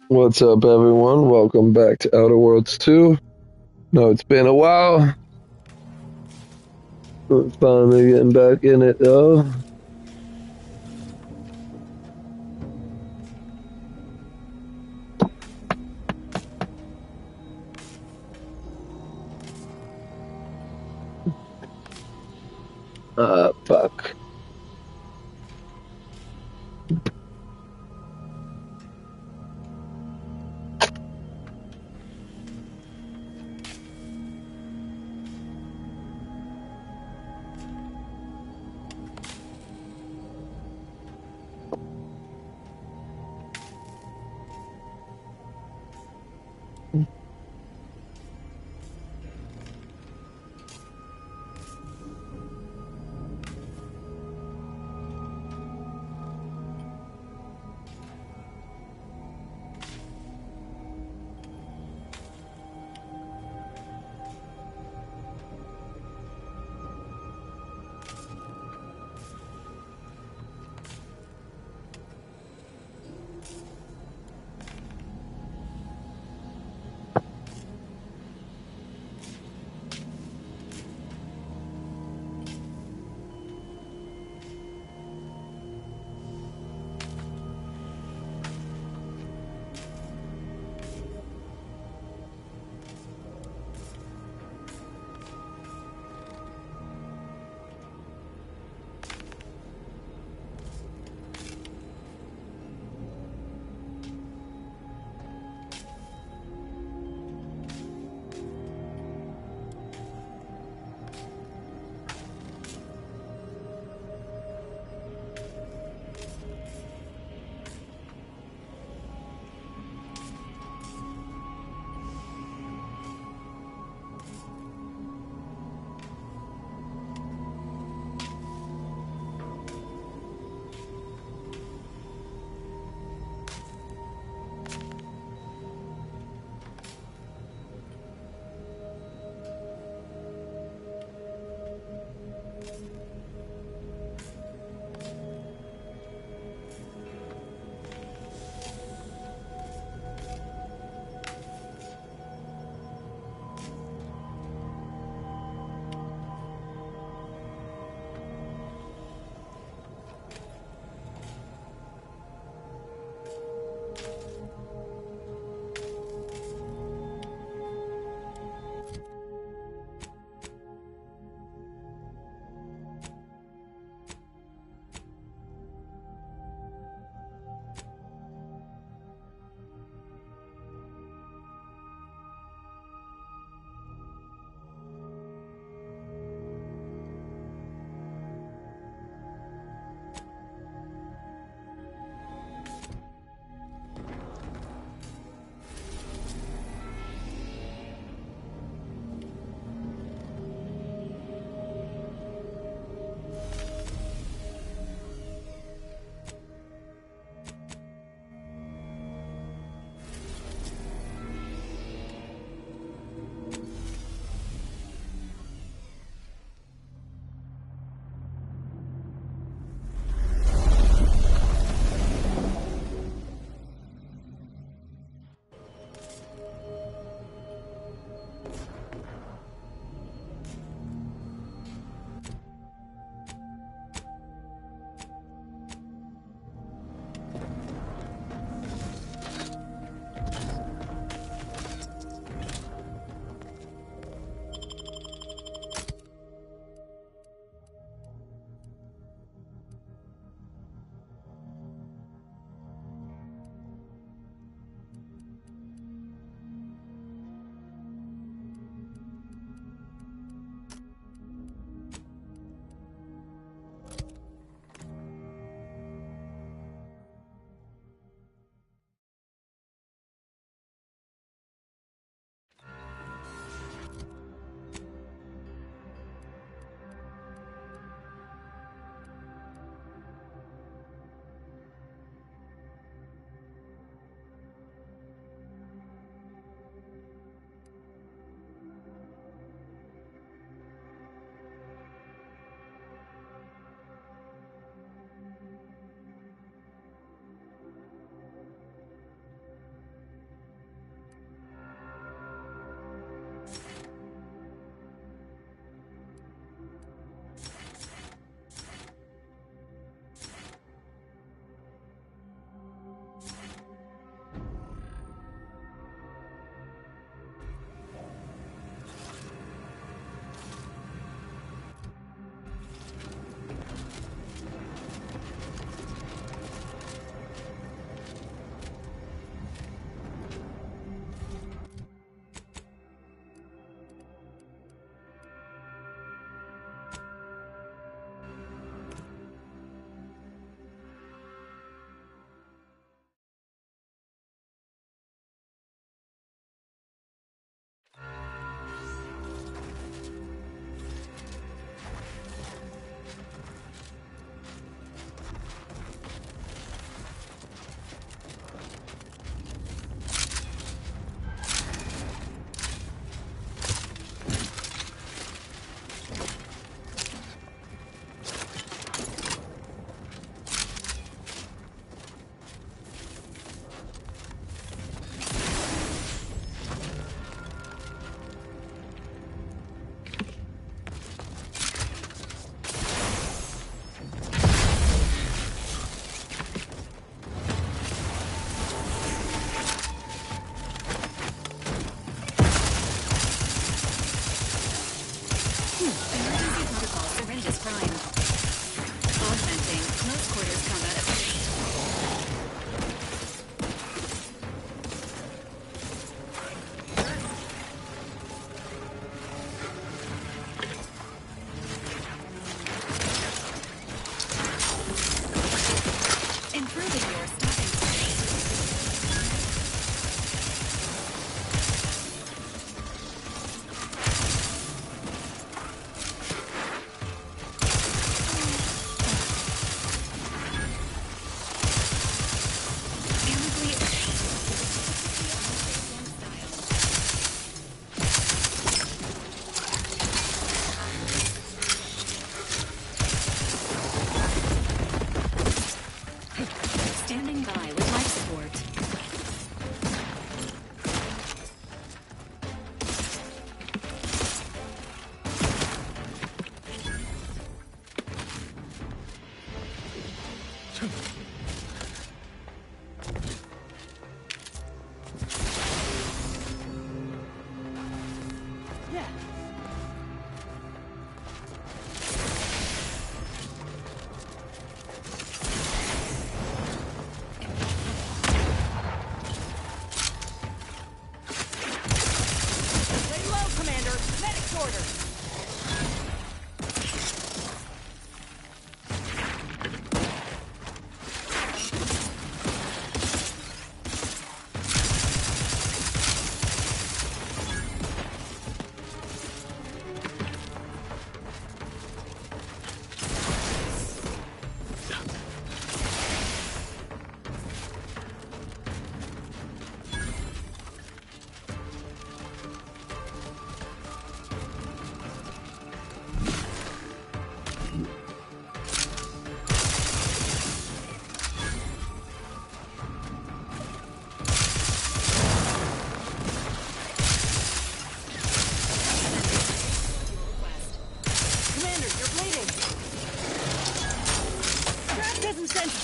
What's up, everyone? Welcome back to Outer Worlds 2. No, it's been a while. We're finally getting back in it, though. Fuck.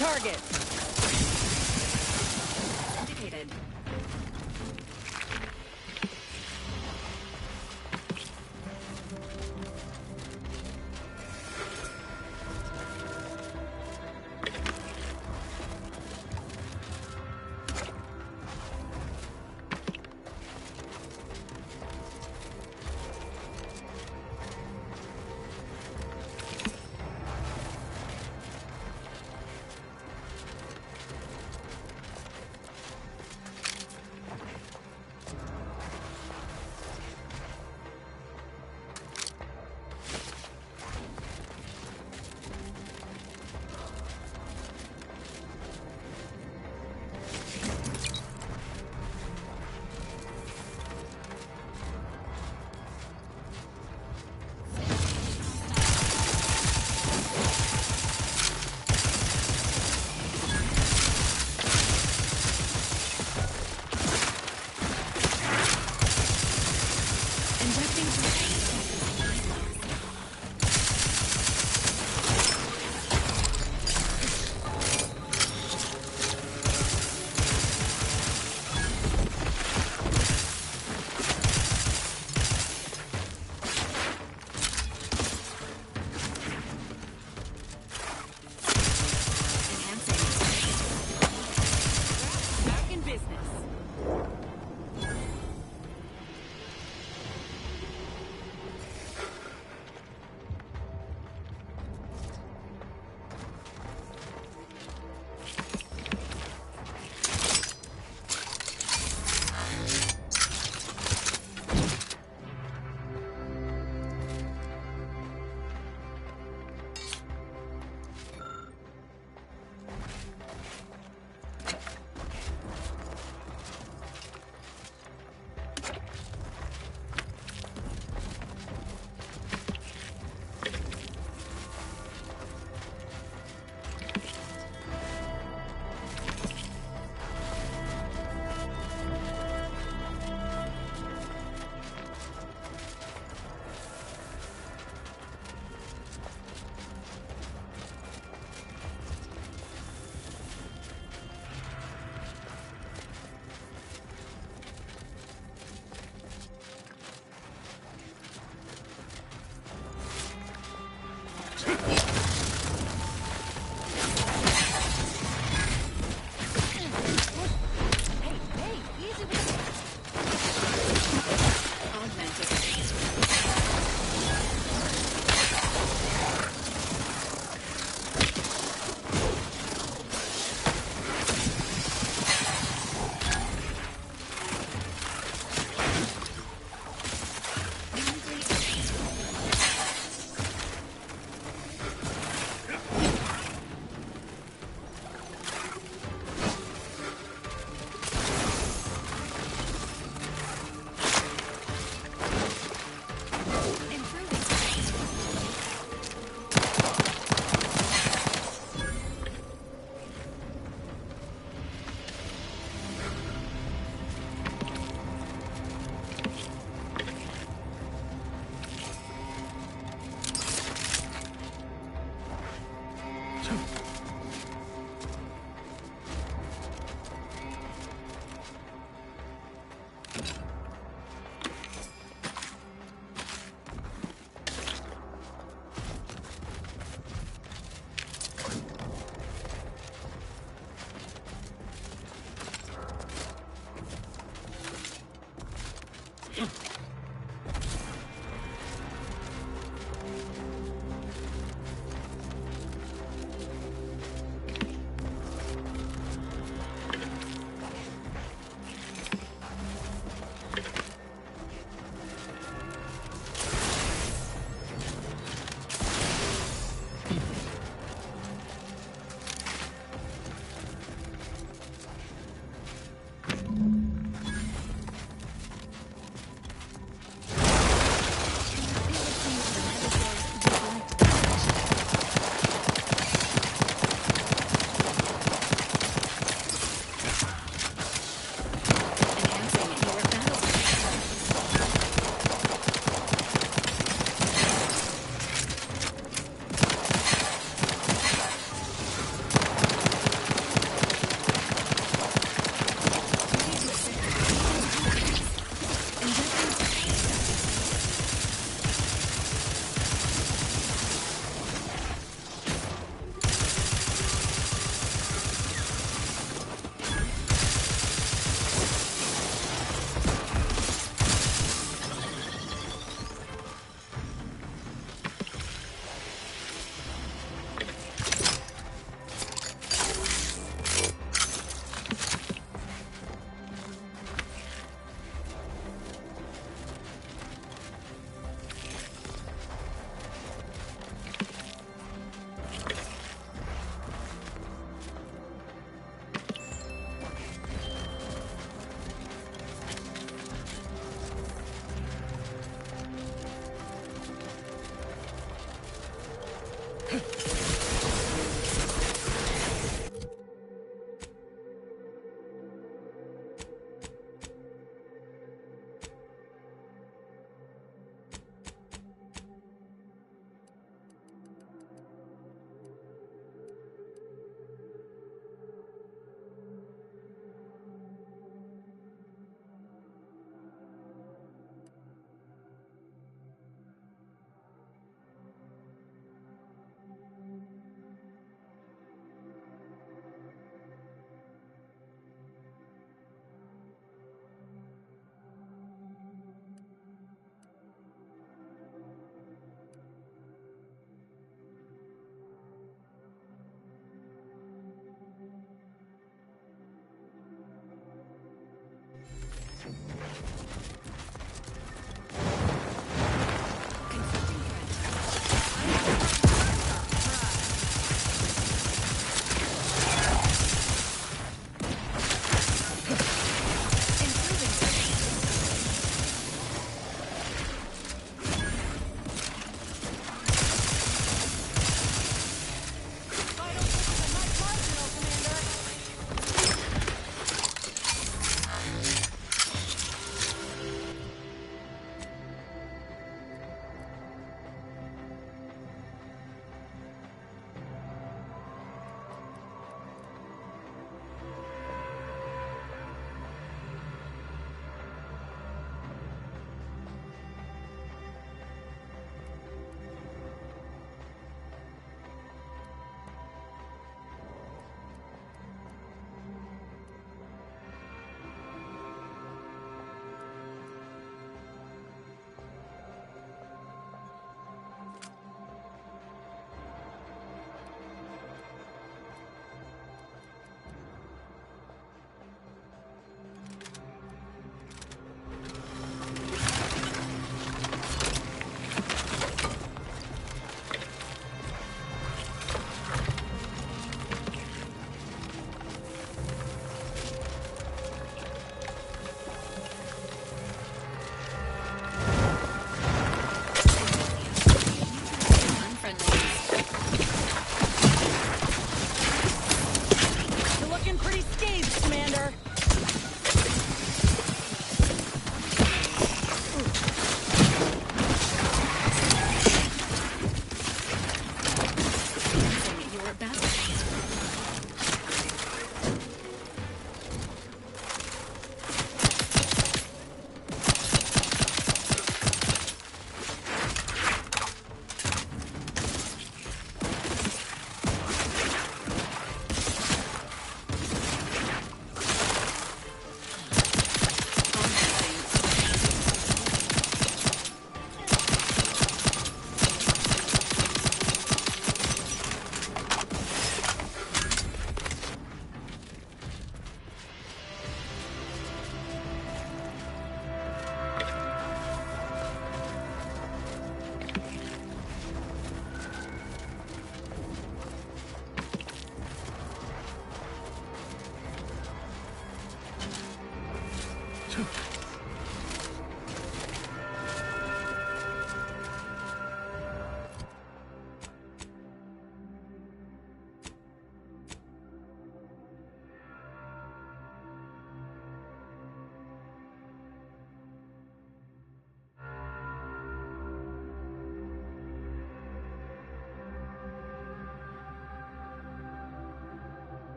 Target. Indicated.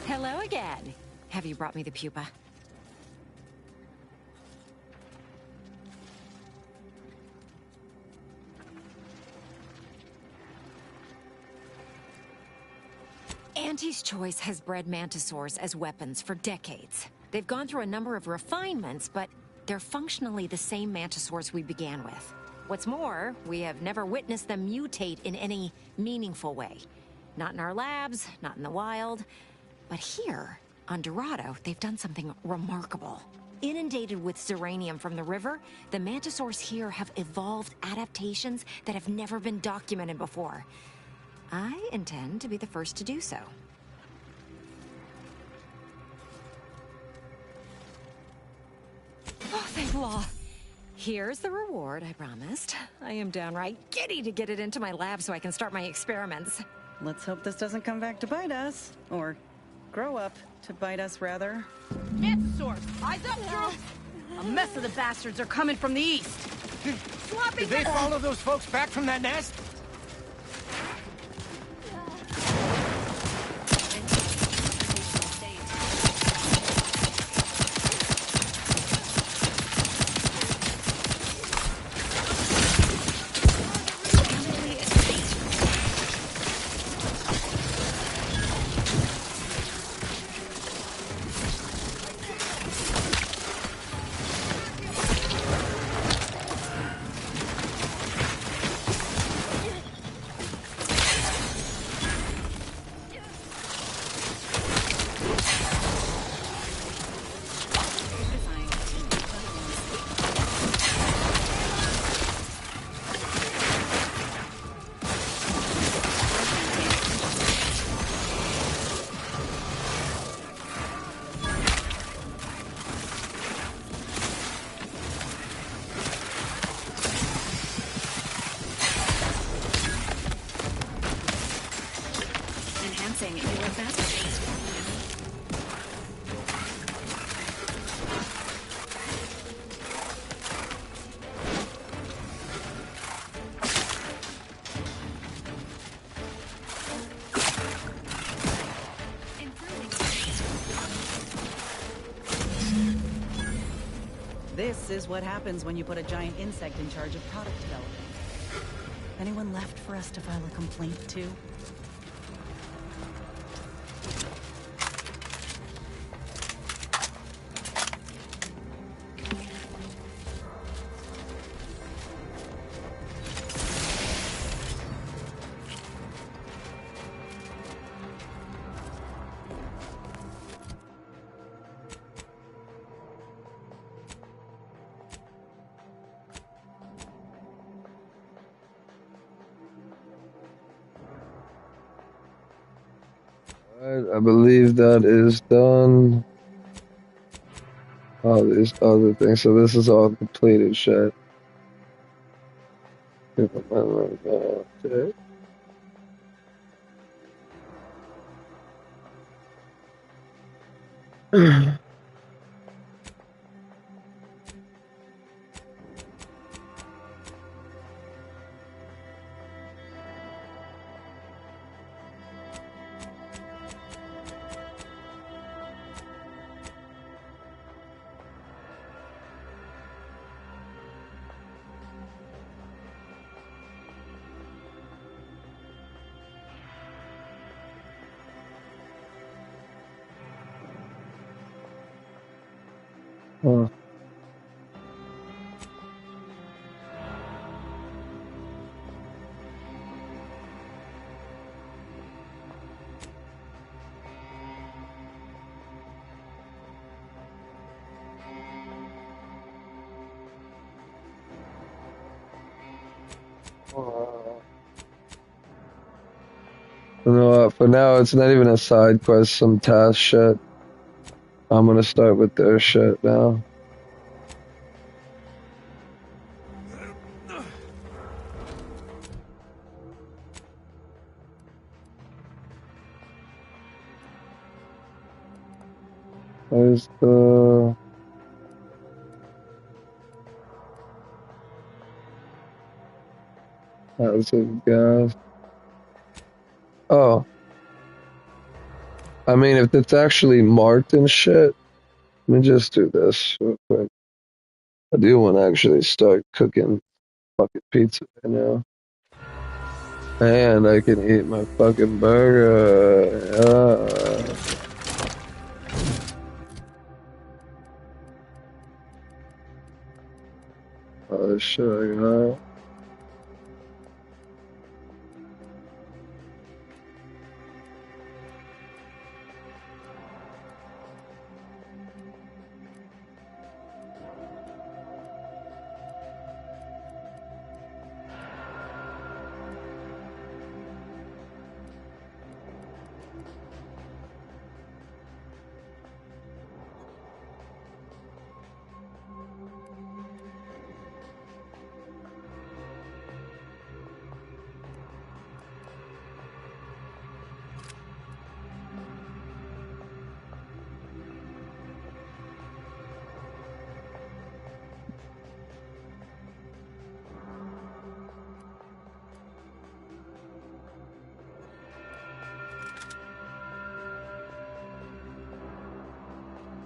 Hello again. Have you brought me the pupa? Auntie's Choice has bred mantisaurs as weapons for decades. They've gone through a number of refinements, but they're functionally the same mantisaurs we began with. What's more, we have never witnessed them mutate in any meaningful way. Not in our labs, not in the wild. But here, on Dorado, they've done something remarkable. Inundated with Zeranium from the river, the mantisaurs here have evolved adaptations that have never been documented before. I intend to be the first to do so. Oh, thank law. Here's the reward I promised. I am downright giddy to get it into my lab so I can start my experiments. Let's hope this doesn't come back to bite us. Or grow up to bite us, rather. Mantisaur! Eyes up, troops! A mess of the bastards are coming from the east! Did they follow those folks back from that nest? This is what happens when you put a giant insect in charge of product development. Anyone left for us to file a complaint to? Alright, I believe that is done. All these other things. So this is all completed shit. Okay. Huh. You know what? For now, it's not even a side quest, some task shit. I'm gonna start with their shit now. Where's the... How's it, guys? Oh. I mean, if it's actually marked and shit, let me just do this real quick. I do want to actually start cooking fucking pizza right now. And I can eat my fucking burger. Oh, shit, I got.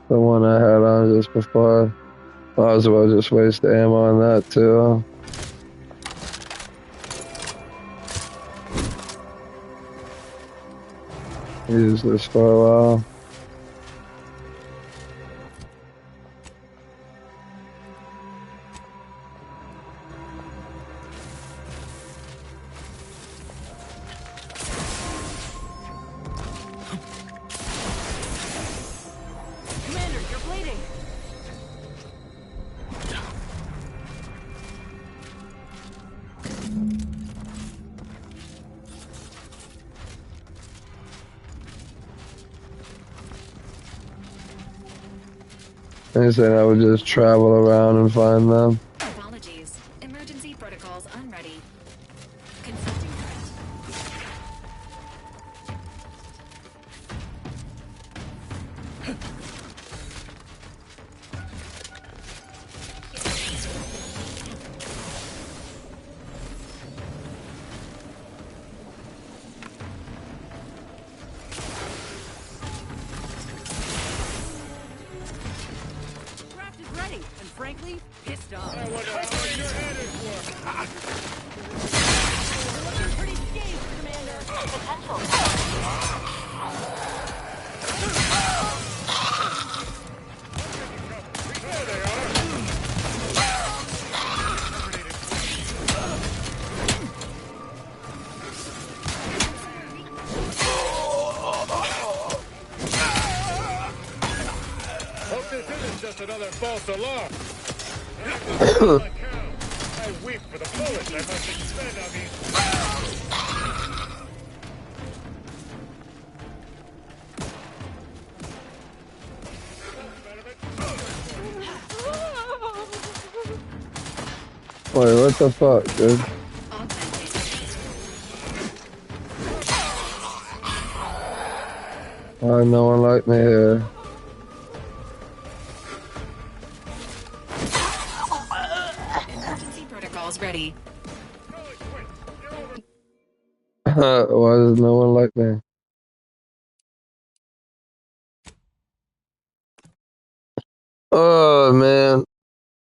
The one I had on just before. Might as well just waste the ammo on that too. Use this for a while. Commander, you're bleeding. They said I would just travel around and find them. Apologies. Emergency protocols unready. Consulting threat. Draft is ready, and frankly, pissed off. I wonder how much your head is worth. You're looking pretty scared, Commander. There they are. Hope this isn't just another false alarm. I weep for the bullets I must expend on these. Wait, what the fuck, dude? Why no one like me here? Emergency protocols ready. Why does no one like me? Oh man,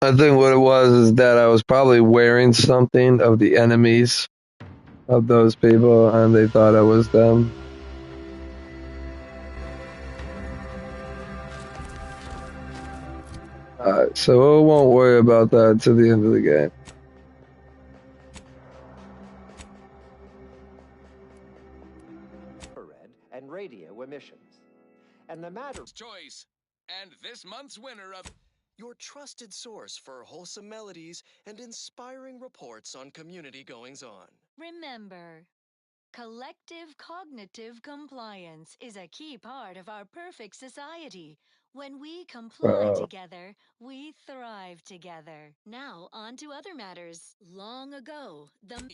I think what it was is that I was probably wearing something of the enemies of those people, and they thought I was them. Alright, so we won't worry about that to the end of the game. Infrared and radio emissions. And the matter Choice, and this month's winner of Your trusted source for wholesome melodies and inspiring reports on community goings-on. Remember, Collective cognitive compliance is a key part of our perfect society. When we comply together, we thrive together. Now, on to other matters. Long ago,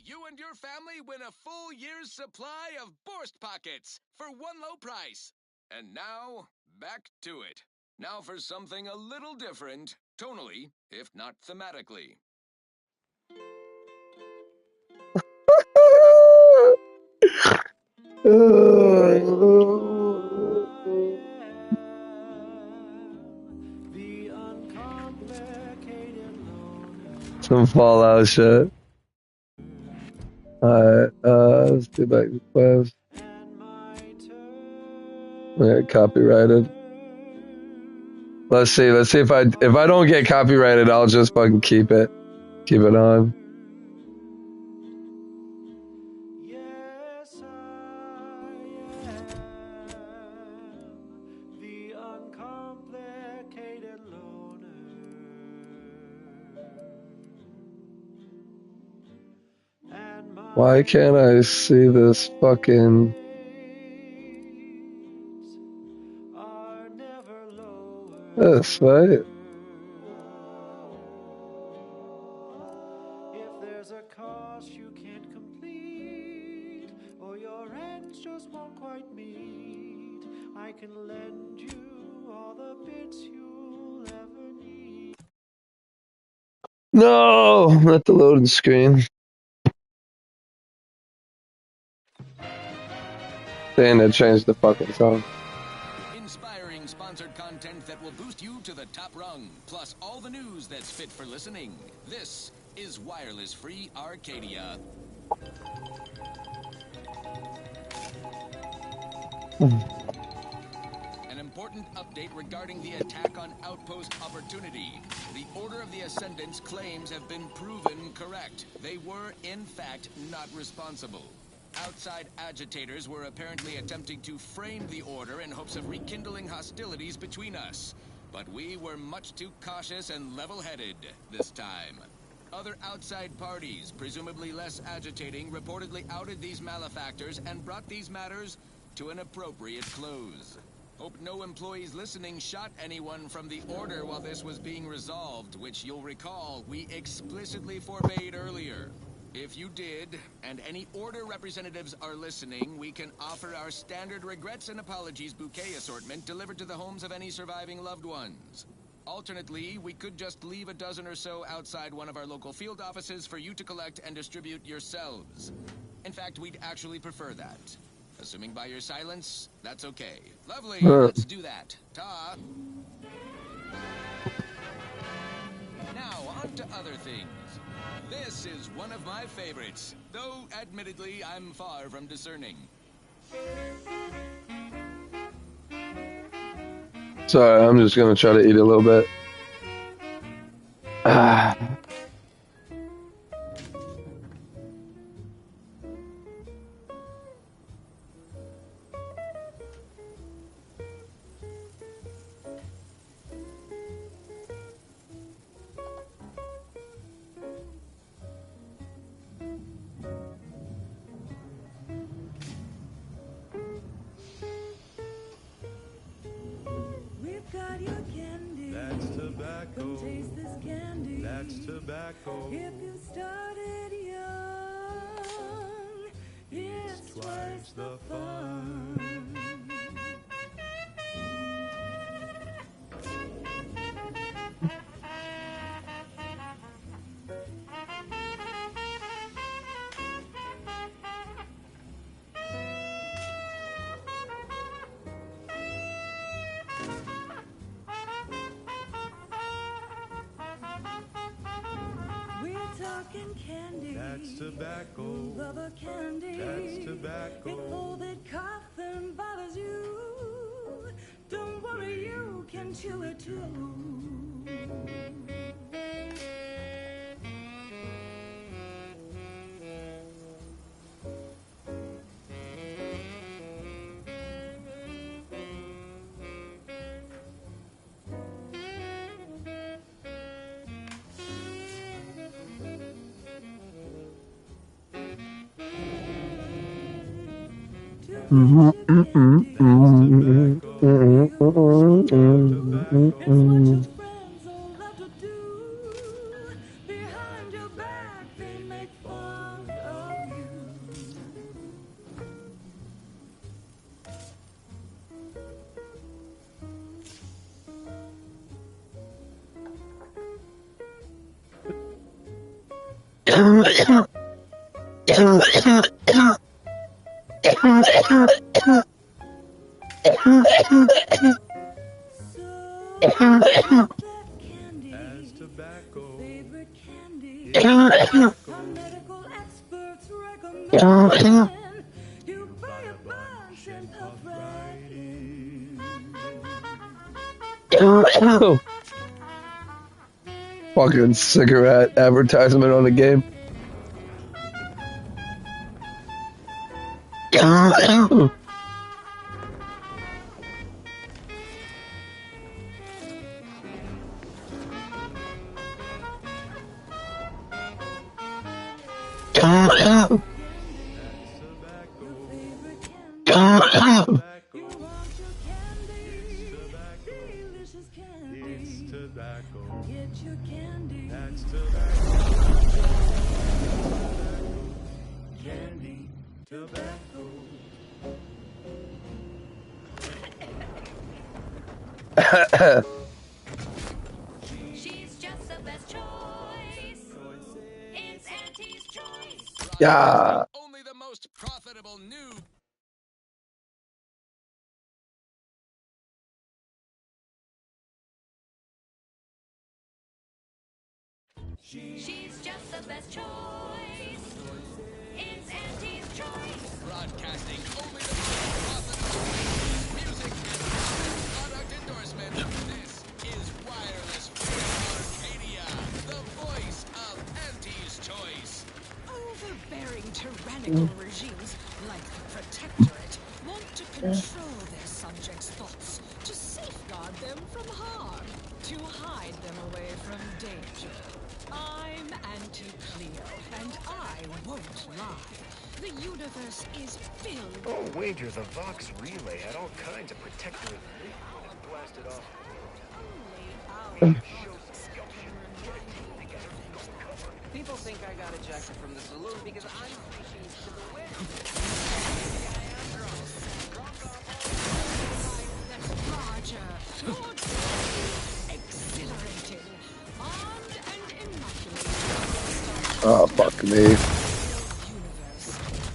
You and your family win a full year's supply of Borst Pockets for one low price. And now, back to it. Now for something a little different, tonally, if not thematically. Some Fallout shit. Alright, let's do back to quest. Yeah, copyrighted. Let's see if I don't get copyrighted, I'll just fucking keep it on. Why can't I see this fucking... This, right? If there's a cost you can't complete, or your ends just won't quite meet, I can lend you all the bits you'll ever need. No, not the loading screen. Saying that changed the fucking song. Inspiring sponsored content that will boost you to the top rung, plus all the news that's fit for listening. This is Wireless Free Arcadia. An important update regarding the attack on Outpost Opportunity. The Order of the Ascendant's claims have been proven correct. They were, in fact, not responsible. Outside agitators were apparently attempting to frame the Order in hopes of rekindling hostilities between us. But we were much too cautious and level-headed this time. Other outside parties, presumably less agitating, reportedly outed these malefactors and brought these matters to an appropriate close. Hope no employees listening shot anyone from the Order while this was being resolved, which you'll recall we explicitly forbade earlier. If you did, and any Order representatives are listening, we can offer our standard regrets and apologies bouquet assortment delivered to the homes of any surviving loved ones. Alternately, we could just leave a dozen or so outside one of our local field offices for you to collect and distribute yourselves. In fact, we'd actually prefer that. Assuming by your silence, that's okay. Lovely, let's do that. Ta! Now, on to other things. This is one of my favorites, though admittedly I'm far from discerning. Sorry, I'm just gonna try to eat a little bit. Tobacco. If you started young, it's twice the fun. Candy. That's tobacco. Rubber candy. That's tobacco. If all that coughing bothers you, don't worry, you can chew it too. As tobacco, Favorite candy. is tobacco. Medical experts recommend you buy a bunch and puff right in. Fucking cigarette advertisement on the game. Get your candy. That's tobacco. Candy, tobacco. She's just the best choice. It's Auntie's choice. Yeah. Only the most profitable new. She's just the best choice. It's Auntie's choice. Broadcasting only the most profitable music and product endorsement. This is Wireless Free Arcadia, the voice of Auntie's choice. Overbearing tyrannical regimes like the Protectorate want to control their subjects' thoughts, to safeguard them from harm, to hide them away from danger. I'm Auntie Cleo, and I won't lie. The universe is filled. Oh, wager the Vox Relay had all kinds of protectorate when it blasted off. People think I got ejected from the saloon because I'm preaching to the wind. That's larger, more exhilarating, armed and immaculated. Oh, fuck me. Universe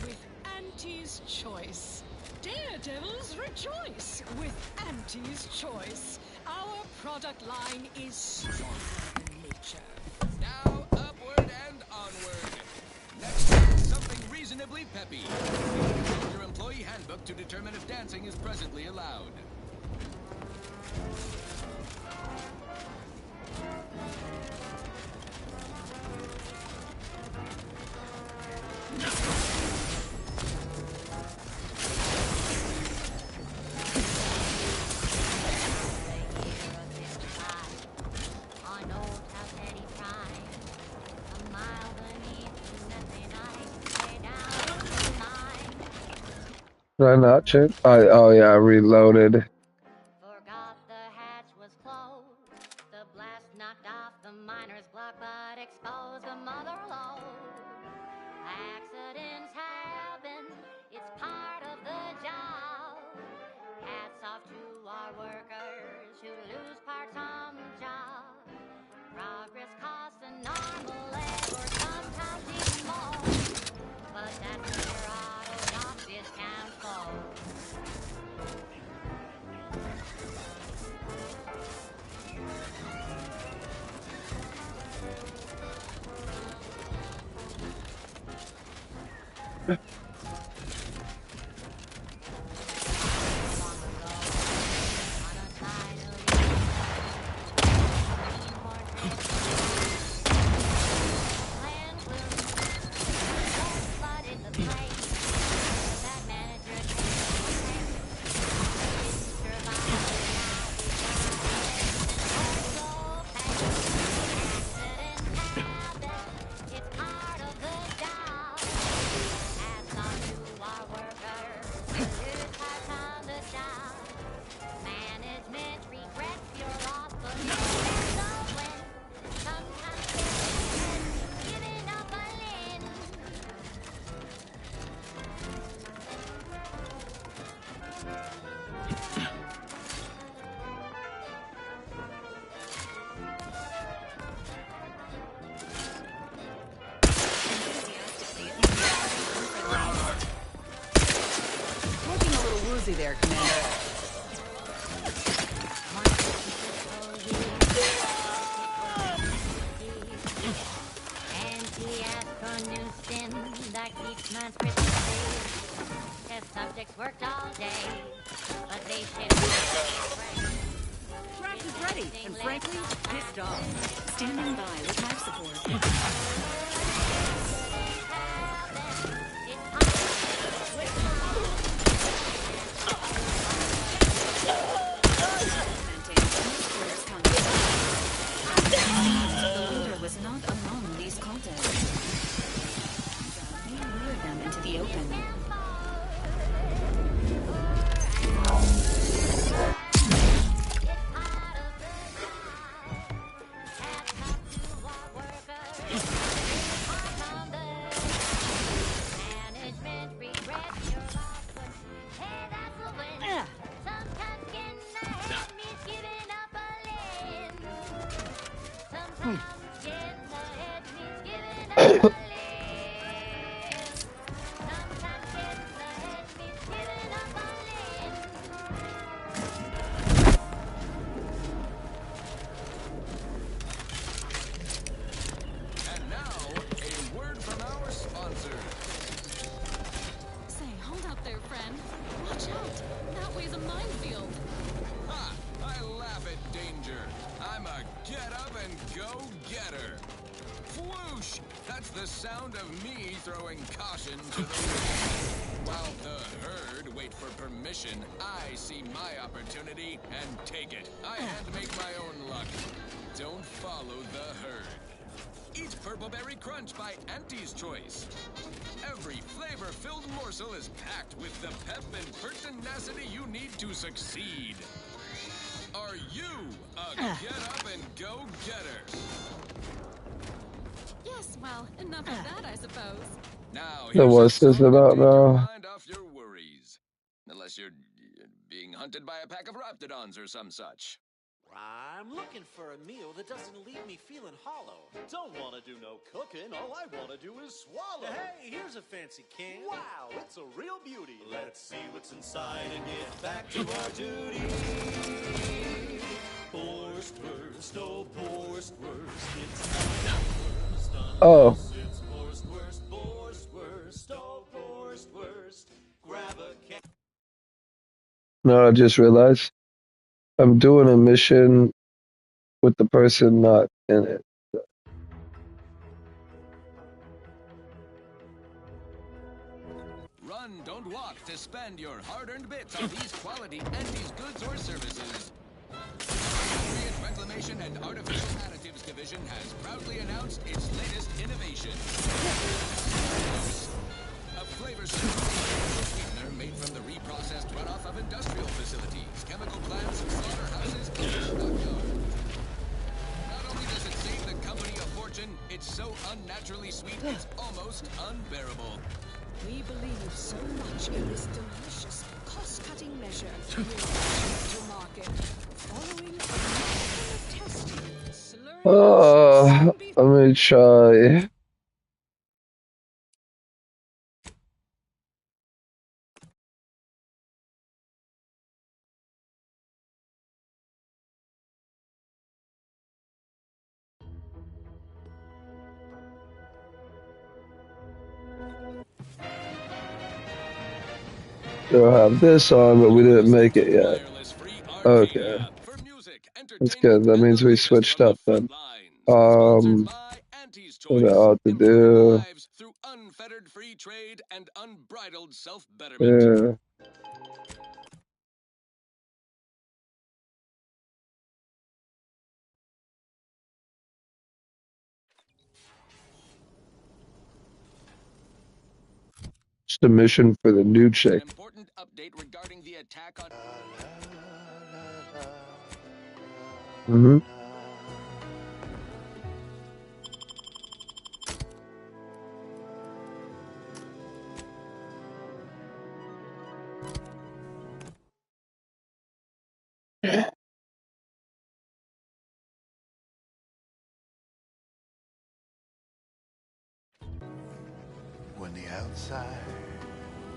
with Auntie's choice. Daredevils rejoice with Auntie's choice. Our product line is stronger than nature. Now upward and onward. Next up, something reasonably peppy. Read your employee handbook to determine if dancing is presently allowed. Did I not check? Oh yeah, I reloaded. Forgot the hatch was closed. The blast knocked off the miner's block, but exposed the mother lode. Accidents happen, it's part of the job. Hats off to our workers who lose parts on the job. Progress costs an arm, a leg, or sometimes even more. But that's where auto shop discounts go. Easy there, Commander. Anti-astroneusin that keeps manuscripts safe. Test subjects worked all day, but they should Drax is ready, and frankly, pissed off. Standing by with life support. The leader was not among these cultists. We lured them into the open. The sound of me throwing caution to the wind. While the herd wait for permission, I see my opportunity and take it. I handmake my own luck. Don't follow the herd. Eat Purpleberry Crunch by Auntie's Choice. Every flavor-filled morsel is packed with the pep and pertinacity you need to succeed. Are you a get-up-and-go-getter? Yes, well, enough of that, I suppose. Now, So what's this about now? Mind off your worries. Unless you're being hunted by a pack of raptidons or some such. I'm looking for a meal that doesn't leave me feeling hollow. Don't want to do no cooking, all I want to do is swallow. Hey, here's a fancy can. Wow, it's a real beauty. Let's see what's inside and get back to our duty. Borstwurst, oh Borstwurst, it's worst. Oh. It's Borstwurst, Borstwurst, oh Borstwurst. Grab a can. No, I just realized I'm doing a mission with the person not in it. Run, don't walk to spend your hard-earned bits on these quality Auntie's goods or services. The Reclamation and Artificial Additives Division has proudly announced its latest innovation. A flavor sweetener made from the reprocessed runoff of industrial facilities, chemical plants, slaughterhouses, and stockyards. Not only does it save the company a fortune, it's so unnaturally sweet it's almost unbearable. We believe so much in this delicious, cost-cutting measure to bring to market. Following a method of testing, Let me try. They'll have this on, but we didn't make it yet. Okay. That's good. That means we switched up then. What I ought to do. Through unfettered free trade and unbridled self-betterment. Yeah. It's the mission for the new chick. An important update regarding the attack on... Mm-hmm. When the outside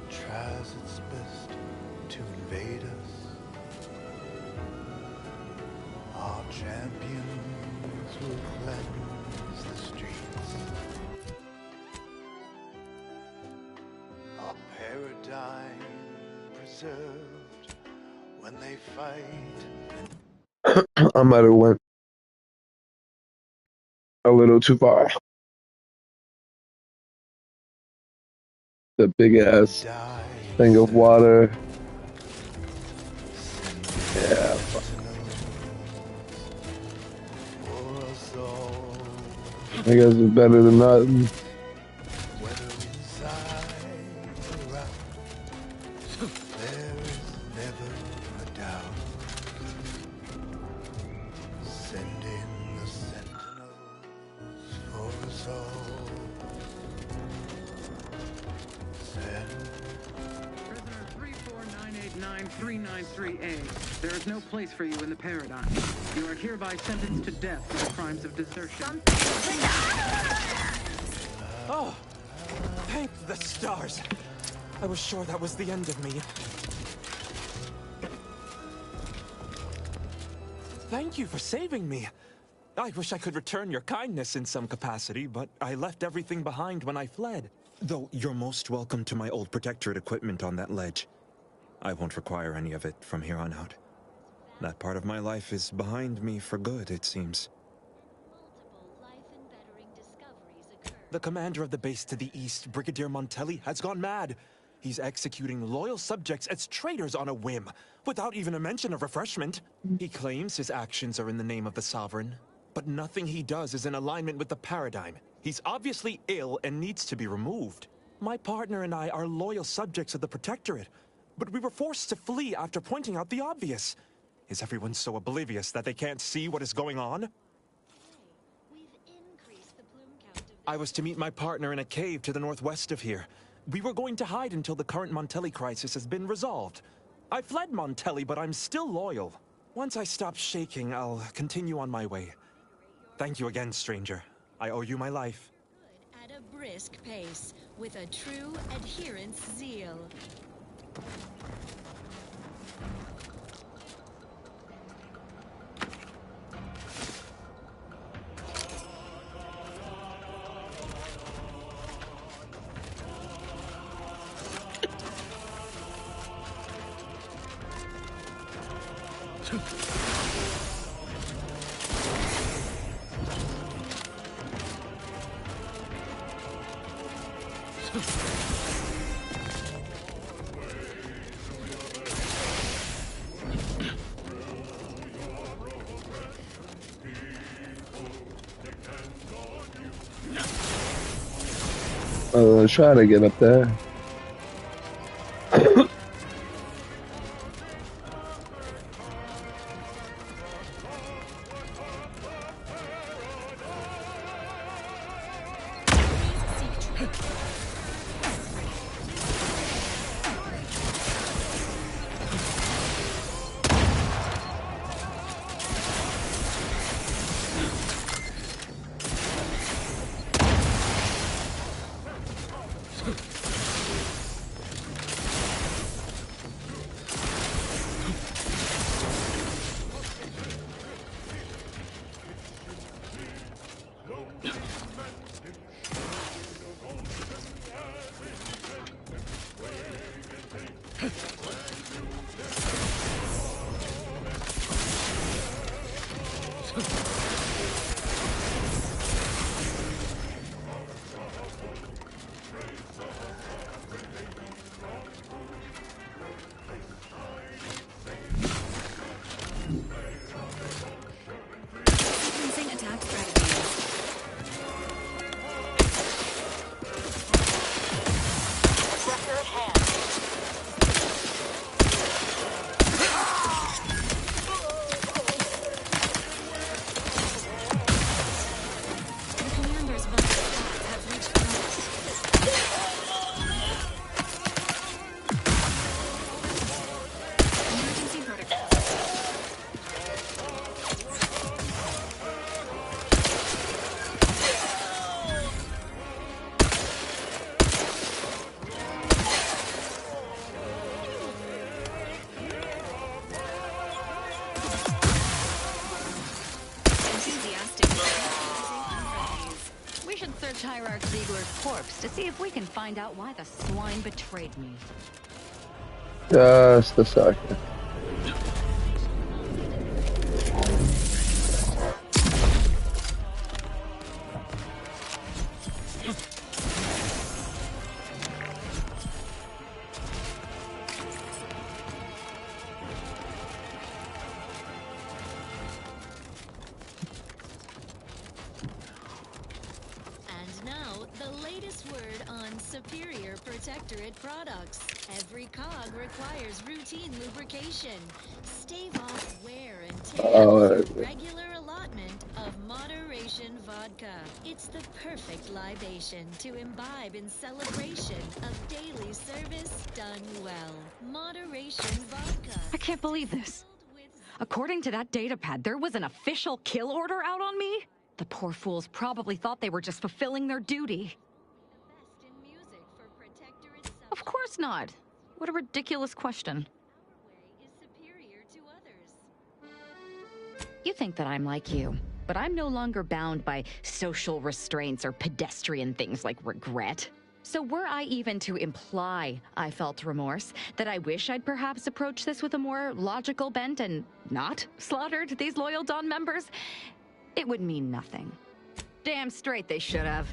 tries its best to invade us. Our champions will cleanse the streets. Our paradigm preserved when they fight. I might have went a little too far. The big ass thing of water. Yeah. Fuck. I guess it's better than nothing. There is no place for you in the paradigm. You are hereby sentenced to death for the crimes of desertion. Oh, thank the stars. I was sure that was the end of me. Thank you for saving me. I wish I could return your kindness in some capacity, but I left everything behind when I fled. Though you're most welcome to my old Protectorate equipment on that ledge. I won't require any of it from here on out. That part of my life is behind me for good, it seems. The commander of the base to the east, Brigadier Montelli, has gone mad. He's executing loyal subjects as traitors on a whim, without even a mention of refreshment. He claims his actions are in the name of the Sovereign, but nothing he does is in alignment with the paradigm. He's obviously ill and needs to be removed. My partner and I are loyal subjects of the Protectorate, but we were forced to flee after pointing out the obvious. Is everyone so oblivious that they can't see what is going on? I was to meet my partner in a cave to the northwest of here. We were going to hide until the current Montelli crisis has been resolved. I fled Montelli, but I'm still loyal. Once I stop shaking, I'll continue on my way. Thank you again, stranger. I owe you my life. At a brisk pace, with a true adherent's zeal. Try to get up there. search Hierarch Ziegler's corpse to see if we can find out why the swine betrayed me. Just a second. And now, the latest word on Superior Protectorate products. Every cog requires routine lubrication. Stave off wear and tear with regular allotment of Moderation vodka. It's the perfect libation to imbibe in celebration of daily service done well. Moderation vodka. I can't believe this. According to that datapad, there was an official kill order out on me? The poor fools probably thought they were just fulfilling their duty. Of course not. What a ridiculous question. You think that I'm like you, but I'm no longer bound by social restraints or pedestrian things like regret. So were I even to imply I felt remorse, that I wish I'd perhaps approached this with a more logical bent and not slaughtered these loyal Dawn members, it would mean nothing. Damn straight they should have.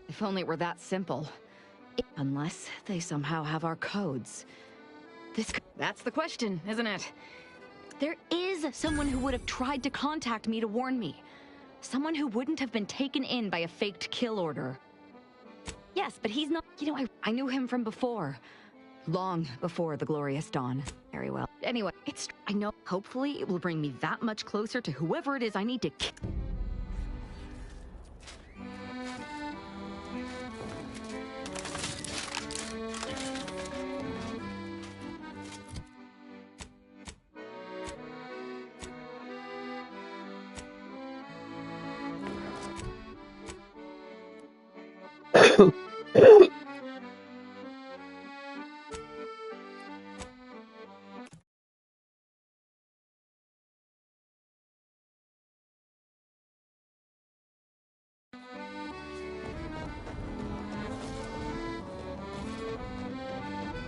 If only it were that simple. Unless they somehow have our codes. That's the question, isn't it? There is someone who would have tried to contact me to warn me. Someone who wouldn't have been taken in by a faked kill order. Yes, but he's not... You know, I knew him from before. Long before the Glorious Dawn. Very well. Anyway, I know. Hopefully, it will bring me that much closer to whoever it is I need to kill.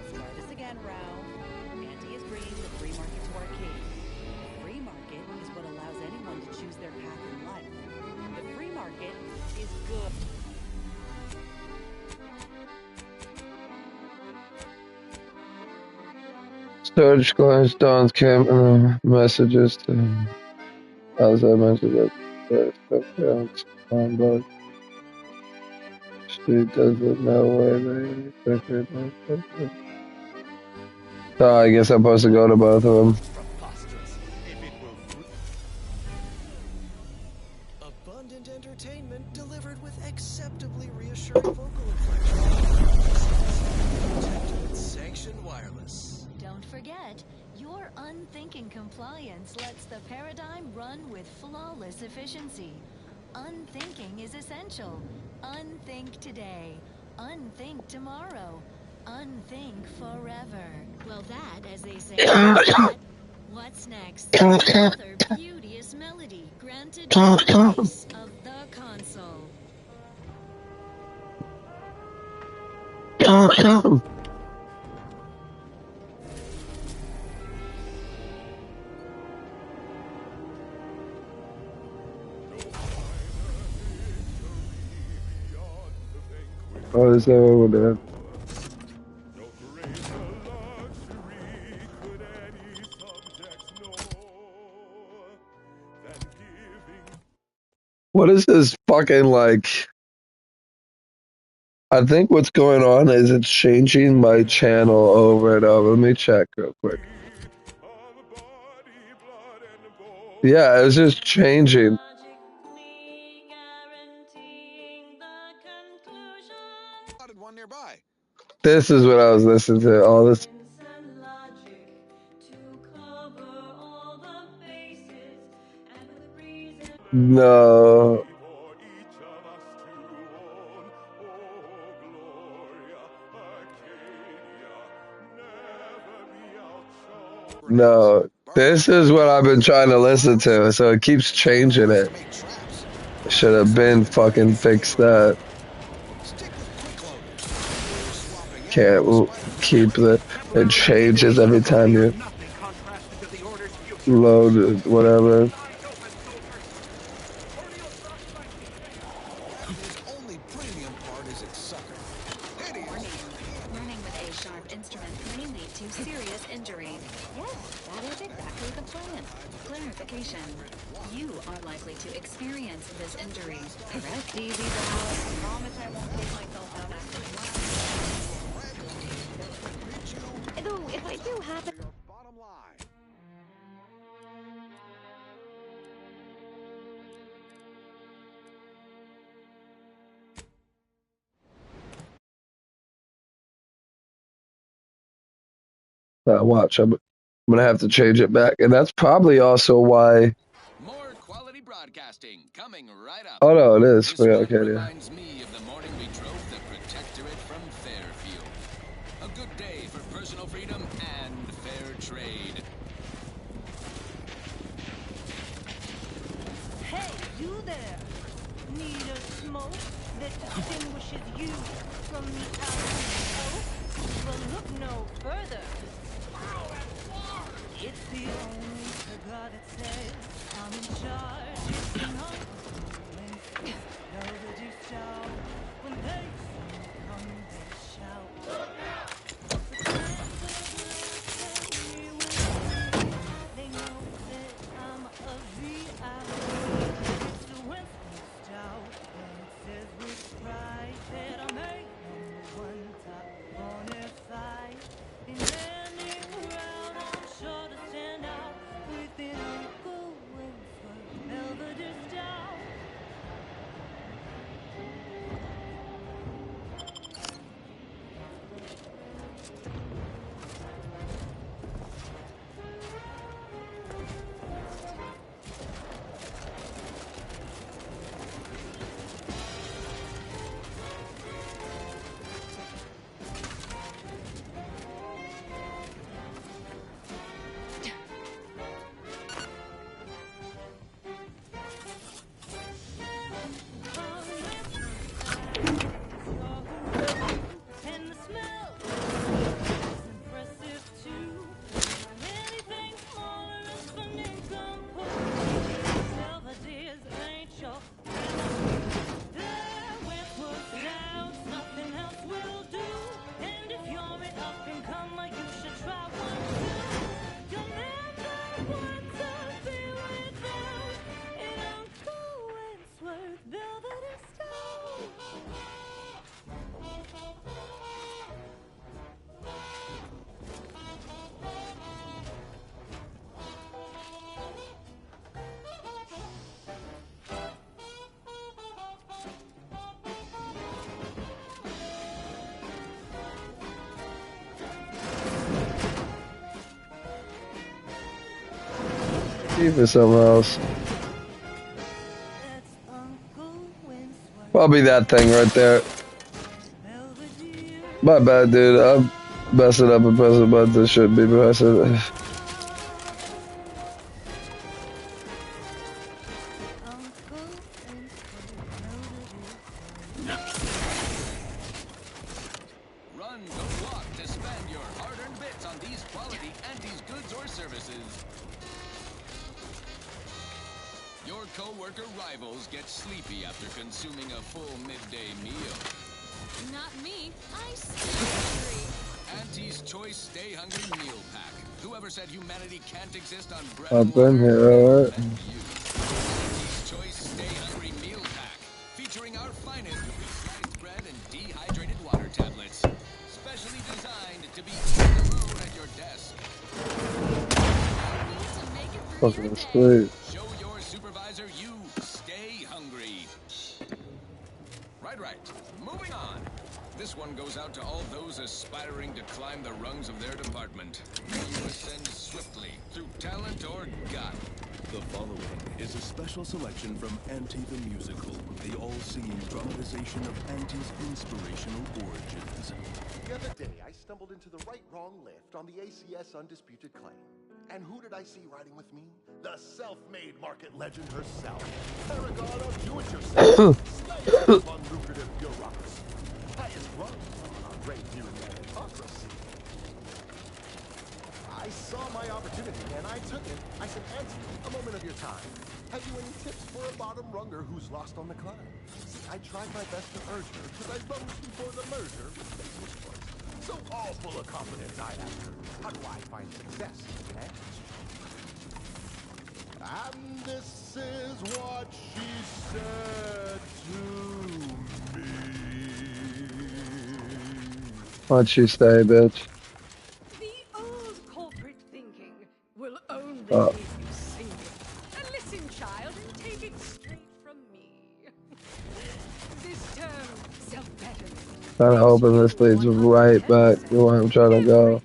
Start this again, Rao. Auntie is bringing the free market to arcade. The free market is what allows anyone to choose their path in life. The free market is good. Search Glorious Dawn's camp and messages to him. As I mentioned that accounts on but she doesn't know where they expected my. So I guess I'm supposed to go to both of them. Abundant entertainment delivered with acceptably reassuring vocal inflection. Protectorate sanctioned wireless. Don't forget, your unthinking compliance lets the paradigm run with flawless efficiency. Unthinking is essential. Unthink today. Unthink tomorrow. Unthink forever. Well, that, as they say, what's next? Another beauteous melody granted by the voice of the console. Oh, is that over there? What is this fucking like? I think what's going on is it's changing my channel over and over. Let me check real quick. Yeah, it's just changing. This is what I was listening to. All this. No. No. This is what I've been trying to listen to, so it keeps changing it. Should have been fucking fixed that. Can't keep the, it changes every time you load whatever. Running with a sharp instrument may lead to serious injury. Yes, that is exactly the plan. Clarification. You are likely to experience this injury. Rest easy, though. I promise I won't take myself out after. Though, if I do happen... Watch, I'm gonna have to change it back, and that's probably also why. More quality broadcasting coming right up. Oh no, it is. This Yeah, one okay, yeah. reminds me of the morning we drove the Protectorate from Fairfield. A good day for personal freedom and fair trade. Hey, you there! Need a smoke that distinguishes you from the average elf? Well, look no further. It's the only cigar that says I'm in charge. It's an unfluence. Nobody shout. When they come, they shout. They know that I'm a VIP. It's the Winston Stout. And it says with pride that I make #1 top bonafide. In any crowd, I'm sure to stand out with an Uncle Winsford Belvedere Stout. And the smell is impressive too. Anything smaller is for nincompoop. Belvedere's ain't your there with what's out, nothing else will do. And if you're an up and comer, you should try one too. You'll never want to be without an Uncle Winsworth Belvedere Stout. Keep it somewhere else. Probably that thing right there. My bad, dude. I'm messing up and pressing buttons that shouldn't be pressing. Run, don't walk to spend your hard-earned bits on these quality Antes goods or services. Your co-worker rivals get sleepy after consuming a full midday meal. Not me. I stay hungry. Antes Choice Stay Hungry Meal Pack. Whoever said humanity can't exist on bread I've been here, alright. Antes Choice Stay Hungry Meal Pack. Featuring our finest pre-sliced bread and dehydrated water tablets. Specially designed to be eaten alone at your desk. Fucking sweet. Show your supervisor you stay hungry. Right. Moving on. This one goes out to all those aspiring to climb the rungs of their department. May you ascend swiftly through talent or gut. The following is a special selection from Ante the Musical, the all-singing dramatization of Ante's inspirational origins. The other day, I stumbled into the right-wrong lift on the ACS Undisputed Claim. And who did I see riding with me? The self-made market legend herself. Paragon of do-it-yourself. Slayer of unlucrative bureaucracy. Highest rung on our great new meritocracy. I saw my opportunity and I took it. I said, Auntie, a moment of your time. Have you any tips for a bottom runger who's lost on the climb? See, I tried my best to urge her because I rose before the merger with business choice. So all full of confidence I asked her, how do I find success? Eh? And this is what she said to me. What'd she say, bitch? The old corporate thinking will only Oh. leave you single. Listen, child, and take it straight from me. This term, self-betterment, Kinda hoping this leads right back to where I'm trying to go.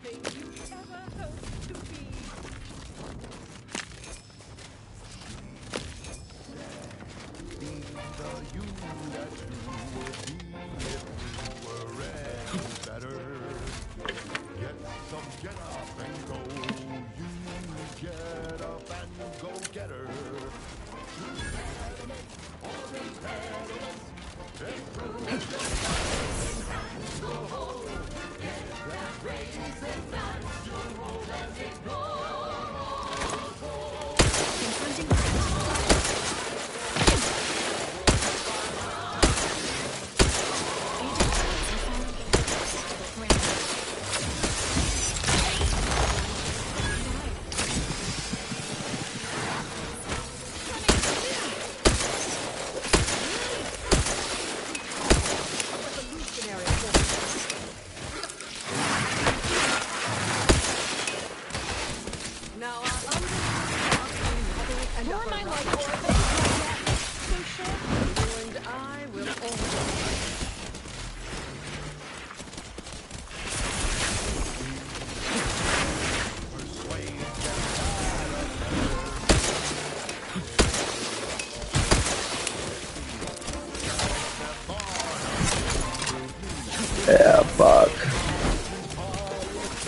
Yeah, fuck.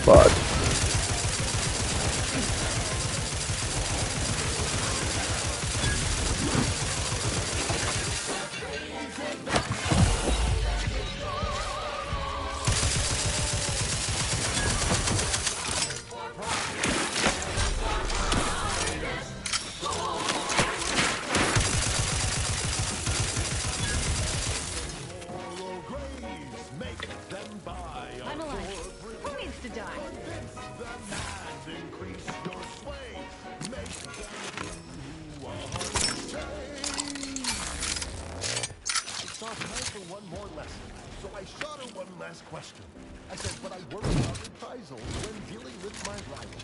Fuck. I'm alive. Who needs to die? It's not time for one more lesson, so I shot her one last question. I said, but I worry about reprisals when dealing with my rival.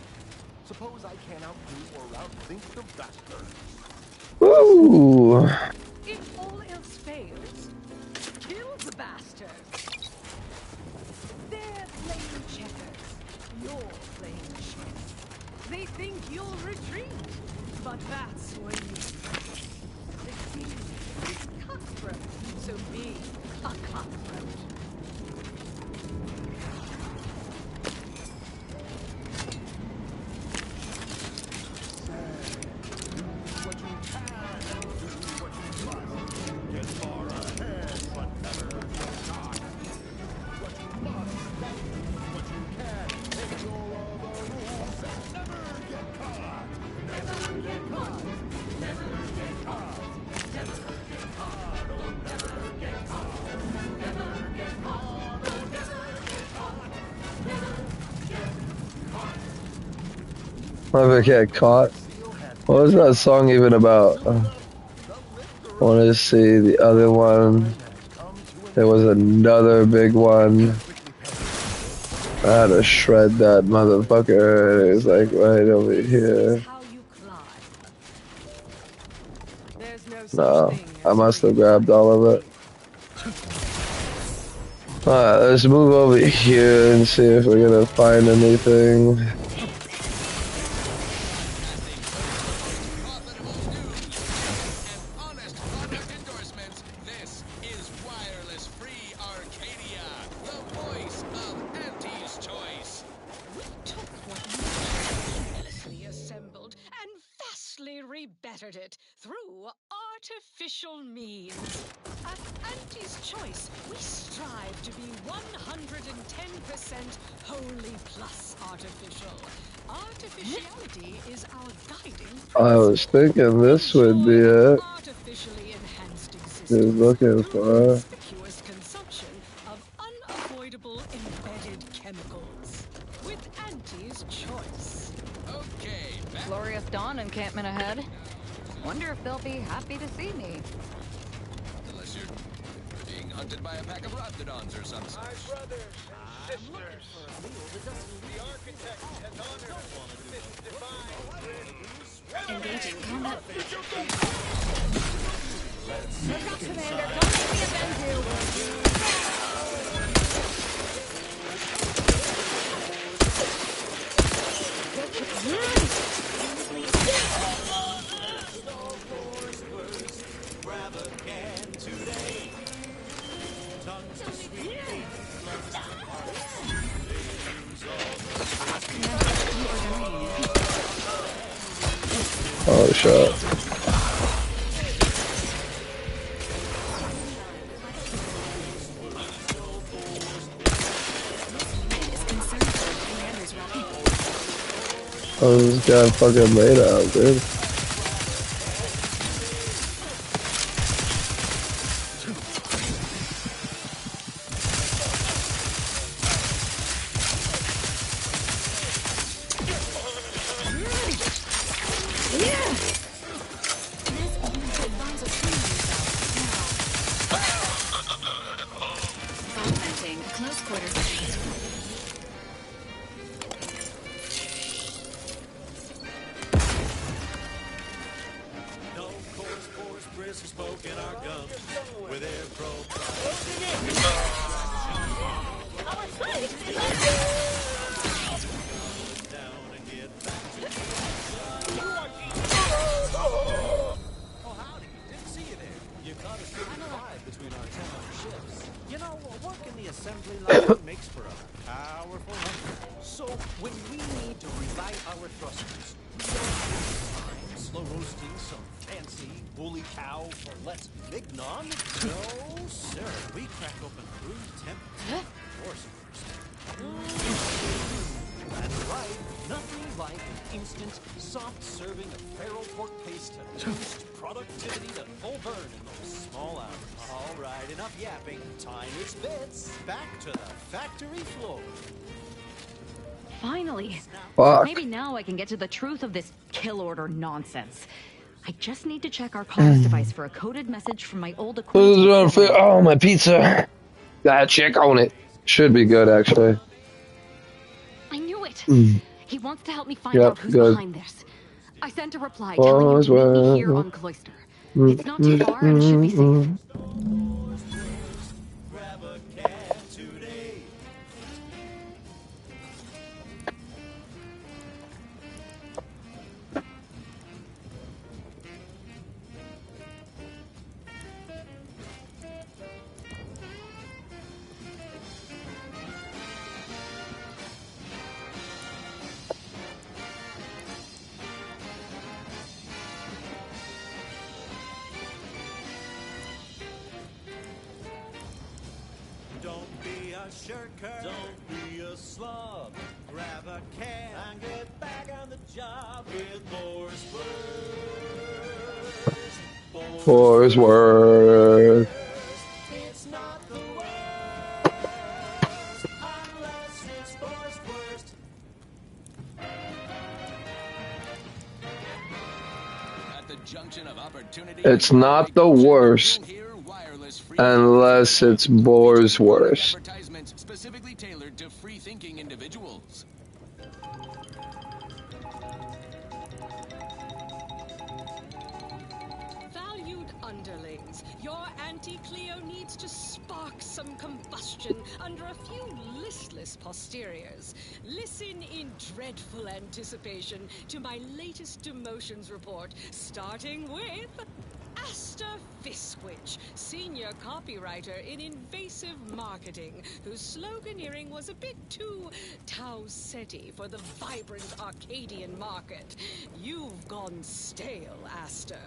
Suppose I can't outdo or outthink the bastard. Woo! If all else fails, kill the bastard. They're playing checkers. You're playing chess. They think you'll retreat, but that's when you fight. The game is cutthroat, so be a cutthroat. Never get caught. What was that song even about? I want to see the other one. There was another big one. I had to shred that motherfucker. It was like right over here. No, I must have grabbed all of it. Alright, let's move over here and see if we're gonna find anything. bettered it through artificial means. At Auntie's Choice, we strive to be 110% wholly plus artificial. Artificiality is our guiding I was thinking this would be it. artificially enhanced existence. Just looking for. Conspicuous consumption of unavoidable embedded chemicals. With Auntie's Choice. Okay, back. Glorious dawn encampment ahead. Wonder if they'll be happy to see me. Unless you're being hunted by a pack of Raptidons or something. My brothers and sisters, the architect has honored this divine Engaging combat. Look up, Commander. Don't let me offend you. Grab a can today. Tongues to sweet Oh shit. Oh, this guy fucking laid out, dude. Augmenting close quarters engagement. no coarse pores, brisk smoke in our gums. With air pro. Down and get back to Oh, howdy. Didn't see you there. You caught us good vibe between our 10 other ships. You know, work in the assembly line makes for a powerful hunter. So, when we need to relight our thrusters, we don't waste time slow roasting some fancy woolly cow for less mignon. No, sir. We crack open room temp force first. That's right. Nothing like an instant, soft serving of feral pork paste to boost productivity to full burn in those small hours. All right, enough yapping. Time is bits. Back to the factory floor. Finally. Fuck. Maybe now I can get to the truth of this kill order nonsense. I just need to check our comms device for a coded message from my old acquaintance. Oh, my pizza. Gotta check on it. Should be good, actually. I knew it. Mm. He wants to help me find Yep, out who's good. behind this. I sent a reply telling him to meet me here on Cloister. Mm, It's not too far and it should be safe. Grab a can today. Don't be a shirker. Don't be a slob. Grab a can and get back on the job with Boar's Worst. Boar's Worth. It's not the worst unless it's Boar's Worst. At the junction of opportunity. It's not the worst unless it's Boar's Worst. Advertisements specifically tailored to free-thinking individuals. Valued underlings, your Auntie Cleo needs to spark some combustion under a few listless posteriors. Listen in dreadful anticipation to my latest demotions report, starting with Aster Fiskwitch, senior copywriter in invasive marketing, whose sloganeering was a bit too Tau-Ceti for the vibrant Arcadian market. You've gone stale, Aster.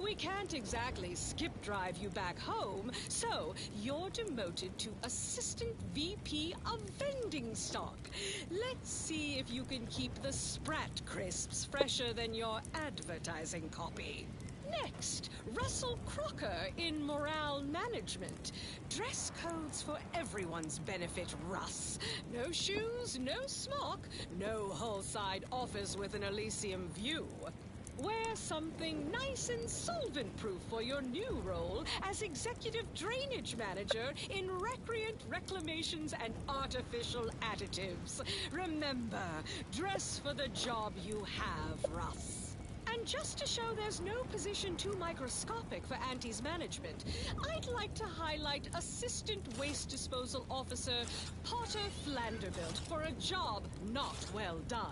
We can't exactly skip drive you back home, so you're demoted to Assistant VP of Vending Stock. Let's see if you can keep the Sprat crisps fresher than your advertising copy. Next, Russell Crocker in Morale Management. Dress codes for everyone's benefit, Russ. No shoes, no smock, no whole-side office with an Elysium view. Wear something nice and solvent-proof for your new role as Executive Drainage Manager in Recreant Reclamations and Artificial Additives. Remember, dress for the job you have, Russ. And just to show there's no position too microscopic for Auntie's management, I'd like to highlight Assistant Waste Disposal Officer Potter Flanderbilt for a job not well done.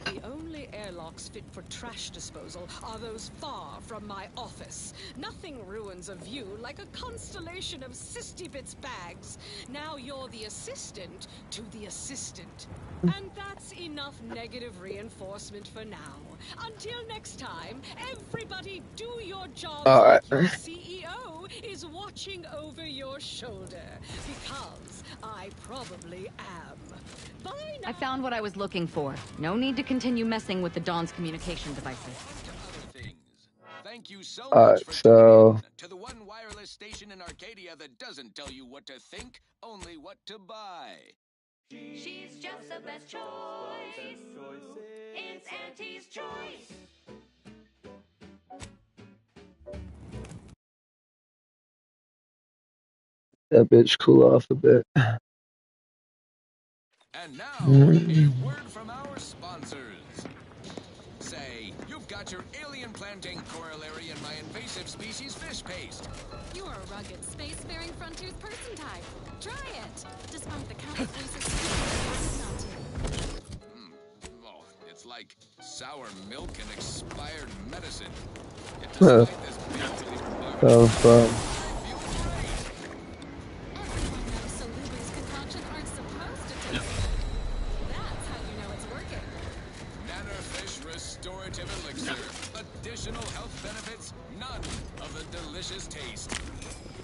The only airlocks fit for trash disposal are those far from my office. Nothing ruins a view like a constellation of Sistybits bags. Now you're the assistant to the assistant. And that's enough negative reinforcement for now. Until next time, everybody do your job like your CEO is watching over your shoulder. Because I probably am. Bye now. I found what I was looking for. No need to continue messing with the Dawn's communication devices. Thank you so Alright, much for so tuning in to the one wireless station in Arcadia that doesn't tell you what to think, only what to buy. She's just the best choice. It's Auntie's choice. that bitch cool off a bit. And now, a word from our sponsors. Say, you've got your alien plantain corollary in my invasive species fish paste. You're a rugged, spacefaring frontiers person type. Try it. Despite the countless research Oh, it's like sour milk and expired medicine. Yet despite this mentally So fun. Salubrious concoctions aren't supposed to taste good. That's how you know it's working. Nannerfish Restorative Elixir. Additional health benefits, none of the delicious taste.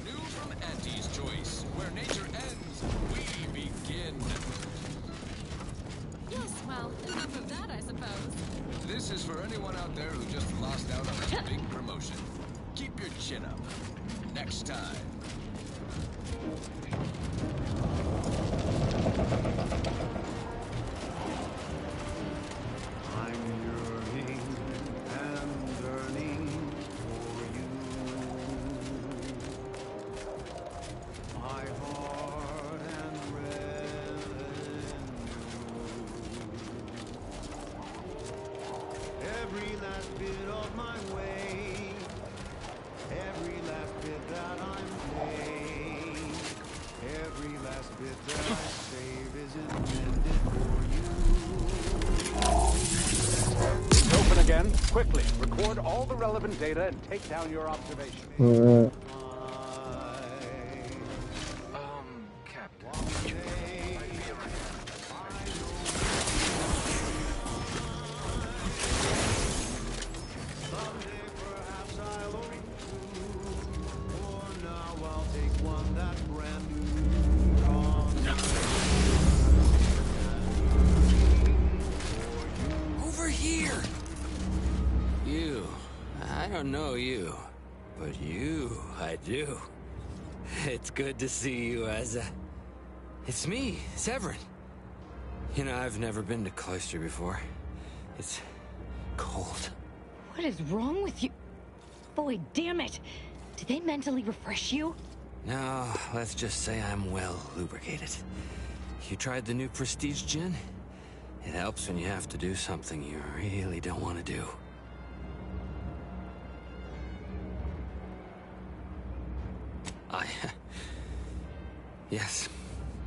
New from Auntie's Choice. Where nature ends, we begin. Yes, well, enough of that, I suppose. This is for anyone out there who just lost out on a big promotion. Keep your chin up. Next time. I'm yearning and yearning for you. My heart and revenue. Every last bit of my way, every last bit that I'm paid, every last bit that I save is intended for you. Open again, quickly. Record all the relevant data and take down your observation. Captain. Someday perhaps I'll own two. For now I'll take one that's brand new. Over here! You. I don't know you. But you, I do. It's good to see you, Asa. It's me, Severin. You know, I've never been to Cloister before. It's cold. What is wrong with you? Boy, damn it! Did they mentally refresh you? No, let's just say I'm well lubricated. You tried the new Prestige gin? It helps when you have to do something you really don't want to do. Yes,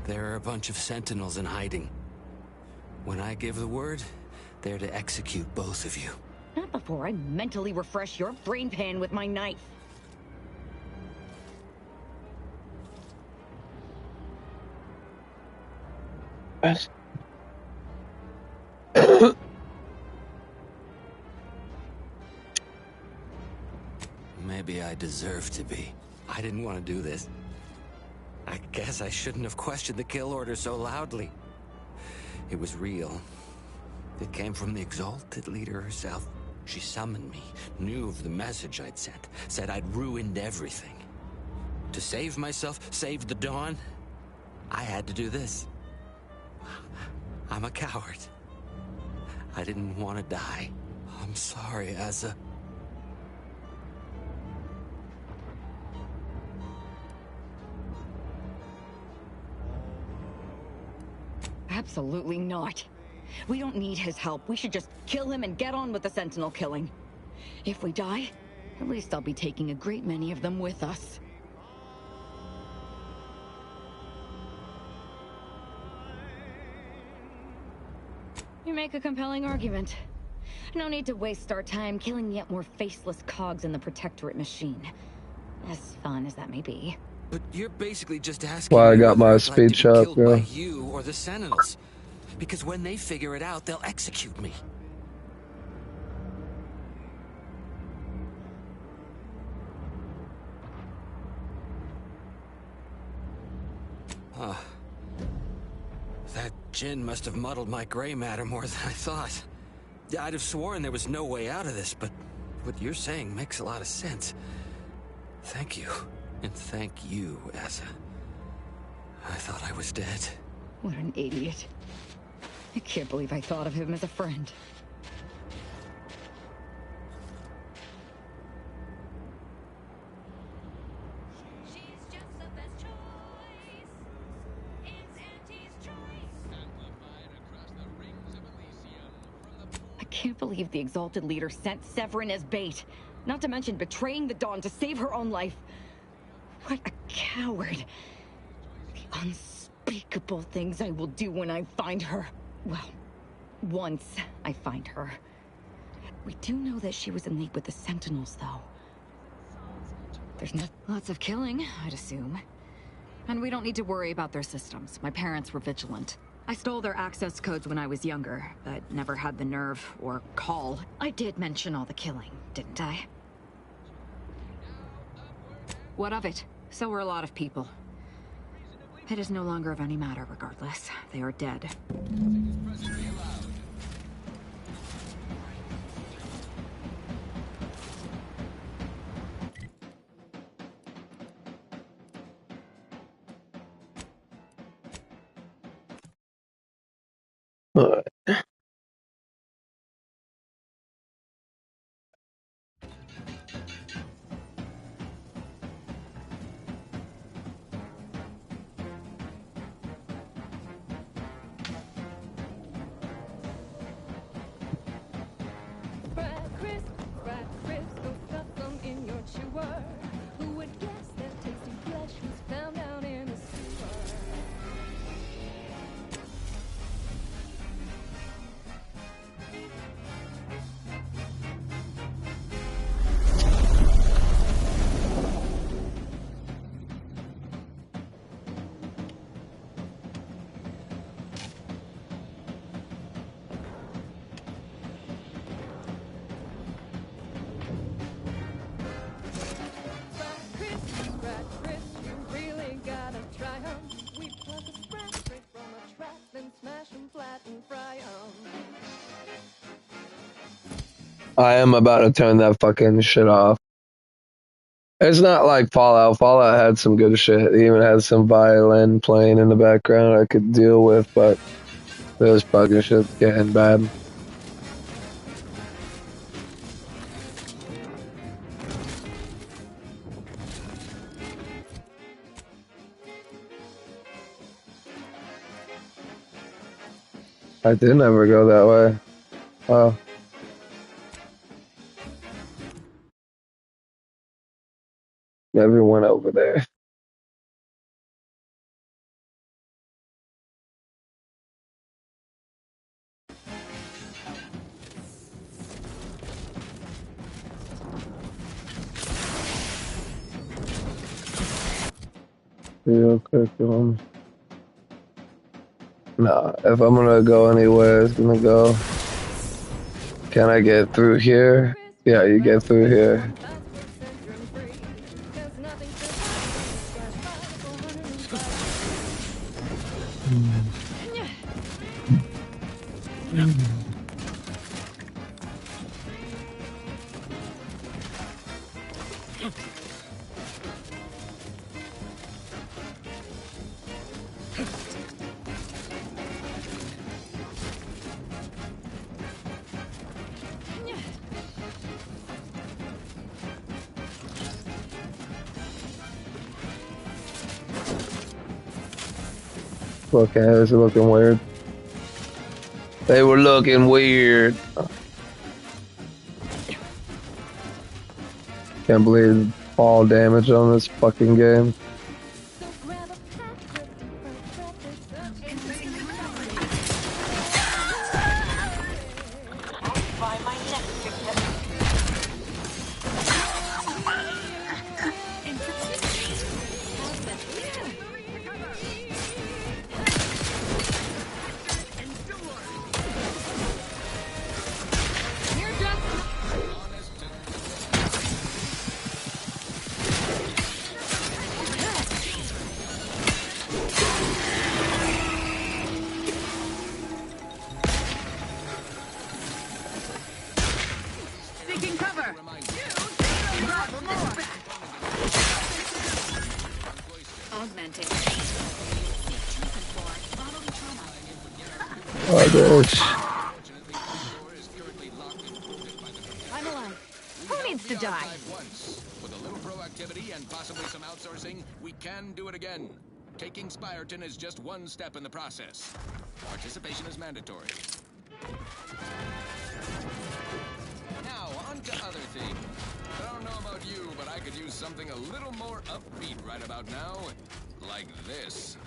there are a bunch of sentinels in hiding. When I give the word, they're to execute both of you. Not before I mentally refresh your brain pan with my knife. Maybe I deserve to be. I didn't want to do this. I guess I shouldn't have questioned the kill order so loudly. It was real. It came from the Exalted Leader herself. She summoned me, knew of the message I'd sent, said I'd ruined everything. To save myself, save the Dawn, I had to do this. I'm a coward. I didn't want to die. I'm sorry, Asa. Absolutely not. We don't need his help. We should just kill him and get on with the Sentinel killing. If we die, at least I'll be taking a great many of them with us. You make a compelling argument. No need to waste our time killing yet more faceless cogs in the Protectorate machine. As fun as that may be. But you're basically just asking Why I me got whether my I'd like to be speech up, killed by yeah. you or the Sentinels. Because when they figure it out, they'll execute me. That gin must have muddled my gray matter more than I thought. I'd have sworn there was no way out of this, but what you're saying makes a lot of sense. Thank you. And thank you, Asa. I thought I was dead. What an idiot. I can't believe I thought of him as a friend. I can't believe the Exalted Leader sent Severin as bait. Not to mention betraying the Dawn to save her own life. What a coward. The unspeakable things I will do when I find her. Well, once I find her. We do know that she was in league with the Sentinels, though. There's not lots of killing, I'd assume. And we don't need to worry about their systems. My parents were vigilant. I stole their access codes when I was younger, but never had the nerve or call. I did mention all the killing, didn't I? What of it? So were a lot of people. It is no longer of any matter, regardless. They are dead. Alright. Brad crisp, go stuff them in your chewer. Who would guess that tasty flesh was found down in a sewer? Brad crisp, you really gotta try 'em. We pluck a sprat straight from a trap, then smash 'em flat and fry 'em. I am about to turn that fucking shit off. It's not like Fallout. Fallout had some good shit. It even had some violin playing in the background I could deal with, but this fucking shit's getting bad. I did never go that way. Oh. Never went over there. Real quick, Nah, if I'm gonna go anywhere, it's gonna go. Can I get through here? Yeah, you get through here. Looking, it's looking weird. They were looking weird. Can't believe fall damage on this fucking game. Taking cover. Augmenting. Oh, gosh. I'm alive. Who needs to die? With a little proactivity and possibly some outsourcing, we can do it again. Taking Spyreton is just one step in the process. Participation is mandatory. Now, on to other things. I don't know about you, but I could use something a little more upbeat right about now. Like this.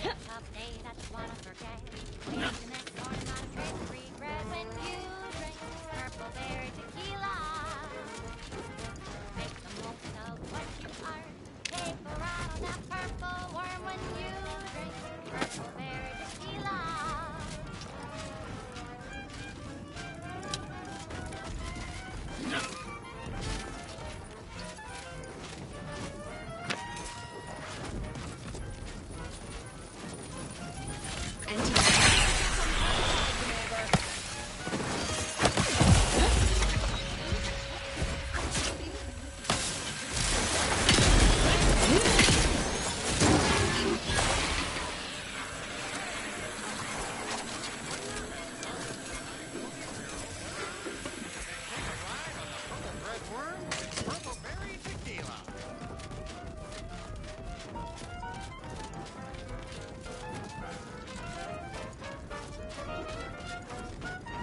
Someday that you wanna forget. Wake the next morning on a trip, regret when you drink purple berry tequila. Make the most of what you are. Take a ride on that purple worm when you drink purple berry tequila.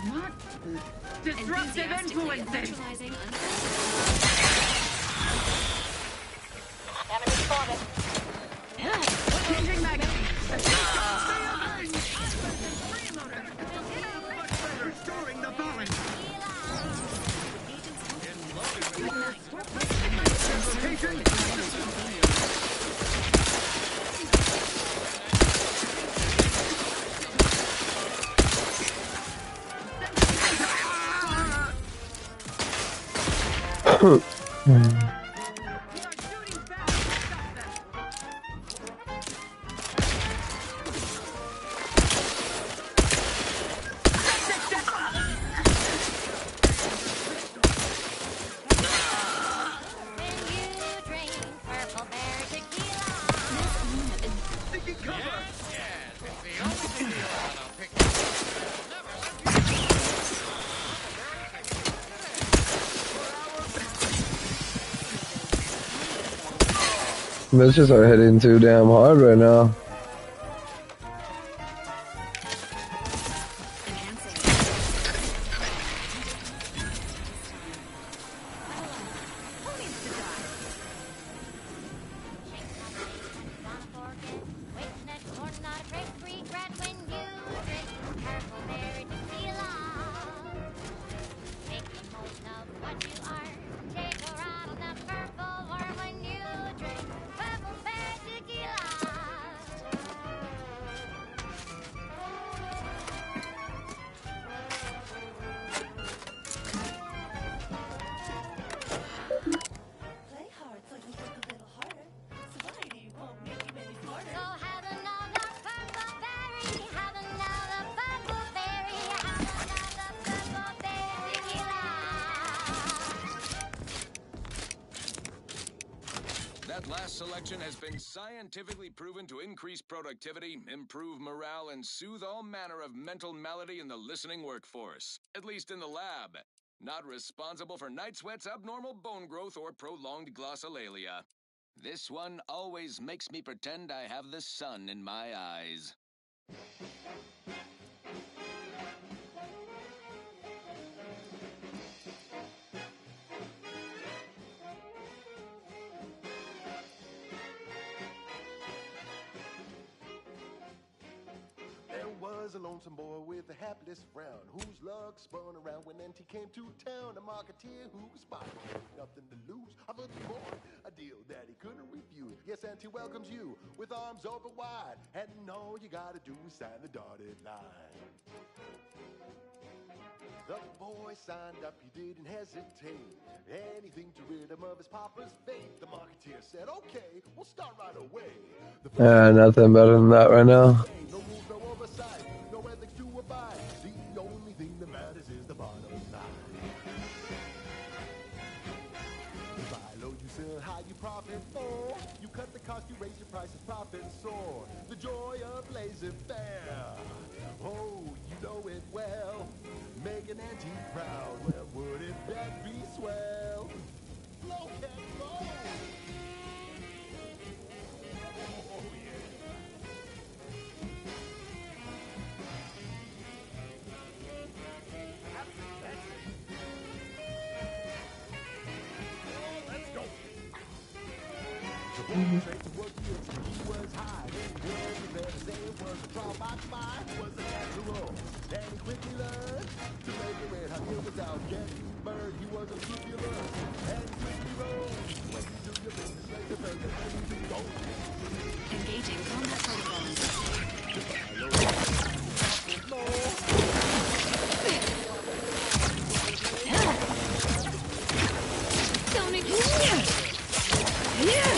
What? Disruptive influences. Enemy spotted. Changing magazine. Restoring the balance. Bitches are hitting too damn hard right now. selection has been scientifically proven to increase productivity, improve morale, and soothe all manner of mental malady in the listening workforce. At least in the lab. Not responsible for night sweats, abnormal bone growth, or prolonged glossolalia. This one always makes me pretend I have the sun in my eyes. There was a lonesome boy with a hapless frown, whose luck spun around when NT came to town. A marketeer who was spotted, nothing to lose. Offered the boy a deal that he couldn't refuse. Yes, NT welcomes you with arms open wide, and all you gotta do is sign the dotted line. The boy signed up, he didn't hesitate. Anything to rid him of his papa's fate. The marketeer said, okay, we'll start right away. Nothing better than that right now. No rules, no oversight, no ethics to abide. The only thing that matters is the bottom line. You buy low, you sell high, you profit more. You cut the cost, you raise your prices, profit soar. The joy of laissez-faire. Oh, you know it well. Make an antique proud. Well, wouldn't that be swell? Flow can roll. Oh, yeah. Let's go. Straight to work, he was high. Then better say it was a trial by fire. It was a natural. Then he quickly learned to make it red hot. Here without getting burned. He was a scrupulous and quickly rose. When you do your business, like the burger, and you do go. Engaging combat protocols. Don't ignore. Yeah.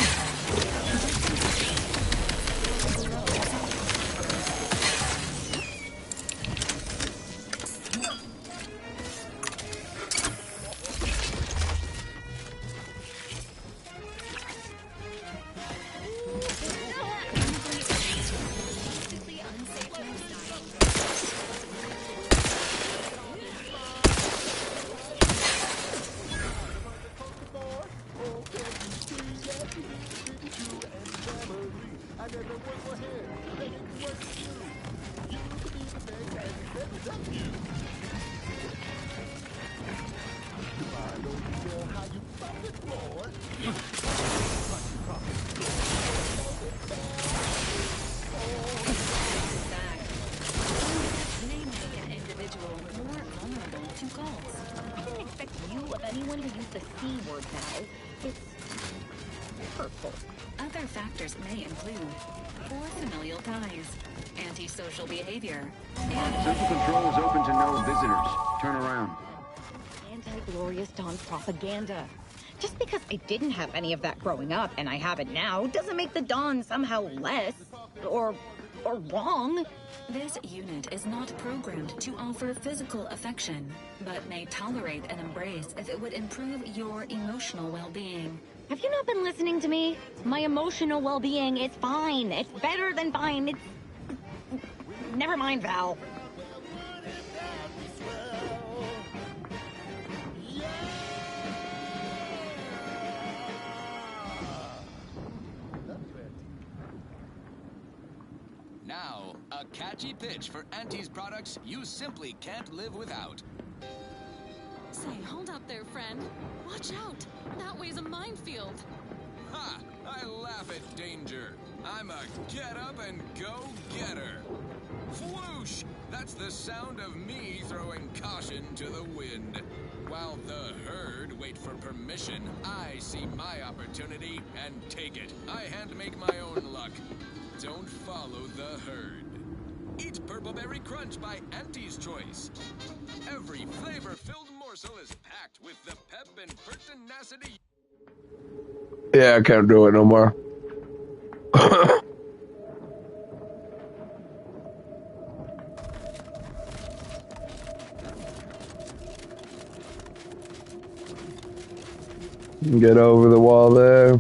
Other factors may include poor familial ties, antisocial behavior, Central Control is open to no visitors. Turn around. Anti-Glorious Dawn propaganda. Just because I didn't have any of that growing up and I have it now doesn't make the Dawn somehow less or wrong. This unit is not programmed to offer physical affection, but may tolerate an embrace if it would improve your emotional well-being. Have you not been listening to me? My emotional well-being is fine. It's better than fine. It's... Never mind, Val. Now, a catchy pitch for Auntie's products you simply can't live without. Say, hold up there, friend. Watch out. That way's a minefield. Ha! I laugh at danger. I'm a get-up-and-go-getter. Whoosh! That's the sound of me throwing caution to the wind. While the herd wait for permission, I see my opportunity and take it. I hand-make my own luck. Don't follow the herd. Eat Purpleberry Crunch by Auntie's Choice. Every flavor-filled morsel is packed with the pep and pertinacity. Yeah, I can't do it no more. Get over the wall there.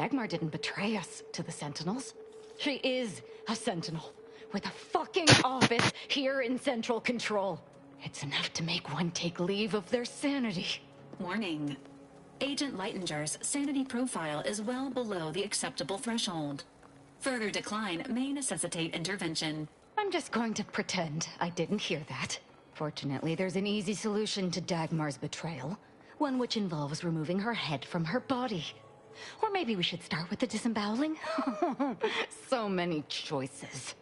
Dagmar didn't betray us to the Sentinels. She is a Sentinel with a fucking office here in Central Control. It's enough to make one take leave of their sanity. Warning. Agent Lightinger's sanity profile is well below the acceptable threshold. Further decline may necessitate intervention. I'm just going to pretend I didn't hear that. Fortunately, there's an easy solution to Dagmar's betrayal. One which involves removing her head from her body. Or maybe we should start with the disemboweling? So many choices.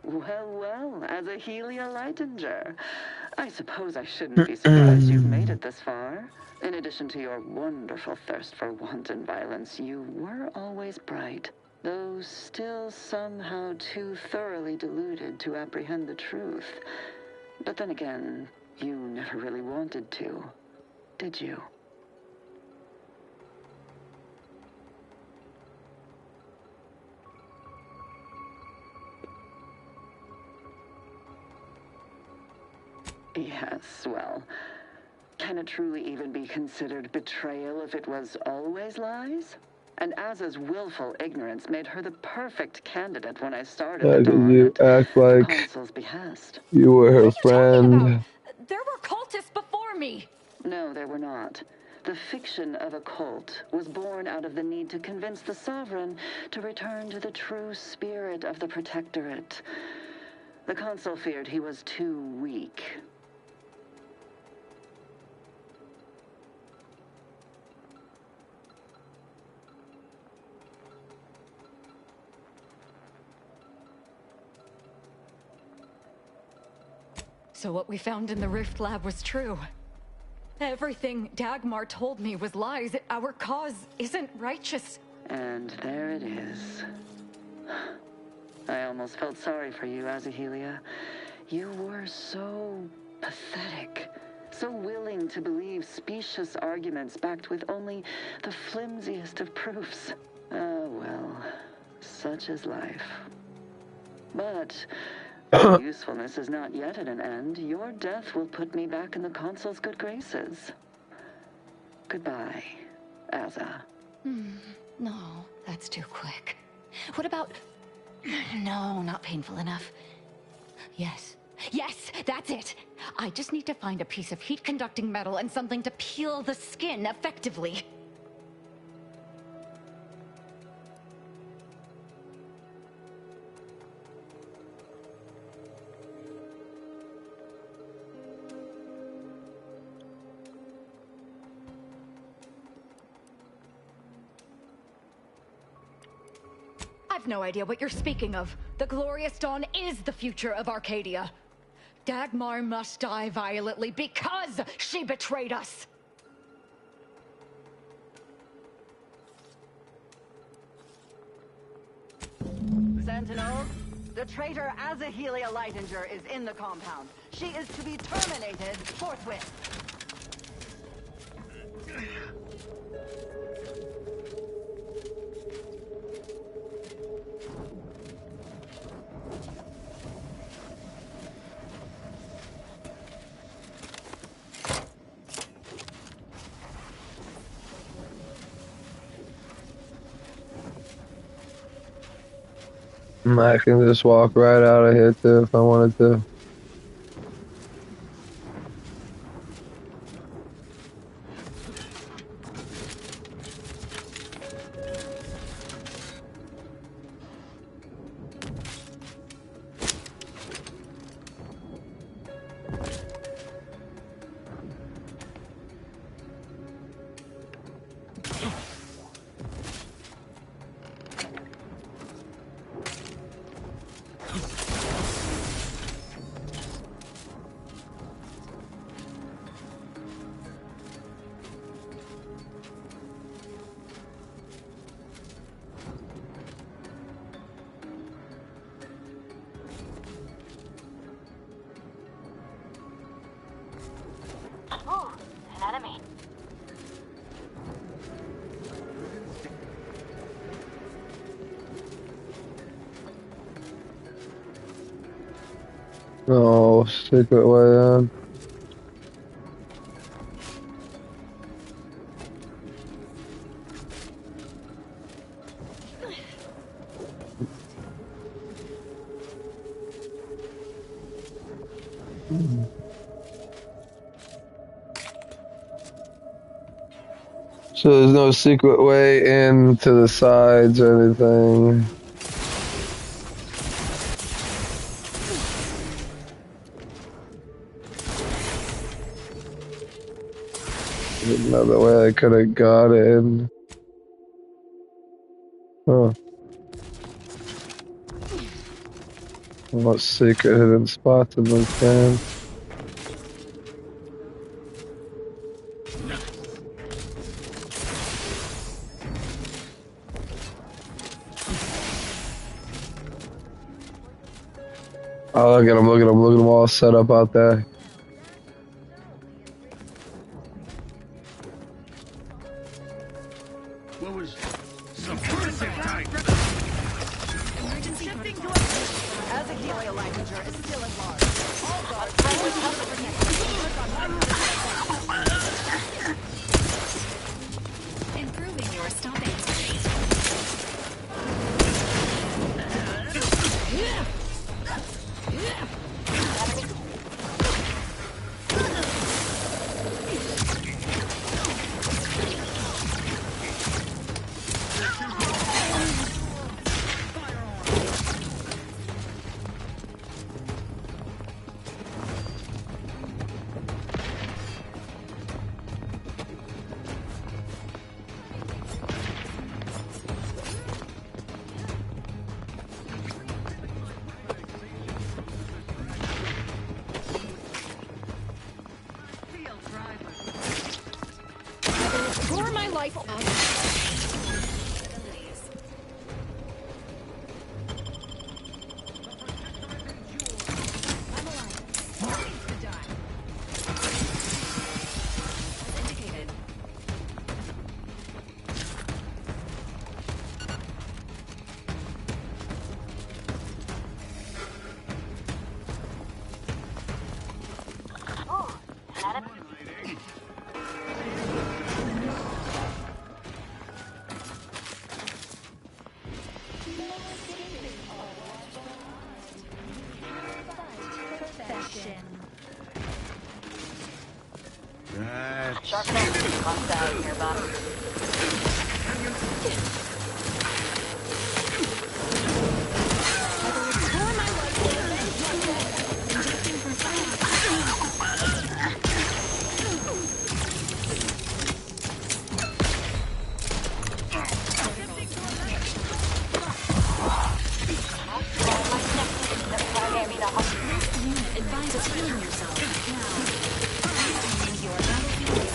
Well, as a Helia Lightinger, I suppose I shouldn't be surprised you've made it this far. In addition to your wonderful thirst for wanton violence, you were always bright, though still somehow too thoroughly deluded to apprehend the truth. But then again, you never really wanted to, did you? Yes, well, can it truly even be considered betrayal if it was always lies? And Aza's willful ignorance made her the perfect candidate when I started the Dawn You act at like Consul's behest. you were her friend. There were cultists before me! No, there were not. The fiction of a cult was born out of the need to convince the Sovereign to return to the true spirit of the Protectorate. The Consul feared he was too weak. So what we found in the Rift Lab was true. Everything Dagmar told me was lies. Our cause isn't righteous. And there it is. I almost felt sorry for you, Azahelia. You were so pathetic. So willing to believe specious arguments backed with only the flimsiest of proofs. Ah, well, such is life. But your usefulness is not yet at an end. Your death will put me back in the Consul's good graces. Goodbye, Aza. No, that's too quick. What about... No, not painful enough. Yes, that's it. I just need to find a piece of heat-conducting metal and something to peel the skin effectively. I've no idea what you're speaking of. The Glorious Dawn is the future of Arcadia. Dagmar must die violently because she betrayed us. Sentinels, the traitor Azahelia Lightinger is in the compound. She is to be terminated forthwith. I can just walk right out of here too if I wanted to. secret way in. So there's no secret way in to the sides or anything. There's another way I could have got in. Huh. What secret hidden spots in this game? Oh, look at him, look at him, look at him all set up out there. What was... Emergency shifting to Azahelia Lightinger is still at large. All guards Improving your stopping speed. For my life. Advise healing yourself now. Your battlefield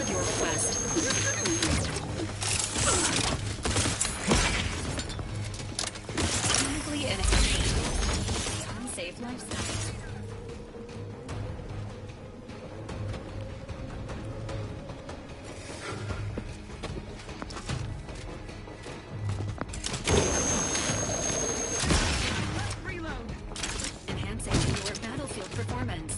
your request. Clinically enhanced. Unsafe lifestyle. Enhancing your battlefield performance.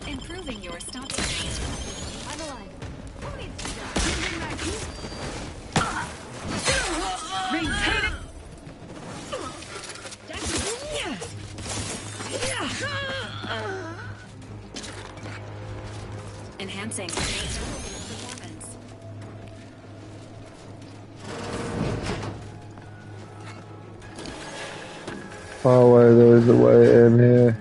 Improving your stop speed. I'm alive. Who needs to die? Maintain it. Enhancing performance. Oh wait, there's a way in here.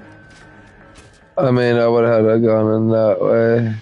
I mean, I would have had gone in that way.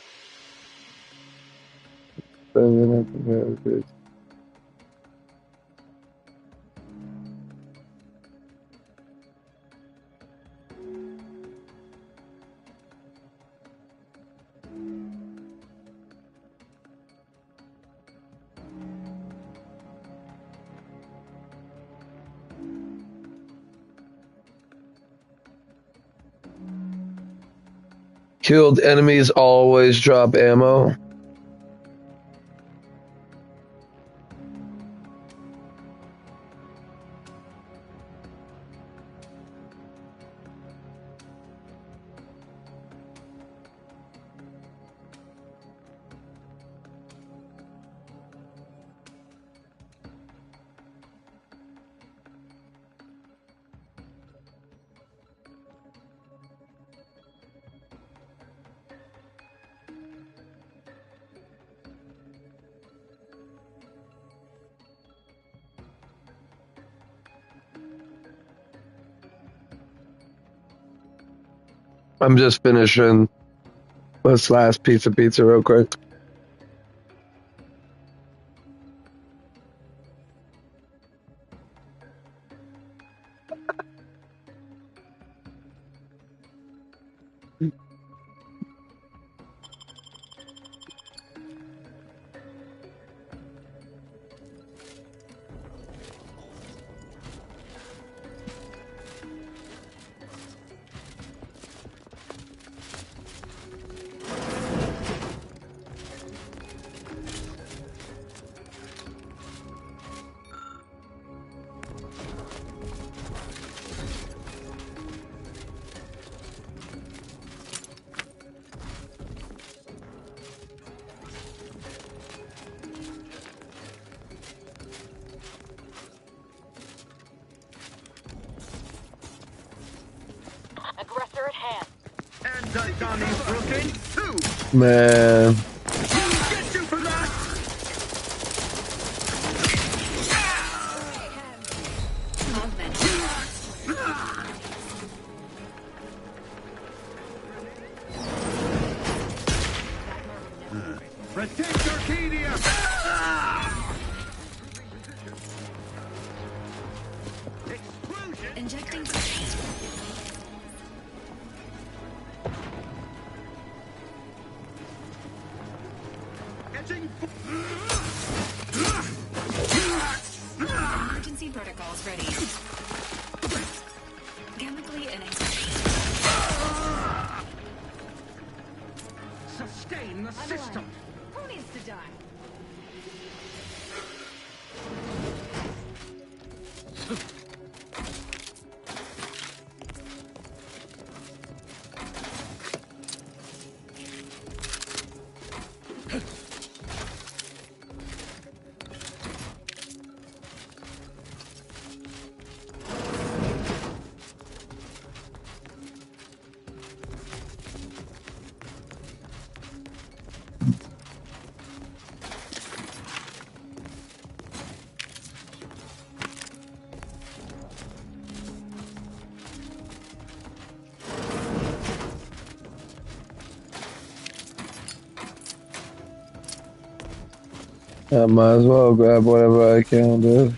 Killed enemies always drop ammo. I'm just finishing this last piece of pizza real quick. Aggressor at hand. And the Donnie's broken too. Man. Get you for that. Protect Arcadia. Explosion. Injecting. Emergency protocols ready. Chemically inactive. Sustain the system. Who needs to die? I might as well grab whatever I can, dude.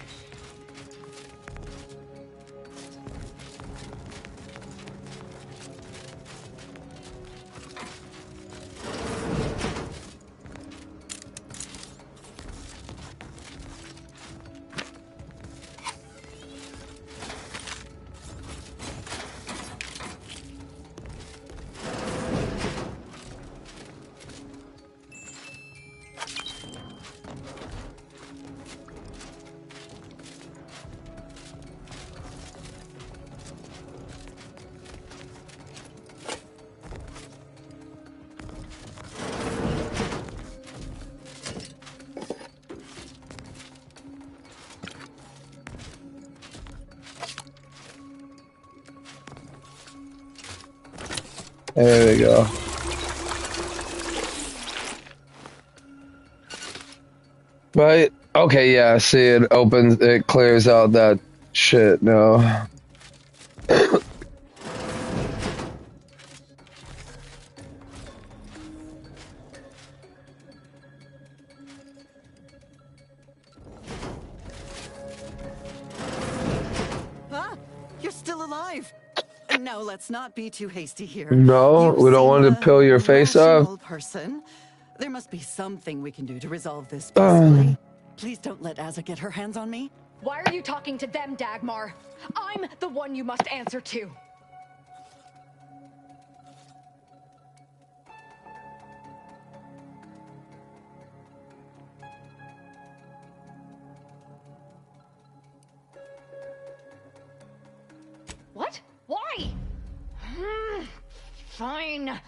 There we go. Right? Okay, yeah, see, it opens, it clears out that shit now. Huh? You're still alive. No, let's not be too hasty here. No, we don't want to peel your face off. Rational person. There must be something we can do to resolve this peacefully. Please don't let Azza get her hands on me. Why are you talking to them, Dagmar? I'm the one you must answer to. Fine.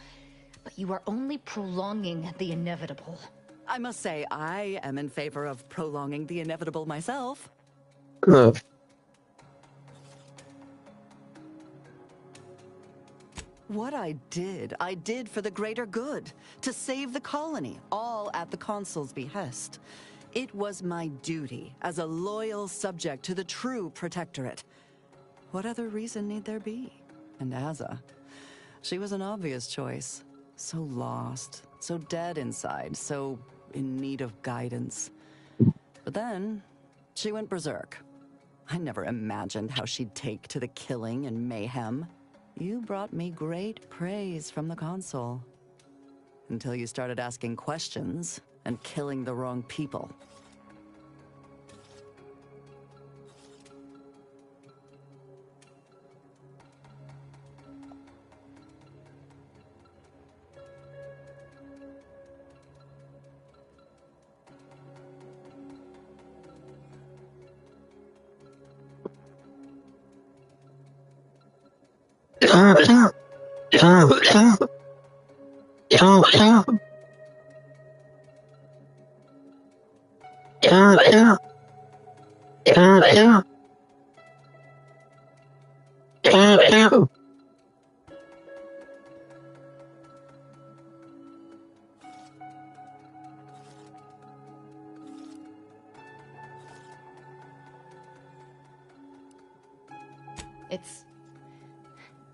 But you are only prolonging the inevitable. I must say, I am in favor of prolonging the inevitable myself. What I did for the greater good, to save the colony, all at the Consul's behest. It was my duty as a loyal subject to the true Protectorate. What other reason need there be? And Azza, she was an obvious choice. So lost, so dead inside, so in need of guidance. But then, she went berserk. I never imagined how she'd take to the killing and mayhem. You brought me great praise from the Consul. Until you started asking questions and killing the wrong people.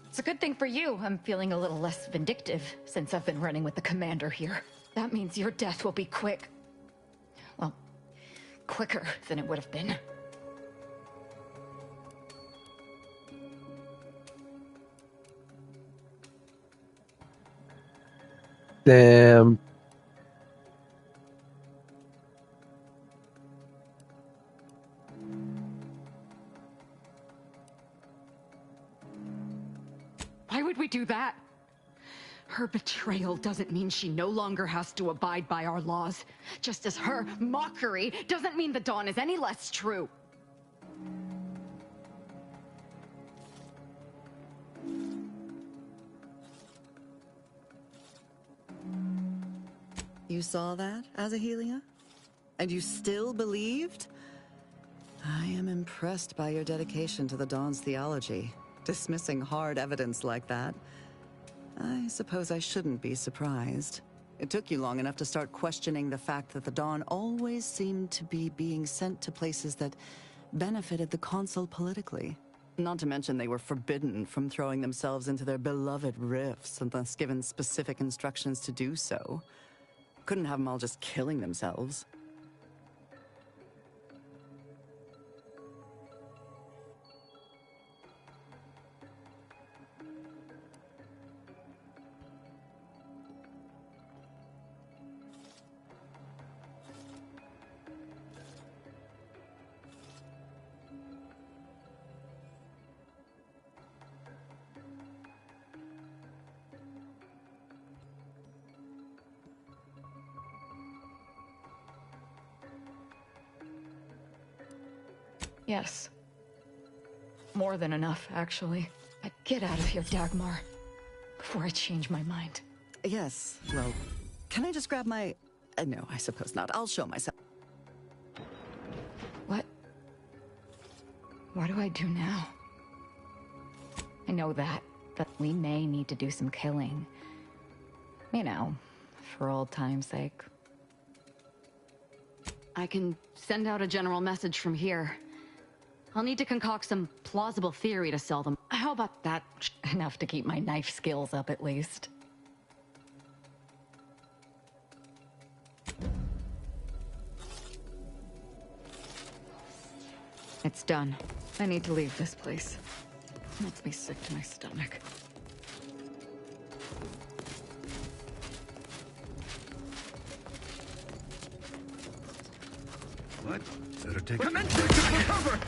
It's a good thing for you. I'm feeling a little less vindictive since I've been running with the commander here. That means your death will be quick. Well, quicker than it would have been. Damn. Why would we do that? Her betrayal doesn't mean she no longer has to abide by our laws. Just as her mockery doesn't mean the Dawn is any less true. You saw that, Azahelia? And you still believed? I am impressed by your dedication to the Dawn's theology. Dismissing hard evidence like that. I suppose I shouldn't be surprised. It took you long enough to start questioning the fact that the Dawn always seemed to be being sent to places that benefited the Consul politically. Not to mention they were forbidden from throwing themselves into their beloved rifts unless given specific instructions to do so. Couldn't have them all just killing themselves. Yes. More than enough, actually. Get out of here, Dagmar. Before I change my mind. Yes, well, can I just grab my... no, I suppose not. I'll show myself. What do I do now? I know that we may need to do some killing. You know, for old time's sake. I can send out a general message from here. I'll need to concoct some plausible theory to sell them. How about that? Enough to keep my knife skills up, at least. It's done. I need to leave this place. It makes me sick to my stomach. What? Better take cover!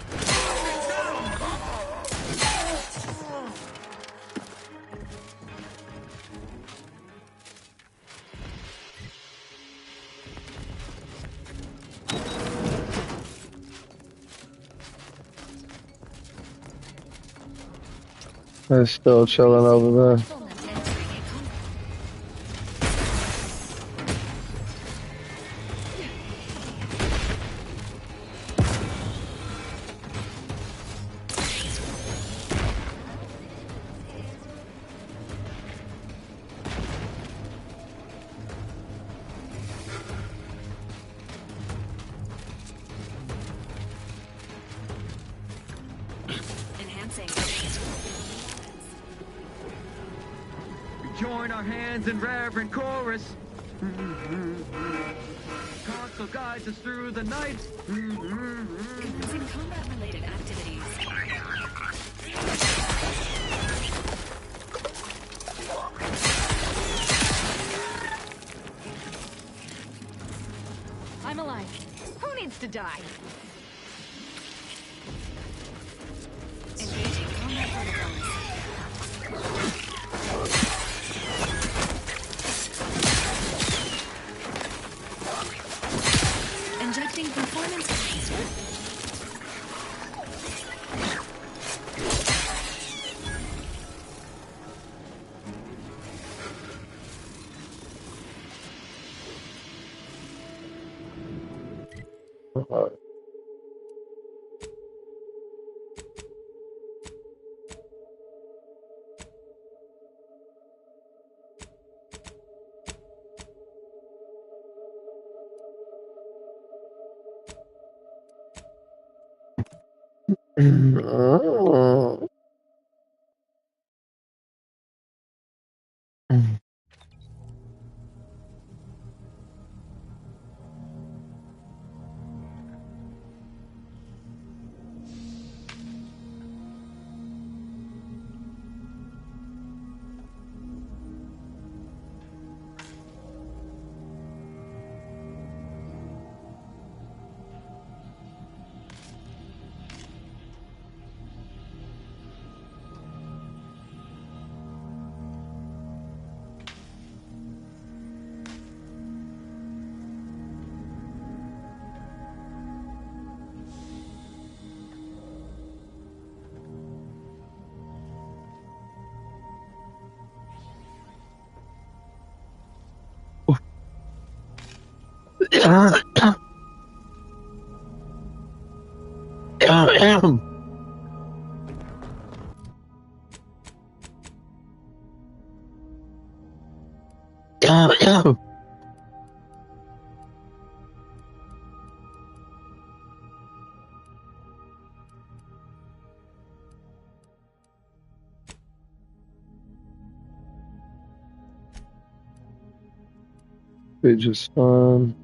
They're still chilling over there. join our hands in reverent chorus. Console guides us through the night. Commencing combat-related activities. I'm alive. Who needs to die? Engaging combat protocols. Injecting performance boost. Oh. Page is fine.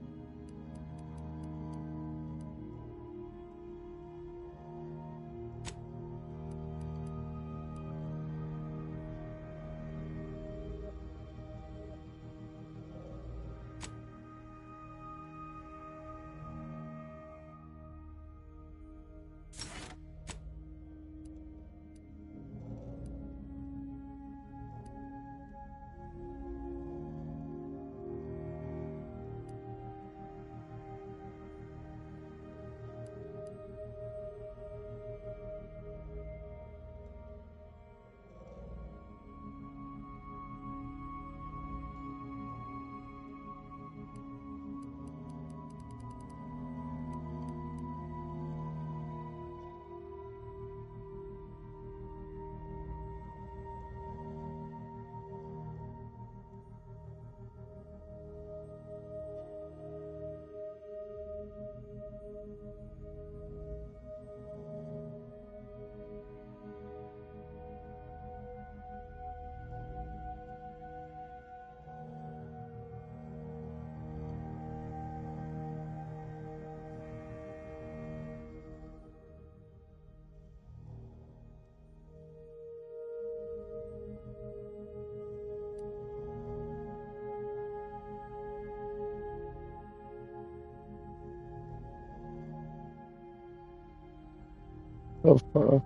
So far.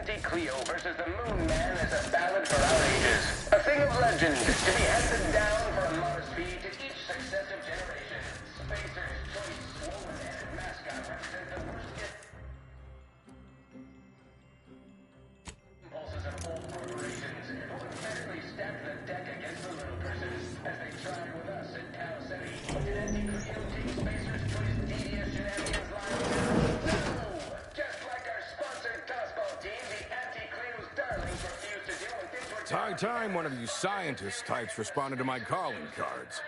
Anti-Cleo versus the Moon Man is a ballad for our ages. A thing of legend to be handed down for a modest fee to each successive generation. Spacer's choice swollen-headed mascot represents the worst impulses of old corporations who emphatically stack the deck against the little person as they tried with us at Tau Ceti. Did Anti-Cleo take Spacer's choice devious shenanigans lying down? No! Just like our sponsored tossball team, the Anti-Cleo's darlings refused to do when things were... It's high time one of you scientist types responded to my calling cards.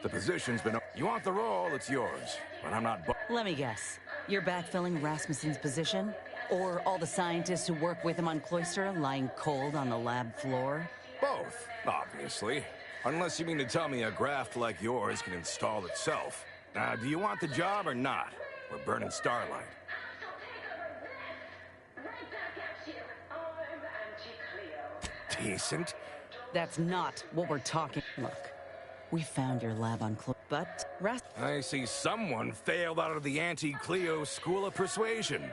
The position's been... You want the role, it's yours. But I'm not... Let me guess. You're backfilling Rasmussen's position? Or all the scientists who work with him on Cloister lying cold on the lab floor? Both, obviously. Unless you mean to tell me a graft like yours can install itself. Now, do you want the job or not? We're burning Starlight. Decent? That's not what we're talking... Look, we found your lab on Cloister, but... I see someone failed out of the Anti-Cleo School of Persuasion.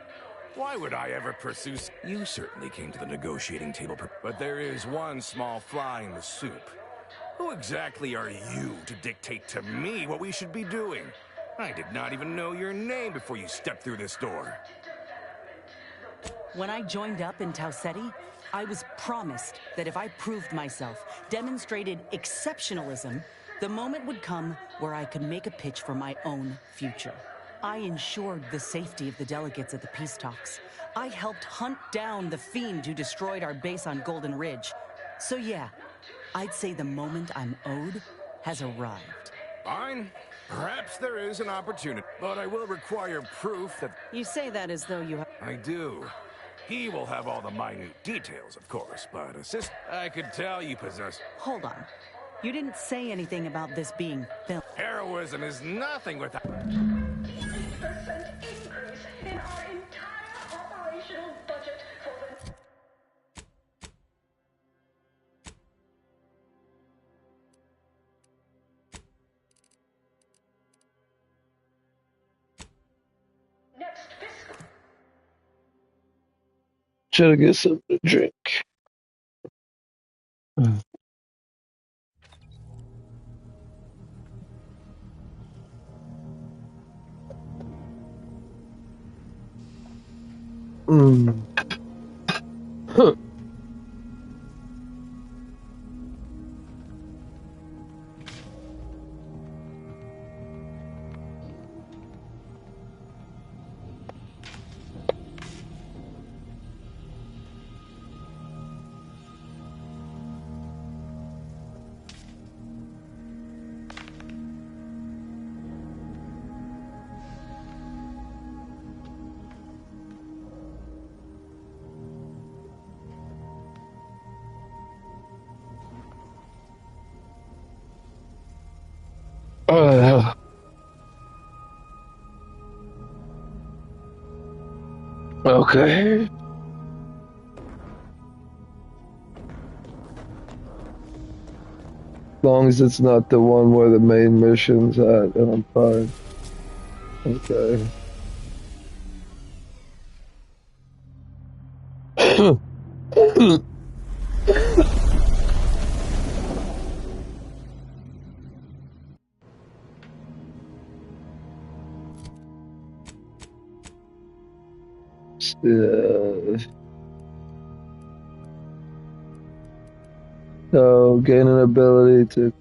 Why would I ever pursue... You certainly came to the negotiating table, but there is one small fly in the soup. Who exactly are you to dictate to me what we should be doing? I did not even know your name before you stepped through this door. When I joined up in Tau Ceti, I was promised that if I proved myself, demonstrated exceptionalism, the moment would come where I could make a pitch for my own future. I ensured the safety of the delegates at the peace talks. I helped hunt down the fiend who destroyed our base on Golden Ridge. So yeah, I'd say the moment I'm owed has arrived. Fine. Perhaps there is an opportunity, but I will require proof that... You say that as though you have... I do. He will have all the minute details, of course, but I could tell you possess... Hold on. You didn't say anything about this being filmed. Heroism is nothing without... 50% increase in our entire operational budget for the... next fiscal... Try to get something to drink. Huh. Okay. As long as it's not the one where the main mission's at, then I'm fine. Okay. So gain an ability to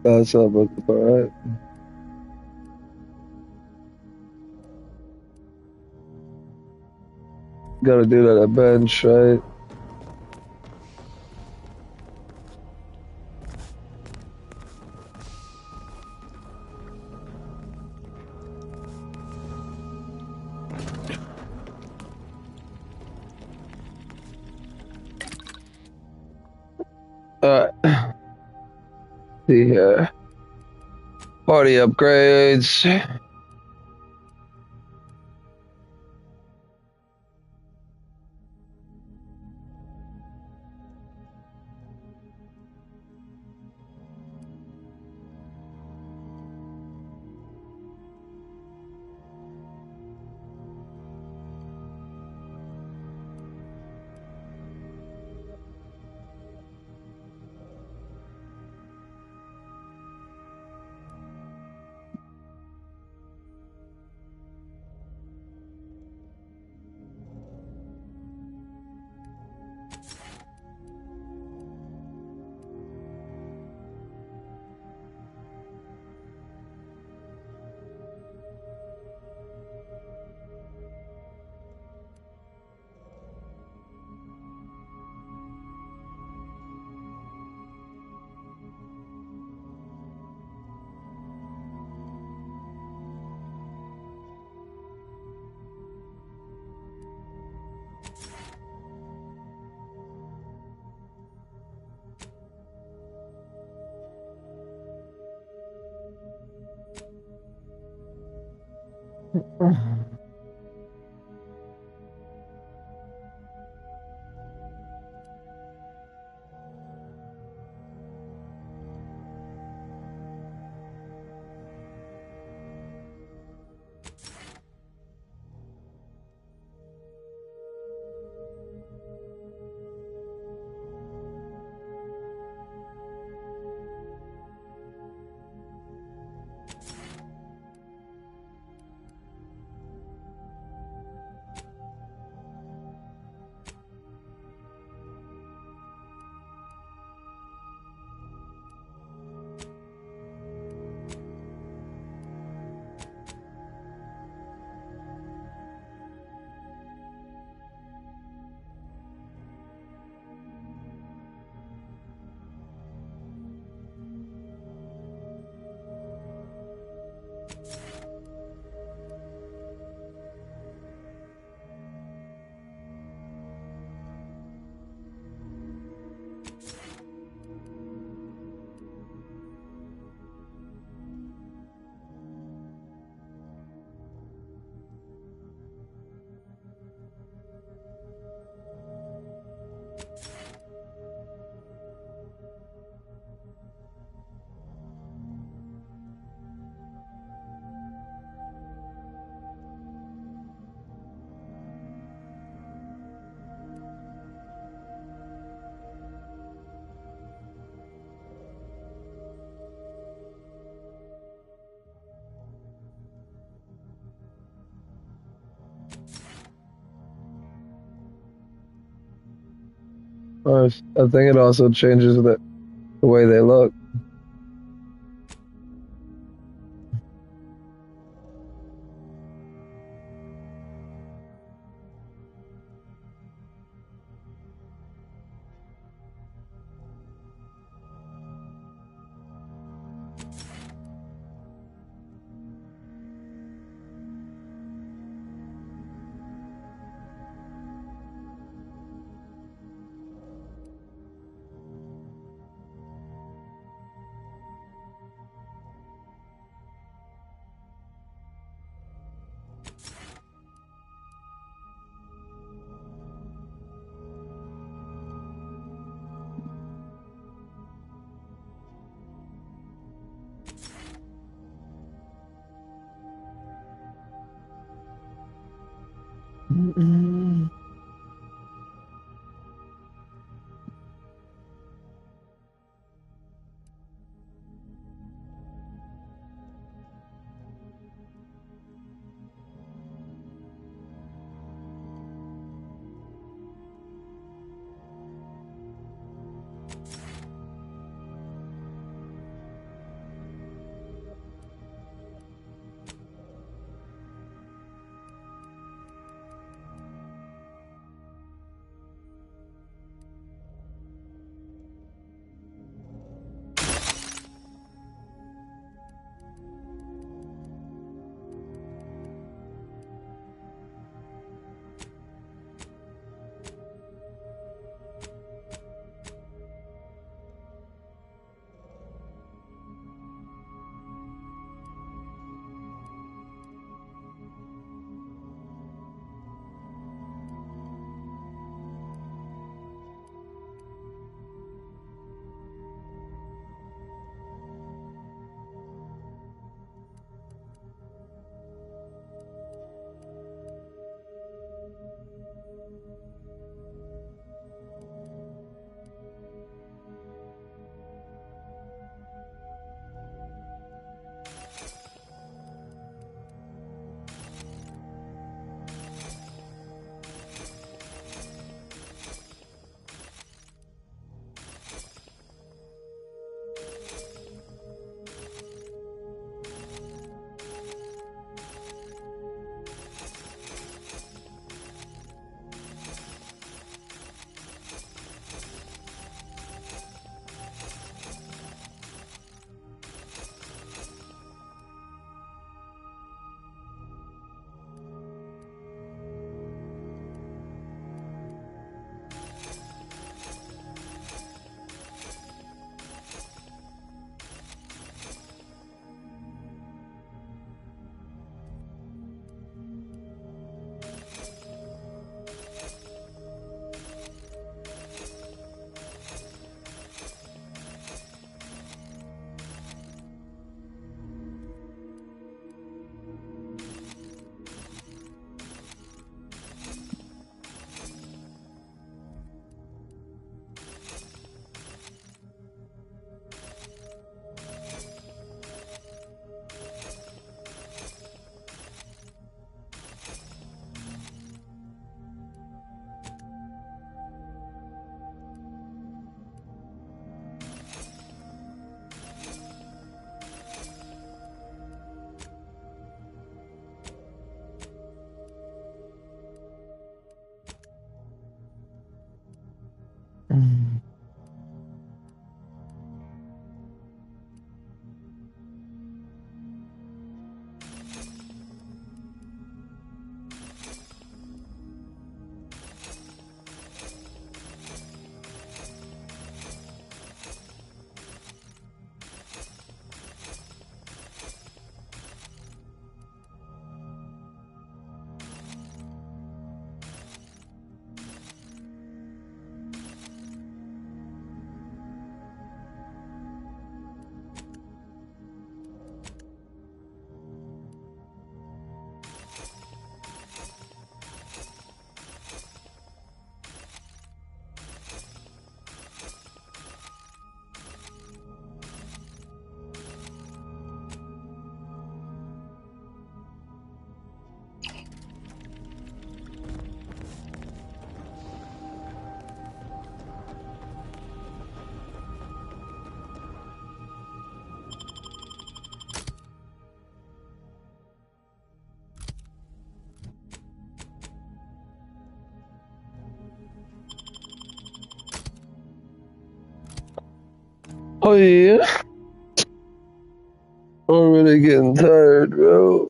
That's up with the alright. Gotta do that at bench, right? Alright. See here. Party upgrades. I think it also changes the way they look. Oh yeah. Already getting tired, bro.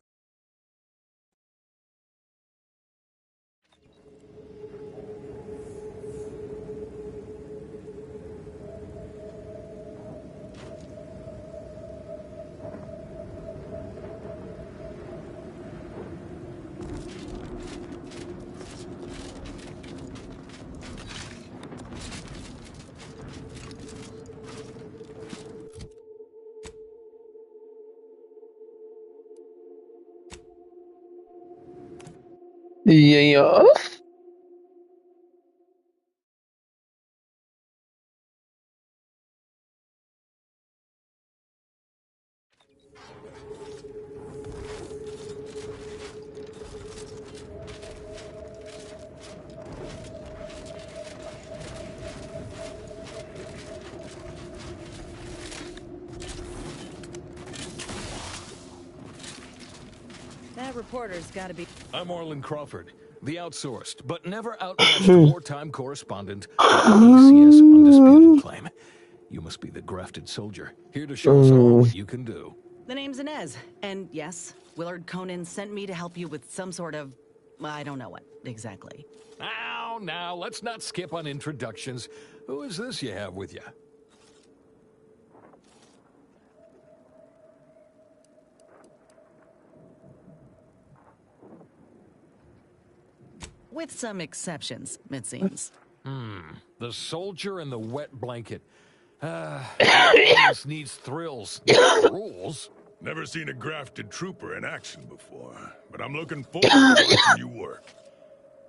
Yeah. That reporter's gotta be... I'm Orland Crawford, the outsourced but never outmatched wartime correspondent for the ACS Undisputed Claim. You must be the grafted soldier, here to show us all what you can do. The name's Inez, and yes, Willard Conan sent me to help you with some sort of... I don't know what, exactly. Now, let's not skip on introductions. Who is this you have with you? With some exceptions, it seems. The soldier in the wet blanket. This needs thrills, not rules. Never seen a grafted trooper in action before, but I'm looking forward to watching you work.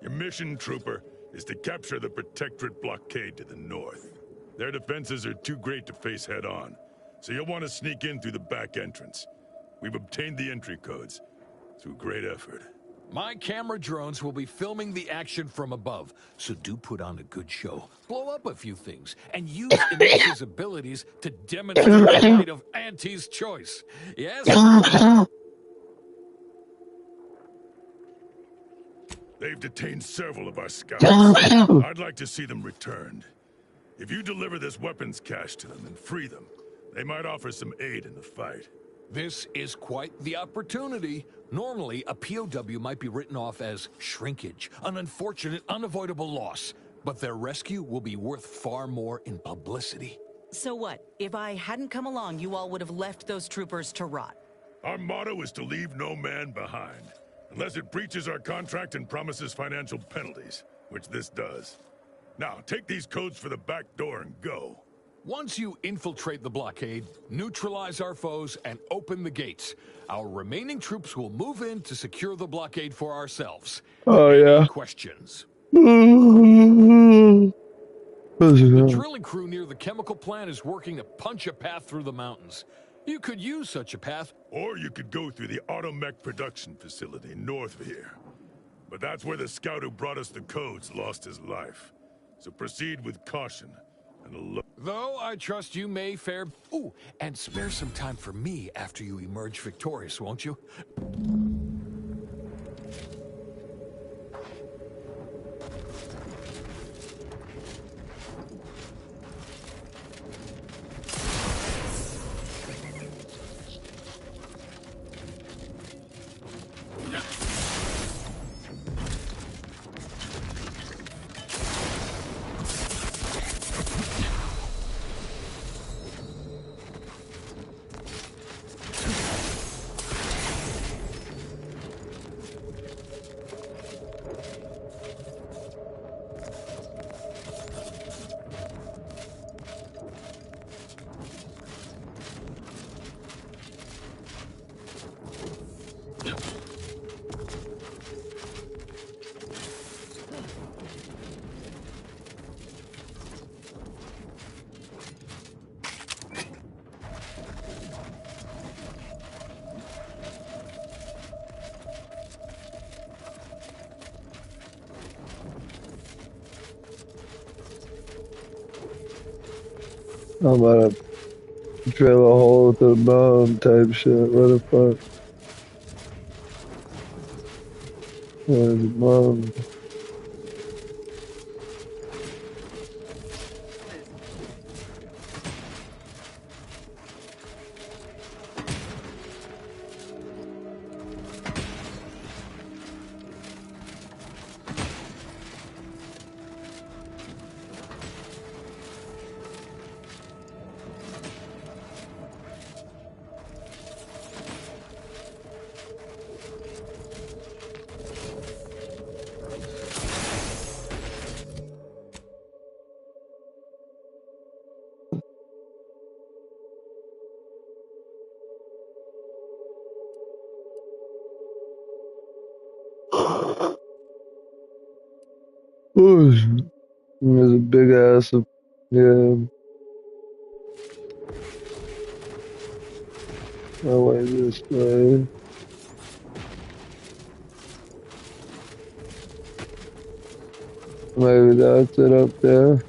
Your mission, trooper, is to capture the Protectorate blockade to the north. Their defenses are too great to face head-on, so you'll want to sneak in through the back entrance. We've obtained the entry codes through great effort. My camera drones will be filming the action from above, so do put on a good show. Blow up a few things, and use Inez's abilities to demonstrate the might of Auntie's choice. Yes? They've detained several of our scouts. I'd like to see them returned. If you deliver this weapons cache to them and free them, they might offer some aid in the fight. This is quite the opportunity. Normally, a POW might be written off as shrinkage, an unfortunate, unavoidable loss. But their rescue will be worth far more in publicity. So what? If I hadn't come along, you all would have left those troopers to rot. Our motto is to leave no man behind, unless it breaches our contract and promises financial penalties, which this does. Now, take these codes for the back door and go. Once you infiltrate the blockade, neutralize our foes, and open the gates, our remaining troops will move in to secure the blockade for ourselves. Oh, yeah. Questions? The The drilling crew near the chemical plant is working to punch a path through the mountains. You could use such a path. Or you could go through the Automech production facility north of here. But that's where the scout who brought us the codes lost his life. So proceed with caution. Though I trust you may fare... Ooh, and spare some time for me after you emerge victorious, won't you? I'm about to drill a hole to the bone type shit. What the fuck? Where's the bone? Oh, there's a big ass of, yeah. Oh, wait, this way. Maybe that's it up there.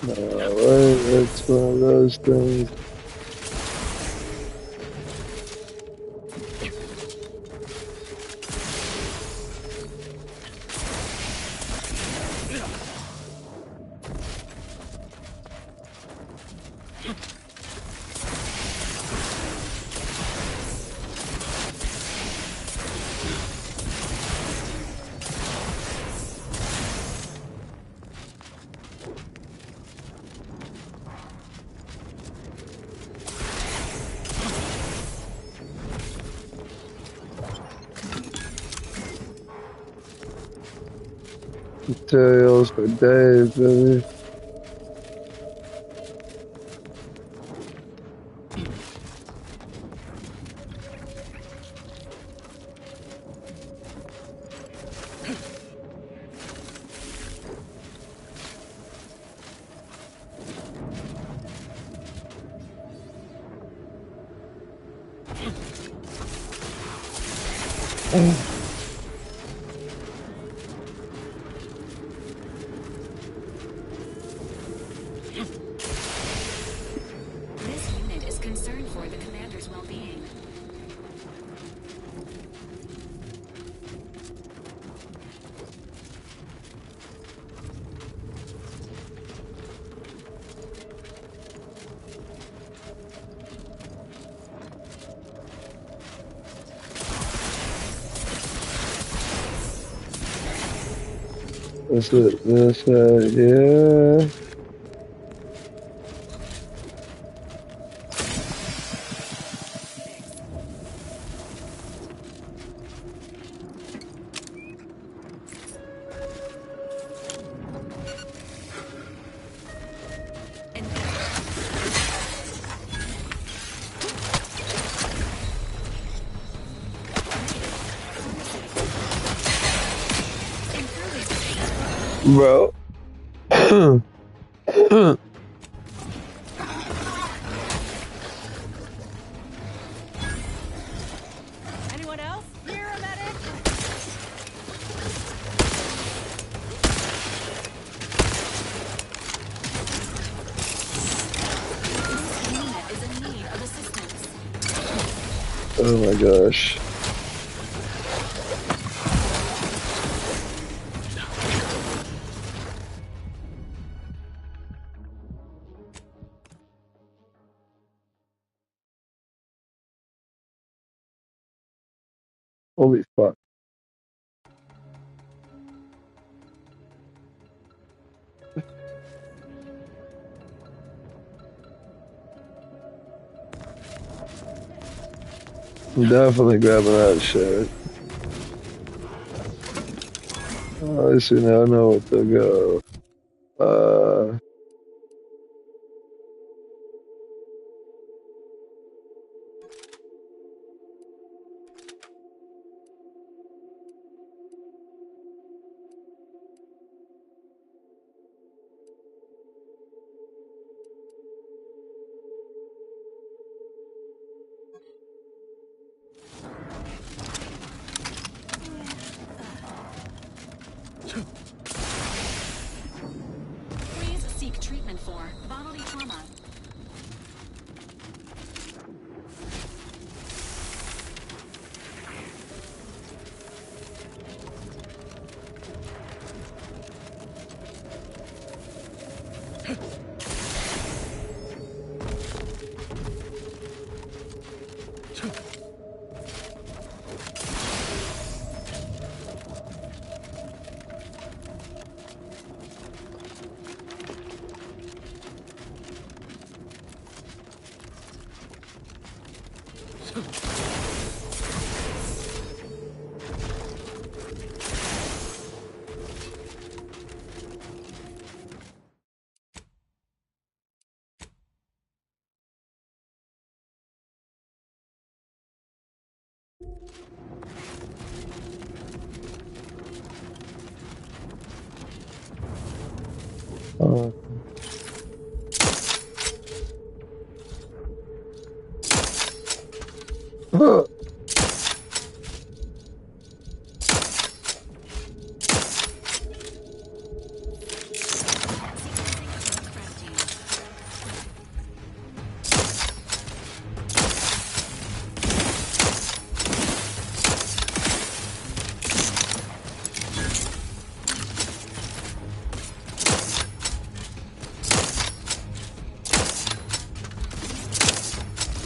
No, wait, it's one of those things. Materials for days, baby. This unit is concerned for the commander's well-being. This yeah. Bro. Anyone else? Here, a medic? This unit is in need of assistance. Oh my gosh. Holy fuck. I'm definitely grabbing that shit. At least we now know what to go. Please seek treatment for bodily trauma. Uh,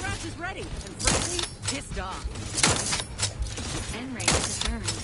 Crash is ready, and frankly, pissed off. Enrage discerned.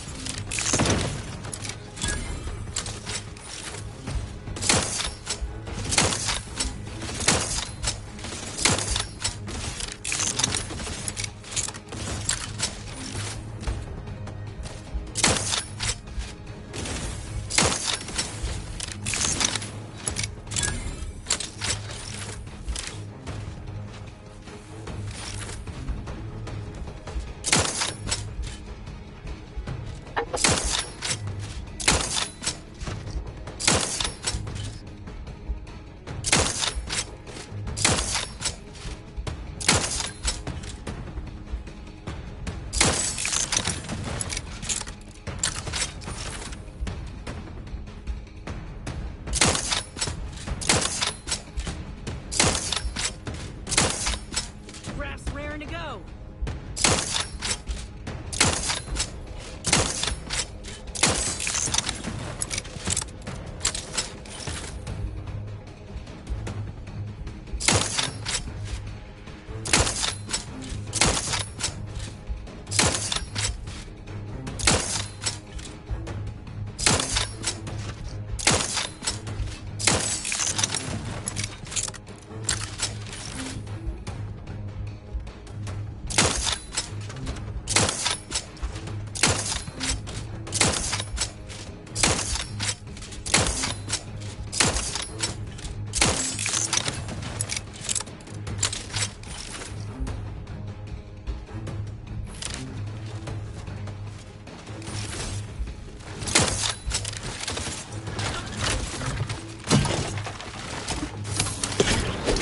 Raph's raring to go.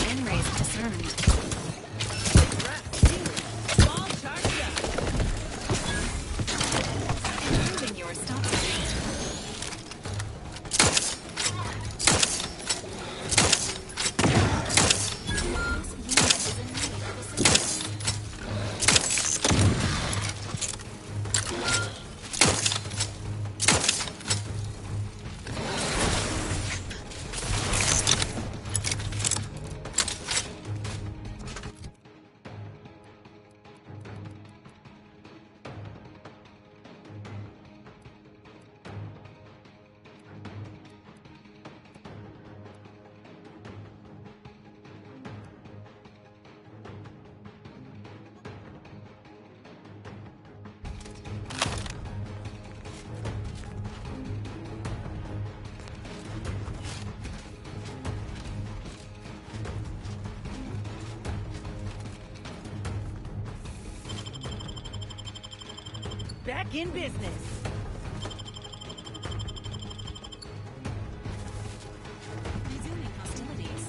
Enrage discerned. All charged up. Improving your stop speed. Back in business. Resuming hostilities.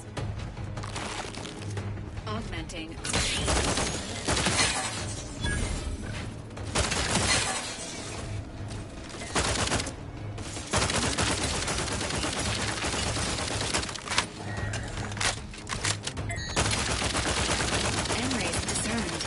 Augmenting. Enrage discerned.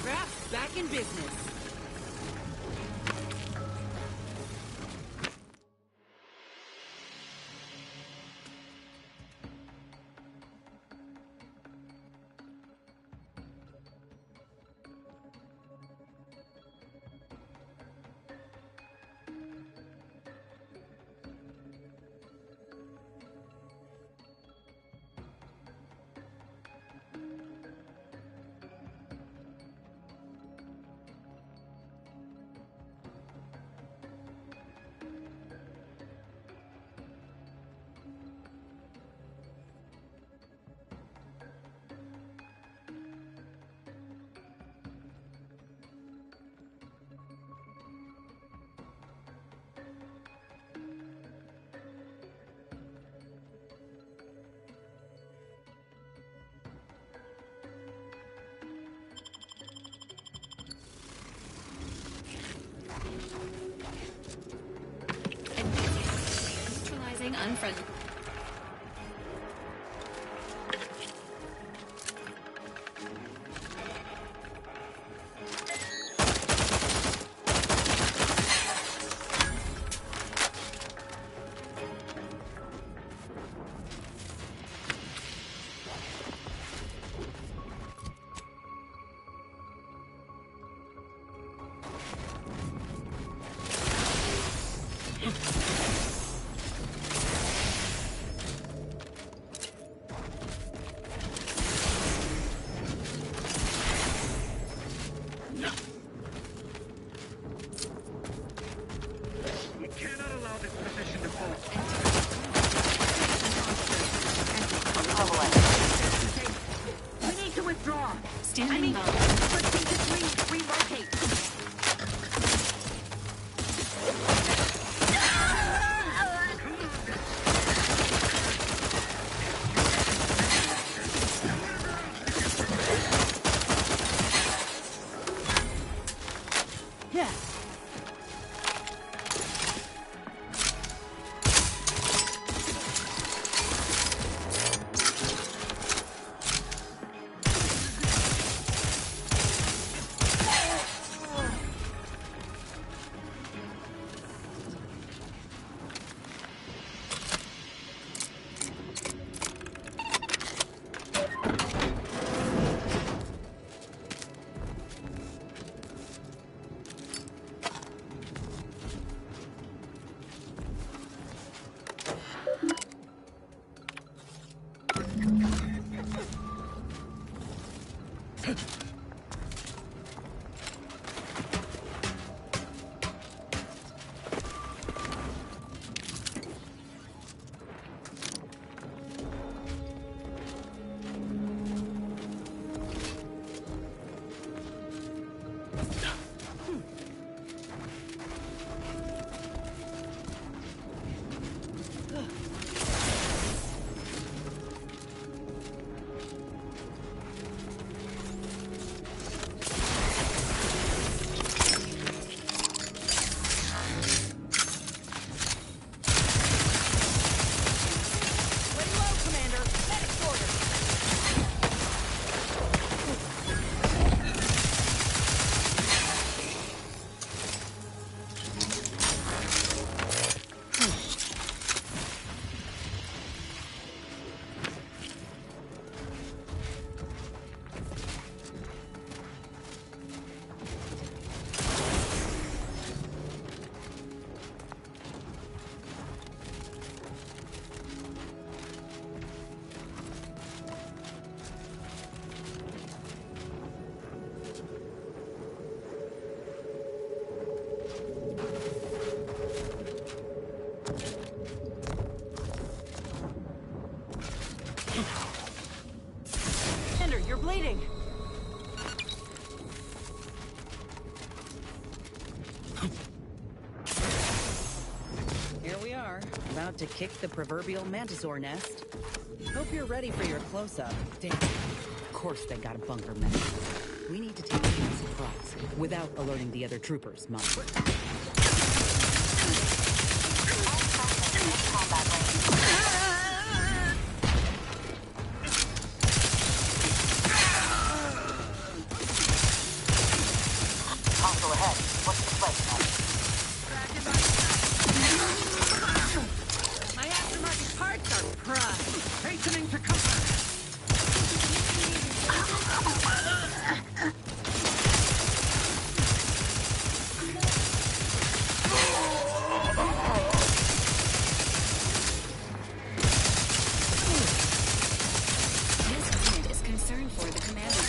Raph, back in business. Neutralizing unfriendly. We cannot allow this position to fall. We need to withdraw. Standing by. Proceed to relocate. Yeah. about to kick the proverbial mantisaur nest. Hope you're ready for your close-up. Damn. Of course they got a bunker mech. We need to take them by surprise, without alerting the other troopers, mind. Console ahead. What's the place, man? My aftermarket parts are prime. Hastening to comfort. This unit is concerned for the commander.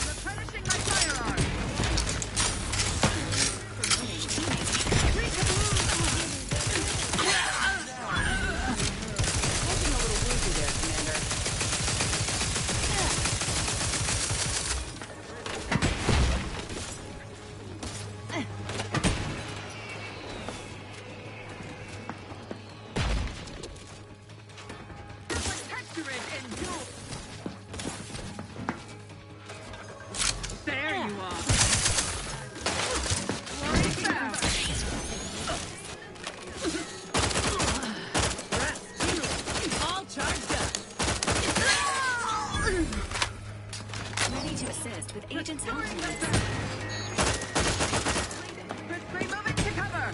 Replenishing my firearm. Looking a little woozy there, Commander. Protectorate endure. There you are. Glory bound. All charged up. Ready to assist with Agent's health needs. Quickly moving to cover.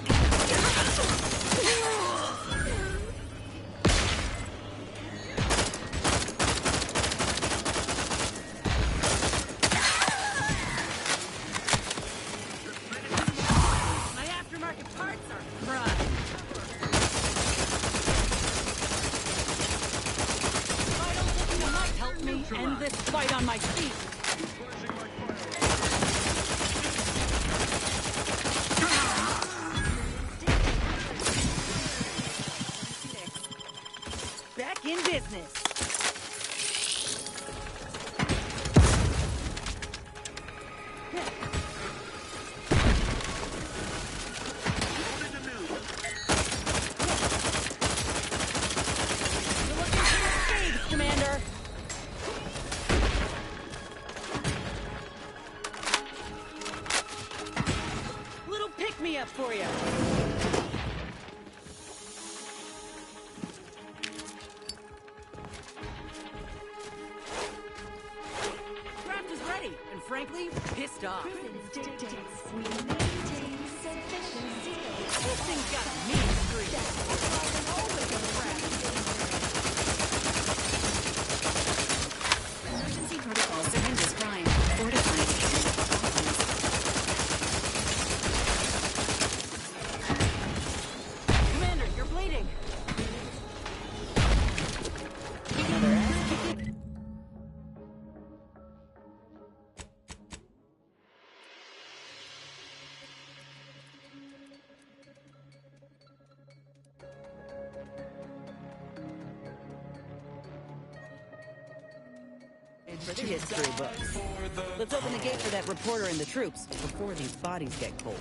My aftermarket parts are prime. You might help me end this fight on my feet. Back in business. You're looking pretty scathed, Commander. Little pick-me-up for you. Craft is ready, and frankly, pissed off. This thing's got mean Emergency protocol surrenders prime. Fortifying. Commander, you're bleeding. Another ass kicking. For the history books. Let's open the gate for that reporter and the troops before these bodies get cold.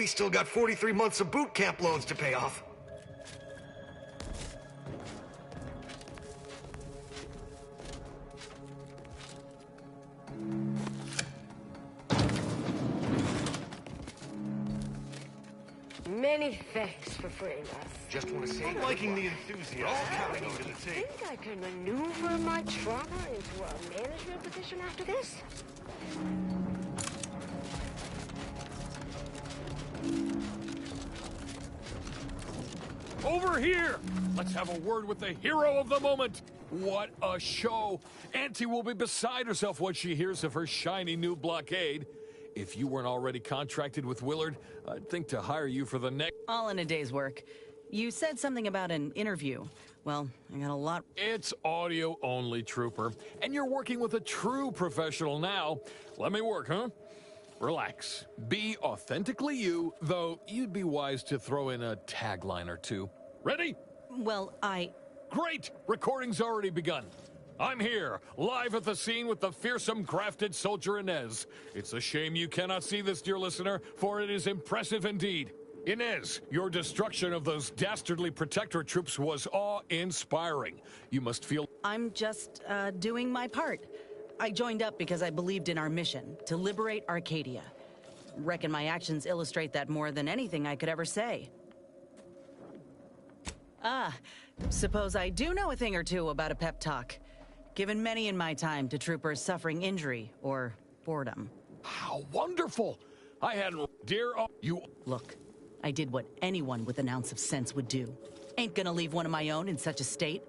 we still got 43 months of boot camp loans to pay off. Many thanks for freeing us. Just want to say, I'm liking the enthusiasm coming into the I table. think I can maneuver my trauma into a management position after this. Over here! Let's have a word with the hero of the moment! What a show! Auntie will be beside herself when she hears of her shiny new blockade. If you weren't already contracted with Willard, I'd think to hire you for the next... All in a day's work. You said something about an interview. Well, I got a lot... It's audio only, Trooper. And you're working with a true professional now. Let me work, huh? Relax. Be authentically you, though you'd be wise to throw in a tagline or two. Ready? Well, Great! Recording's already begun. I'm here, live at the scene with the fearsome crafted soldier Inez. It's a shame you cannot see this, dear listener, for it is impressive indeed. Inez, your destruction of those dastardly protectorate troops was awe-inspiring. You must feel... I'm just, doing my part. I joined up because I believed in our mission, to liberate Arcadia. Reckon my actions illustrate that more than anything I could ever say. Suppose I do know a thing or two about a pep talk. Given many in my time to troopers suffering injury or boredom. How wonderful! I hadn't... Dear... you... Look, I did what anyone with an ounce of sense would do. Ain't gonna leave one of my own in such a state.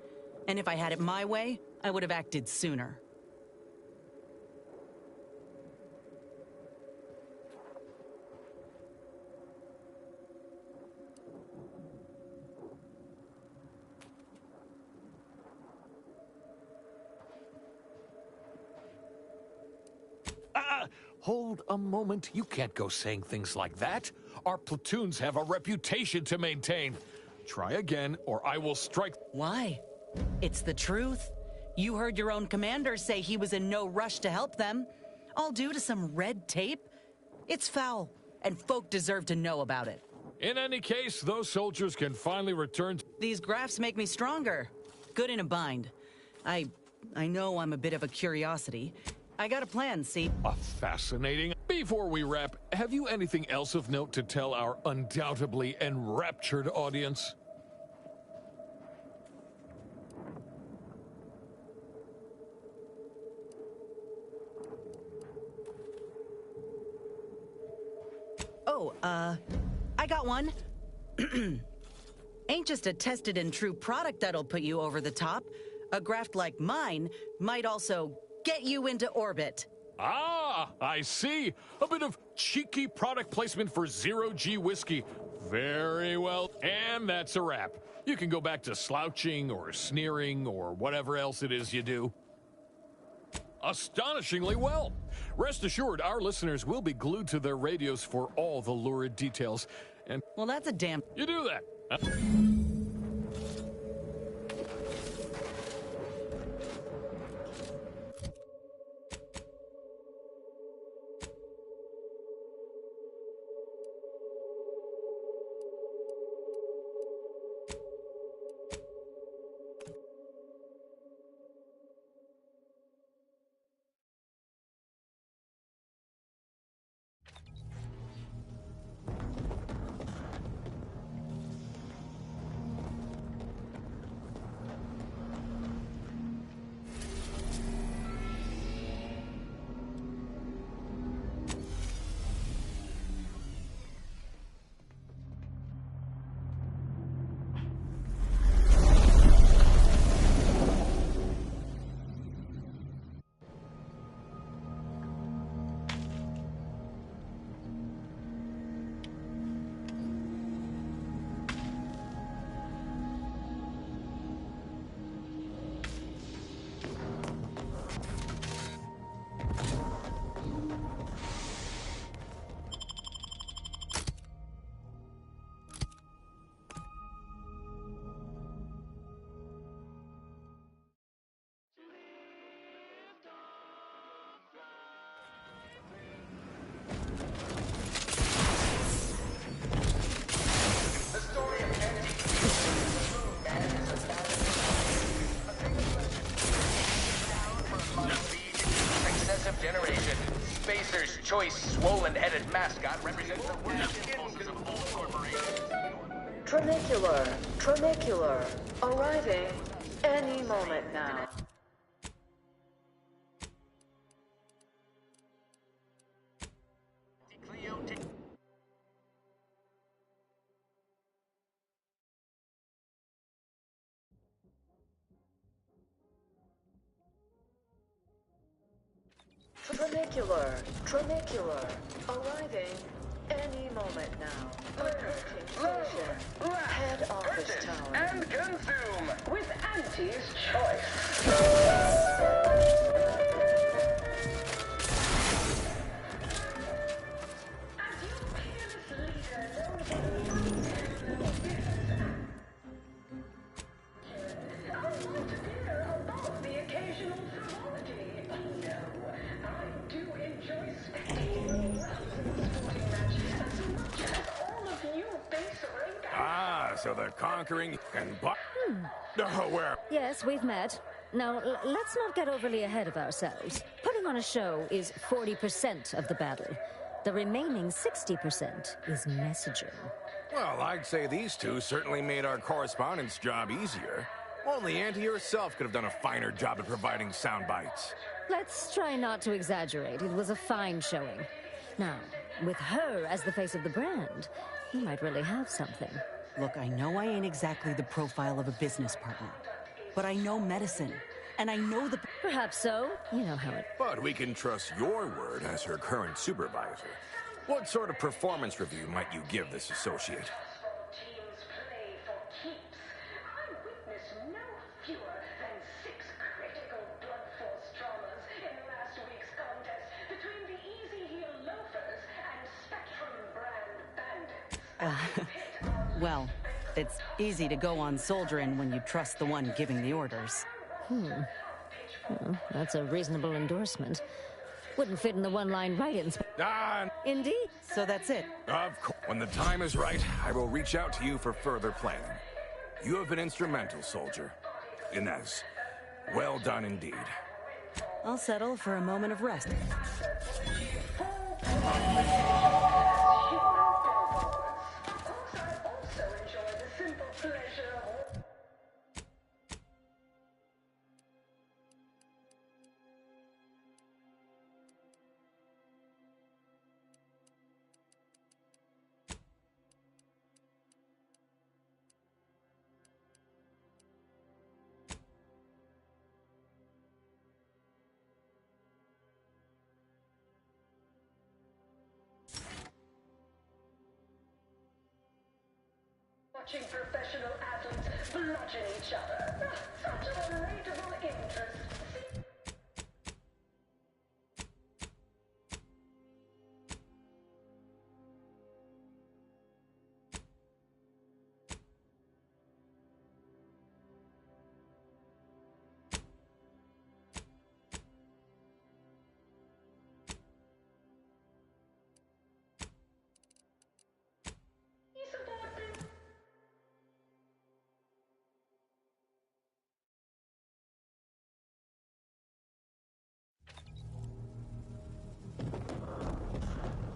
And if I had it my way, I would have acted sooner. Hold a moment. You can't go saying things like that. Our platoons have a reputation to maintain. Try again, or I will strike... Why? It's the truth. You heard your own commander say he was in no rush to help them. All due to some red tape? It's foul, and folk deserve to know about it. In any case, those soldiers can finally return... These graphs make me stronger. Good in a bind. I know I'm a bit of a curiosity. I got a plan, see? A fascinating... Before we wrap, have you anything else of note to tell our undoubtedly enraptured audience? Oh, I got one. Ain't just a tested and true product that'll put you over the top. A graft like mine might also get you into orbit. Ah, I see. A bit of cheeky product placement for Zero-G whiskey. Very well. And that's a wrap. You can go back to slouching or sneering or whatever else it is you do. Astonishingly well. Rest assured, our listeners will be glued to their radios for all the lurid details. And well, that's a damn... You do that. generation. Spacer's choice swollen-headed mascot represents the worst income of all corporations. Tronicular, arriving any moment now. Tronicular, arriving any moment now. Approaching station. Head office tower. And consume with Auntie's choice. Ah, so the conquering and Oh, where? Yes, we've met. Now, let's not get overly ahead of ourselves. Putting on a show is 40% of the battle. The remaining 60% is messaging. Well, I'd say these two certainly made our correspondence job easier. Only Auntie herself could have done a finer job at providing sound bites. Let's try not to exaggerate. It was a fine showing. Now, with her as the face of the brand, you might really have something. Look, I know I ain't exactly the profile of a business partner, but I know medicine, and I know the... Perhaps so. You know how it... But we can trust your word as her current supervisor. What sort of performance review might you give this associate? Well, it's easy to go on soldiering when you trust the one giving the orders. Well, that's a reasonable endorsement. Wouldn't fit in the one-line write-ins. Indeed. So that's it. Of course. When the time is right, I will reach out to you for further planning. You have been instrumental, soldier. Inez, well done indeed. I'll settle for a moment of rest. Watching professional athletes bludgeon each other. Such a relatable interest.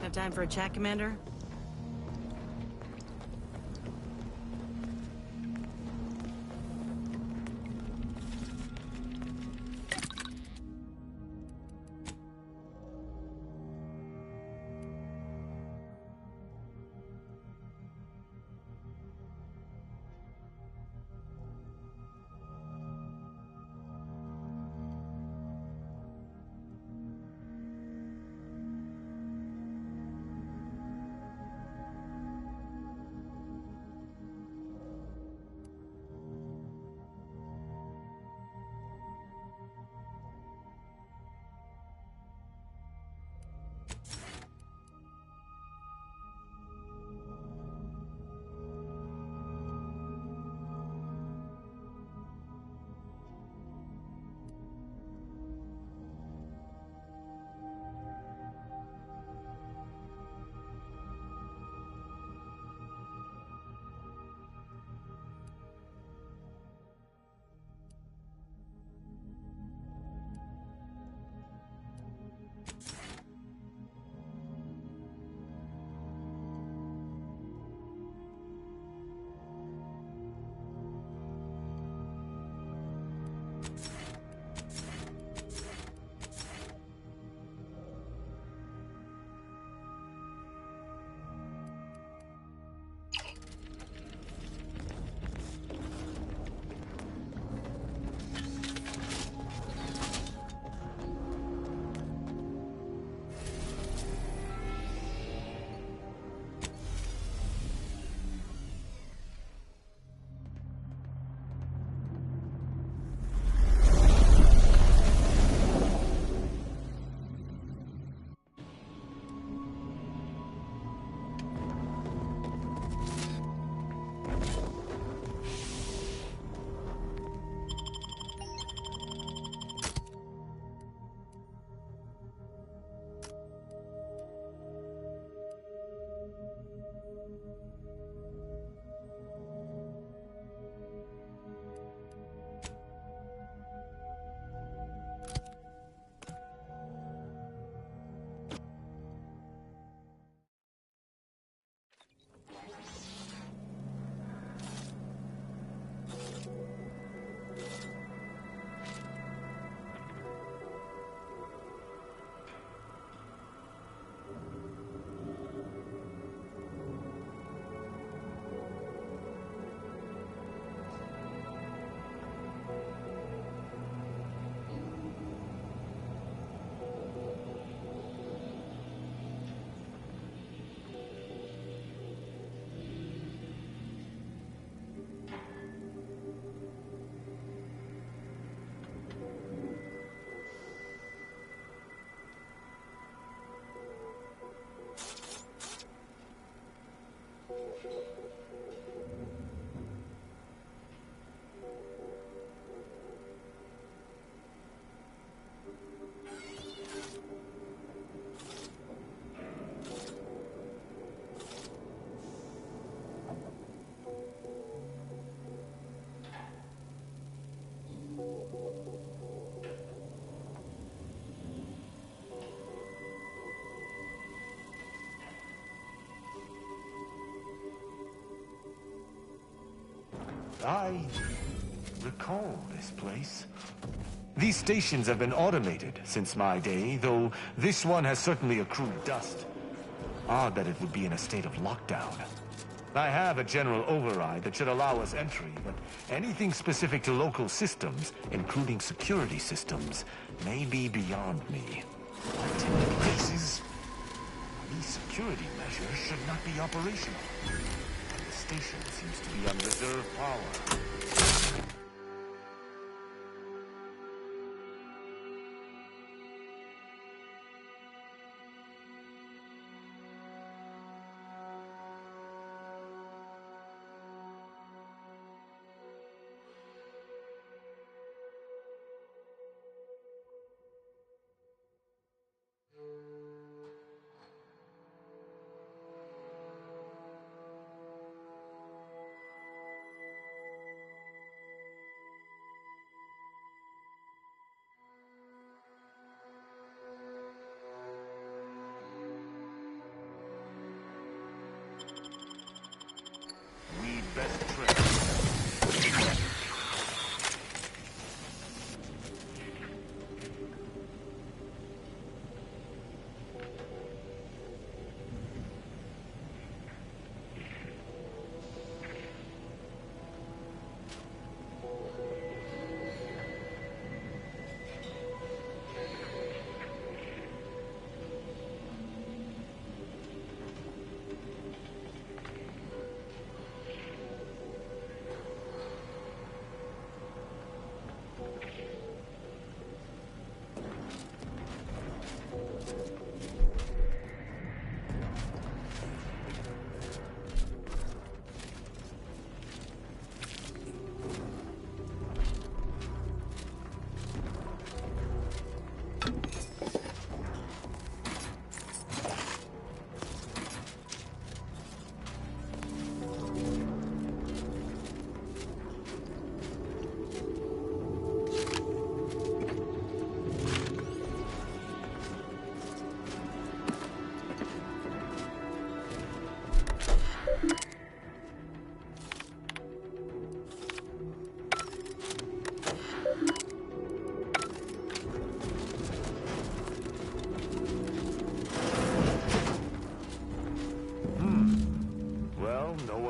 Have time for a chat, Commander? I recall this place. These stations have been automated since my day, though this one has certainly accrued dust. Odd that it would be in a state of lockdown. I have a general override that should allow us entry, but anything specific to local systems, including security systems, may be beyond me. Untended places. These security measures should not be operational. The station seems to be on reserve power. Best trip.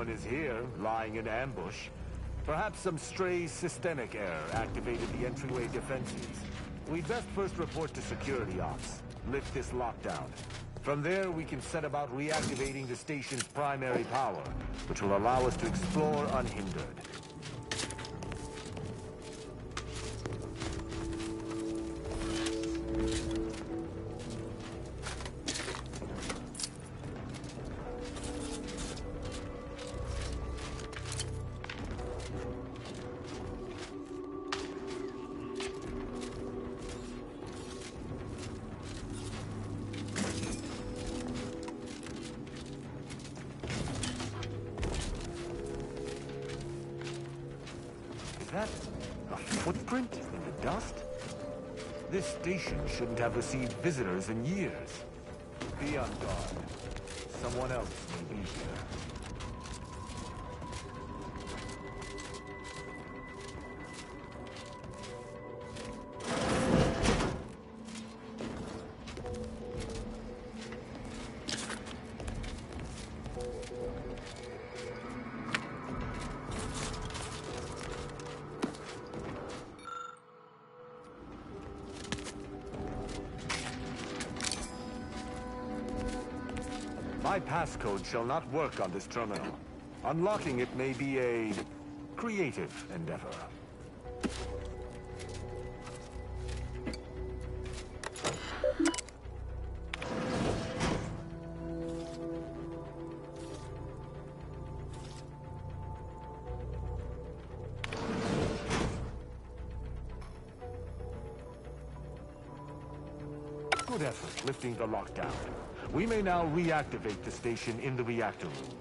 Is here, lying in ambush. Perhaps some stray systemic error activated the entryway defenses. We'd best first report to security ops, lift this lockdown. From there, we can set about reactivating the station's primary power, which will allow us to explore unhindered. Is that a footprint in the dust? This station shouldn't have received visitors in years. Be on guard. Someone else may be here. My passcode shall not work on this terminal. Unlocking it may be a creative endeavor. Good effort lifting the lockdown. We may now reactivate the station in the reactor room.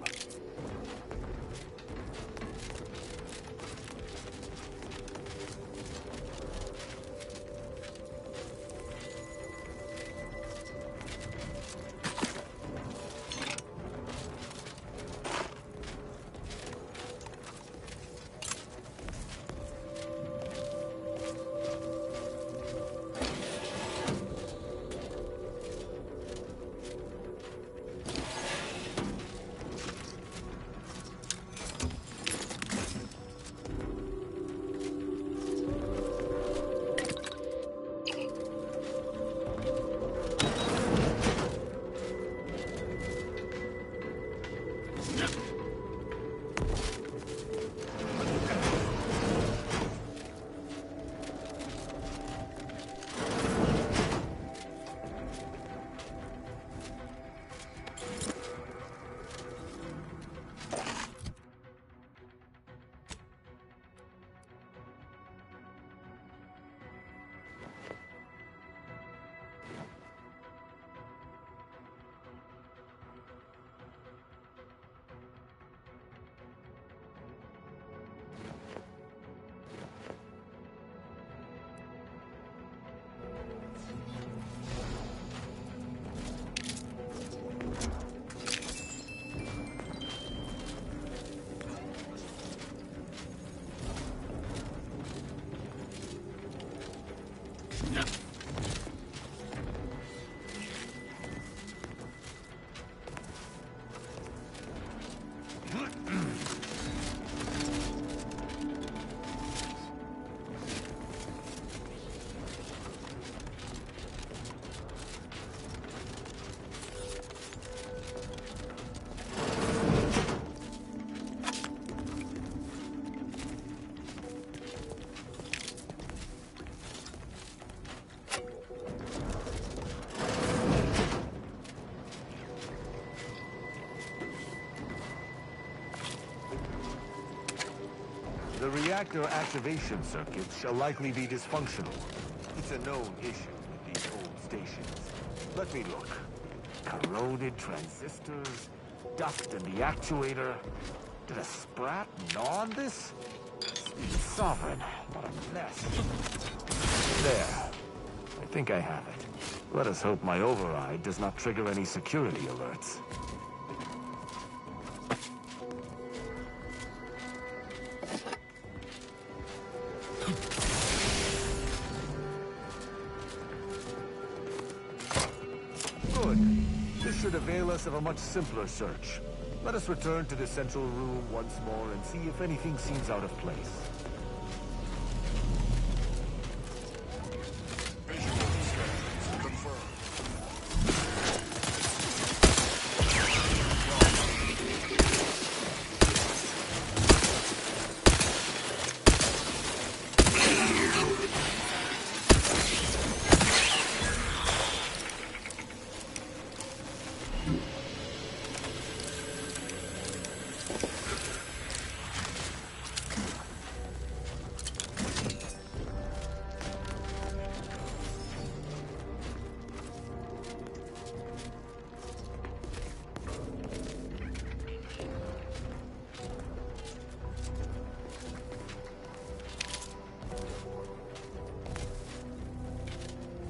reactor activation circuit shall likely be dysfunctional. It's a known issue with these old stations. Let me look. Corroded transistors, dust in the actuator. Did a sprat gnaw on this? Sovereign, what a mess. There. I think I have it. Let us hope my override does not trigger any security alerts. Good. This should avail us of a much simpler search. Let us return to the central room once more and see if anything seems out of place.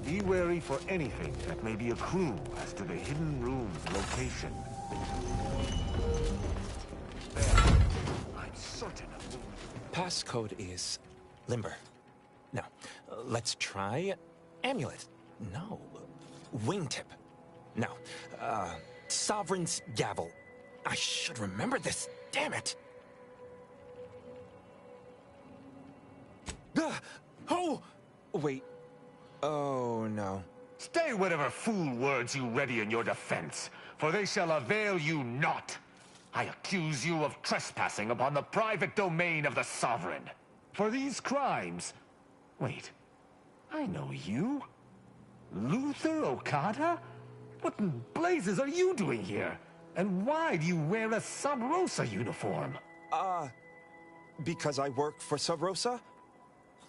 Be wary for anything that may be a clue as to the hidden room's location. There. I'm certain of movement. Passcode is Limber. No. Let's try Amulet. No. Wingtip. No. Sovereign's Gavel. I should remember this. Damn it. Oh! Wait. Oh, no. Stay whatever fool words you ready in your defense, for they shall avail you not. I accuse you of trespassing upon the private domain of the Sovereign. For these crimes... Wait, I know you. Luther Okada? What in blazes are you doing here? And why do you wear a Sub Rosa uniform? Because I work for Sub Rosa?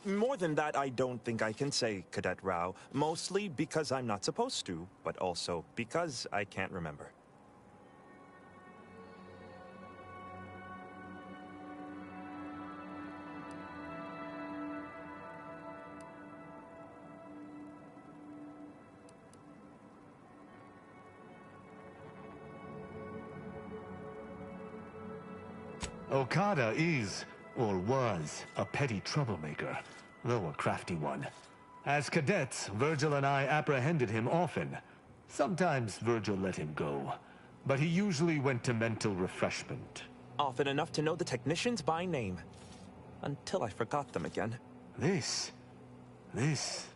More than that, I don't think I can say, Cadet Rao. Mostly because I'm not supposed to, but also because I can't remember. Okada is, or was, a petty troublemaker, though a crafty one. As cadets, Virgil and I apprehended him often. Sometimes Virgil let him go, but he usually went to mental refreshment. Often enough to know the technicians by name. Until I forgot them again. This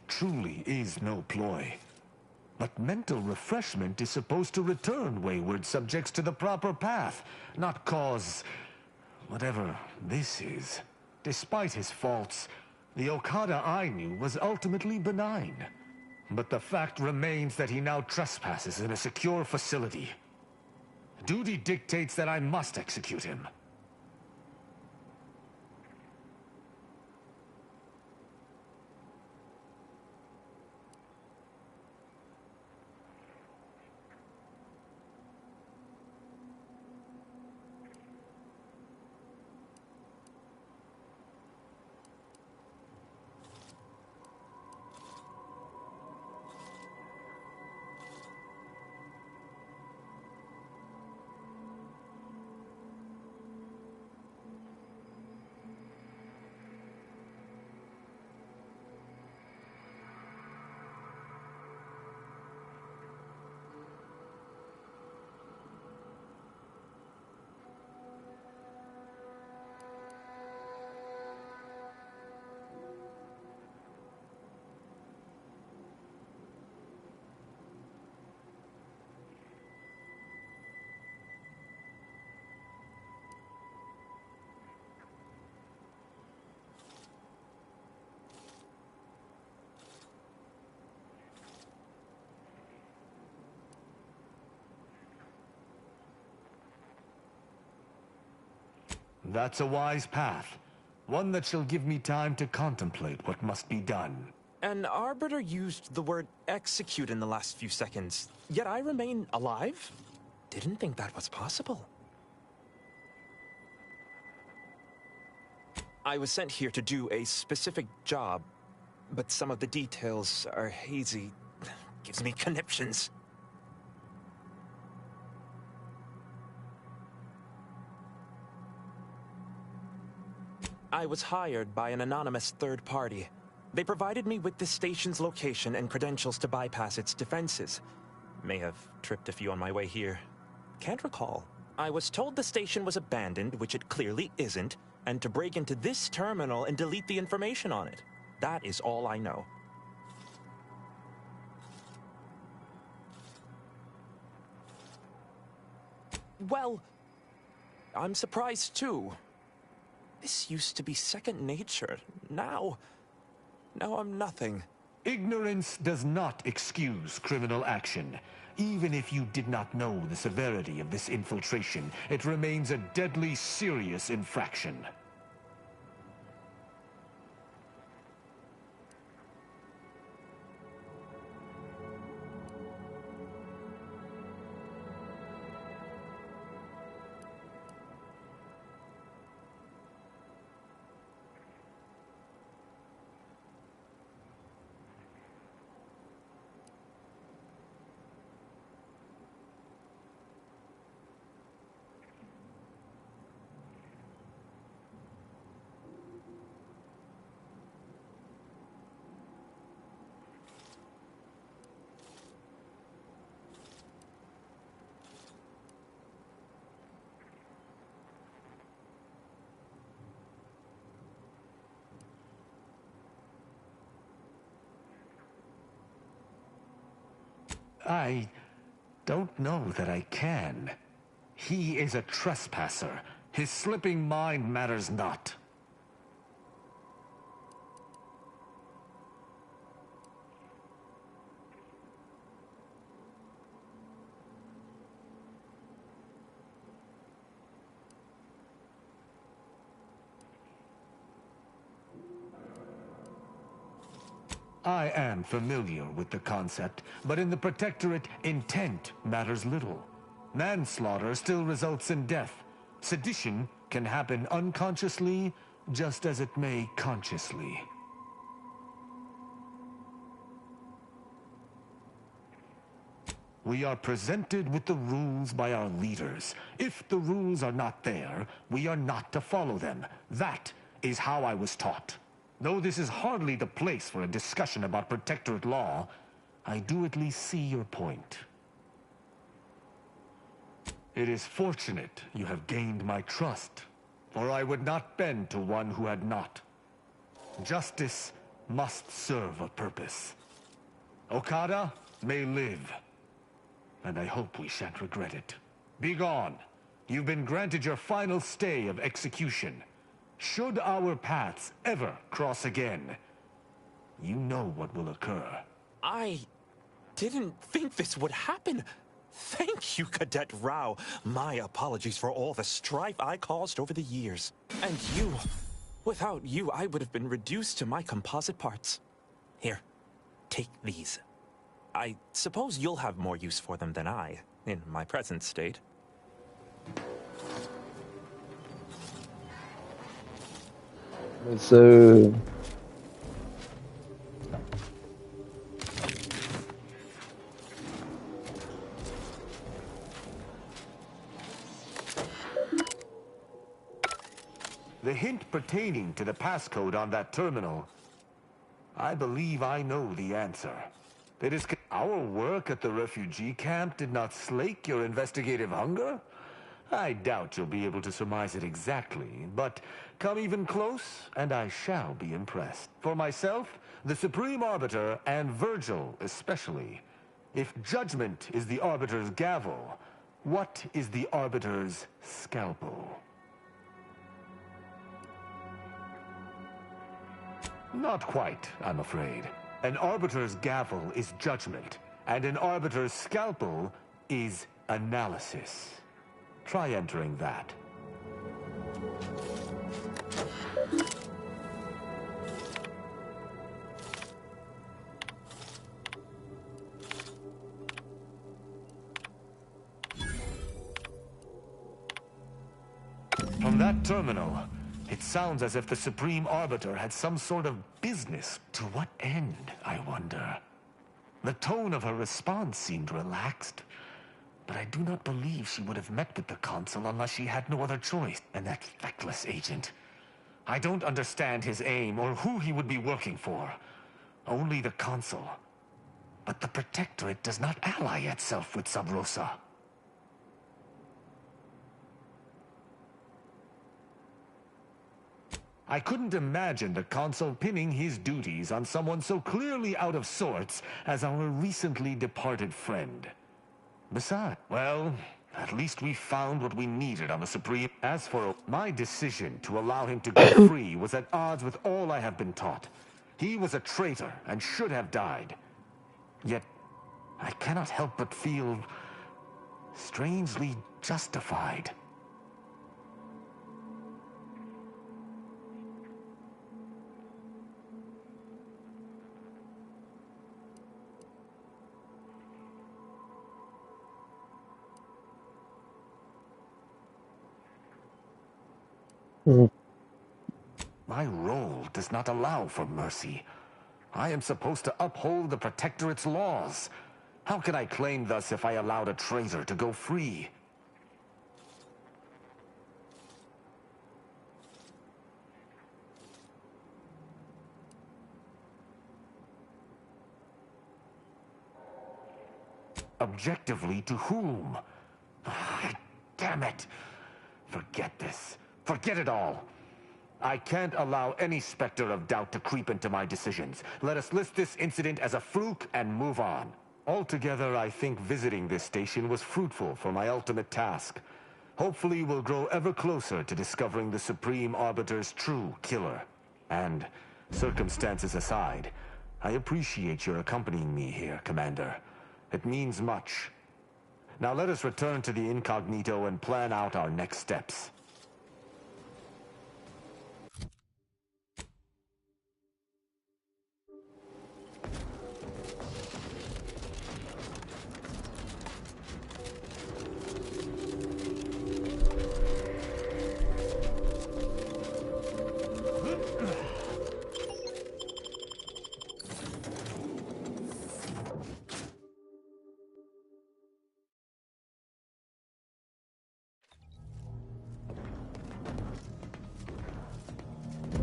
truly is no ploy. But mental refreshment is supposed to return wayward subjects to the proper path, not cause... whatever this is. Despite his faults, the Okada I knew was ultimately benign. But the fact remains that he now trespasses in a secure facility. Duty dictates that I must execute him. That's a wise path. One that shall give me time to contemplate what must be done. An arbiter used the word execute in the last few seconds, yet I remain alive? Didn't think that was possible. I was sent here to do a specific job, but some of the details are hazy. Gives me conniptions. I was hired by an anonymous third party. They provided me with the station's location and credentials to bypass its defenses. May have tripped a few on my way here. Can't recall. I was told the station was abandoned, which it clearly isn't, and to break into this terminal and delete the information on it. That is all I know. Well, I'm surprised too. This used to be second nature. Now I'm nothing. Ignorance does not excuse criminal action. Even if you did not know the severity of this infiltration, it remains a deadly serious infraction. I don't know that I can. He is a trespasser. His slipping mind matters not. I am familiar with the concept, but in the Protectorate, intent matters little. Manslaughter still results in death. Sedition can happen unconsciously, just as it may consciously. We are presented with the rules by our leaders. If the rules are not there, we are not to follow them. That is how I was taught. Though this is hardly the place for a discussion about Protectorate law, I do at least see your point. It is fortunate you have gained my trust, for I would not bend to one who had not. Justice must serve a purpose. Okada may live, and I hope we shan't regret it. Begone. You've been granted your final stay of execution. Should our paths ever cross again, you know what will occur. I didn't think this would happen. Thank you, Cadet Rao. My apologies for all the strife I caused over the years. And you, without you, I would have been reduced to my composite parts. Here, take these. I suppose you'll have more use for them than I, in my present state. So the hint pertaining to the passcode on that terminal, I believe I know the answer. It is our work at the refugee camp did not slake your investigative hunger? I doubt you'll be able to surmise it exactly, but come even close, and I shall be impressed. For myself, the Supreme Arbiter, and Virgil especially, if judgment is the Arbiter's gavel, what is the Arbiter's scalpel? Not quite, I'm afraid. An Arbiter's gavel is judgment, and an Arbiter's scalpel is analysis. Try entering that. From that terminal, it sounds as if the Supreme Arbiter had some sort of business. To what end, I wonder? The tone of her response seemed relaxed, but I do not believe she would have met with the Consul unless she had no other choice. And that feckless agent. I don't understand his aim or who he would be working for. Only the Consul. But the Protectorate does not ally itself with Sub Rosa. I couldn't imagine the Consul pinning his duties on someone so clearly out of sorts as our recently departed friend. Besides, well, at least we found what we needed on the Supreme. As for my decision to allow him to go free was at odds with all I have been taught. He was a traitor and should have died. Yet, I cannot help but feel strangely justified. My role does not allow for mercy. I am supposed to uphold the Protectorate's laws. How can I claim thus if I allowed a traitor to go free? Objectively to whom? Damn it! Forget this. Forget it all. I can't allow any specter of doubt to creep into my decisions. Let us list this incident as a fluke and move on. Altogether, I think visiting this station was fruitful for my ultimate task. Hopefully, we'll grow ever closer to discovering the Supreme Arbiter's true killer. And, circumstances aside, I appreciate your accompanying me here, Commander. It means much. Now let us return to the incognito and plan out our next steps.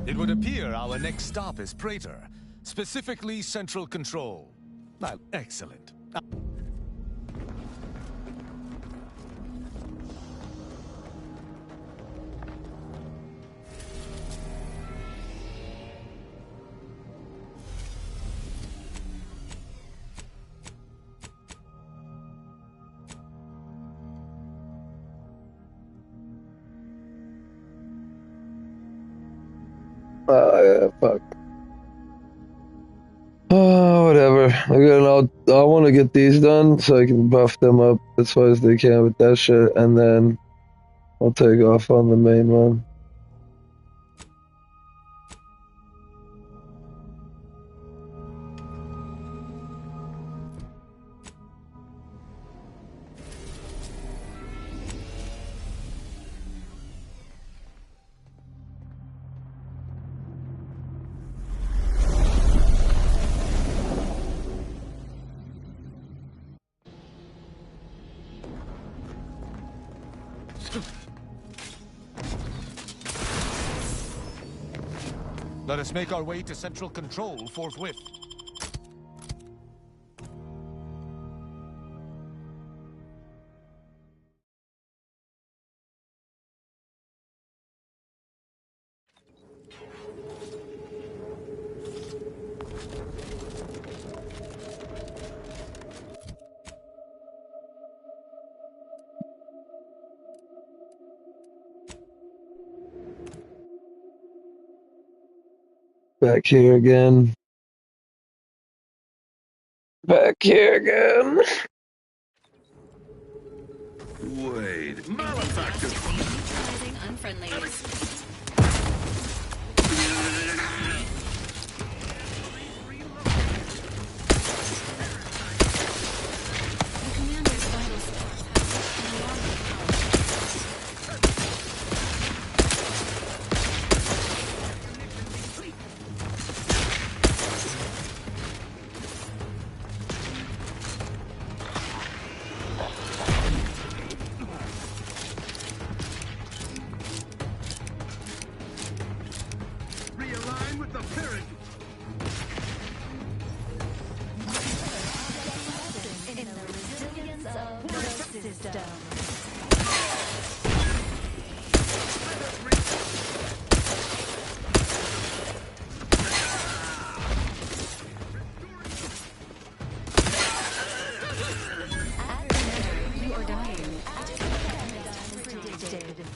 It would appear our next stop is Praetor, specifically Central Control. Well, excellent. Yeah, fuck. Whatever. Again, I want to get these done so I can buff them up as far as they can with that shit, and then I'll take off on the main one. Let us make our way to Central Control forthwith. Back here again. Back here again. Wait, malefactor! Neutralizing unfriendlies. system. You are dying. Predicted.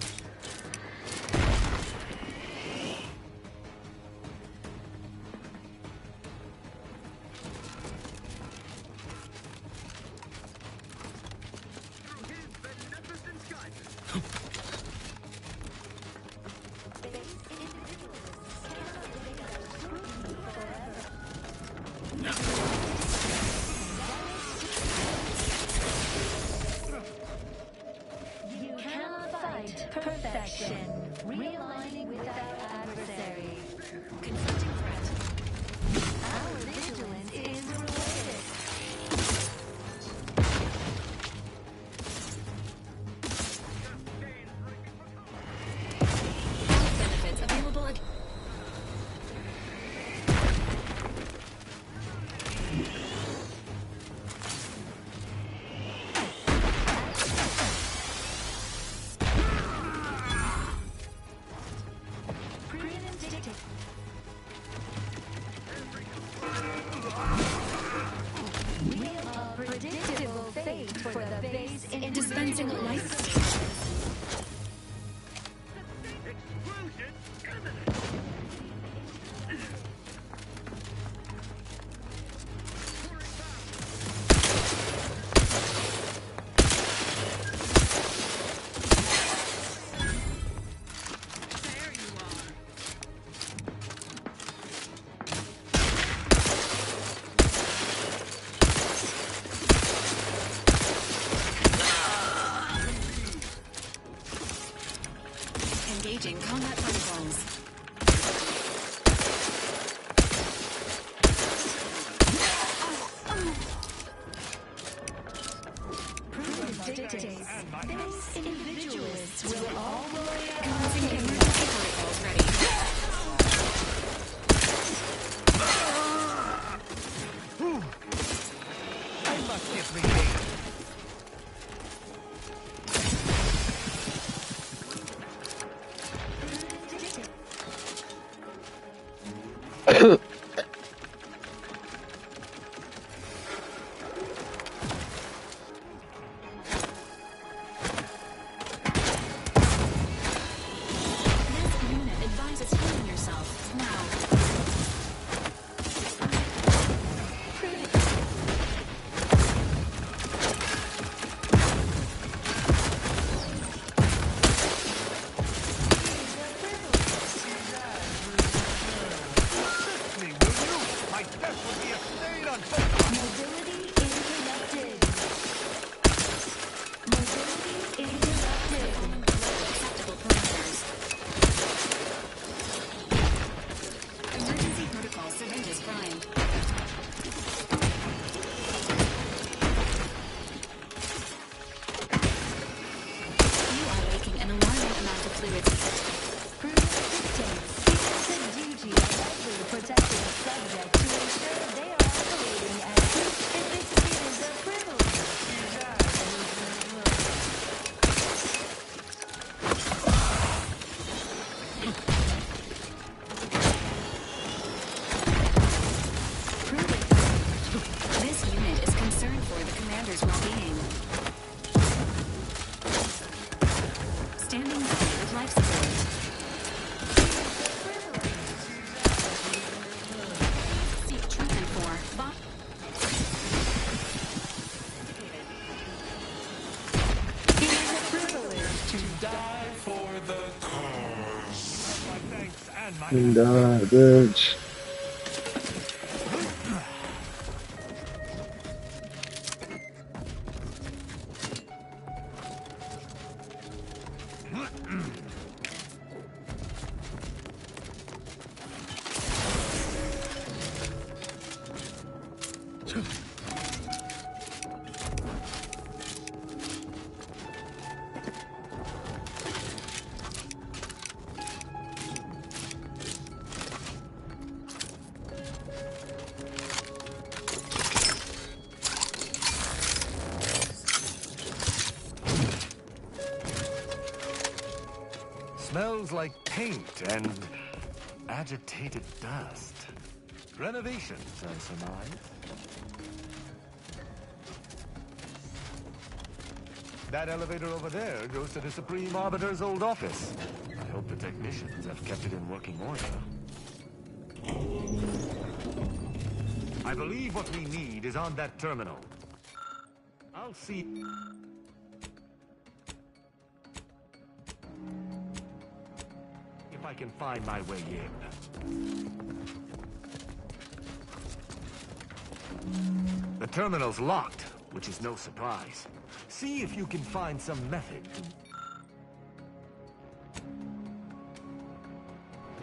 You cannot fight perfection. Realigning with our adversary. Confronting threat. Our vigilance is rewarded. Benefits available at... Predictable fate for the base Dispensing individual. life. Engaging combat protocols. Dictates. Base individualists will all Commencing emergency protocols ready. I must get regained. This unit advises healing yourself now. Me, will you? My death would be a stain on both. Mobility interrupted. Mobility interrupted. Acceptable parameters. Emergency protocol syringes primed. You are leaking an alarming amount of fluids. Dictates. It's the duty of every protected subject to ensure they are operating as if it is a privilege. This unit is concerned for the commander's well-being. Standing by with life support. Seek treatment for bomb. It is a privilege To die for the cause. My thanks and my And bitch. Smells like paint and agitated dust. Renovations, I surmise. That elevator over there goes to the Supreme Arbiter's old office. I hope the technicians have kept it in working order. I believe what we need is on that terminal. I'll see... if I can find my way in. The terminal's locked, which is no surprise. See if you can find some method to...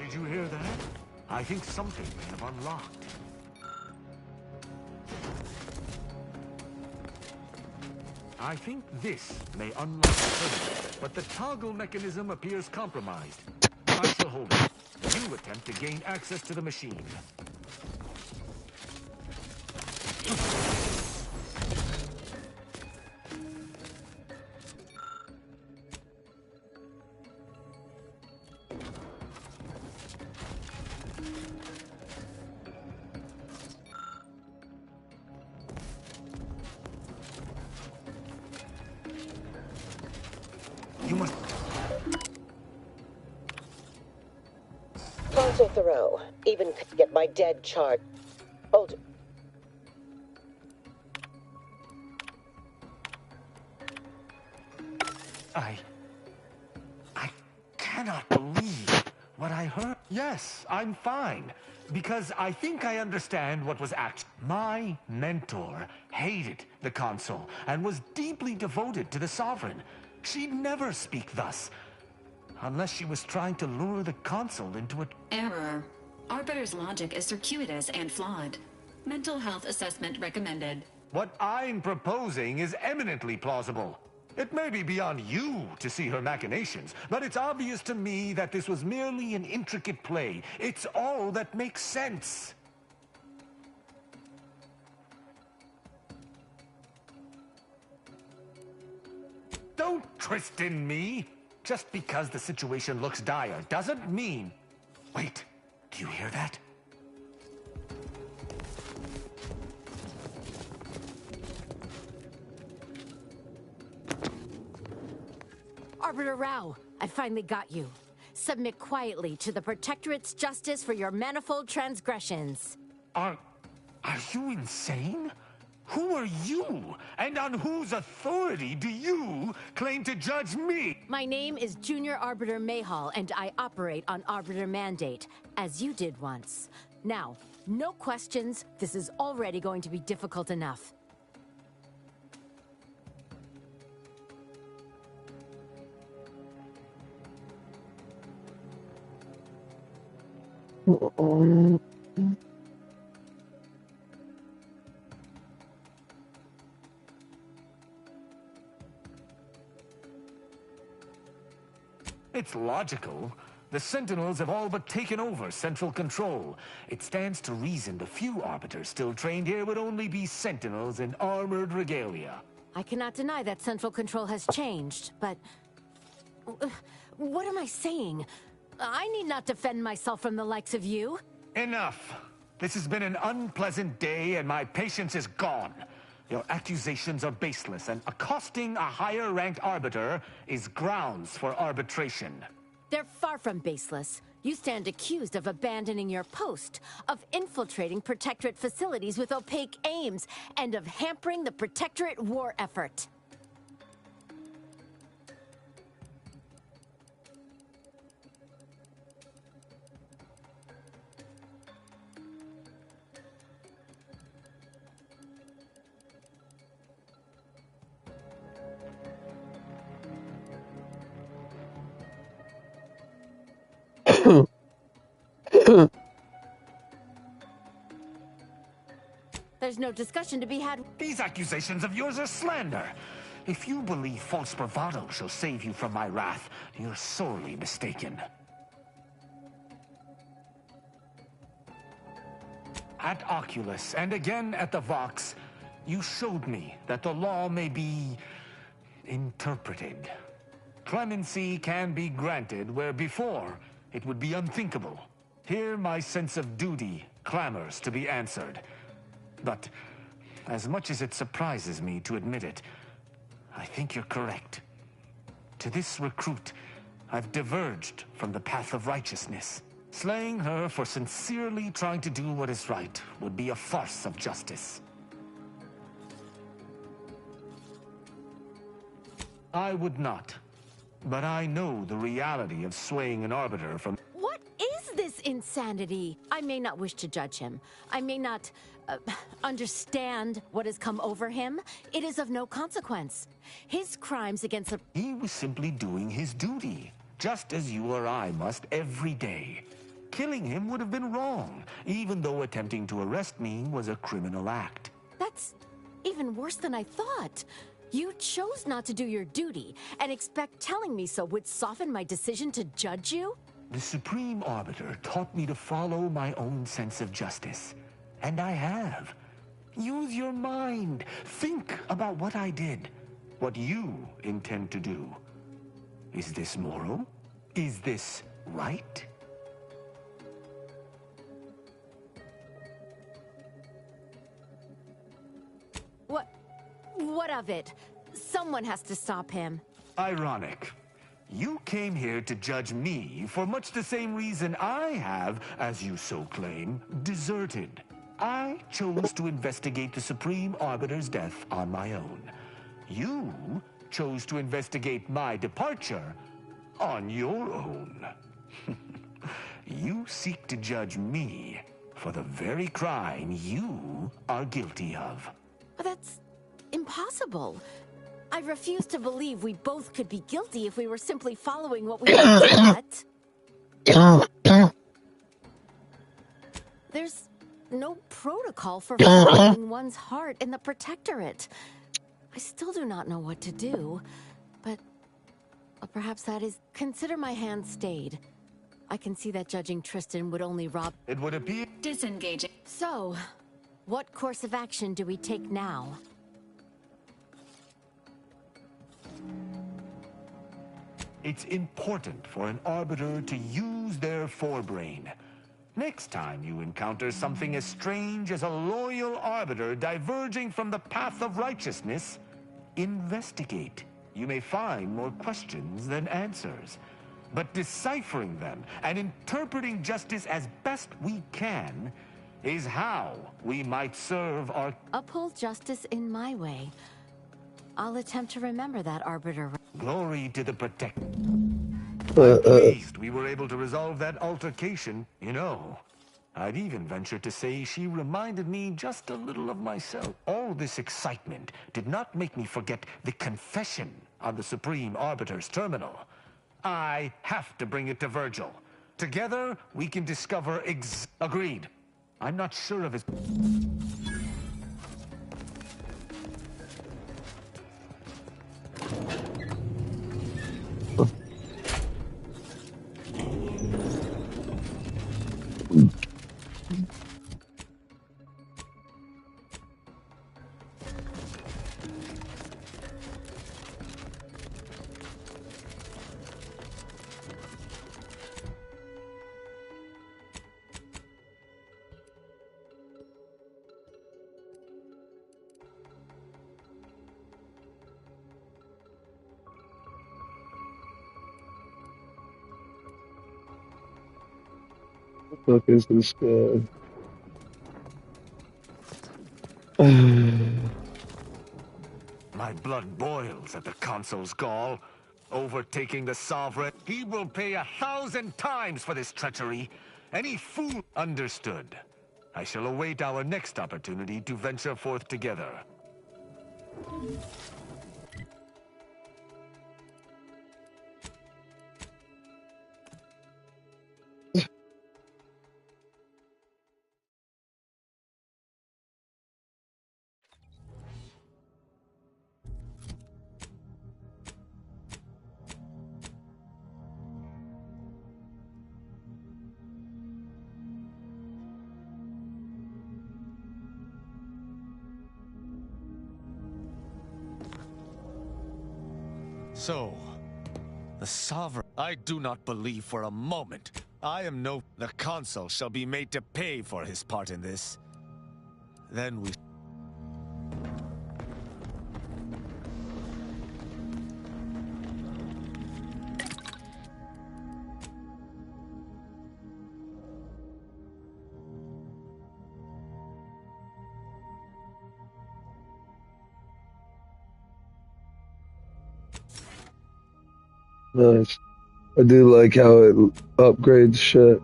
Did you hear that? I think something may have unlocked. I think this may unlock the terminal, but the toggle mechanism appears compromised. I shall hold it. You attempt to gain access to the machine. You must... Console Thoreau. Even could get my dead chart. Hold it. I cannot believe what I heard. Yes, I'm fine. Because I think I understand what was My mentor hated the console and was deeply devoted to the Sovereign. She'd never speak thus. Unless she was trying to lure the console into it. Error. Arbiter's logic is circuitous and flawed. Mental health assessment recommended. What I'm proposing is eminently plausible. It may be beyond you to see her machinations, but it's obvious to me that this was merely an intricate play. It's all that makes sense. Don't twist in me. Just because the situation looks dire doesn't mean... Wait, do you hear that? Arbiter Rao, I finally got you. Submit quietly to the Protectorate's justice for your manifold transgressions. Are you insane? Who are you? And on whose authority do you claim to judge me? My name is Junior Arbiter Mayhall, and I operate on Arbiter Mandate, as you did once. Now, no questions. This is already going to be difficult enough. It's logical. The Sentinels have all but taken over central control. It stands to reason the few Arbiters still trained here would only be Sentinels in armored regalia. I cannot deny that central control has changed, but... what am I saying? I need not defend myself from the likes of you. Enough! This has been an unpleasant day and my patience is gone. Your accusations are baseless, and accosting a higher-ranked Arbiter is grounds for arbitration. They're far from baseless. You stand accused of abandoning your post, of infiltrating Protectorate facilities with opaque aims, and of hampering the Protectorate war effort. There's no discussion to be had. These accusations of yours are slander. If you believe false bravado shall save you from my wrath, you're sorely mistaken. At Oculus, and again at the Vox, you showed me that the law may be interpreted. Clemency can be granted where before it would be unthinkable. Here my sense of duty clamors to be answered. But as much as it surprises me to admit it, I think you're correct. To this recruit, I've diverged from the path of righteousness. Slaying her for sincerely trying to do what is right would be a farce of justice. I would not. But I know the reality of swaying an arbiter from... What is this insanity? I may not wish to judge him. I may not understand what has come over him. It is of no consequence. His crimes against the... He was simply doing his duty, just as you or I must every day. Killing him would have been wrong, even though attempting to arrest me was a criminal act. That's even worse than I thought. You chose not to do your duty, and expect telling me so would soften my decision to judge you? The Supreme Arbiter taught me to follow my own sense of justice. And I have. Use your mind. Think about what I did. What you intend to do. Is this moral? Is this right? What of it? Someone has to stop him. Ironic. You came here to judge me for much the same reason I have, as you so claim, deserted. I chose to investigate the Supreme Arbiter's death on my own. You chose to investigate my departure on your own. You seek to judge me for the very crime you are guilty of. That's impossible. I refuse to believe we both could be guilty if we were simply following what we were taught. There's no protocol for following one's heart in the Protectorate. I still do not know what to do, but perhaps that is... Consider my hand stayed. I can see that judging Tristan would only rob... It would appear... Disengaging. So, what course of action do we take now? It's important for an arbiter to use their forebrain. Next time you encounter something as strange as a loyal arbiter diverging from the path of righteousness, investigate. You may find more questions than answers. But deciphering them and interpreting justice as best we can is how we might serve our... Uphold justice in my way. I'll attempt to remember that, Arbiter. Glory to the Protector. I'm pleased we were able to resolve that altercation. You know, I'd even venture to say she reminded me just a little of myself. All this excitement did not make me forget the confession on the Supreme Arbiter's terminal. I have to bring it to Virgil. Together, we can discover Agreed. I'm not sure of his... What the fuck is this guy? My blood boils at the consul's gall. Overtaking the sovereign, he will pay 1,000 times for this treachery. Any fool... Understood. I shall await our next opportunity to venture forth together. So, The Sovereign. I do not believe for a moment. I am no. The Consul shall be made to pay for his part in this. Then we. Nice. I do like how it upgrades shit.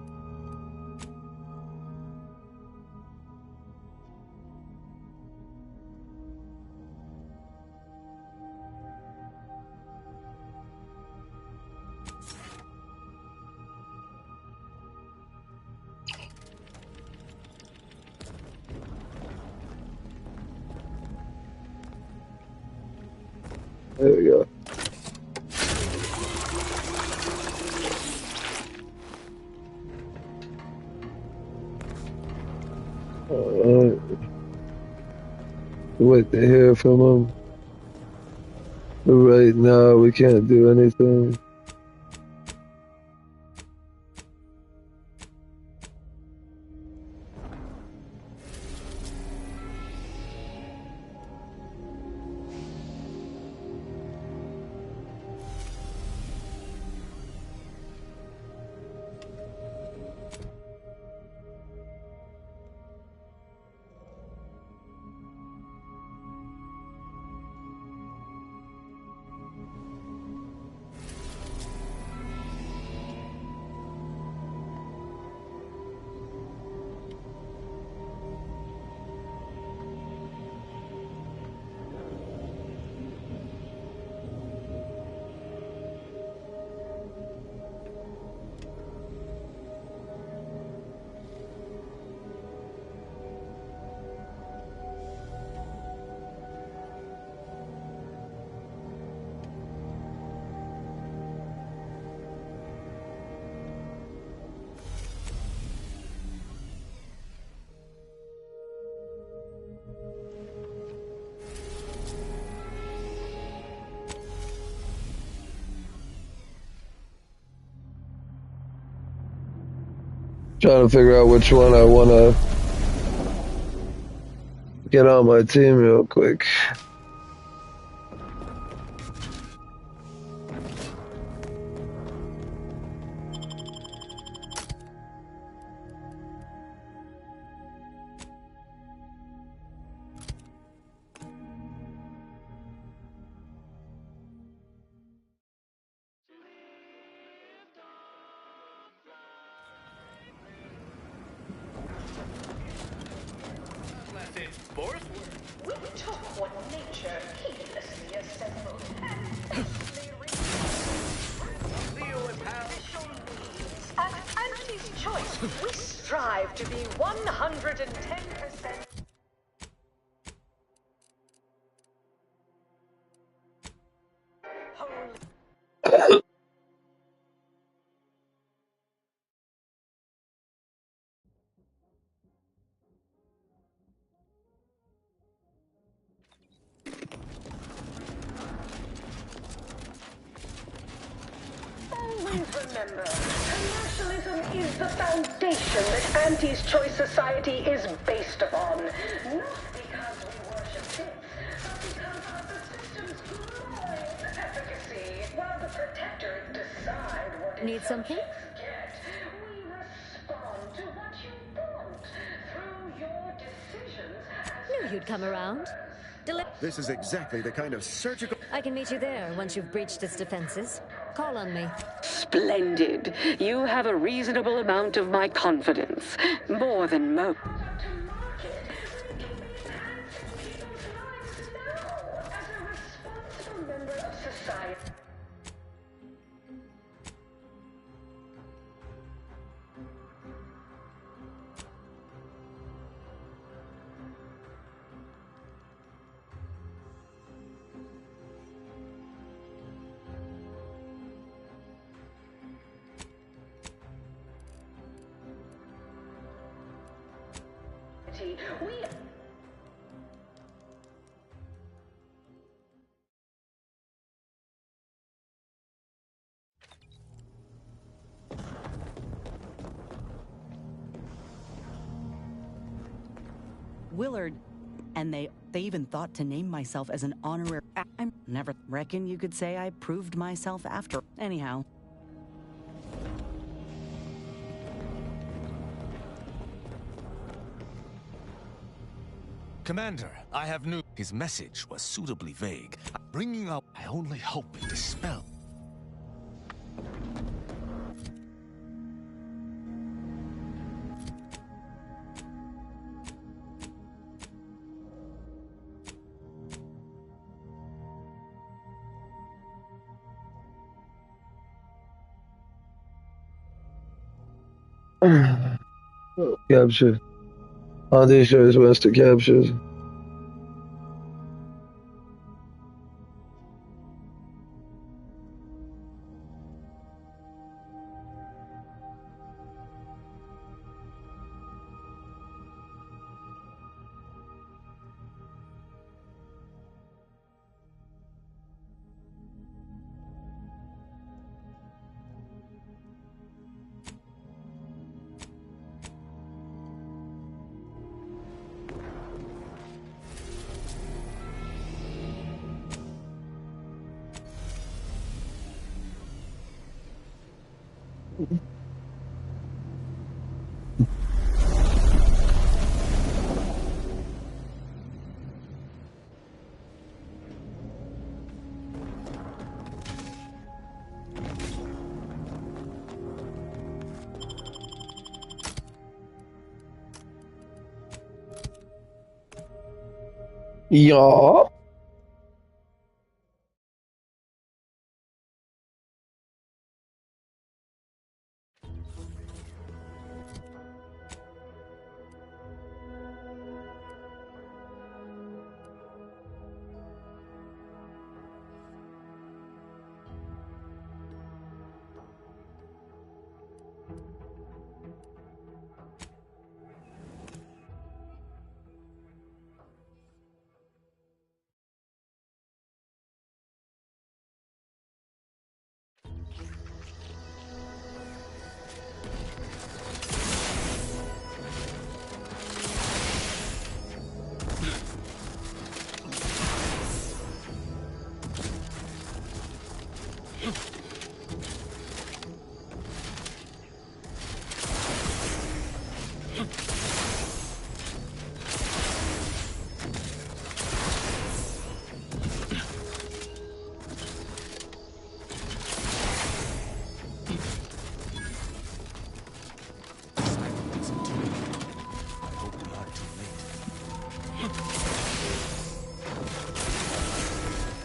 There we go. Wait to hear from him. But right now, we can't do anything. Trying to figure out which one I want to get on my team real quick. We took what nature heedlessly assembled and At Anti's choice, we strive to be 110%. Always remember, commercialism is the foundation that Anti's Choice Society is based upon. Not because we worship bits, but because of the system's glorious efficacy. While the Protectorate decide what Need something? get, we respond to what you want through your decisions. Knew you'd come around. This is exactly the kind of surgical... I can meet you there once you've breached its defenses. Call on me. Splendid. You have a reasonable amount of my confidence. More than most. We Willard, and they even thought to name myself as an honorary. I never reckon you could say I proved myself after. Anyhow. Commander, I have new. His message was suitably vague. Bringing up, I only hope it dispels. Capture. Auntie shows Wester captures. Yeah.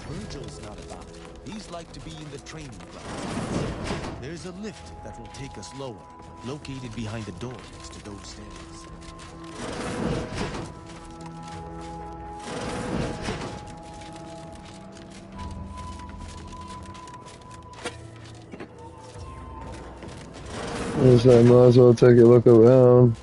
Virgil's not about. He's like to be in the training ground. There's a lift that will take us lower, located behind the door next to those stairs. I might as well take a look around.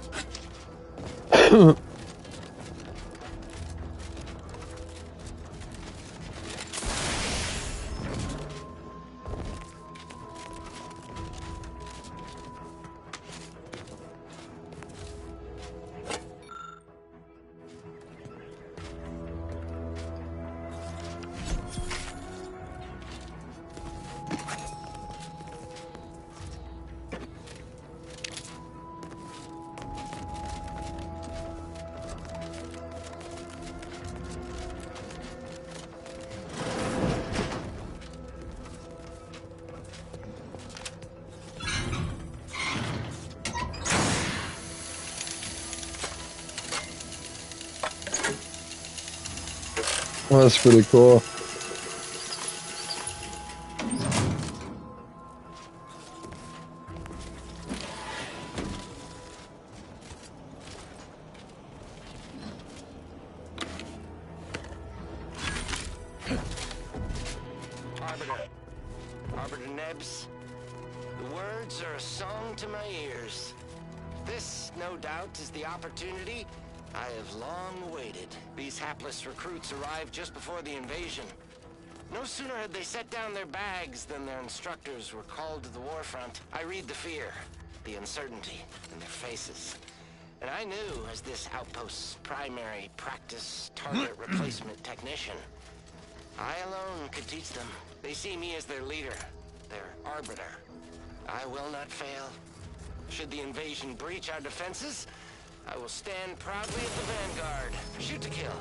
Oh, that's pretty cool. Arbiter Nebs, the words are a song to my ears. This, no doubt, is the opportunity I have long awaited. These hapless recruits arrived just before the invasion. No sooner had they set down their bags than their instructors were called to the war front. I read the fear, the uncertainty in their faces. And I knew, as this outpost's primary practice target replacement technician, I alone could teach them. They see me as their leader, their arbiter. I will not fail. Should the invasion breach our defenses, I will stand proudly at the vanguard, shoot to kill,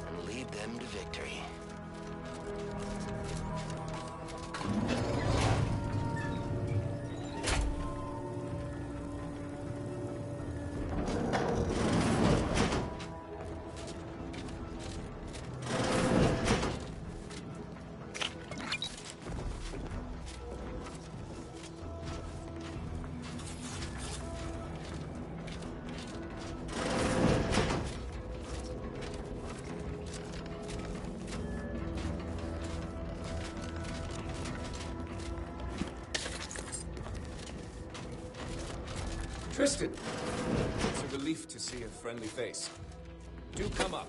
and lead them to victory. Tristan! It's a relief to see a friendly face. Do come up.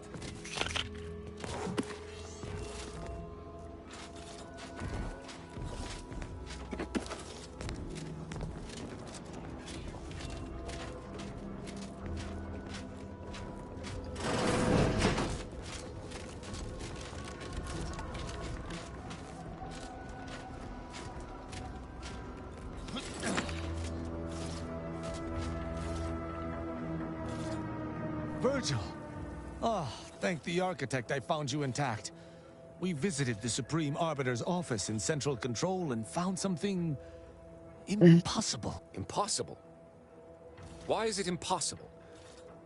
Virgil! Oh, thank the architect I found you intact. We visited the Supreme Arbiter's office in Central Control and found something... impossible. Impossible? Why is it impossible?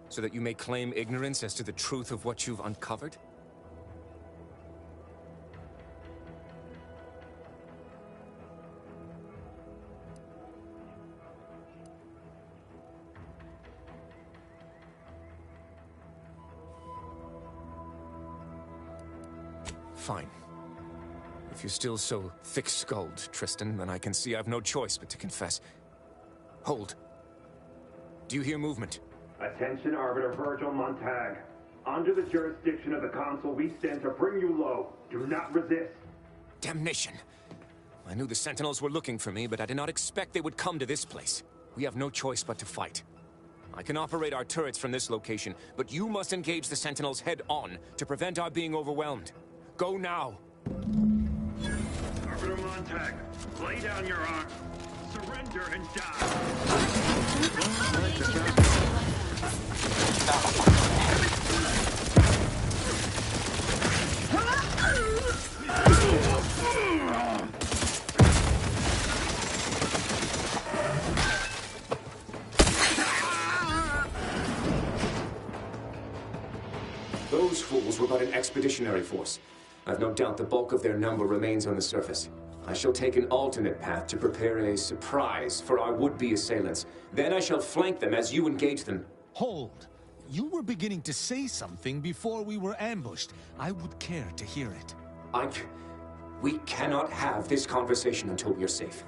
So that you may claim ignorance as to the truth of what you've uncovered? Fine. If you're still so thick-skulled, Tristan, then I can see I've no choice but to confess. Hold. Do you hear movement? Attention, Arbiter Virgil Montag. Under the jurisdiction of the Council, we stand to bring you low. Do not resist. Damnation! I knew the Sentinels were looking for me, but I did not expect they would come to this place. We have no choice but to fight. I can operate our turrets from this location, but you must engage the Sentinels head-on to prevent our being overwhelmed. Go now! Arbiter Montag, lay down your arm. Surrender and die. Those fools were but an expeditionary force. I've no doubt the bulk of their number remains on the surface. I shall take an alternate path to prepare a surprise for our would-be assailants. Then I shall flank them as you engage them. Hold. You were beginning to say something before we were ambushed. I would care to hear it. We cannot have this conversation until we are safe.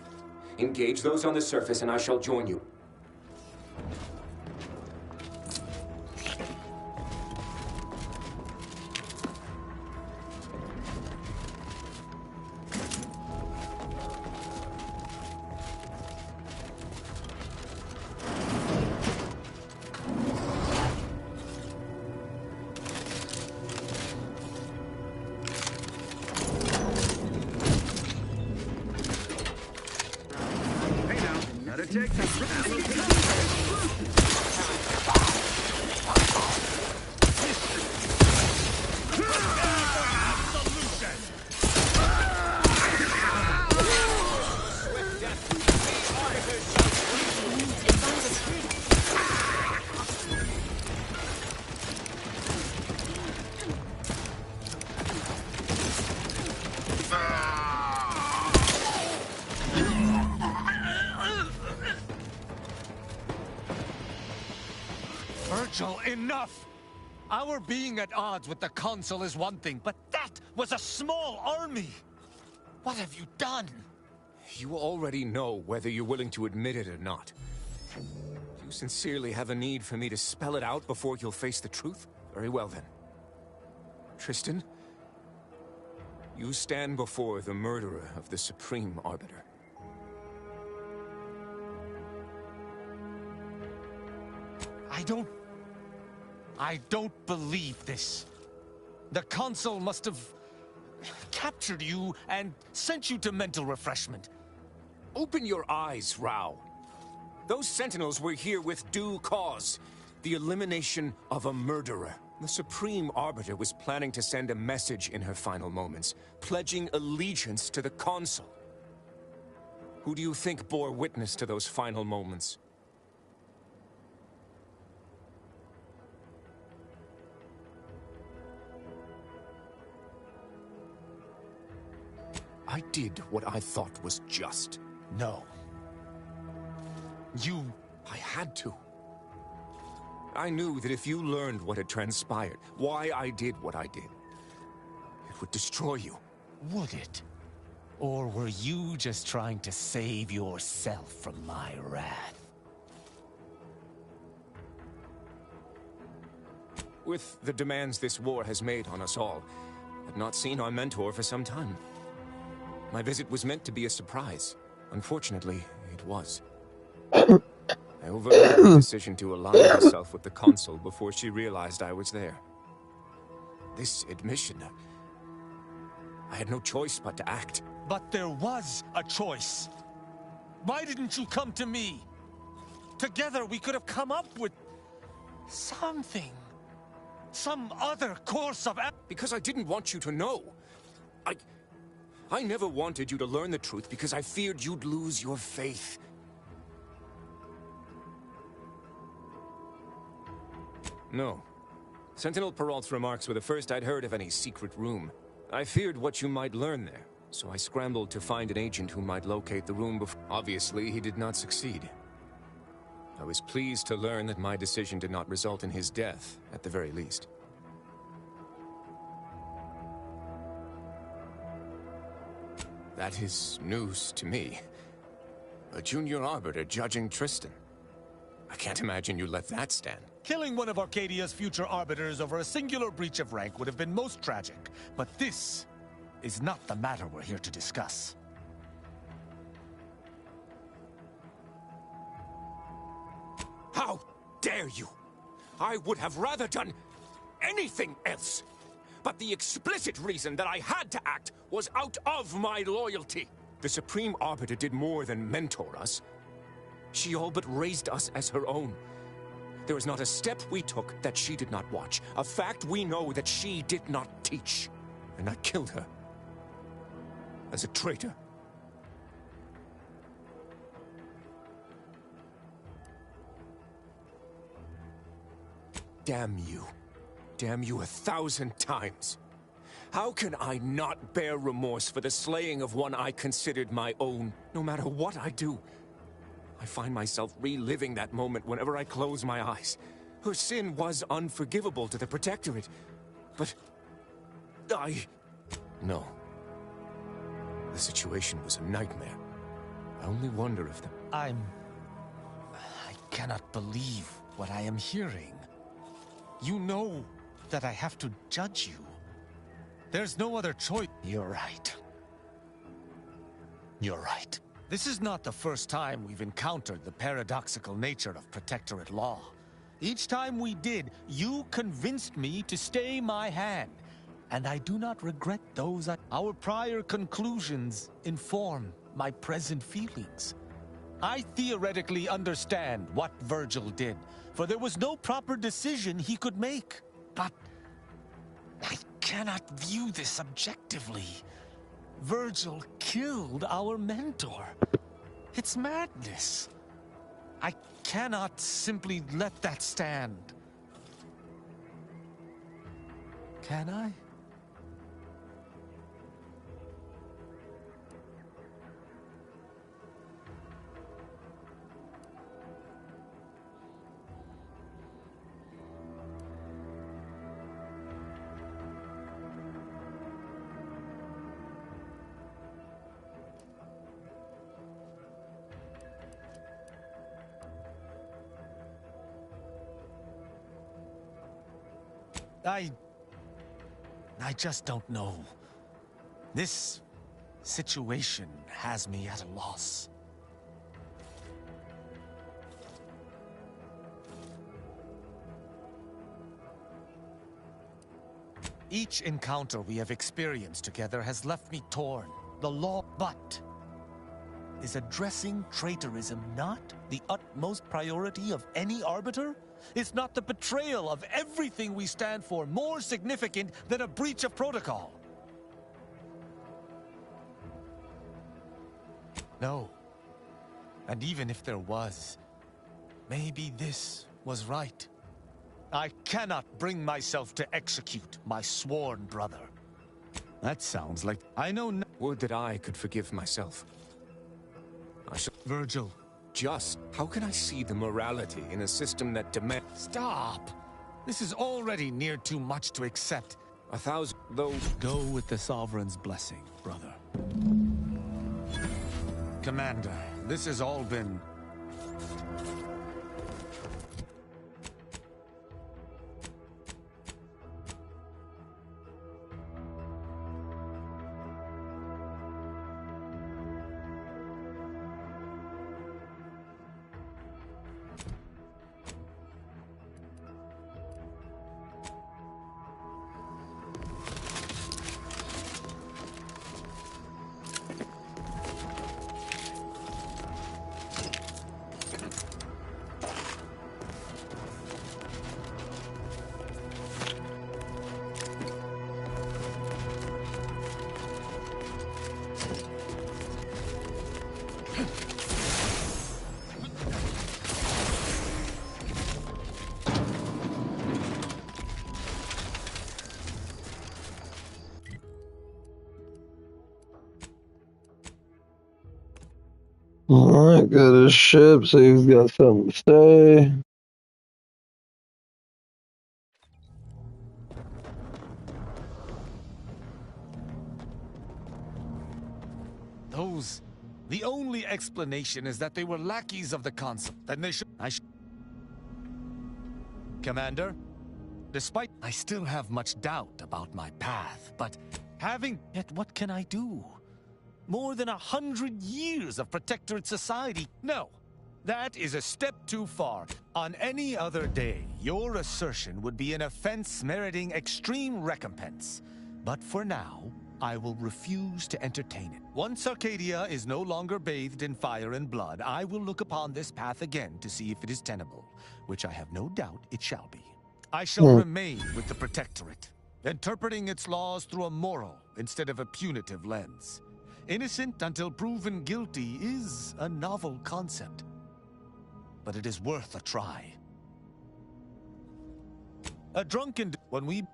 Engage those on the surface and I shall join you. Virgil, enough! Our being at odds with the Council is one thing, but that was a small army! What have you done? You already know whether you're willing to admit it or not. Do you sincerely have a need for me to spell it out before you'll face the truth? Very well then. Tristan, you stand before the murderer of the Supreme Arbiter. I don't believe this. The Consul must have captured you and sent you to mental refreshment. Open your eyes, Rao. Those Sentinels were here with due cause. The elimination of a murderer. The Supreme Arbiter was planning to send a message in her final moments, pledging allegiance to the Consul. Who do you think bore witness to those final moments? I did what I thought was just. No. I had to. I knew that if you learned what had transpired, why I did what I did, it would destroy you. Would it? Or were you just trying to save yourself from my wrath? With the demands this war has made on us all, I've not seen our mentor for some time. My visit was meant to be a surprise. Unfortunately, it was. I overrode the decision to align myself with the Consul before she realized I was there. This admission, I had no choice but to act. But there was a choice. Why didn't you come to me? Together we could have come up with something. Some other course of action. Because I didn't want you to know. I never wanted you to learn the truth because I feared you'd lose your faith. No. Sentinel Peralt's remarks were the first I'd heard of any secret room. I feared what you might learn there, so I scrambled to find an agent who might locate the room before. Obviously, he did not succeed. I was pleased to learn that my decision did not result in his death, at the very least. That is news to me. A junior arbiter judging Tristan. I can't imagine you let that stand. Killing one of Arcadia's future arbiters over a singular breach of rank would have been most tragic. But this is not the matter we're here to discuss. How dare you! I would have rather done anything else. But the explicit reason that I had to act was out of my loyalty. The Supreme Arbiter did more than mentor us. She all but raised us as her own. There was not a step we took that she did not watch. A fact we know that she did not teach. And I killed her. As a traitor. Damn you. Damn you 1,000 times. How can I not bear remorse for the slaying of one I considered my own? No matter what I do, I find myself reliving that moment whenever I close my eyes. Her sin was unforgivable to the Protectorate, but No. The situation was a nightmare. I only wonder if I cannot believe what I am hearing. You know that I have to judge you. There's no other choice. You're right. You're right. This is not the first time we've encountered the paradoxical nature of Protectorate law. Each time we did, you convinced me to stay my hand. And I do not regret those. Our prior conclusions inform my present feelings. I theoretically understand what Virgil did, for there was no proper decision he could make. But I cannot view this objectively. Virgil killed our mentor. It's madness. I cannot simply let that stand. Can I? I just don't know. This situation has me at a loss. Each encounter we have experienced together has left me torn. The law, but is addressing traitorism not the utmost priority of any arbiter? Is not the betrayal of everything we stand for more significant than a breach of protocol? No. And even if there was, maybe this was right. I cannot bring myself to execute my sworn brother. That sounds like I know no— Would that I could forgive myself. I shall— Virgil. Just how can I see the morality in a system that demands— Stop! This is already near too much to accept. 1,000, though— Go with the Sovereign's blessing, brother. Commander, this has all been— Alright, go to the ship, so he's got something to say. Those— The only explanation is that they were lackeys of the consul. Then they should— Commander, despite— I still have much doubt about my path, but yet what can I do? More than 100 years of Protectorate society. No, that is a step too far. On any other day, your assertion would be an offense meriting extreme recompense. But for now, I will refuse to entertain it. Once Arcadia is no longer bathed in fire and blood, I will look upon this path again to see if it is tenable, which I have no doubt it shall be. I shall remain with the Protectorate, interpreting its laws through a moral instead of a punitive lens. Innocent until proven guilty is a novel concept, but it is worth a try. A drunken— When we—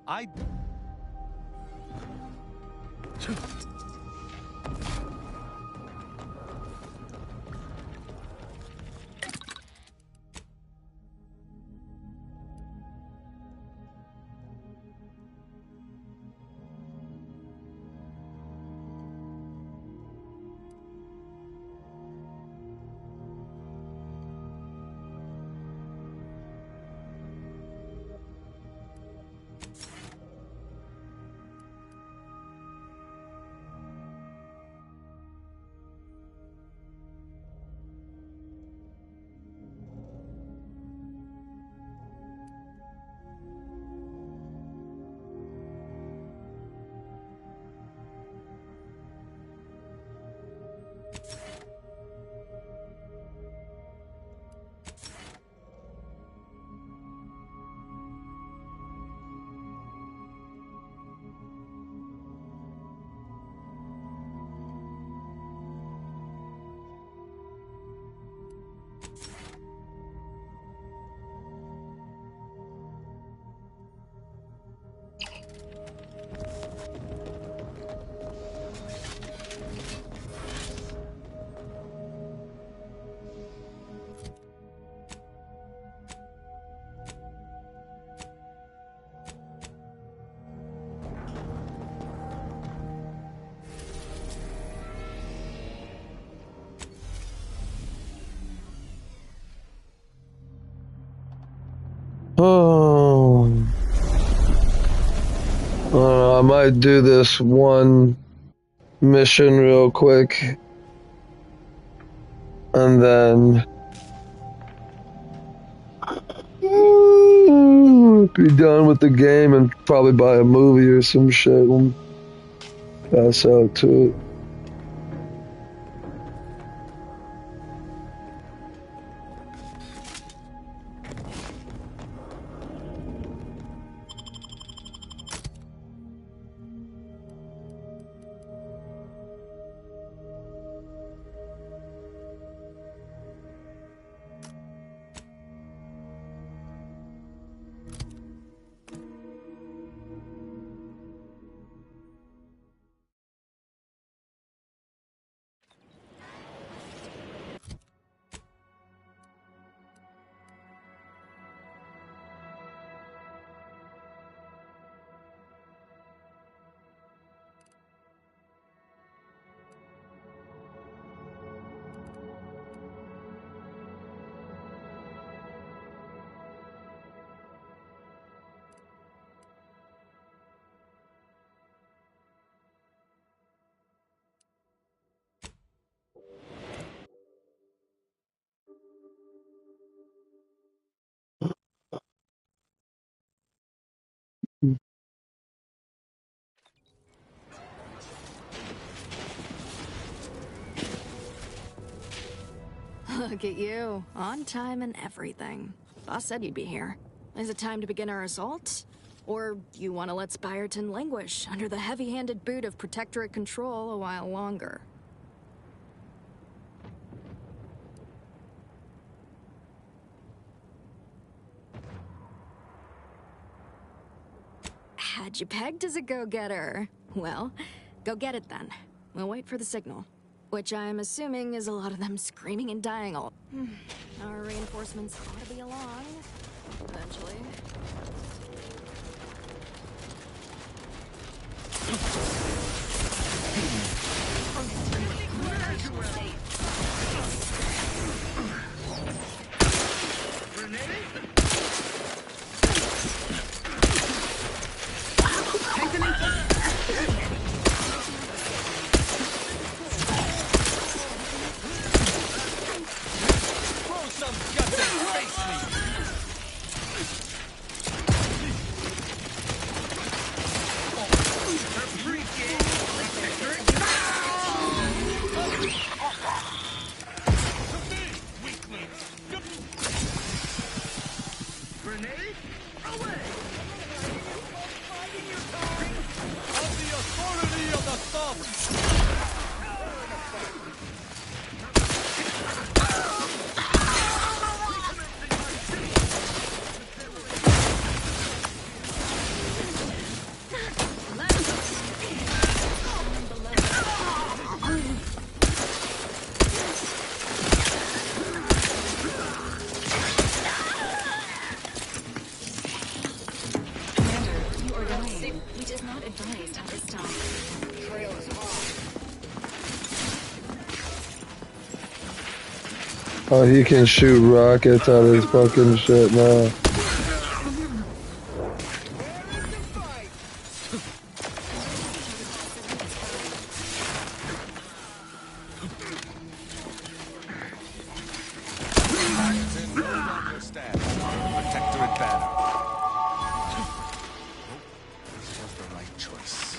Oh, I might do this one mission real quick, and then be done with the game and probably buy a movie or some shit and pass out to it. Look at you, on time and everything. Boss said you'd be here. Is it time to begin our assault? Or you want to let Spyreton languish under the heavy-handed boot of Protectorate control a while longer? Had you pegged as a go-getter? Well, go get it then. We'll wait for the signal. Which I'm assuming is a lot of them screaming and dying all. Our reinforcements ought to be along. Eventually. Oh, he can shoot rockets out of his fucking shit now. Protectorate banner. This was the right choice.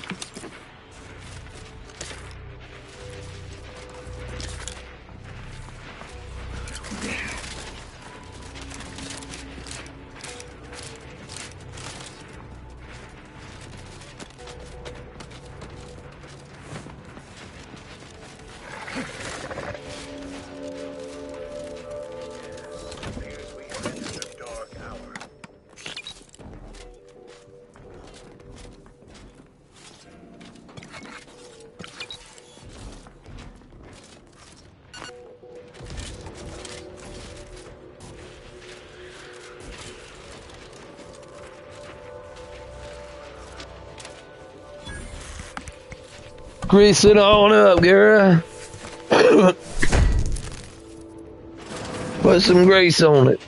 Grease it on up, Gara. Put some grease on it.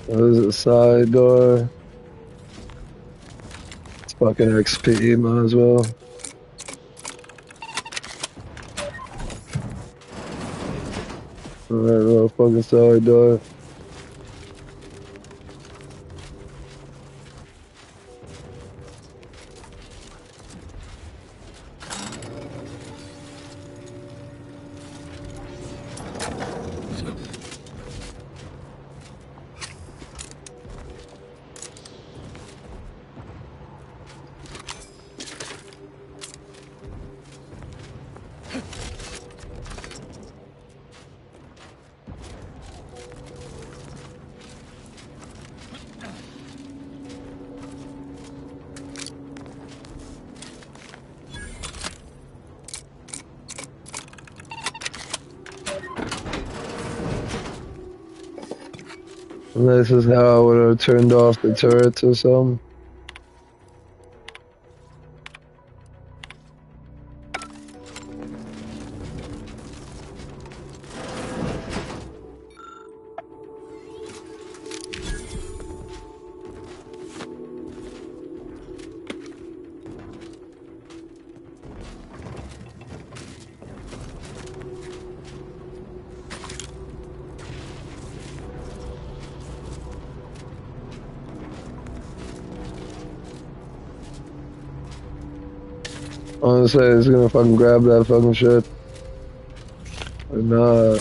There's a side door. It's fucking XP, might as well. Alright, little fucking side door. And this is how I would have turned off the turrets or something. Honestly, it's gonna fucking grab that fucking shit. Or not.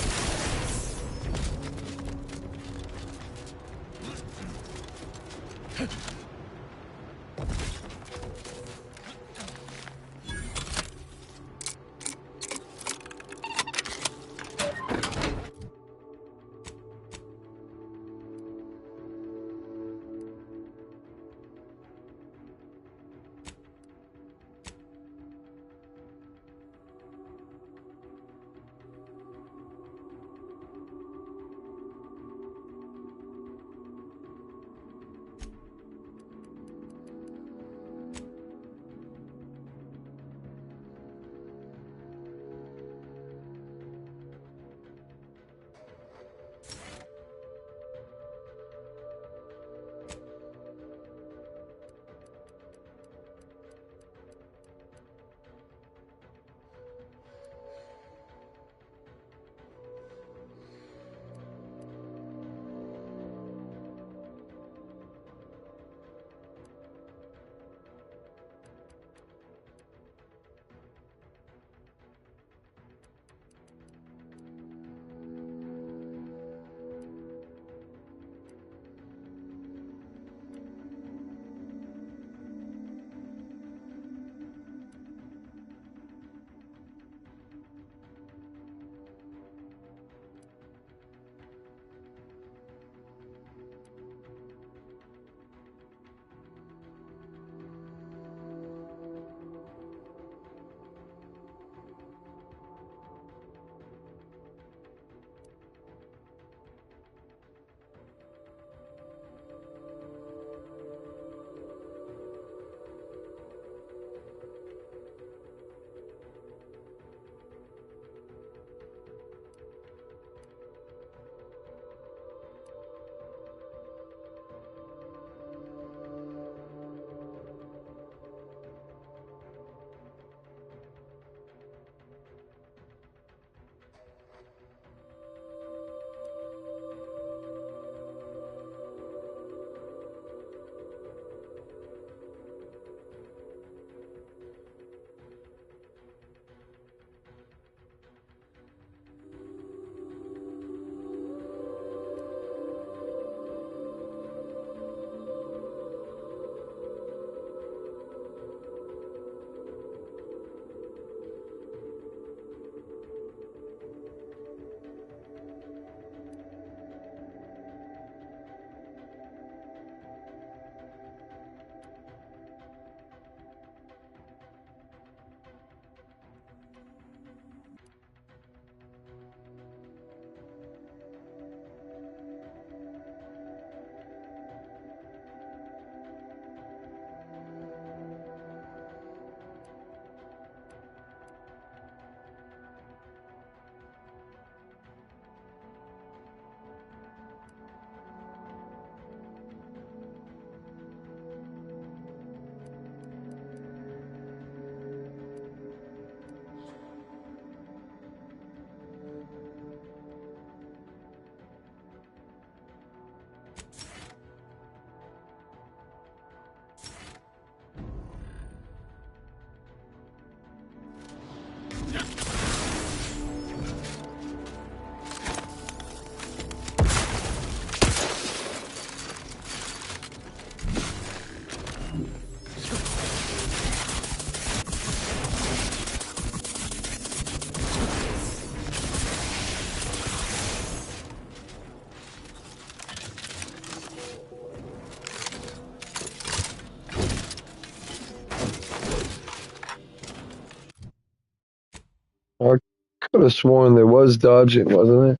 Could have sworn there was dodging, wasn't it?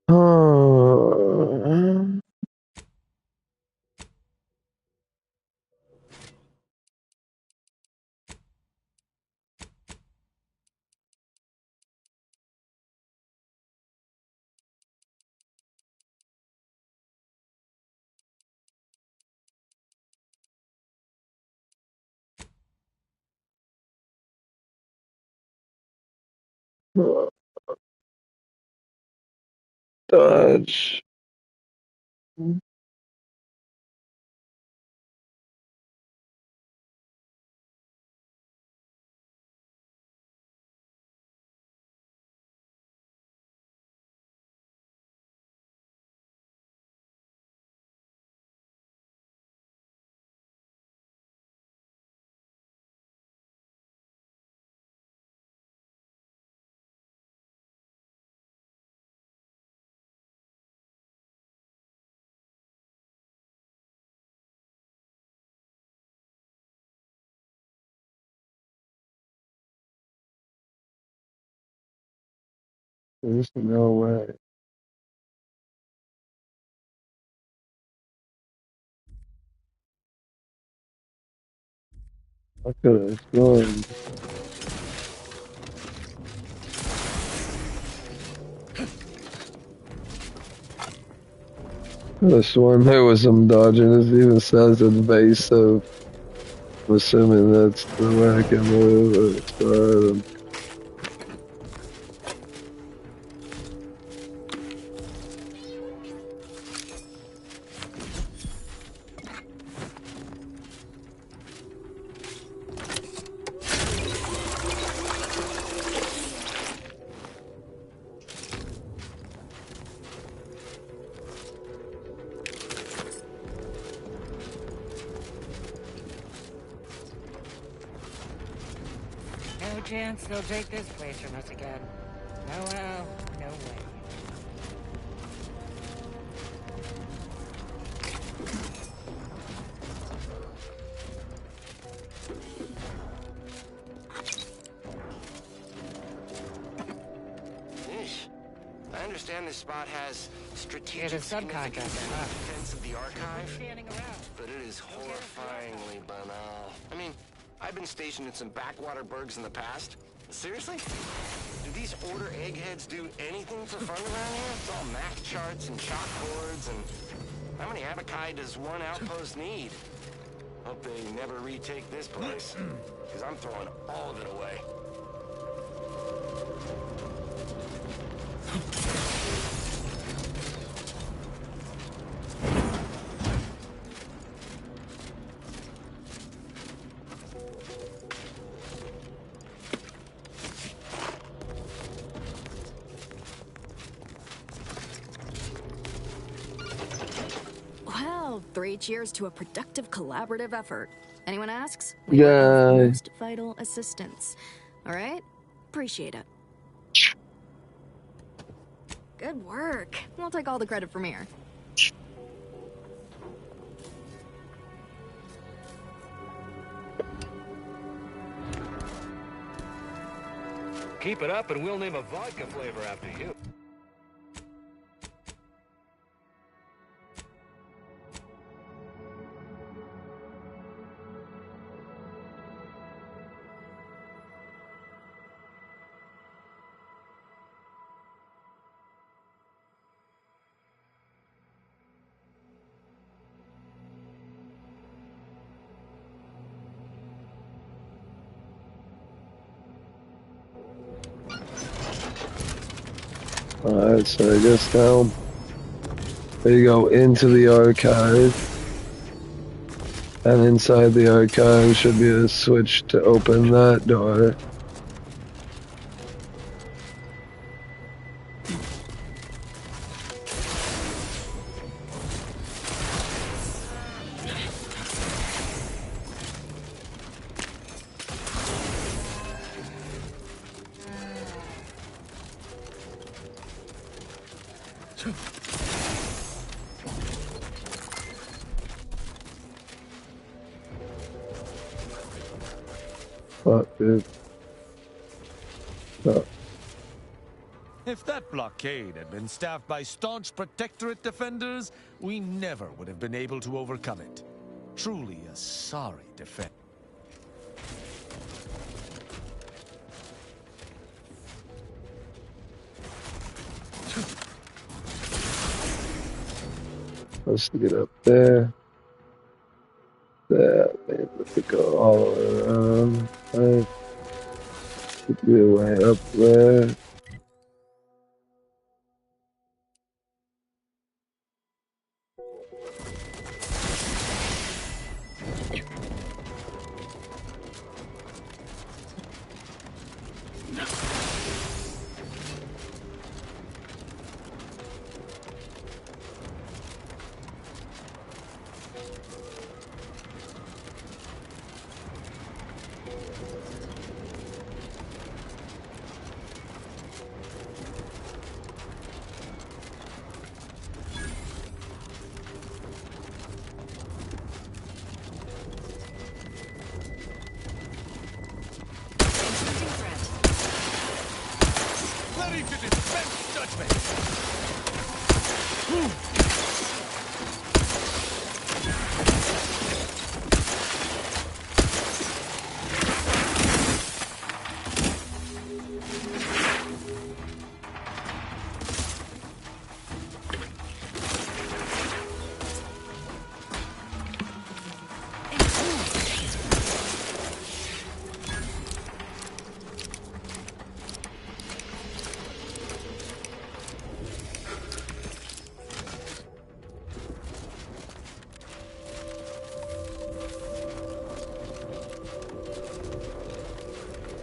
Oh. Dodge. There's no way. I could have sworn. Could have sworn there was some dodging. It even says at the base, so I'm assuming that's the way I can move it. No chance they'll take this place from us again. No how, no way. Yeesh. I understand this spot has strategic You're the subcontractor, huh? defense of the archive, but it is horrifyingly banal. I mean, I've been stationed in some backwater burgs in the past. Seriously? Do these order eggheads do anything for fun around here? It's all map charts and chalkboards, and how many abakai does one outpost need? Hope they never retake this place, because I'm throwing all of it away. Well, 3 cheers to a productive collaborative effort. Anyone asks? Yeah. Most vital assistance. All right? Appreciate it. Good work. We'll take all the credit from here. Keep it up and we'll name a vodka flavor after you. Alright, so I guess now there you go into the archive. And inside the archive should be a switch to open that door. Fuck, dude. If that blockade had been staffed by staunch Protectorate defenders, we never would have been able to overcome it. Truly a sorry defense. Let's get up there. There, maybe to go all the way around. Right. Could be a way up there. Ready to dispense judgment!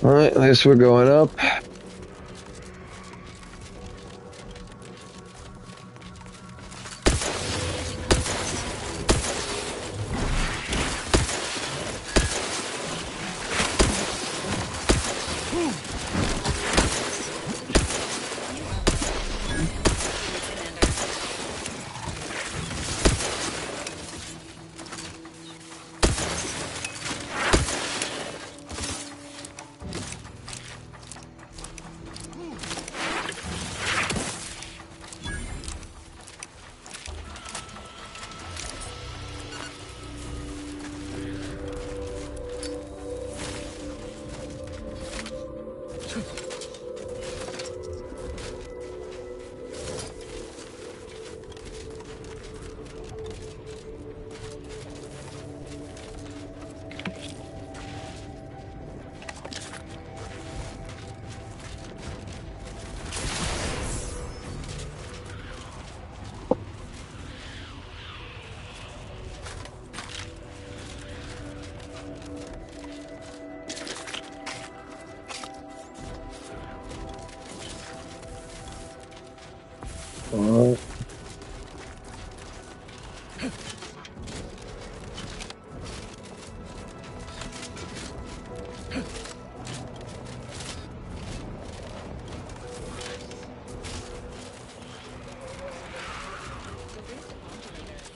Alright, at least we're going up.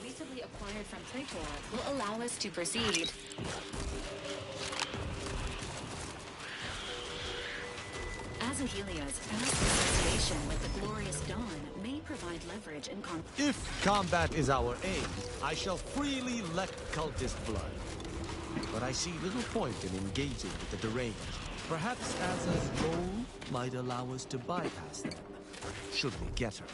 Recently acquired from Traitor will allow us to proceed. Azuhelia's past association with the Glorious Dawn may provide leverage in conflict. If combat is our aim, I shall freely let cultist blood. But I see little point in engaging with the deranged. Perhaps Aza's role might allow us to bypass them, should we get her.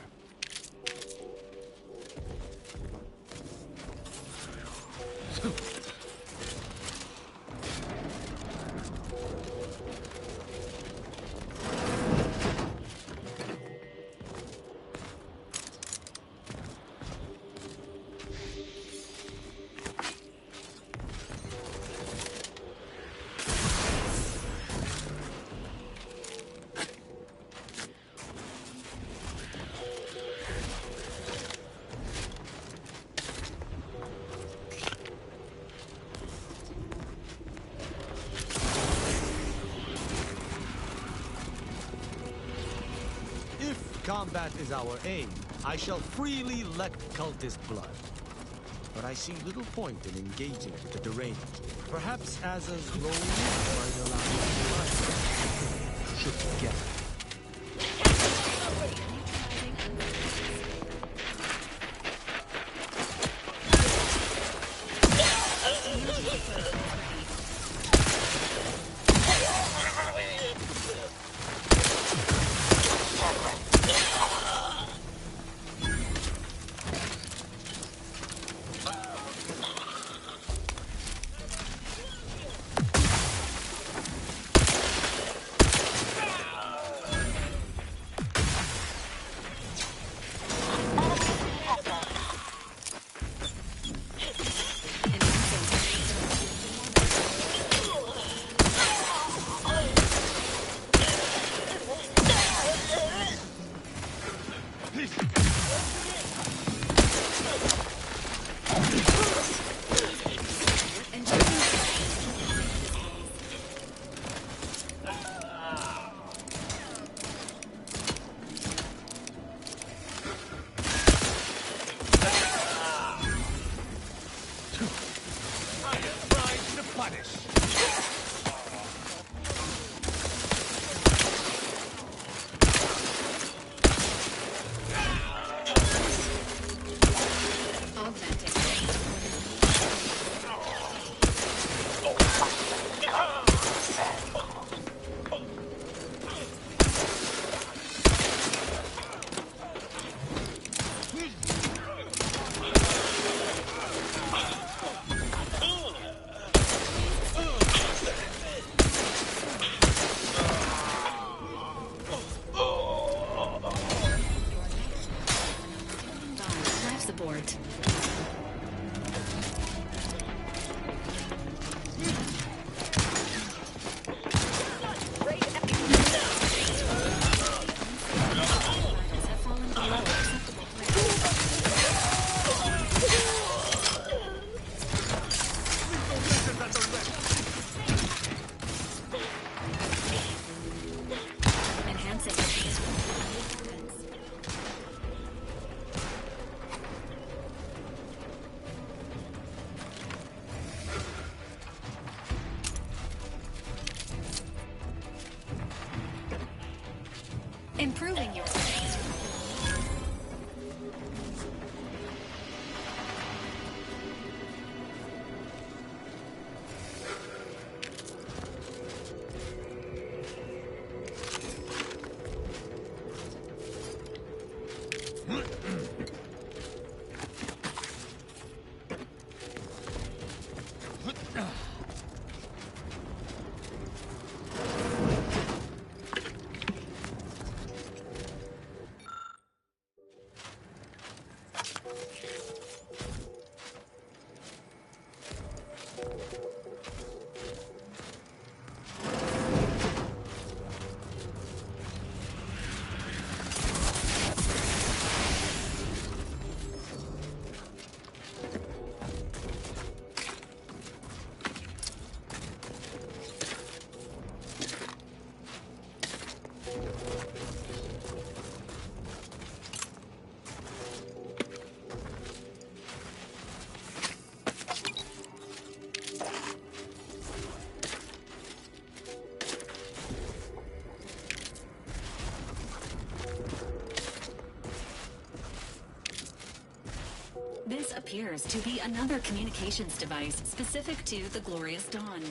Combat is our aim. I shall freely let cultist blood. But I see little point in engaging with the deranged. Perhaps Aza's role might allow us to bypass. shit together. Improving your This appears to be another communications device specific to the Glorious Dawn.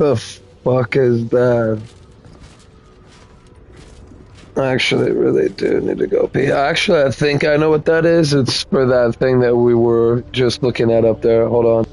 The fuck is that? I actually really do need to go pee. Actually, I think I know what that is. It's for that thing that we were just looking at up there. Hold on.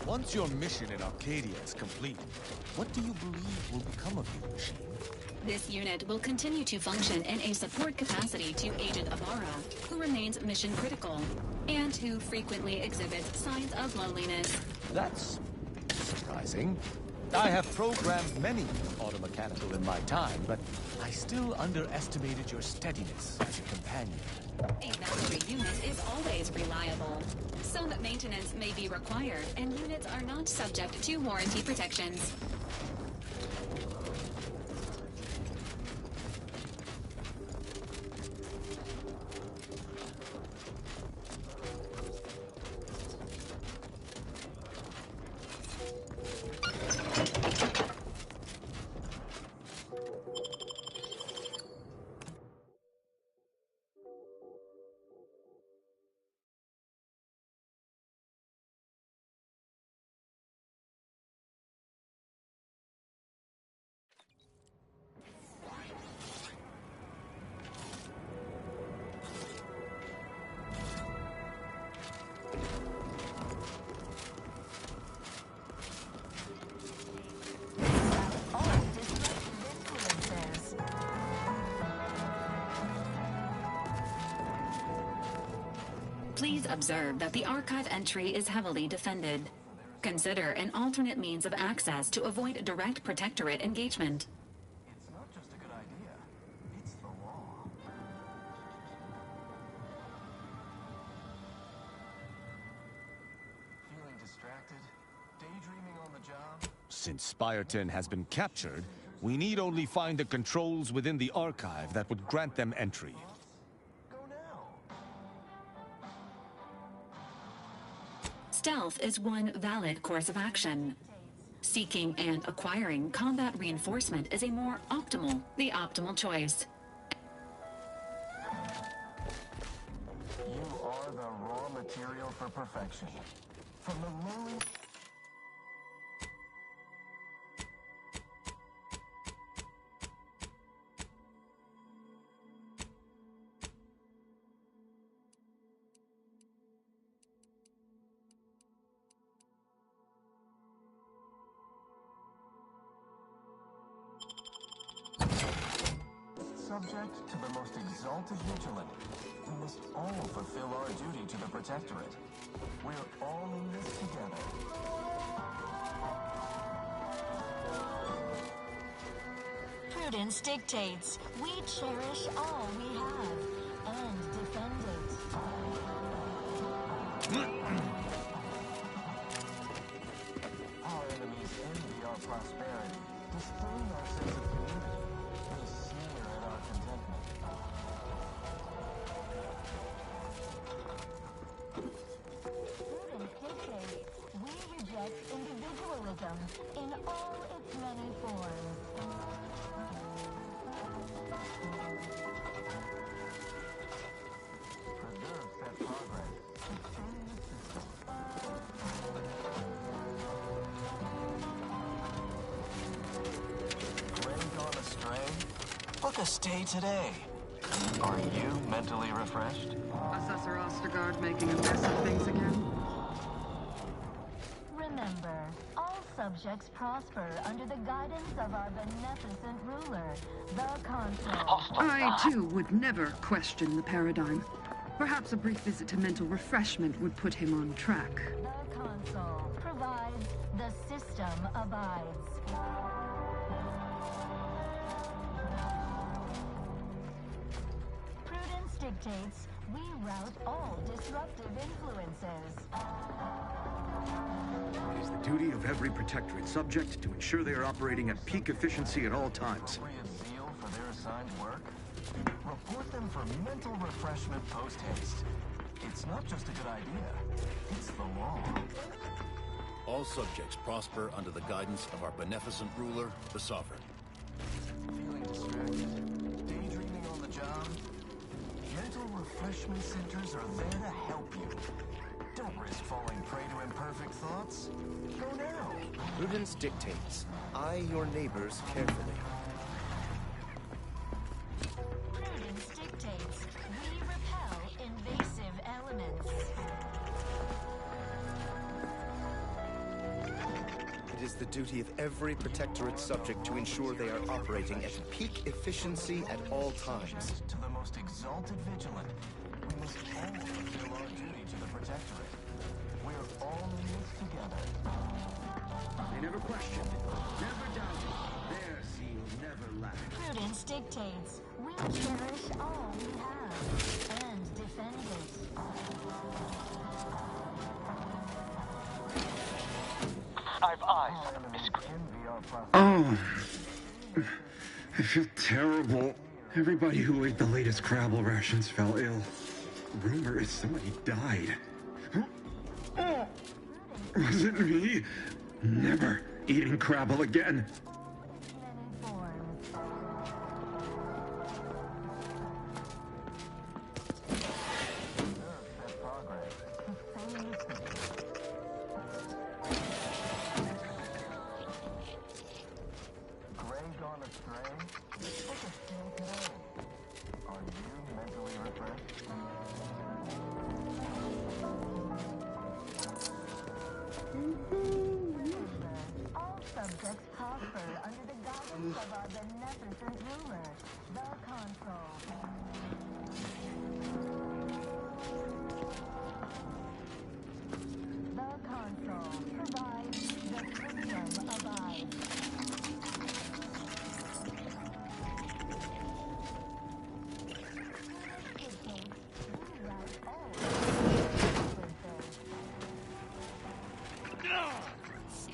Once your mission in Arcadia is complete, what do you believe will become of you, machine? This unit will continue to function in a support capacity to Agent Ibarra, who remains mission critical, and who frequently exhibits signs of loneliness. That's surprising. I have programmed many automechanical in my time, but I still underestimated your steadiness as a companion. A Valkyrie unit is always reliable. Some maintenance may be required, and units are not subject to warranty protections. Please observe that the archive entry is heavily defended. Consider an alternate means of access to avoid direct Protectorate engagement. It's not just a good idea, it's the law. Feeling distracted? Daydreaming on the job? Since Spyreton has been captured, we need only find the controls within the archive that would grant them entry. Stealth is one valid course of action. Seeking and acquiring combat reinforcement is a more optimal, the optimal choice. You are the raw material for perfection. From the moment... Subject to the most exalted vigilant, we must all fulfill our duty to the Protectorate. We're all in this together. Prudence dictates we cherish all we have and defend it. Our enemies envy our prosperity, disdain our sense of community. They sneer at our contentment. Prudence dictates we reject individualism in all its many forms. Preserve that progress. Sustain the system. Grey gone astray? Book a stay today. Are you mentally refreshed? Assessor Ostergaard making a mess of things again? Remember, all subjects prosper under the guidance of our beneficent ruler, the Consul. I, too, would never question the paradigm. Perhaps a brief visit to mental refreshment would put him on track. The Consul provides, the system abides. Prudence dictates we rout all disruptive influences. It is the duty of every Protectorate subject to ensure they are operating at peak efficiency at all times. Appropriate zeal for their assigned work? Report them for mental refreshment post-haste. It's not just a good idea, it's the law. All subjects prosper under the guidance of our beneficent ruler, the Sovereign. Feeling distracted? Daydreaming on the job? Mental refreshment centers are there to help you. Don't risk falling prey to imperfect thoughts. Go now. Prudence dictates. Eye your neighbors carefully. Prudence dictates we repel invasive elements. is the duty of every Protectorate subject to ensure they are operating at peak efficiency at all times. To the most exalted vigilant, we must all fulfill our duty to the Protectorate. We're all in this together. They never questioned, never doubted. Their zeal never lacked. Prudence dictates. We'll cherish all we have and defend it. I've eyes on the miscreant. Oh, I feel terrible. Everybody who ate the latest Crabble rations fell ill. Rumor is somebody died. Was it me? Never eating Crabble again. All subjects prosper under the guidance of our beneficent ruler, the Consul. The Consul provides the freedom of eyes.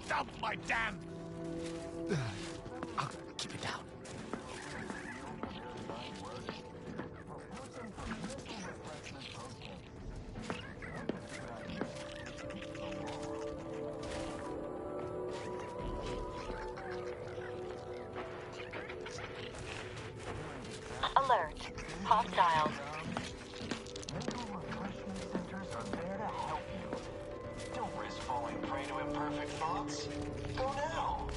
Stop my damn... I'll keep it down. Alert. Hostiles. Mental refreshment centers are there to help you. Don't risk falling prey to imperfect thoughts. Go now.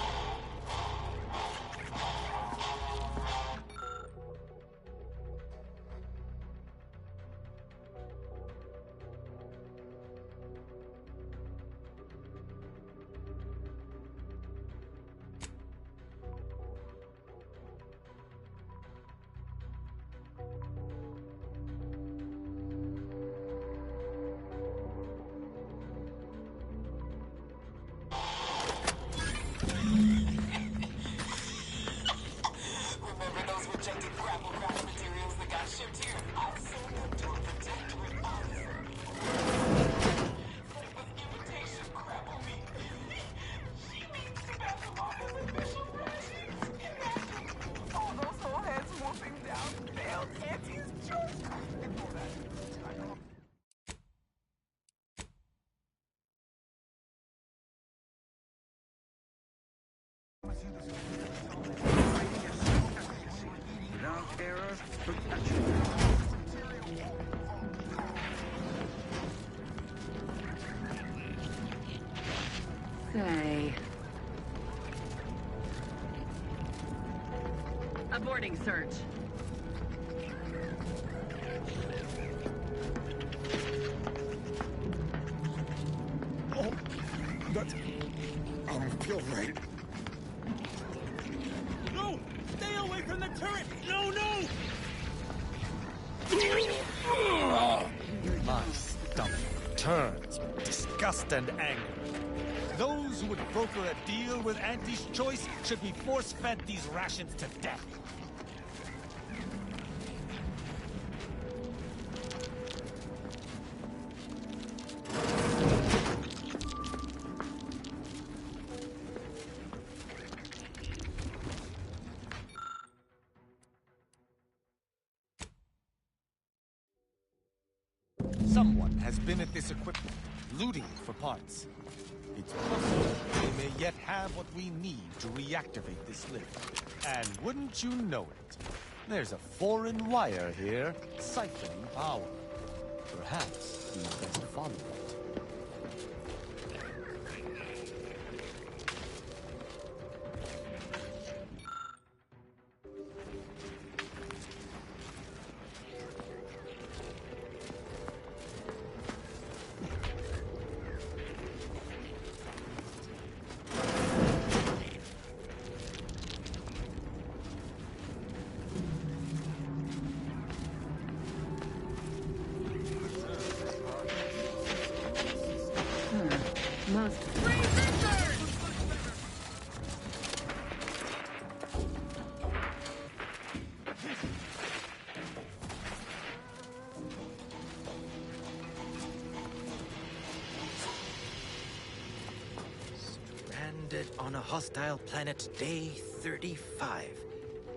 Remember those rejected grapple craft materials that got shipped here? I sold them to a Protectorate officer. With invitation grapple me. She means to pass them off as official rations. Imagine all those whole heads whooping down failed Auntie's choice. Ignore that. Without error, protection. Say. Aborting search. Oh, that... I don't feel right. No! Stay away from the turret! No, no! My stomach turns with disgust and anger. Those who would broker a deal with Auntie's choice should be force-fed these rations to death. Someone has been at this equipment, looting it for parts. It's possible they may yet have what we need to reactivate this lift. And wouldn't you know it, there's a foreign wire here siphoning power. Perhaps we best follow it. on a hostile planet, Day 35.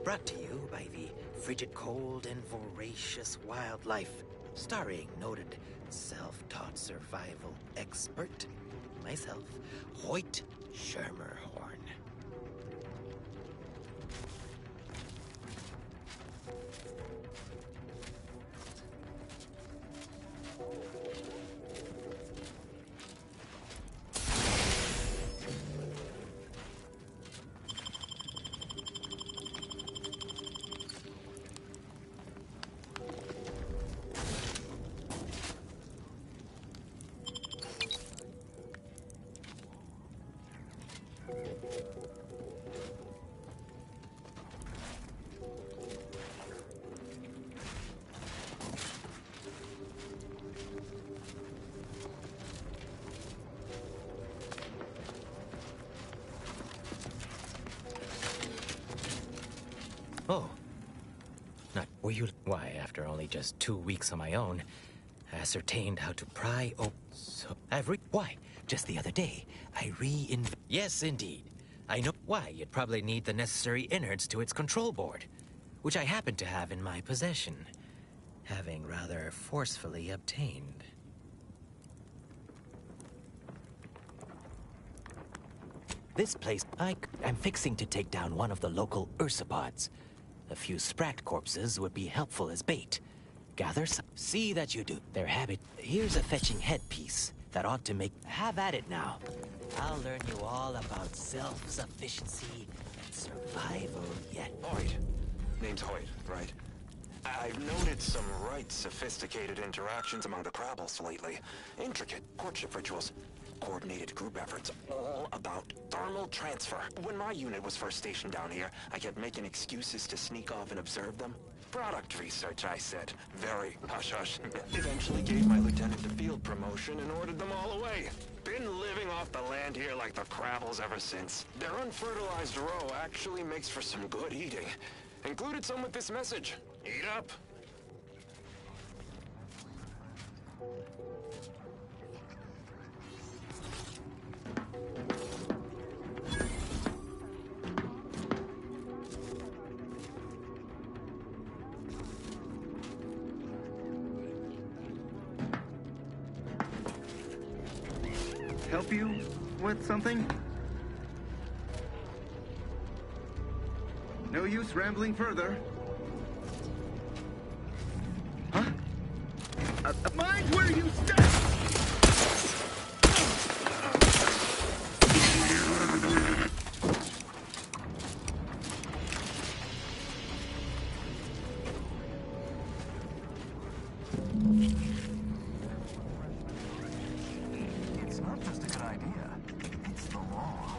Brought to you by the frigid cold and voracious wildlife. Starring noted self-taught survival expert, myself, Hoyt Schermerhorn. Oh. Not were you? Why, after only just 2 weeks on my own, ascertained how to pry open. So why? Just the other day, I Yes, indeed. I know why. You'd probably need the necessary innards to its control board, which I happen to have in my possession, having rather forcefully obtained. This place, I'm fixing to take down one of the local ursopods. A few spracked corpses would be helpful as bait. Gather some. See that you do. Their habit. Here's a fetching headpiece that ought to make. Have at it now. I'll learn you all about self-sufficiency and survival yet. Hoyt. Name's Hoyt, right? I've noted some right sophisticated interactions among the Crabbles lately. Intricate courtship rituals. Coordinated group efforts, all about thermal transfer. When my unit was first stationed down here, I kept making excuses to sneak off and observe them. Product research, I said. Very hush-hush. Eventually gave my lieutenant a field promotion and ordered them all away. Been living off the land here like the Crabbles ever since. Their unfertilized roe actually makes for some good eating. Included some with this message. Eat up. Help you with something? No use rambling further. Huh? Mind where you stand! It's not just a good idea, it's the law.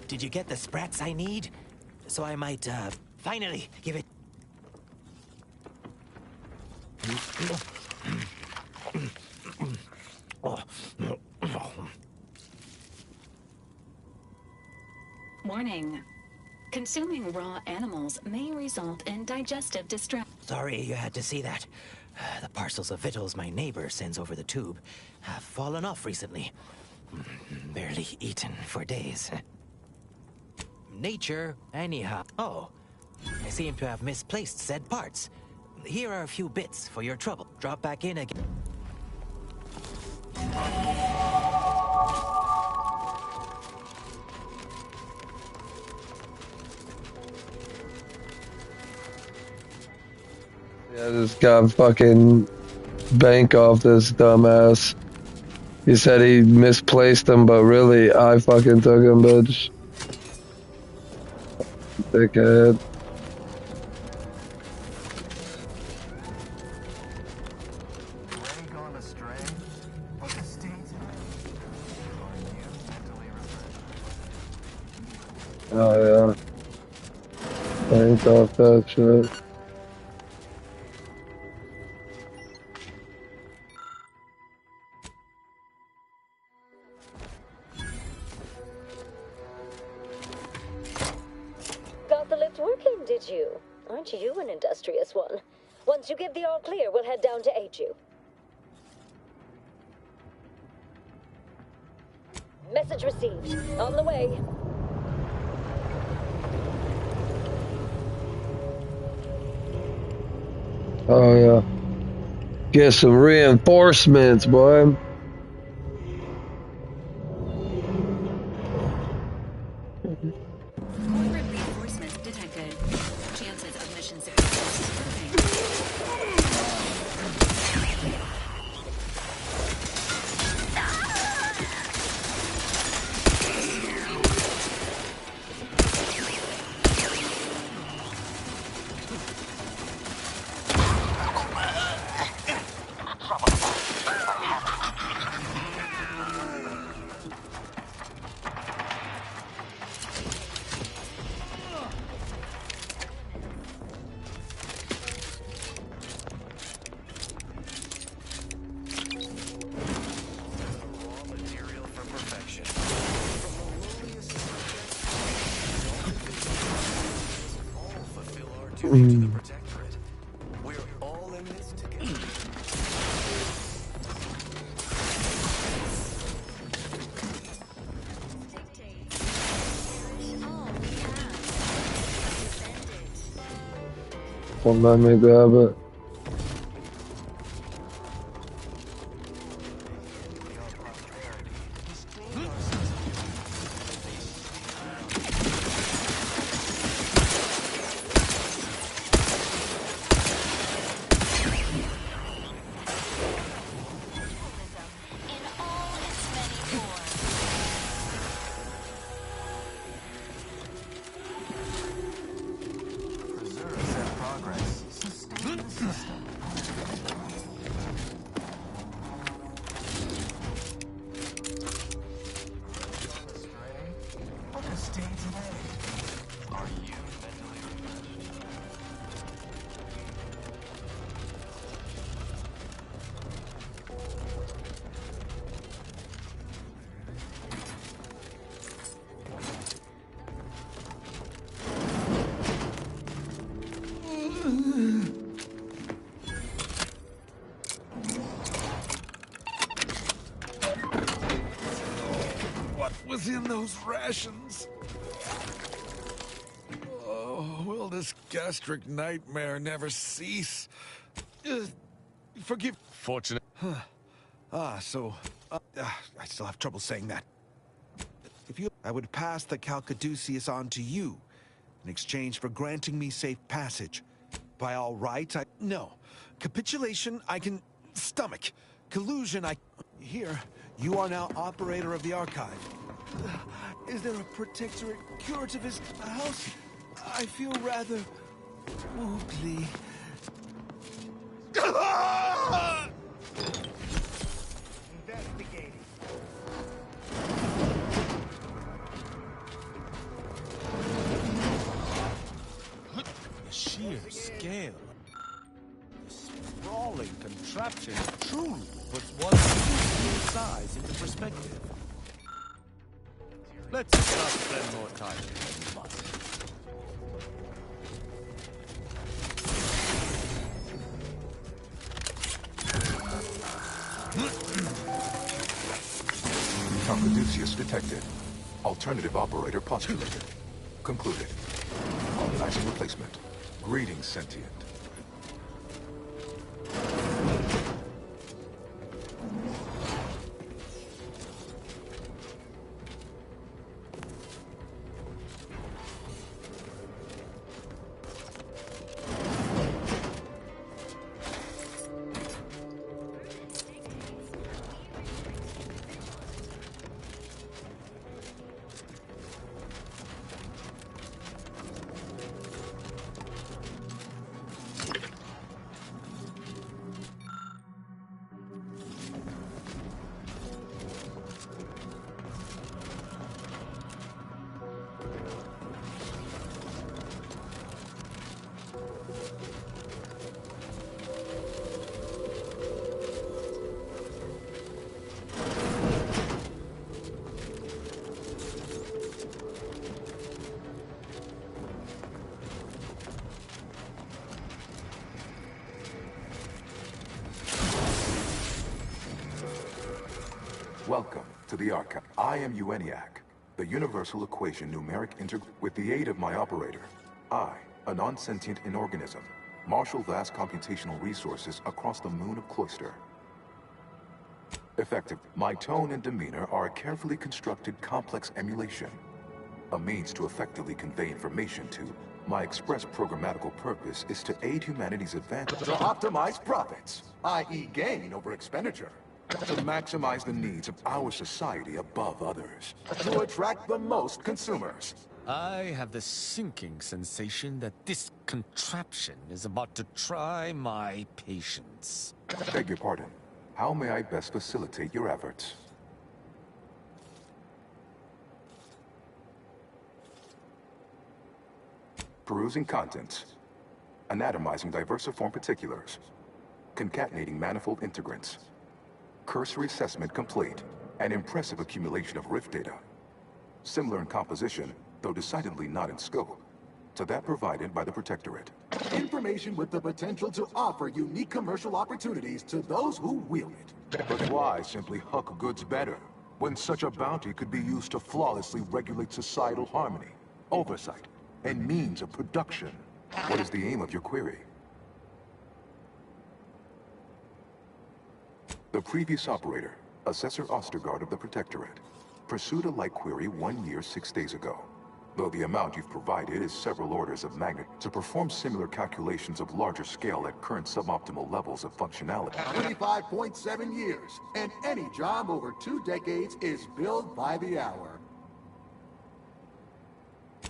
Did you get the sprats I need? So I might, finally give it... Warning. Consuming raw animals may result in digestive distress. Sorry you had to see that. The parcels of victuals my neighbor sends over the tube have fallen off recently. Barely eaten for days. Nature, anyhow. Oh, I seem to have misplaced said parts. Here are a few bits for your trouble. Drop back in again. Yeah, this guy fucking bank off this dumbass. He said he misplaced him, but really, I fucking took him, bitch. Dickhead. Oh, yeah. Banked off that shit. Got the lift working, did you? Aren't you an industrious one? Once you give the all clear, we'll head down to aid you. Message received. On the way. Oh, yeah. Get some reinforcements, boy. Corporate reinforcements detected. Chances of mission success Won't let me grab it. What was in those rations? Oh, will this gastric nightmare never cease? Forgive... Fortunate. I still have trouble saying that. If you... I would pass the Caduceus on to you in exchange for granting me safe passage. By all rights, no. Capitulation, I can stomach. Collusion, Here, you are now operator of the archive. Is there a protectorate curativist house? I feel rather... wobbly. Investigating. contraption truly puts one's minuscule size into perspective. Let's not spend more time here than we must. Caduceus detected. Alternative operator postulated. Concluded. Colonizing replacement. Greetings, sentient. Welcome to the Archive. I am EUANIAC, the Universal Equation Numeric Integral. With the aid of my operator, I, a non-sentient inorganism, marshal vast computational resources across the moon of Cloister. Effective, my tone and demeanor are a carefully constructed complex emulation, a means to effectively convey information to. My express programmatical purpose is to aid humanity's advancement. To optimize profits, i.e. gain over expenditure. To maximize the needs of our society above others. To attract the most consumers. I have the sinking sensation that this contraption is about to try my patience. Beg your pardon. How may I best facilitate your efforts? Perusing contents. Anatomizing diversiform particulars. Concatenating manifold integrants. Cursory assessment complete. An impressive accumulation of rift data. Similar in composition, though decidedly not in scope, to that provided by the Protectorate. Information with the potential to offer unique commercial opportunities to those who wield it. But why simply huck goods better, when such a bounty could be used to flawlessly regulate societal harmony, oversight, and means of production? What is the aim of your query? The previous operator, Assessor Ostergaard of the Protectorate, pursued a like query 1 year, 6 days ago. Though the amount you've provided is several orders of magnitude, to perform similar calculations of larger scale at current suboptimal levels of functionality. 25.7 years, and any job over 2 decades is billed by the hour.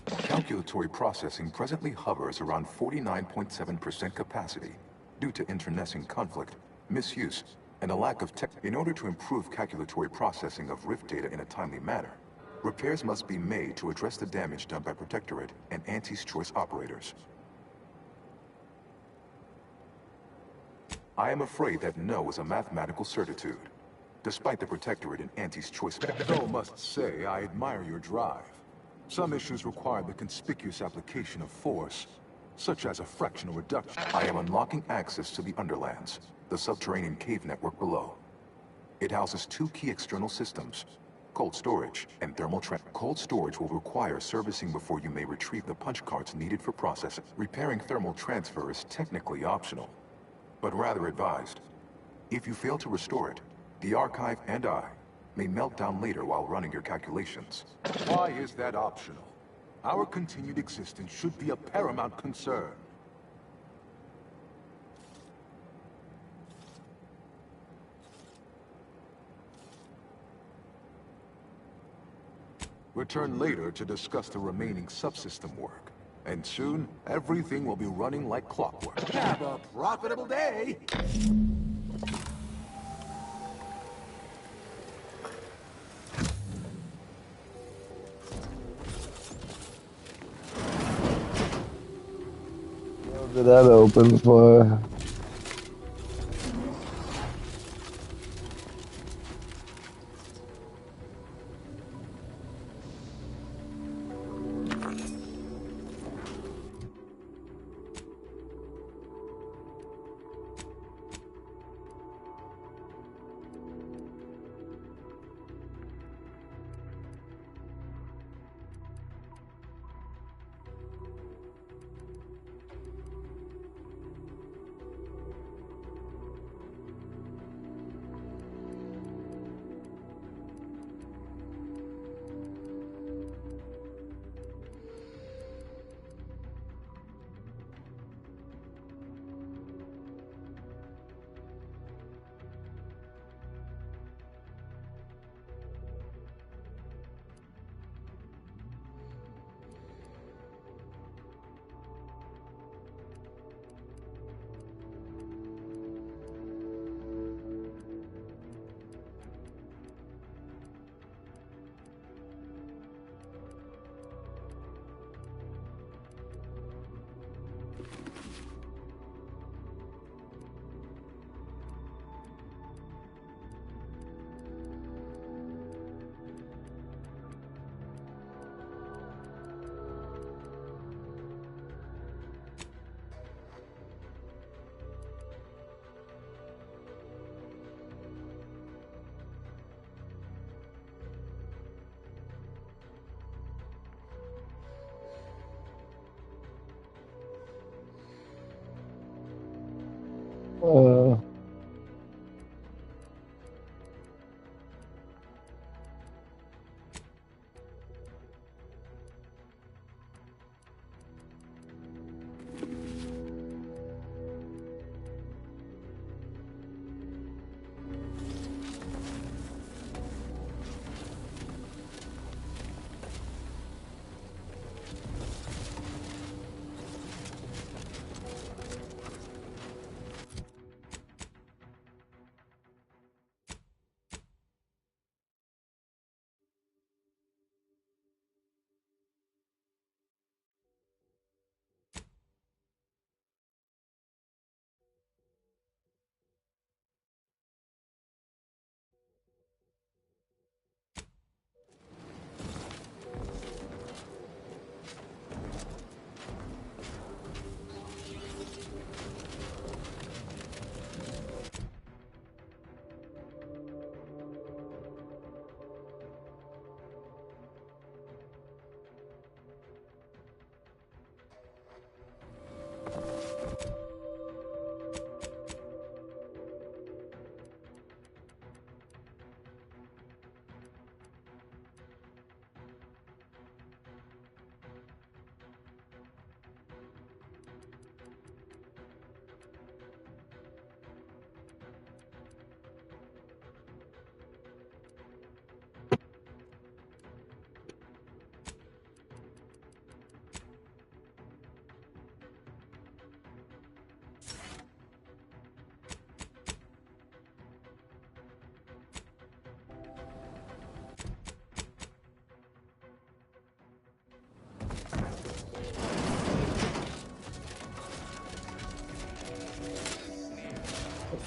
Calculatory processing presently hovers around 49.7% capacity, due to internecine conflict, misuse, and a lack of tech. In order to improve calculatory processing of rift data in a timely manner, repairs must be made to address the damage done by Protectorate and Anti's Choice operators. I am afraid that no is a mathematical certitude, despite the Protectorate and Anti's Choice. Though must say I admire your drive. Some issues require the conspicuous application of force, such as a fractional reduction. I am unlocking access to the Underlands, the subterranean cave network below. It houses 2 key external systems, cold storage and thermal transfer. Cold storage will require servicing before you may retrieve the punch cards needed for processing. Repairing thermal transfer is technically optional, but rather advised. If you fail to restore it, the Archive and I may melt down later while running your calculations. Why is that optional? Our continued existence should be a paramount concern. Return later to discuss the remaining subsystem work. And soon, everything will be running like clockwork. Have a profitable day! What did that open for?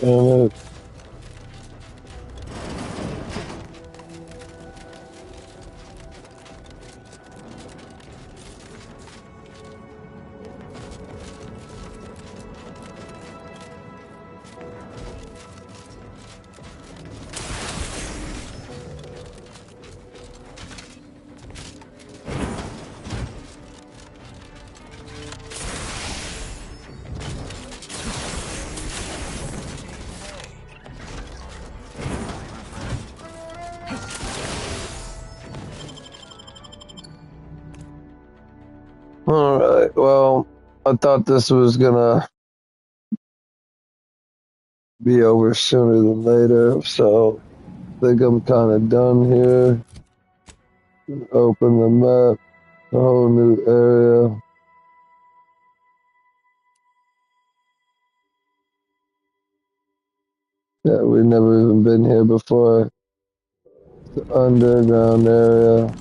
Damn it. Alright, well, I thought this was gonna be over sooner than later, so I think I'm kinda done here. Open the map, a whole new area. Yeah, we've never even been here before. The underground area.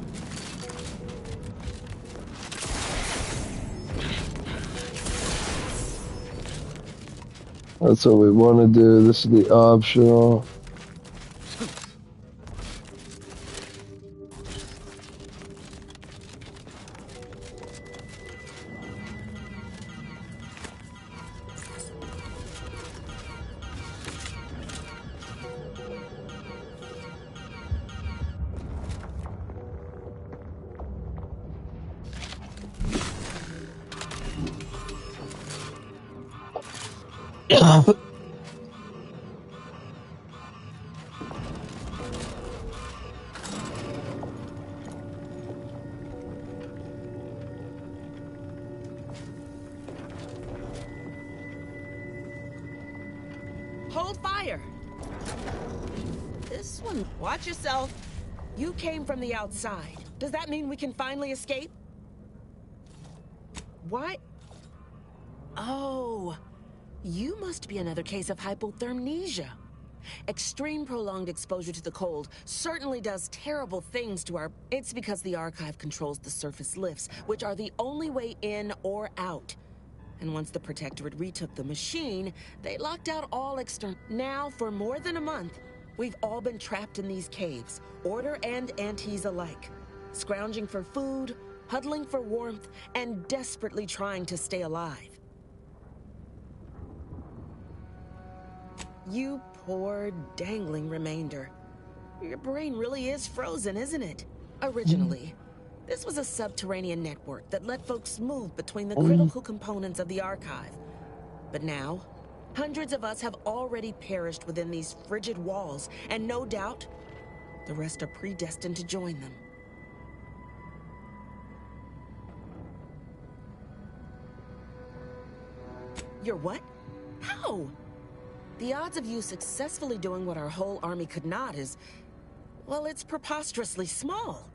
That's what we want to do. This is the optional. Hold fire! This one... Watch yourself. You came from the outside. Does that mean we can finally escape? Why? Oh, you must be another case of hypothermia. Extreme prolonged exposure to the cold certainly does terrible things to our... It's because the Archive controls the surface lifts, which are the only way in or out. And once the Protectorate retook the machine, they locked out all external... Now, for more than a month, we've all been trapped in these caves, Order and Antes alike, scrounging for food, huddling for warmth, and desperately trying to stay alive. You poor, dangling remainder. Your brain really is frozen, isn't it? Originally, this was a subterranean network that let folks move between the critical components of the Archive. But now, hundreds of us have already perished within these frigid walls, and no doubt, the rest are predestined to join them. You're what? How? The odds of you successfully doing what our whole army could not is... well, it's preposterously small.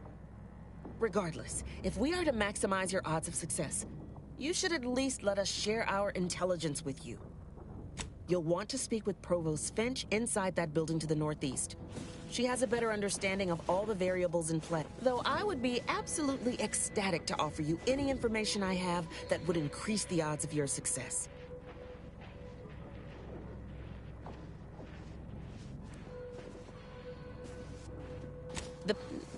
Regardless, if we are to maximize your odds of success, you should at least let us share our intelligence with you. You'll want to speak with Provost Finch inside that building to the northeast. She has a better understanding of all the variables in play, though I would be absolutely ecstatic to offer you any information I have that would increase the odds of your success.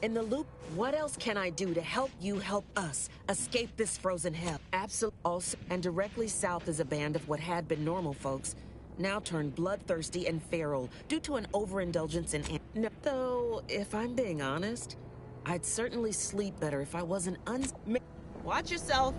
In the loop, what else can I do to help you help us escape this frozen hell? Absolutely. Also, and directly south is a band of what had been normal folks, now turned bloodthirsty and feral due to an overindulgence in... No, though, if I'm being honest, I'd certainly sleep better if I wasn't Watch yourself!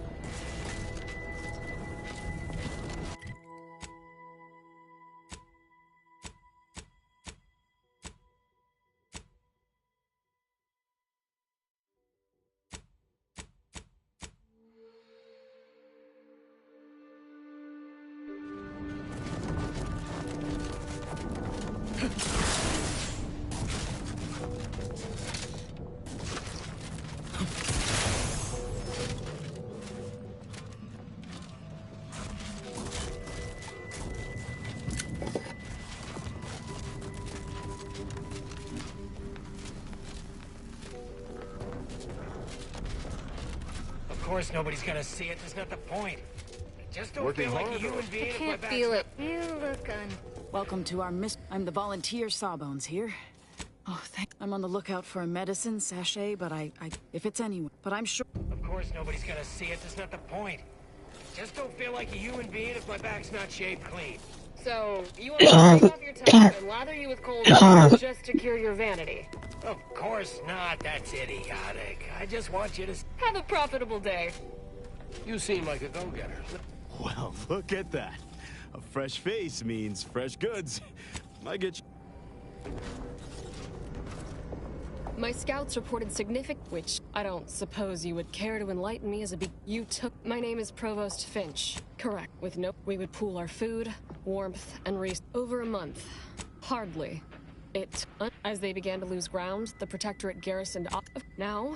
Of course nobody's gonna see it. That's not the point. I just don't Working feel like hard, a human being. I can't feel it. You look Welcome to our I'm the volunteer Sawbones here. Oh, I'm on the lookout for a medicine sachet, but if it's anyone, but I'm sure. Of course nobody's gonna see it, that's not the point. Just don't feel like a human being if my back's not shaved clean. So, you want me to take off your top and lather you with cold water just to cure your vanity? Of course not, that's idiotic. I just want you to... Have a profitable day. You seem like a go-getter. Well, look at that. A fresh face means fresh goods. I get you. My scouts reported significant, which I don't suppose you would care to enlighten me as a you took. My name is Provost Finch. Correct. With no, we would pool our food, warmth, and over a month. Hardly. As they began to lose ground, the Protectorate garrisoned. Now,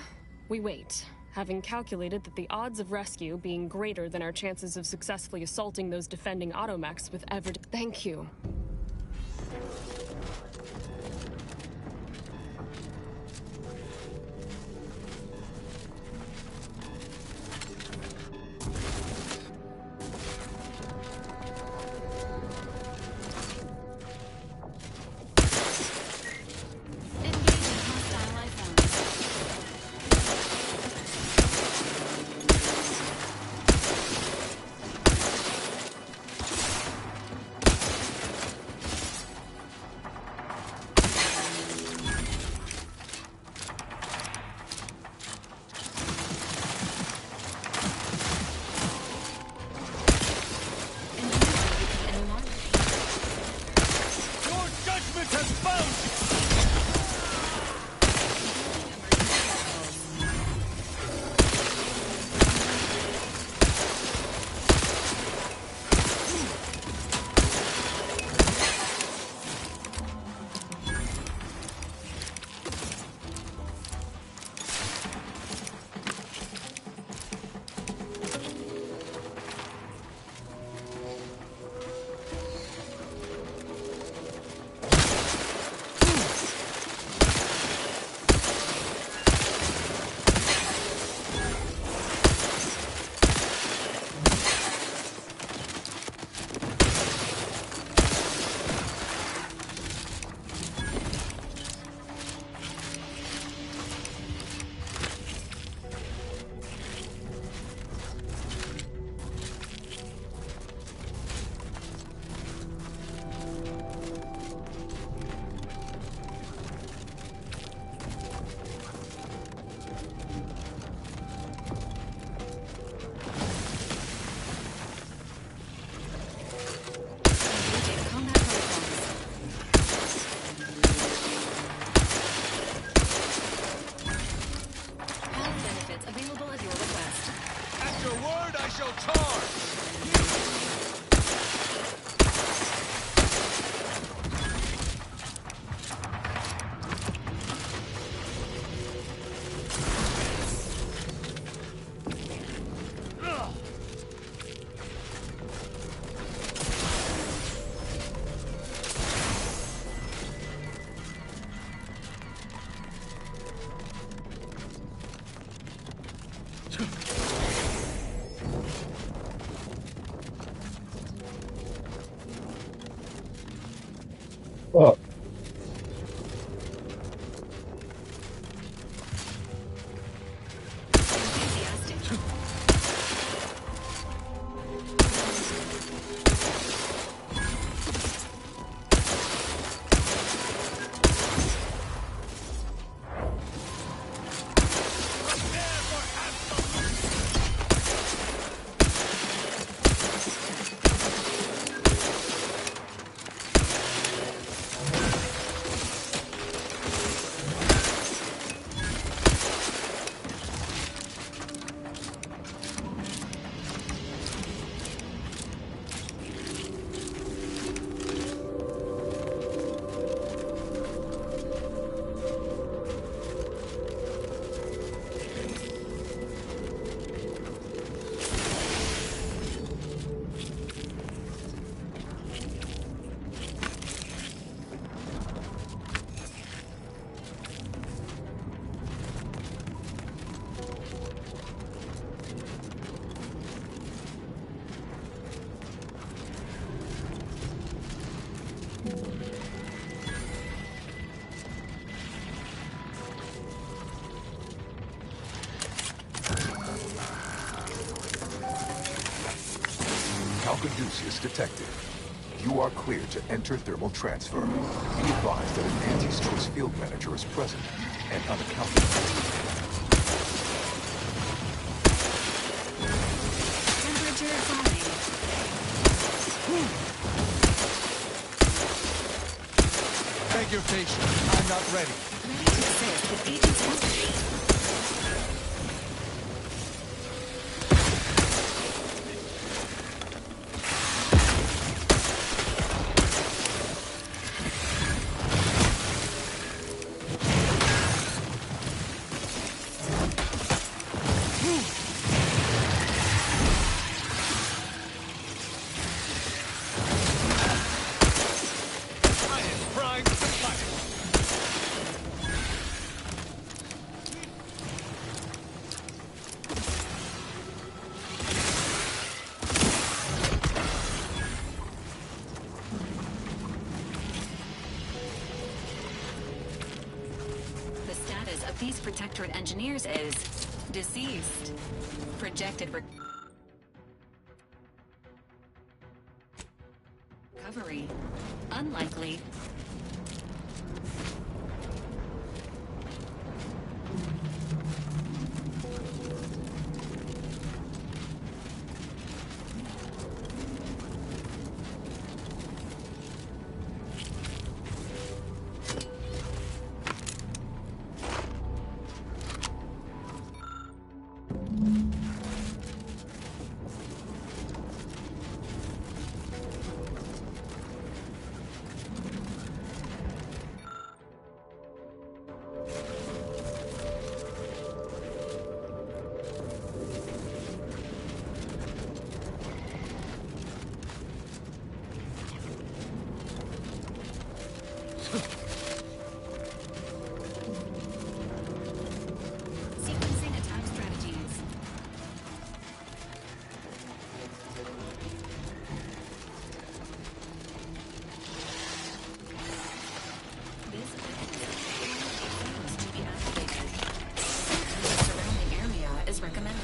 we wait, having calculated that the odds of rescue being greater than our chances of successfully assaulting those defending automechs with ever. Thank you. Calcaduceus detected. You are cleared to enter thermal transfer. Be advised that an Auntie's Choice field manager is present and unaccounted for. Temperature falling. Beg your patience. I'm not ready. Ready to assist with agent's history. These Protectorate engineers is deceased. Projected recovery unlikely. Sequencing attack strategies. This seems to be activated. The surrounding area is recommended.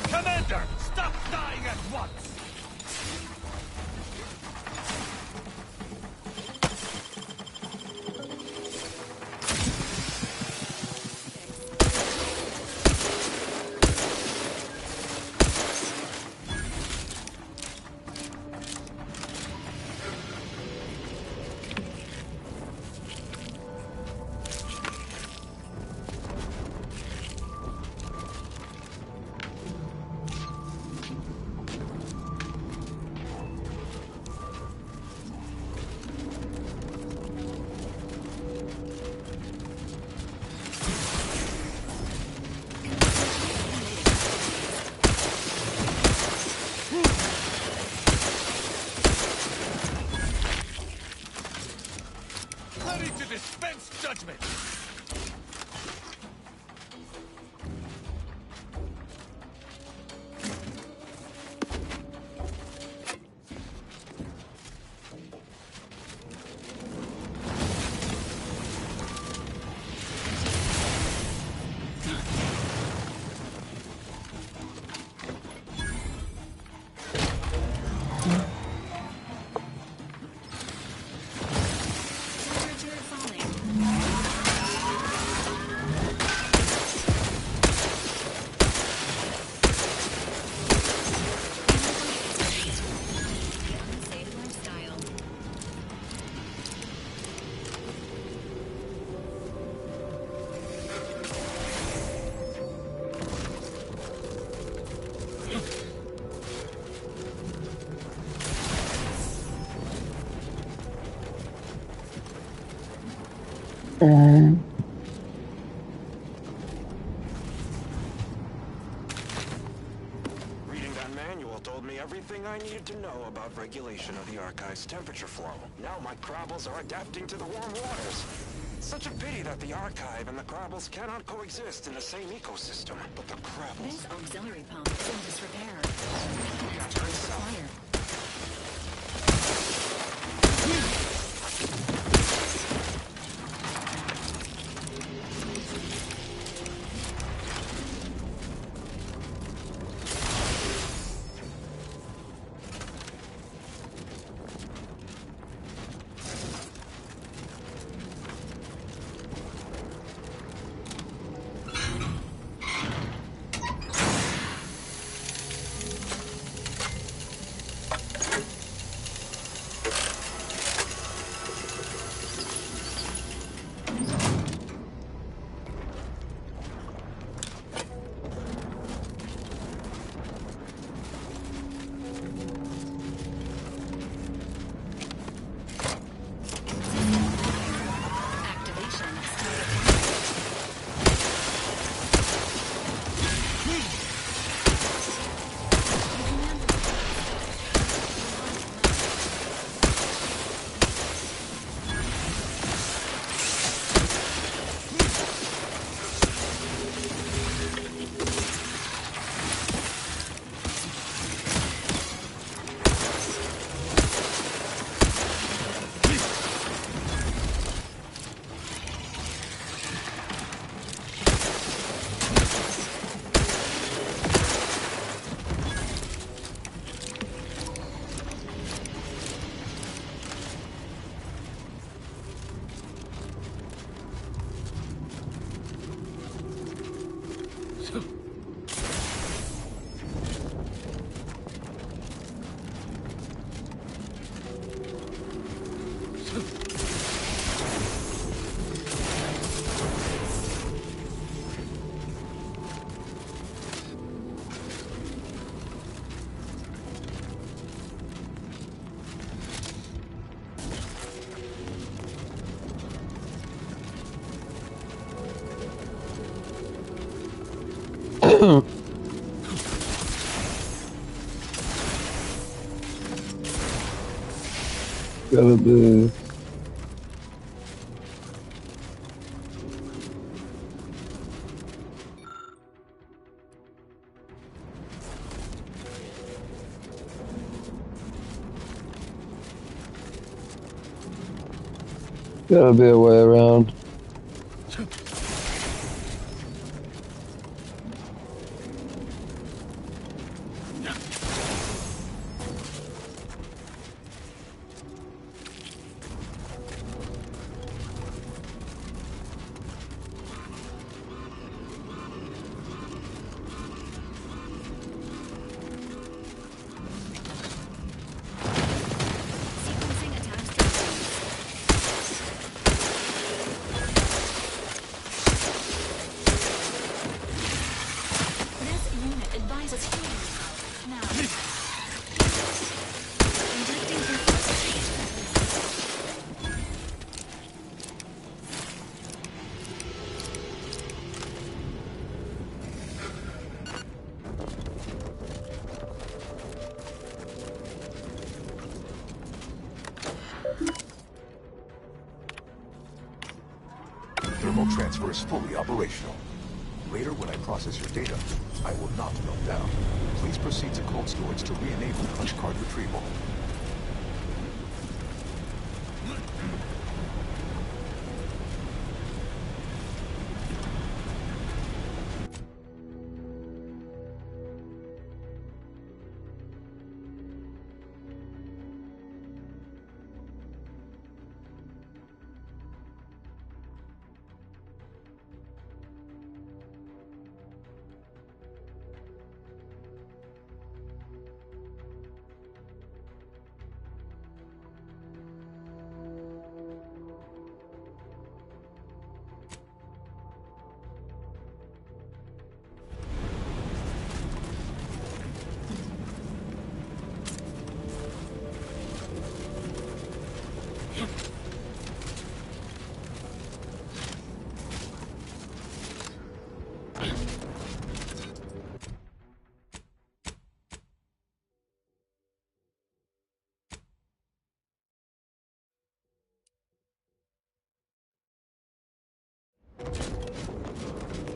Commander, stop dying at once! man. Reading that manual told me everything I needed to know about regulation of the Archive's temperature flow. Now my Crabbles are adapting to the warm waters. Such a pity that the Archive and the Crabbles cannot coexist in the same ecosystem. But the Crabbles... This auxiliary pump is in disrepair. Turn supplier. Gotta be. Gotta be a way around. Thermal transfer is fully operational. Later, when I process your data, I will not melt down. Please proceed to cold storage to re-enable punch card retrieval.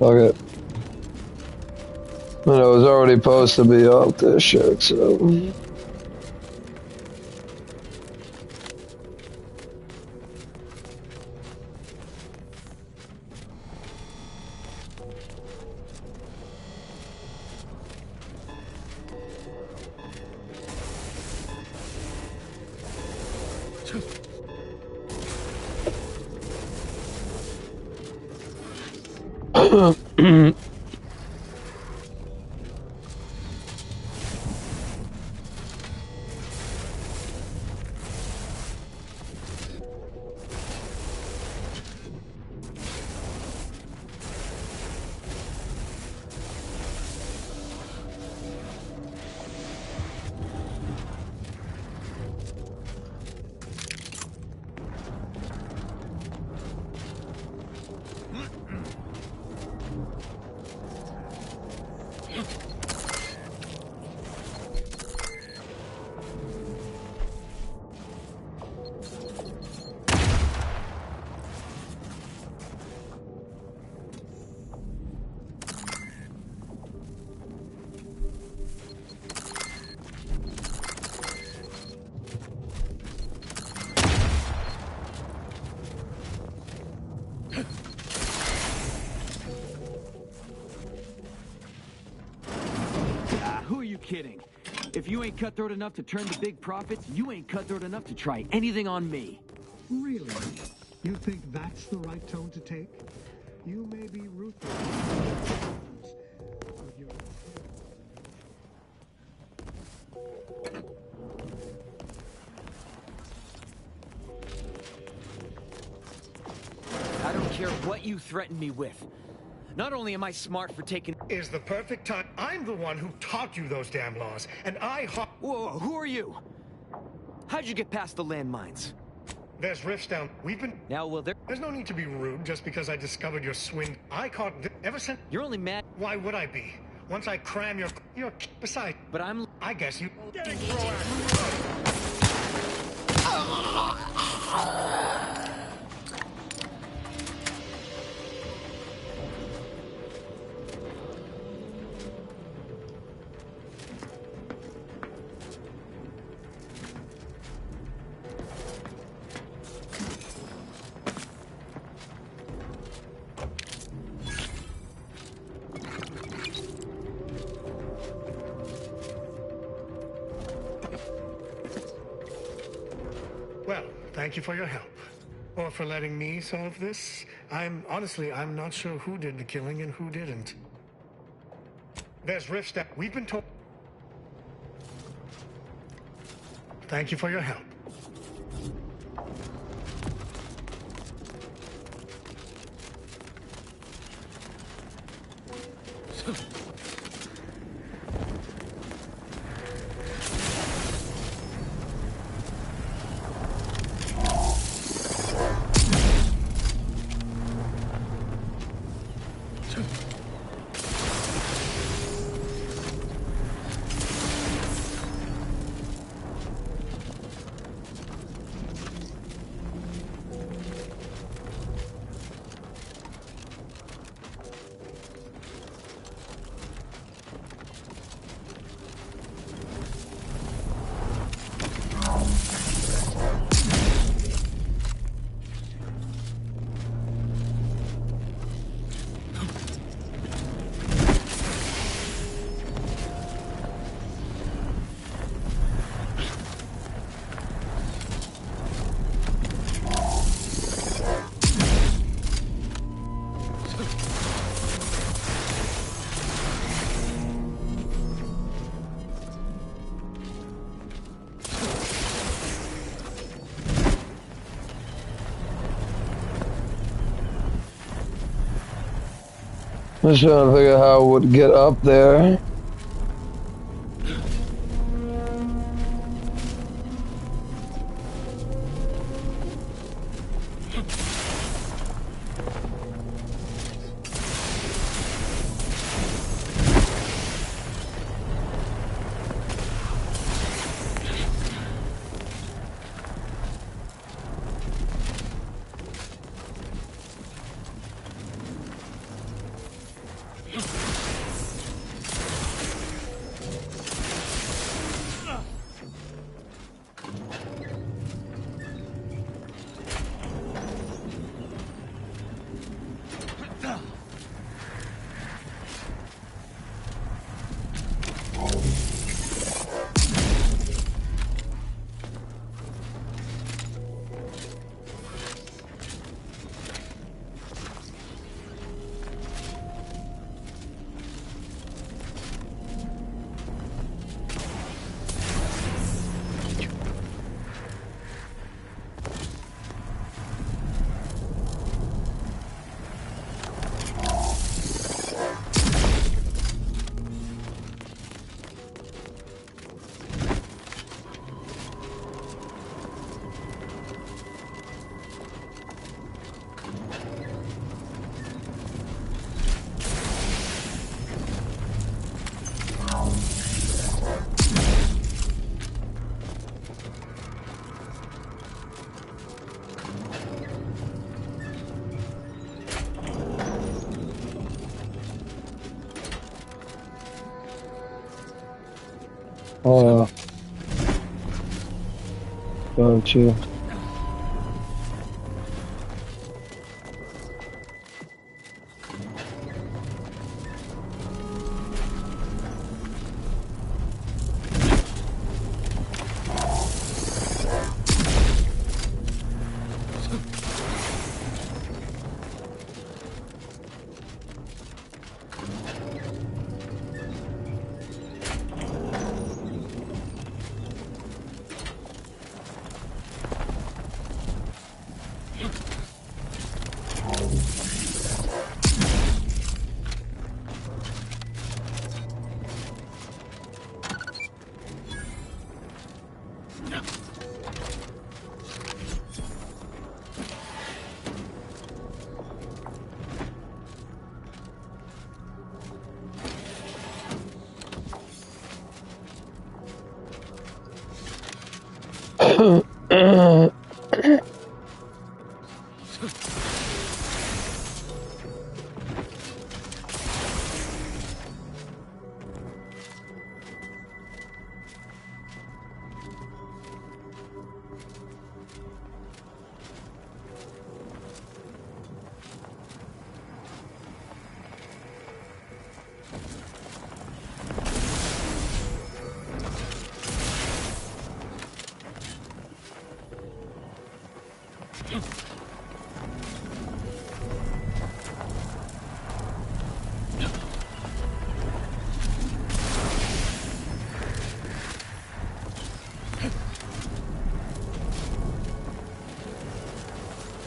Fuck it. And I was already supposed to be off this shit, so. Who are you kidding? If you ain't cutthroat enough to turn the big profits, you ain't cutthroat enough to try anything on me. Really? You think that's the right tone to take? You may be ruthless. I don't care what you threaten me with. Not only am I smart for taking... Is the perfect time. I'm the one who taught you those damn laws, and Whoa, who are you? How'd you get past the landmines? There's rifts down. We've been... Now, There's no need to be rude just because I discovered your swing. I caught... Ever since... You're only mad... Why would I be? Once I cram your... Besides... But I'm... I guess you... Getting Well, thank you for your help. Or for letting me solve this. Honestly, I'm not sure who did the killing and who didn't. There's rifts that we've been told. Thank you for your help. I'm just trying to figure out how I would get up there. Oh, gotcha.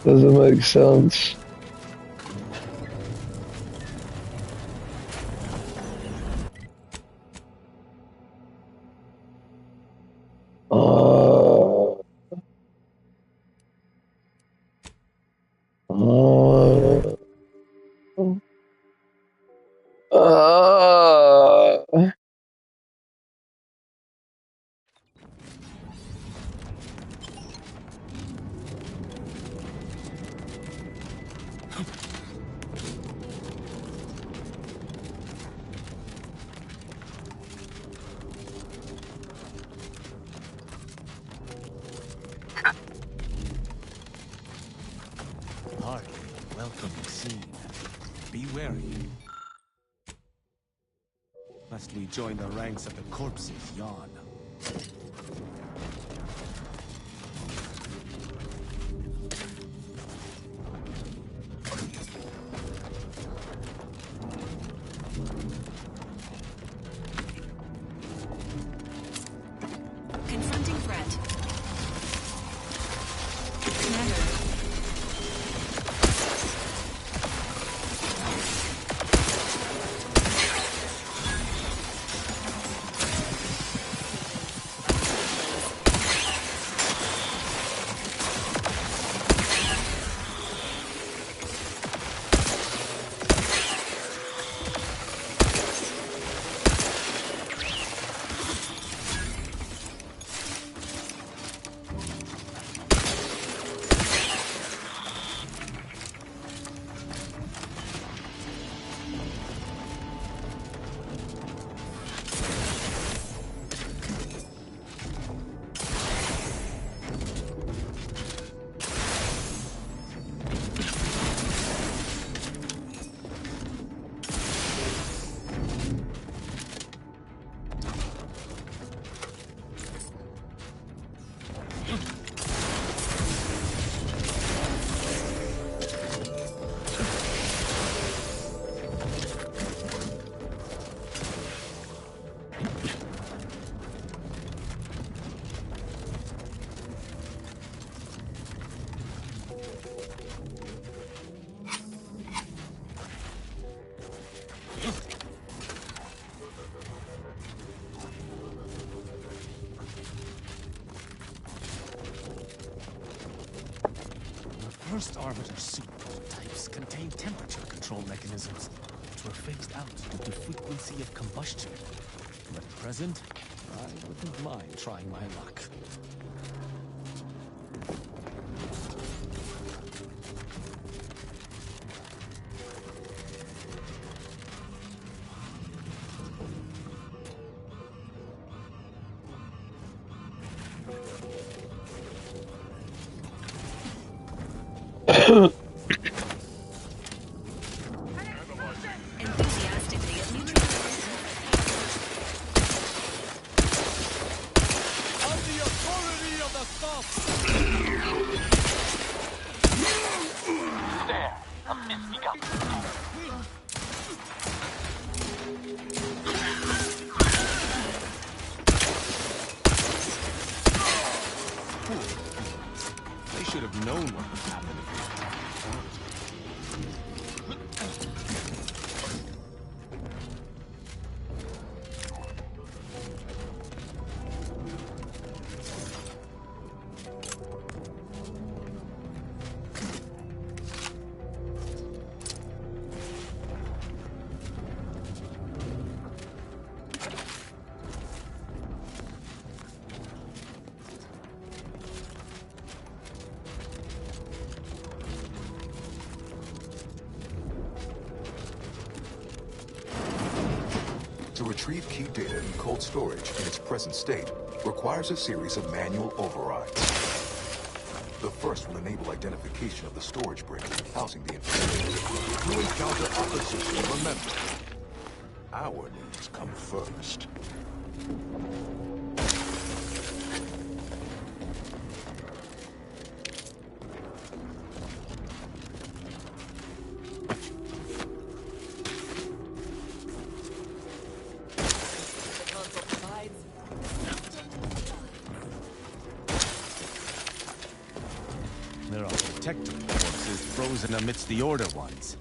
Doesn't make sense. Uh, Hardly a welcoming scene. Be wary. Lest we join the ranks of the corpses yon. Confronting threat. Commander. First Arbiter suit prototypes contained temperature control mechanisms, which were phased out due to frequency of combustion. But at present, I wouldn't mind trying my luck. To retrieve key data in cold storage in its present state requires a series of manual overrides. The first will enable identification of the storage brick housing the information. You encounter opposition, remember, our needs come first. There are protectorate forces frozen amidst the Order ones.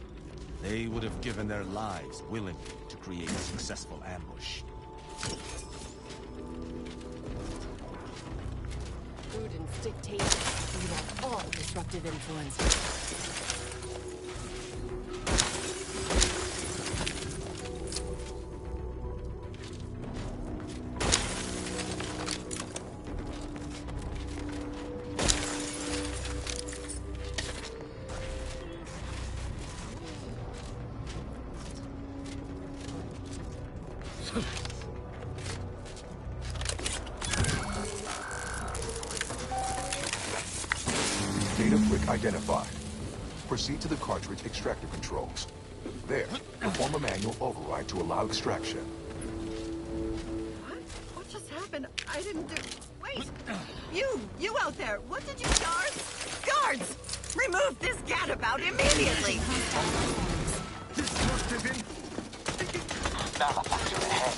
They would have given their lives willingly to create a successful ambush. Prudence dictates you have all disruptive influences. Data brick identified. Proceed to the cartridge extractor controls. There, perform a manual override to allow extraction. What just happened? I didn't do... Wait! You out there! What did you... Guards! Remove this gadabout immediately! Destructive in... Malefactor ahead.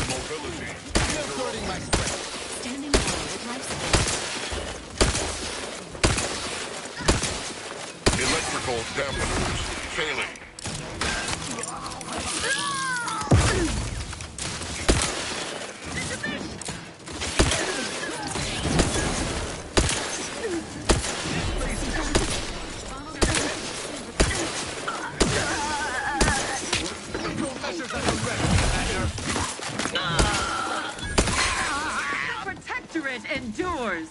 Mobility. Importing my strength. Standing by with life support. Electrical dampeners failing. The Protectorate endures!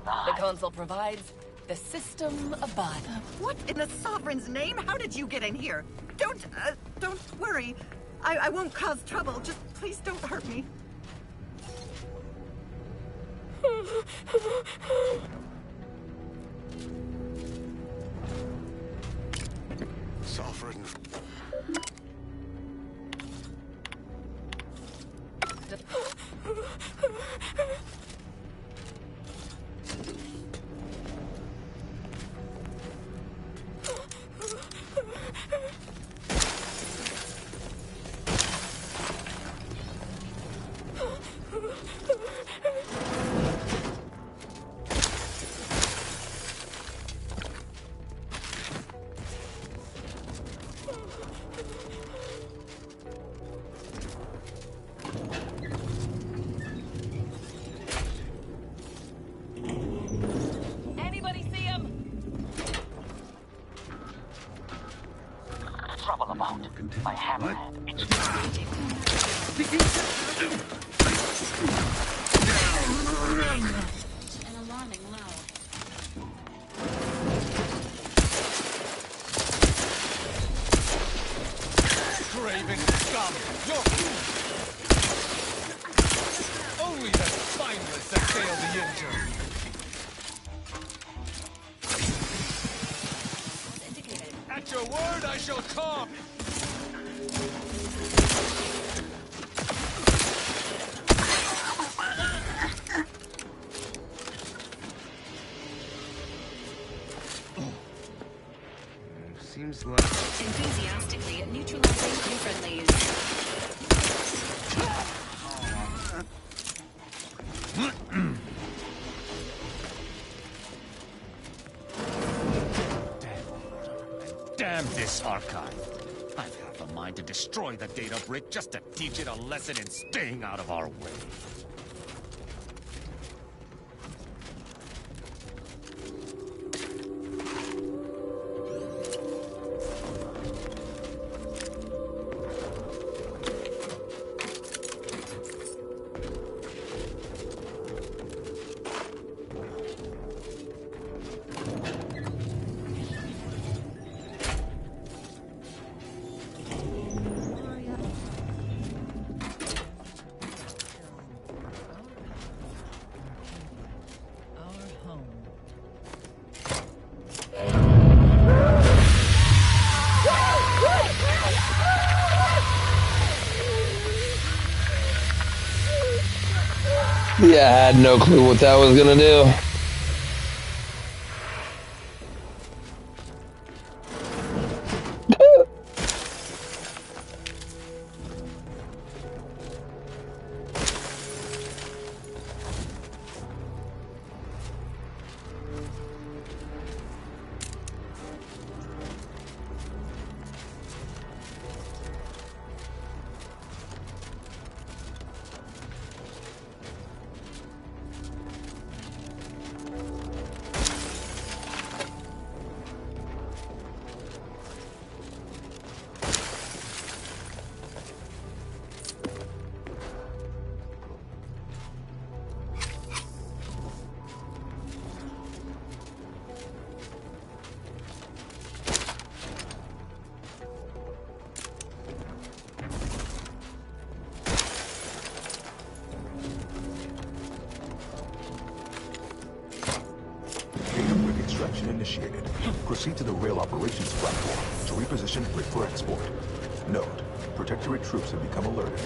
The console provides, the system abides. What in the Sovereign's name? How did you get in here? Don't worry. I won't cause trouble. Just please don't hurt me. Sovereign. Anybody see him? Trouble about my hammerhead. An alarming low. Craven scum! You're only the spineless assail the injured. At your word, I shall come! this archive. I've half a mind to destroy the data brick just to teach it a lesson in staying out of our way. Yeah, I had no clue what that was gonna do. Initiated. Proceed to the rail operations platform to reposition brick for export. Note, Protectorate troops have become alerted.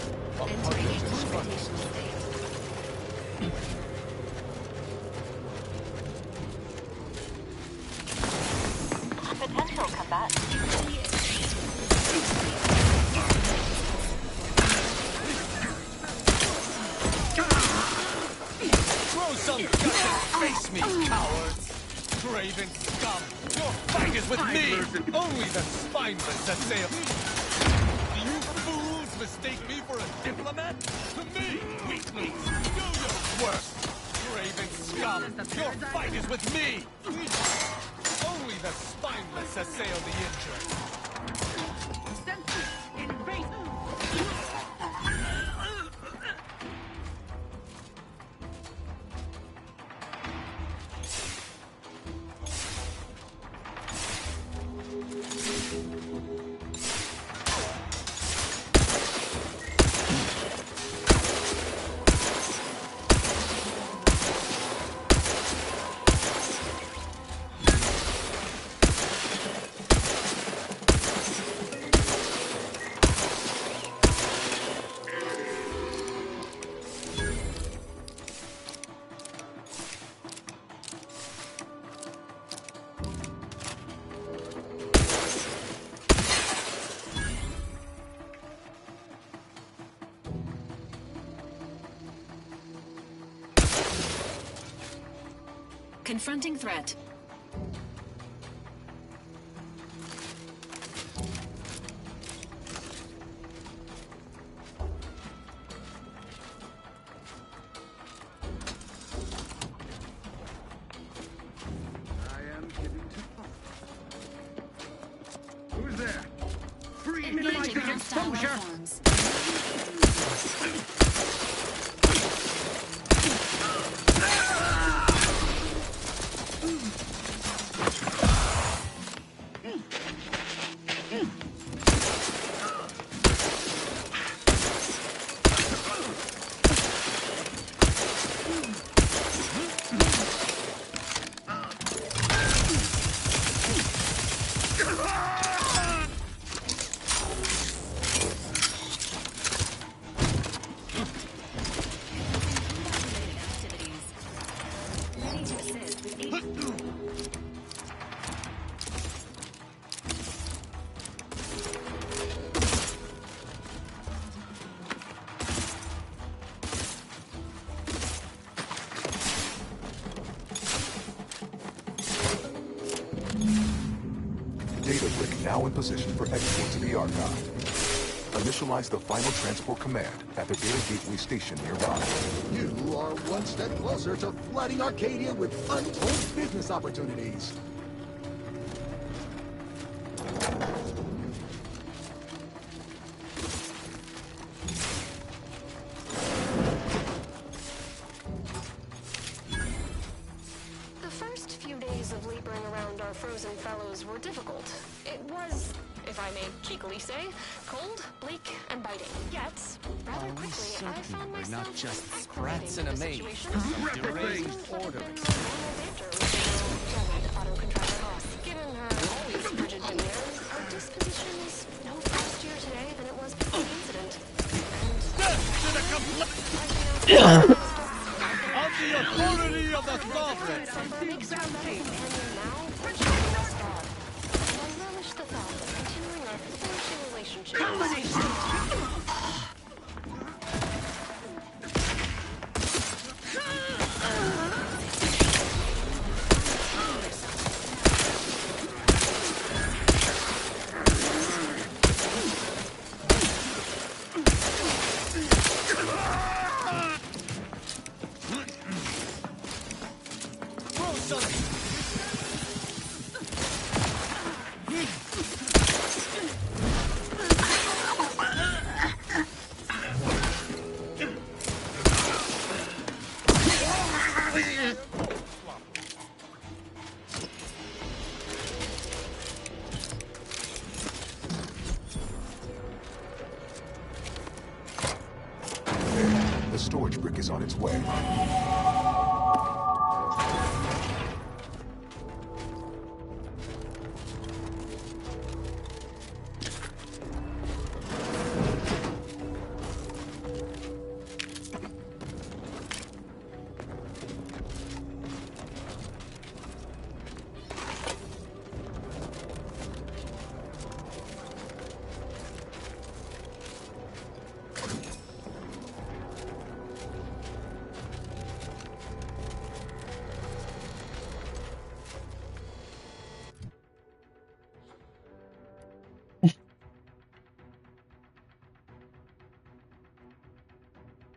Potential combatants. Throw some guts and face me, cowards! Craven scum! Your fight is with me! Only the spineless assail. Do you fools mistake me for a diplomat? To me, weaklings, do your worst! Craven scum! Your fight is with me! Only the spineless assail the injured. Confronting threat. Who's there? Free Engaging hostile exposure! weapons. now in position for export to the archive. Initialize the final transport command at the Air Gateway station nearby. You are one step closer to flooding Arcadia with untold business opportunities. The first few days of laboring around our frozen fellows were difficult. It was, if I may cheekily say, cold, bleak, and biting. Yet, rather quickly, I found We're myself not just acclimating sprats in a to the maze. situation. Some deranged order. Given her always frigid demeanor, her disposition is no frostier today than it was before the incident. Of the authority of the sovereign! The storage brick is on its way.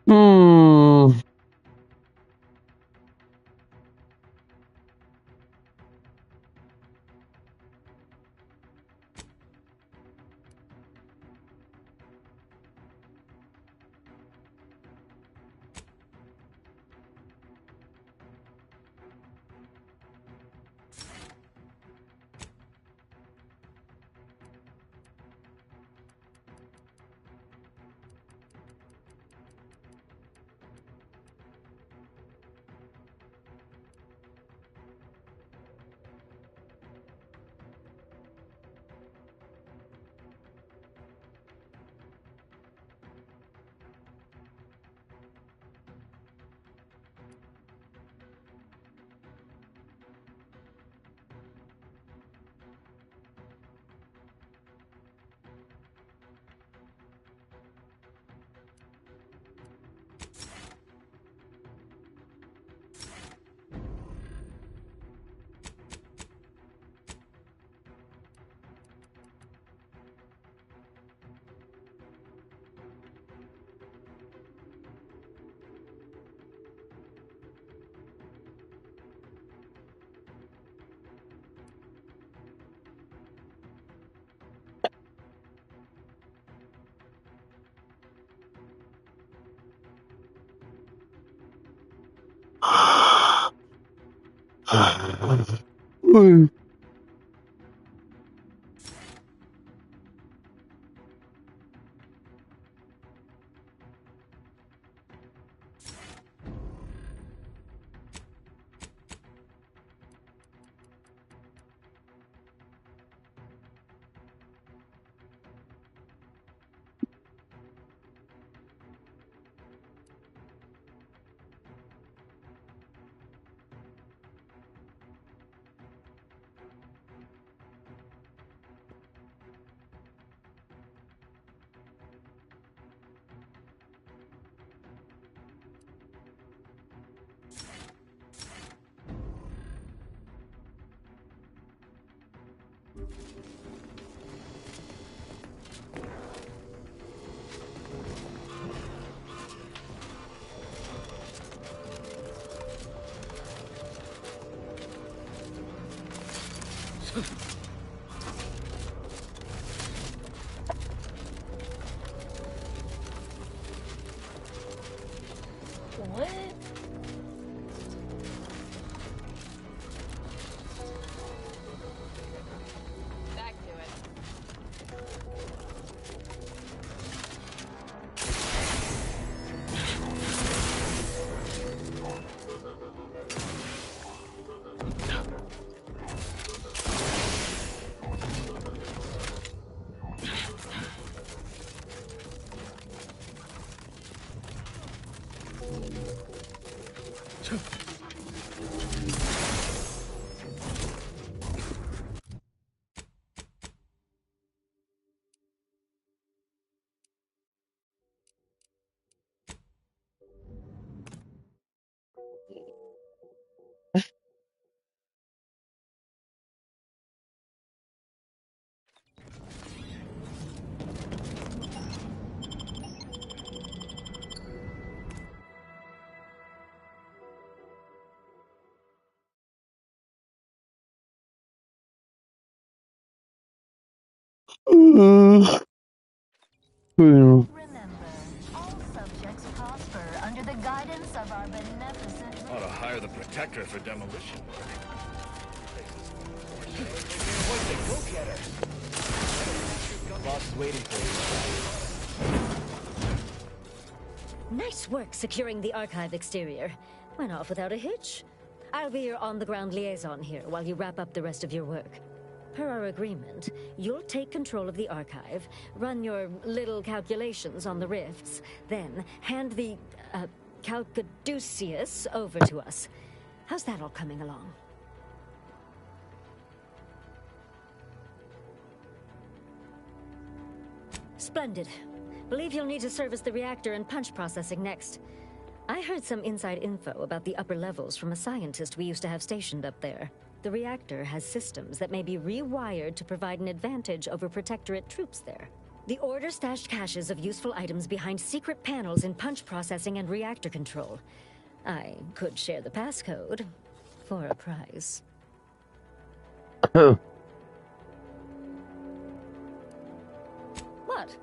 Hmm. What? Back to it. Under the guidance of our beneficent... Ought to hire the Protectorate for demolition. Boss is waiting for you. Nice work securing the archive exterior. Went off without a hitch. I'll be your on-the-ground liaison here while you wrap up the rest of your work. Per our agreement, you'll take control of the archive, run your little calculations on the rifts, then hand the, Calcaduceus over to us. How's that all coming along? Splendid. Believe you'll need to service the reactor and punch processing next. I heard some inside info about the upper levels from a scientist we used to have stationed up there. The reactor has systems that may be rewired to provide an advantage over Protectorate troops there. The Order stashed caches of useful items behind secret panels in punch processing and reactor control. I could share the passcode for a price. What?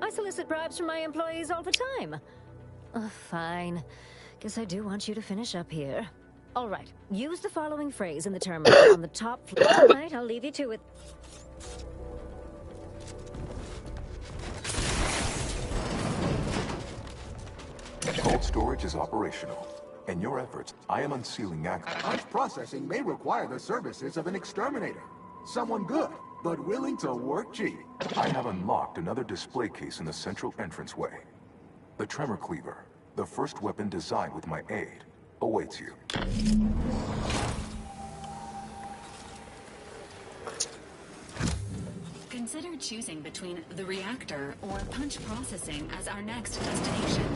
I solicit bribes from my employees all the time. Fine. Guess I do want you to finish up here. All right. Use the following phrase in the terminal on the top floor. All right, I'll leave you to it. Cold storage is operational. In your efforts, I am unsealing access. Punch processing may require the services of an exterminator. Someone good, but willing to work cheap. I have unlocked another display case in the central entranceway. The Tremor Cleaver, the first weapon designed with my aid, awaits you. Consider choosing between the reactor or punch processing as our next destination.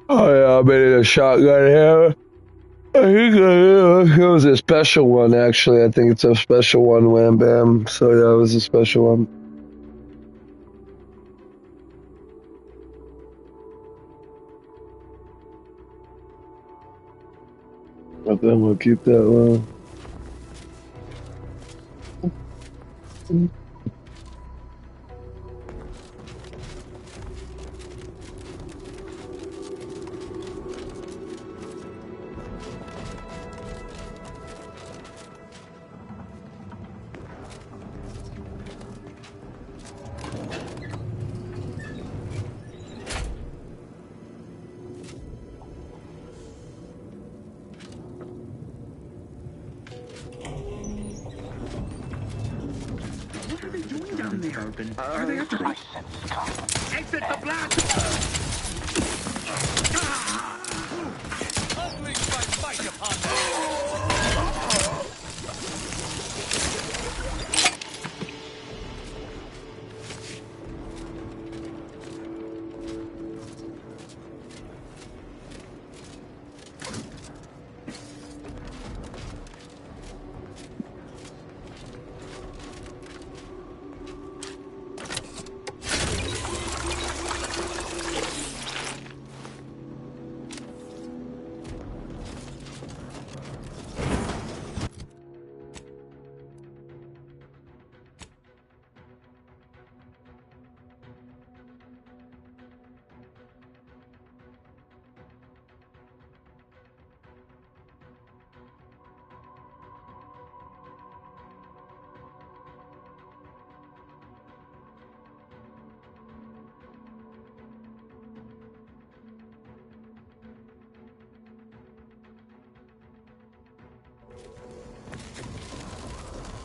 Oh yeah, I made a shotgun here. I think it was a special one, actually. I think it's a special one, Wham Bam. So yeah, it was a special one. But then we'll keep that one. the open. Are they after me? Exit the blast! Unleash my might upon them!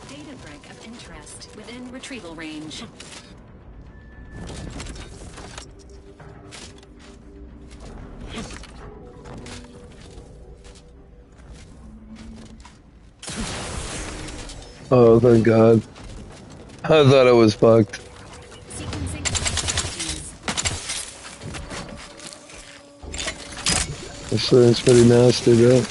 Data break of interest within retrieval range. Oh, thank God. I thought I was fucked. This thing's pretty nasty, bro.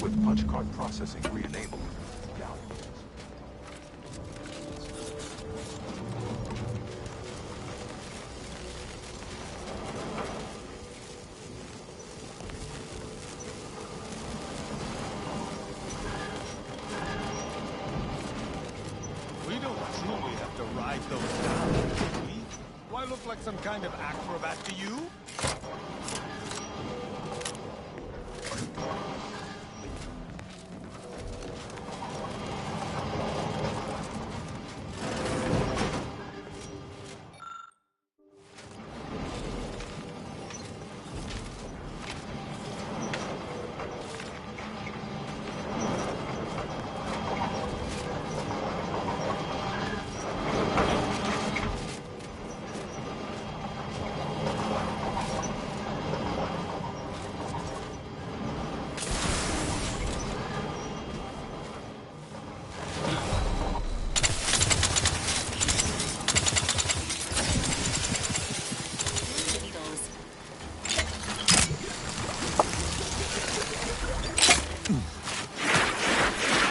With punch card processing re-enabled. We don't truly have to ride those down, do we? Do I look like some kind of acrobat to you?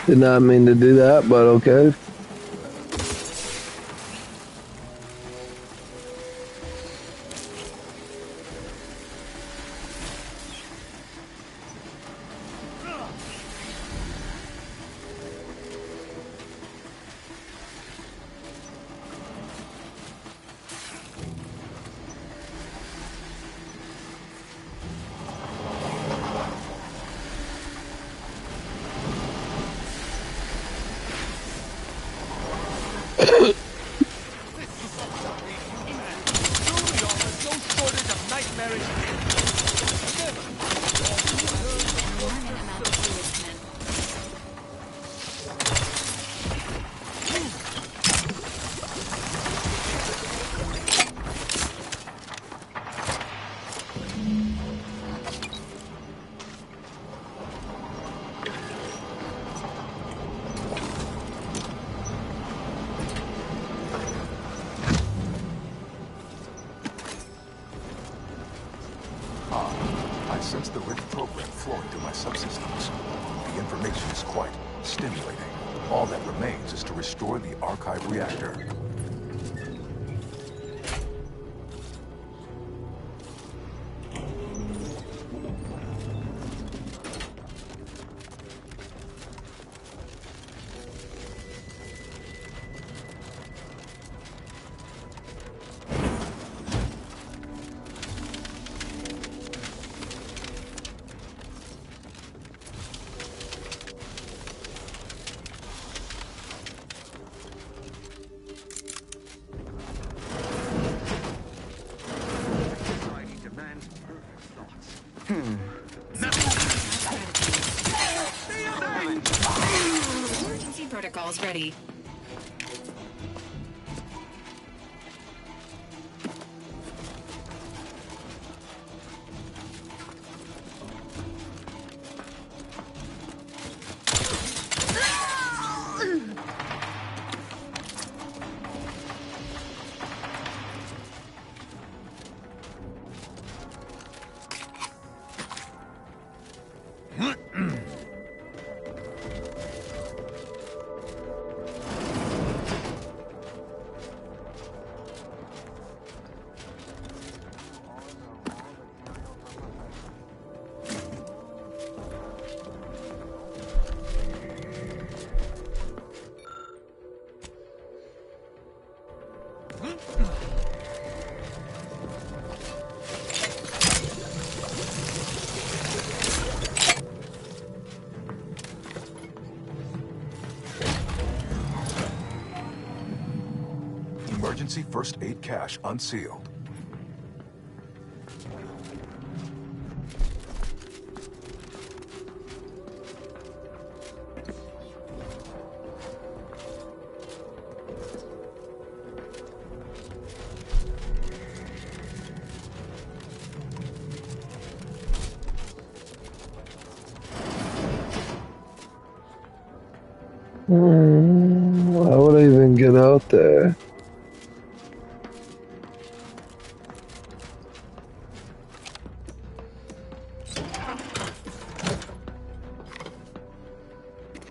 Did not mean to do that, but okay. I sense the Rift program flowing through my subsystems. The information is quite stimulating. All that remains is to restore the archive reactor. protocols ready. Emergency first aid cache unsealed. Why would I even get out there?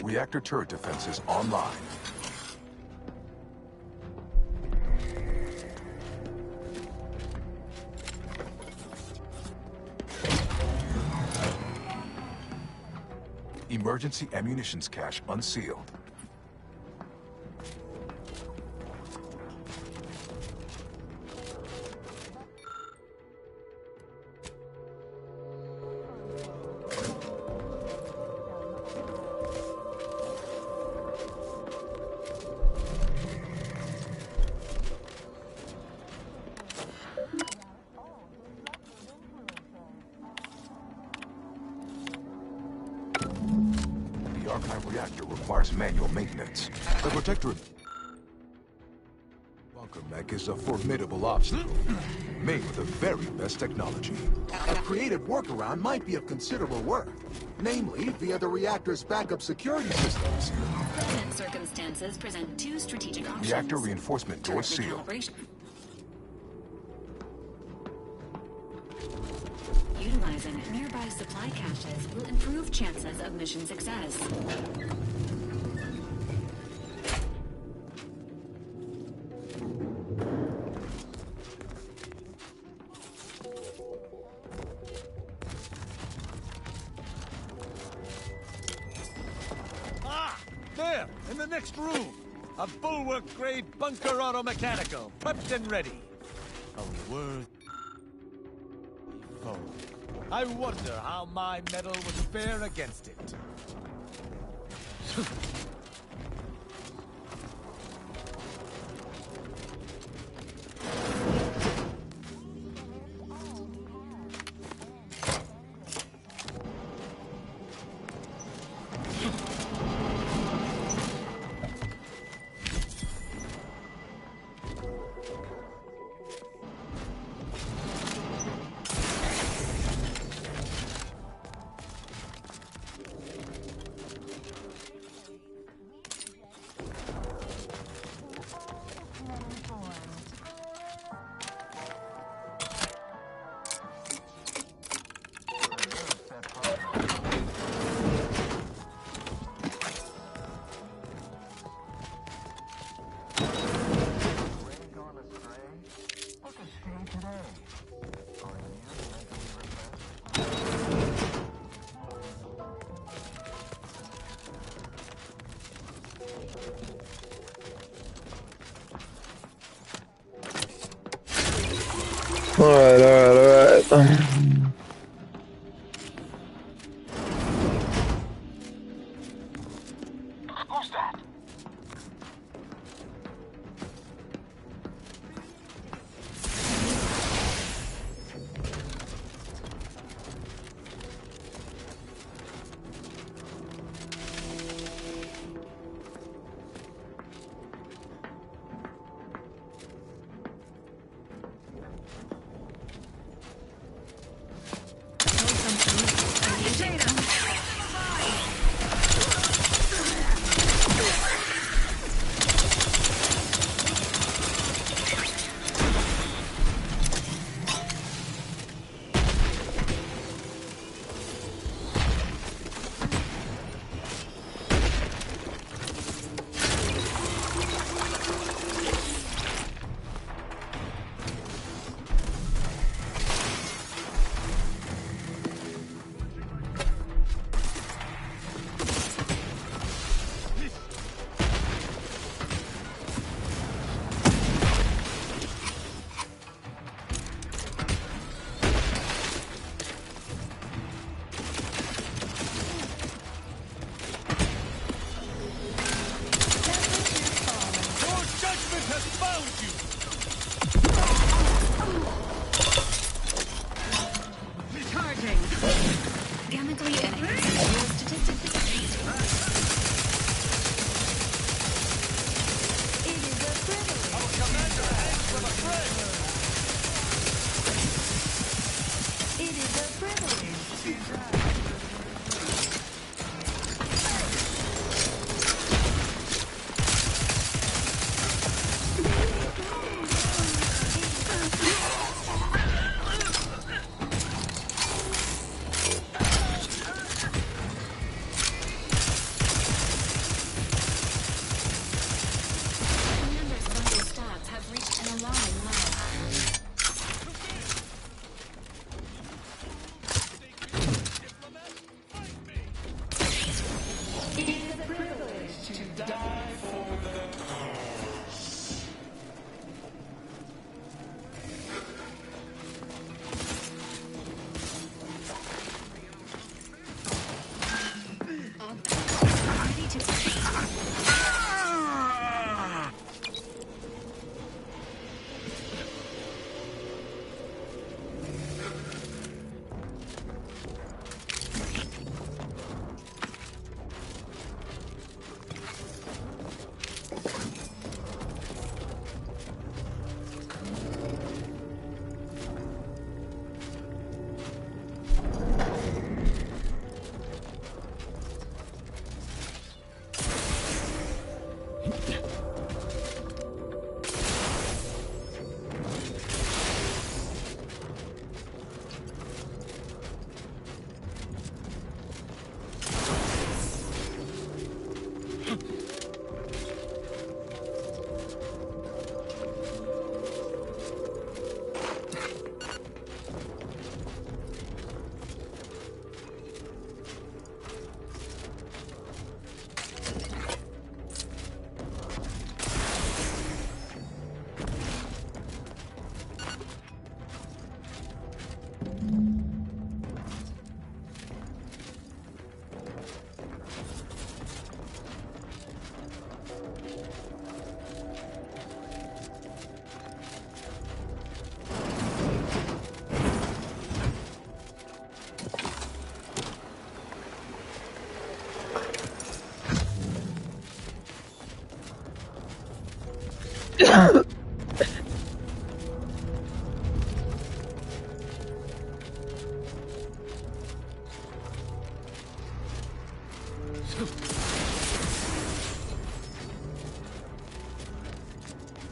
Reactor turret defenses online. Emergency ammunitions cache unsealed. The Arcanite reactor requires manual maintenance. The Protectorate bunker mech is a formidable obstacle, made with the very best technology. A creative workaround might be of considerable worth, namely via the reactor's backup security systems. Present circumstances present two strategic options. Reactor reinforcement door sealed. Utilizing nearby supply caches will improve chances of mission success. Ah! There! In the next room! A bulwark-grade bunker auto-mechanical, prepped and ready. A worthy foe. I wonder how my metal would fare against it.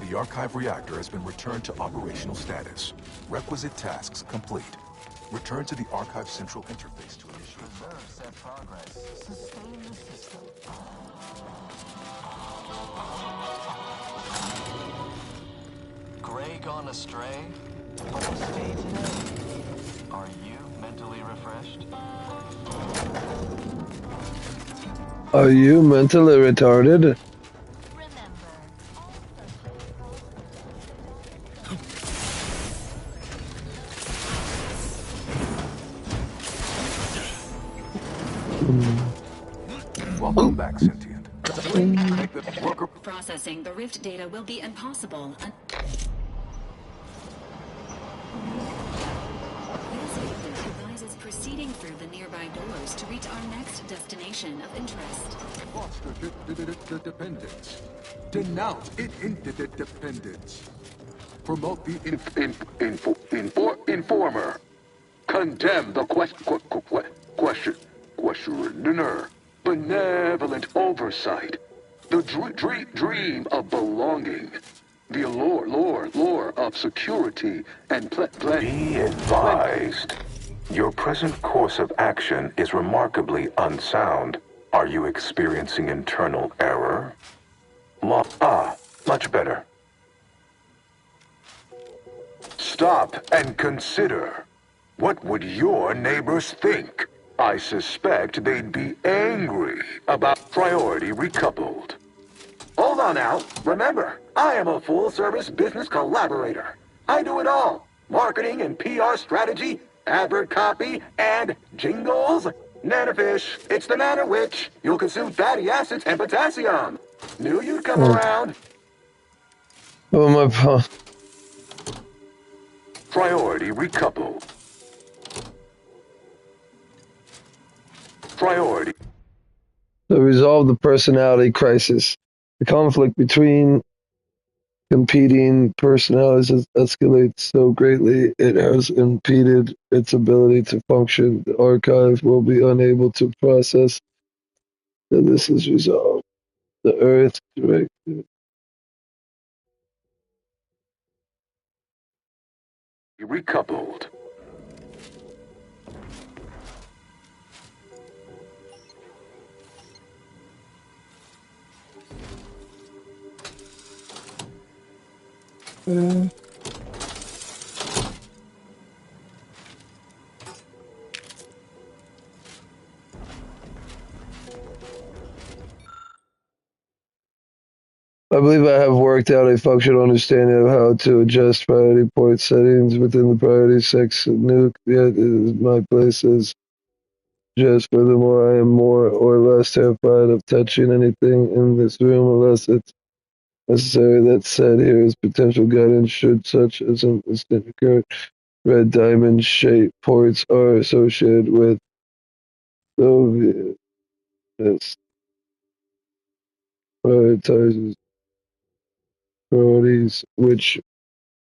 The Archive reactor has been returned to operational status. Requisite tasks complete. Return to the Archive Central interface to initiate. Preserve said progress. Sustain the system. Gray gone astray? First day today. Are you mentally refreshed? Are you mentally retarded? Welcome back, Sentient. Processing the rift data will be impossible. User advises proceeding through the nearby doors to reach our next destination of interest. Foster dependence. Denounce interdependence. Promote the informer. Condemn the questioner. Benevolent oversight. The dream of belonging. The allure of security and Be advised. Your present course of action is remarkably unsound. Are you experiencing internal error? Much better. Stop and consider. What would your neighbors think? I suspect they'd be angry about priority recoupled. Hold on now. Remember, I am a full-service business collaborator. I do it all. Marketing and PR strategy, advert copy, and jingles. Nanofish, it's the manner which you'll consume fatty acids and potassium. Knew you'd come around. Oh my. Priority recoupled. Priority. To resolve the personality crisis. The conflict between competing personalities has escalated so greatly it has impeded its ability to function. The archive will be unable to process that this is resolved. The Earth directed. Recoupled. I believe I have worked out a functional understanding of how to adjust priority port settings within the priority 6 nuke. Yet it is my place as just furthermore, I am more or less terrified of touching anything in this room unless it's necessary. That said, here is potential guidance should such as an incident occur. Red diamond shaped ports are associated with Soviet prioritizes priorities which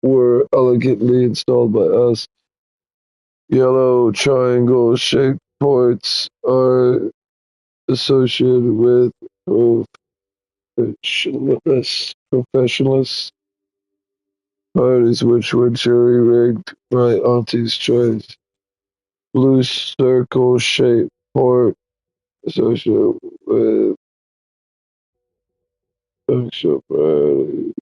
were elegantly installed by us. Yellow triangle shaped ports are associated with professionalists parties which were jury-rigged by Auntie's choice. Blue circle-shaped port associated with actual priority.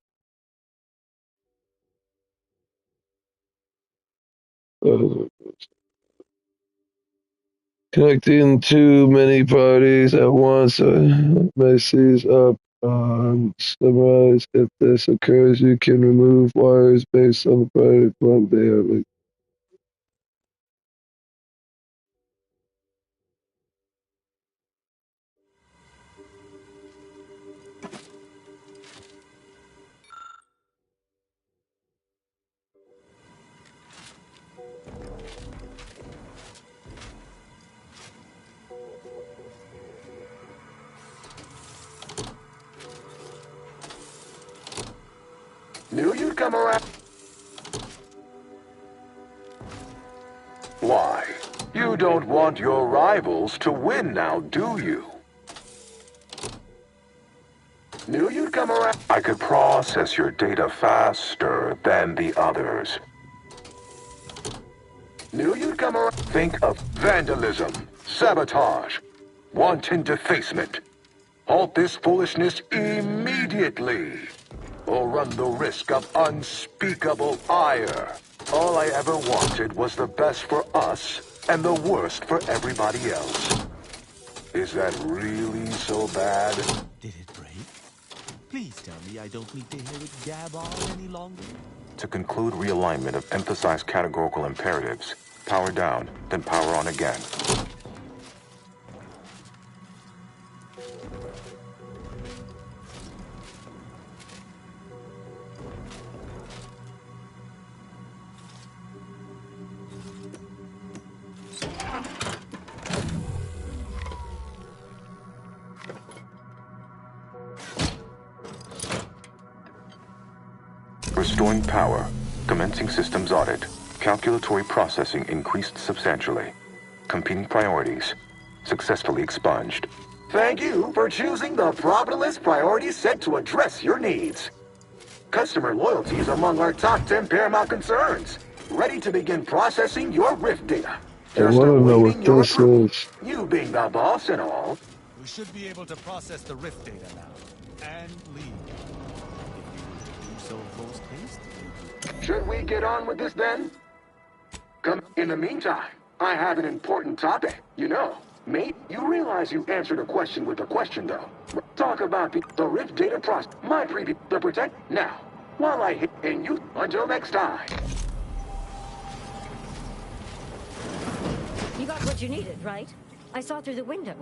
Connecting too many parties at once may seize up. Summarize, if this occurs, you can remove wires based on the priority plan daily. Knew you'd come around. Why? You don't want your rivals to win now, do you? Knew you'd come around. I could process your data faster than the others. Knew you'd come around. Think of vandalism, sabotage, wanton defacement. Halt this foolishness immediately, or run the risk of unspeakable ire. All I ever wanted was the best for us and the worst for everybody else. Is that really so bad? Did it break? Please tell me I don't need to hear it gab on any longer. To conclude realignment of emphasized categorical imperatives, power down, then power on again. Restoring power. Commencing systems audit. Calculatory processing increased substantially. Competing priorities. Successfully expunged. Thank you for choosing the proper list priority set to address your needs. Customer loyalty is among our top 10 paramount concerns. Ready to begin processing your Rift data. I want to know what this is. You being the boss and all. We should be able to process the Rift data now. And leave. If you do so post haste. Should we get on with this then? Come. In the meantime, I have an important topic. You know, mate, you realize you answered a question with a question, though. Talk about the Rift data process. My preview, the protect. Now, while I hit and you, until next time. You got what you needed, right? I saw through the window.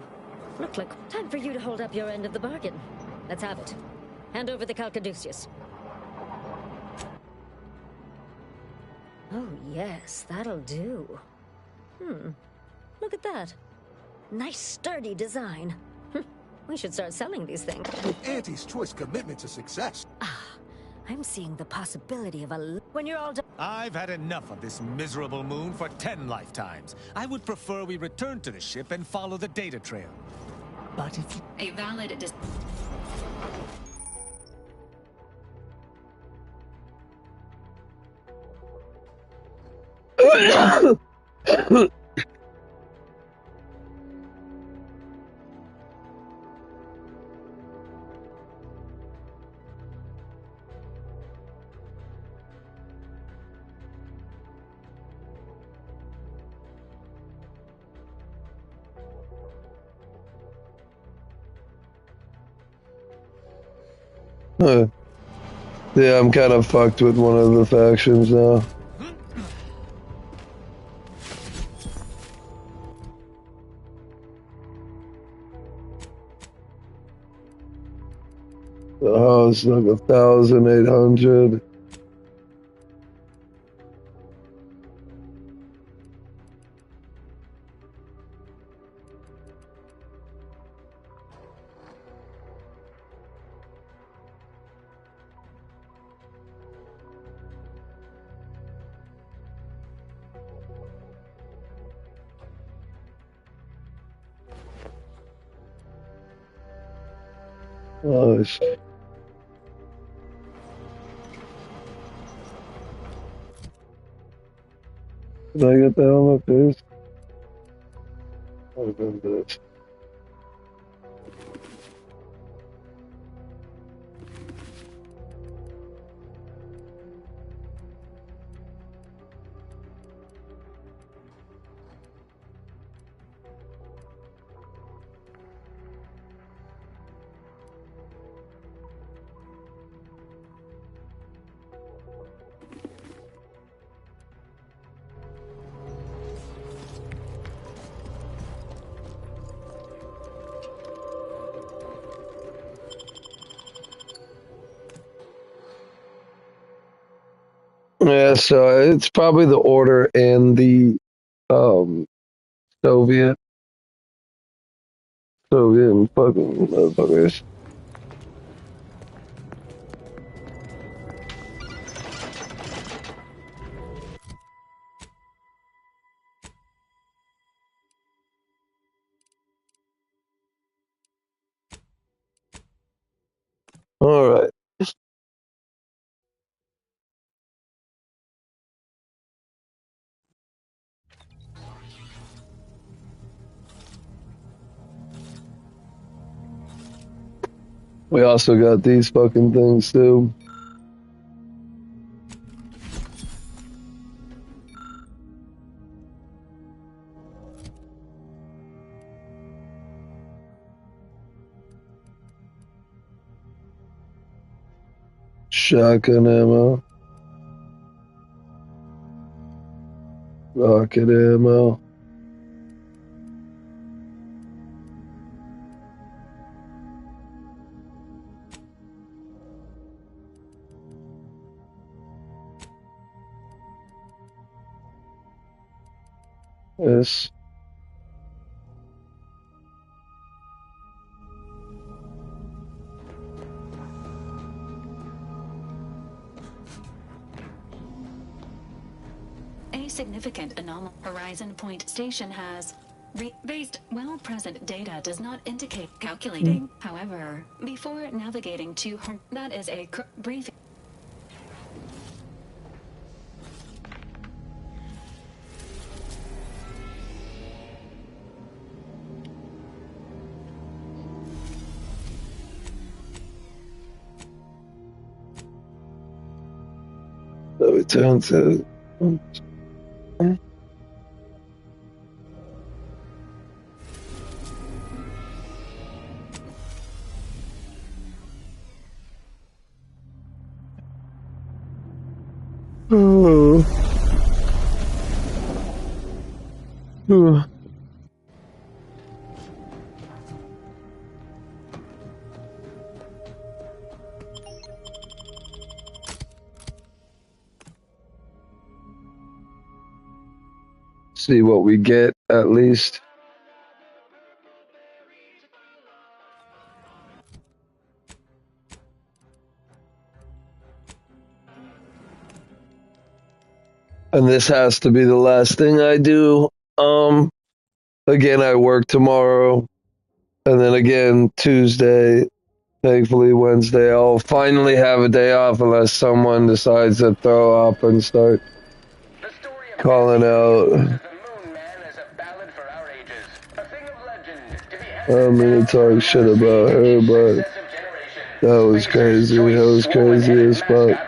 Looked like time for you to hold up your end of the bargain. Let's have it. Hand over the Calcaduceus. Oh, yes, that'll do. Look at that. Nice, sturdy design. We should start selling these things. With Auntie's choice commitment to success. I'm seeing the possibility of a... When you're all done... I've had enough of this miserable moon for 10 lifetimes. I would prefer we return to the ship and follow the data trail. But if you... A valid... Yeah, I'm kind of fucked with one of the factions now. The house like 1,800. Nice. Did I get that on my face? I've done this. Yeah, so it's probably the Order and the Soviet fucking motherfuckers. All right. We also got these fucking things too. Shotgun ammo. Rocket ammo. Yes. A significant anomaly. Horizon Point Station has based present data does not indicate calculating. However, before navigating to her, that is a brief. So we turn to. Oh. See what we get at least. and this has to be the last thing I do. Again, I work tomorrow, and then again Tuesday. Thankfully, Wednesday, I'll finally have a day off unless someone decides to throw up and start calling out. I'm gonna talk shit about her, but that was crazy. That was crazy as fuck.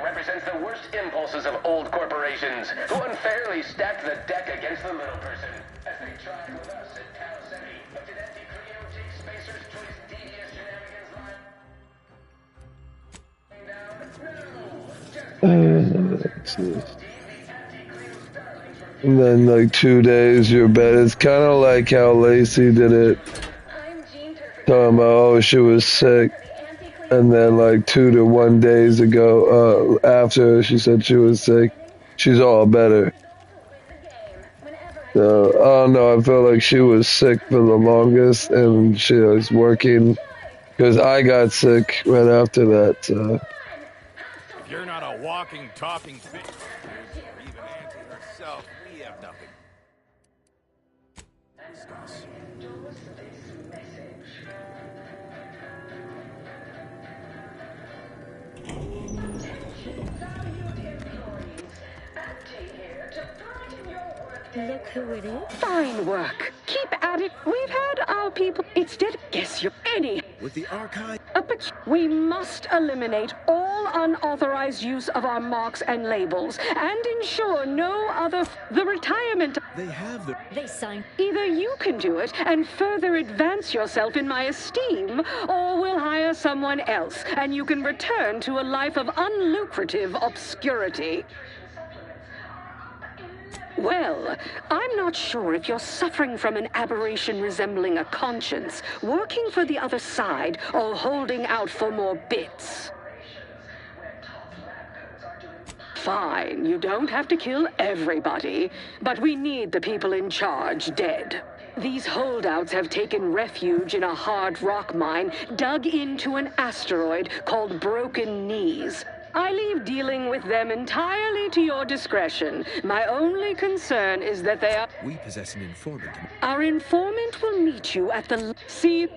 Impulses of old corporations who unfairly stacked the deck against the little person. As they tried with us at Tau Ceti, but did Auntie Cleo take Spacer's Choice devious shenanigans line? And then like 2 days you're better. It's kind of like how Lacey did it. Talking about, oh, she was sick. And then like 2 to 1 days ago, after she said she was sick, she's all better. So, I don't know, I felt like she was sick for the longest and she was working because I got sick right after that. So. If you're not a walking, talking thing, or even Auntie herself, we have nothing. Discuss. Look who it is. Fine work. Keep at it. We've had our people. It's dead. Guess you're any. With the archive? We must eliminate all unauthorized use of our marks and labels and ensure no other. The retirement. They have the. They signed. Either you can do it and further advance yourself in my esteem, or we'll hire someone else and you can return to a life of unlucrative obscurity. Well, I'm not sure if you're suffering from an aberration resembling a conscience, working for the other side, or holding out for more bits. Fine, you don't have to kill everybody, but we need the people in charge dead. These holdouts have taken refuge in a hard rock mine dug into an asteroid called Broken Knees. I leave dealing with them entirely to your discretion. My only concern is that they are... We possess an informant. Our informant will meet you at the... See... As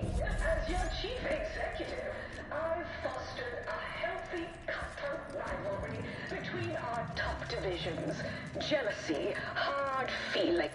your chief executive, I've fostered a healthy cutthroat rivalry between our top divisions. Jealousy, hard feeling.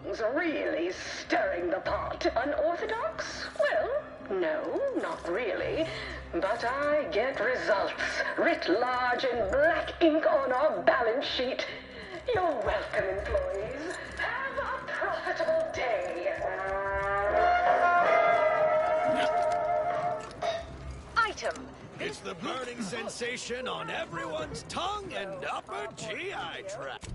tongues, really stirring the pot. Unorthodox? Well, no, not really. But I get results, writ large in black ink on our balance sheet. You're welcome, employees. Have a profitable day. Item. It's the burning sensation on everyone's tongue and upper GI tract.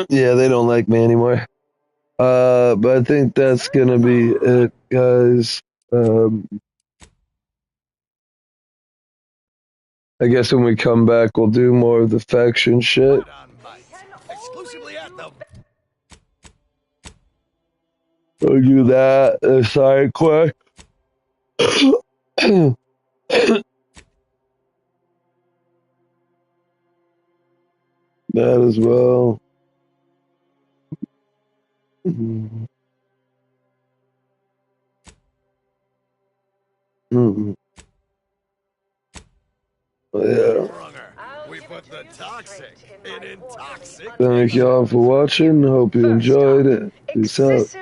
Yeah, they don't like me anymore. But I think that's gonna be it, guys. I guess when we come back, we'll do more of the faction shit. Exclusively at the... We'll do that, side quest. That as well. Mm-hmm. Yeah. We put the toxic in intoxic. Thank y'all for watching. Hope you enjoyed it. Peace out.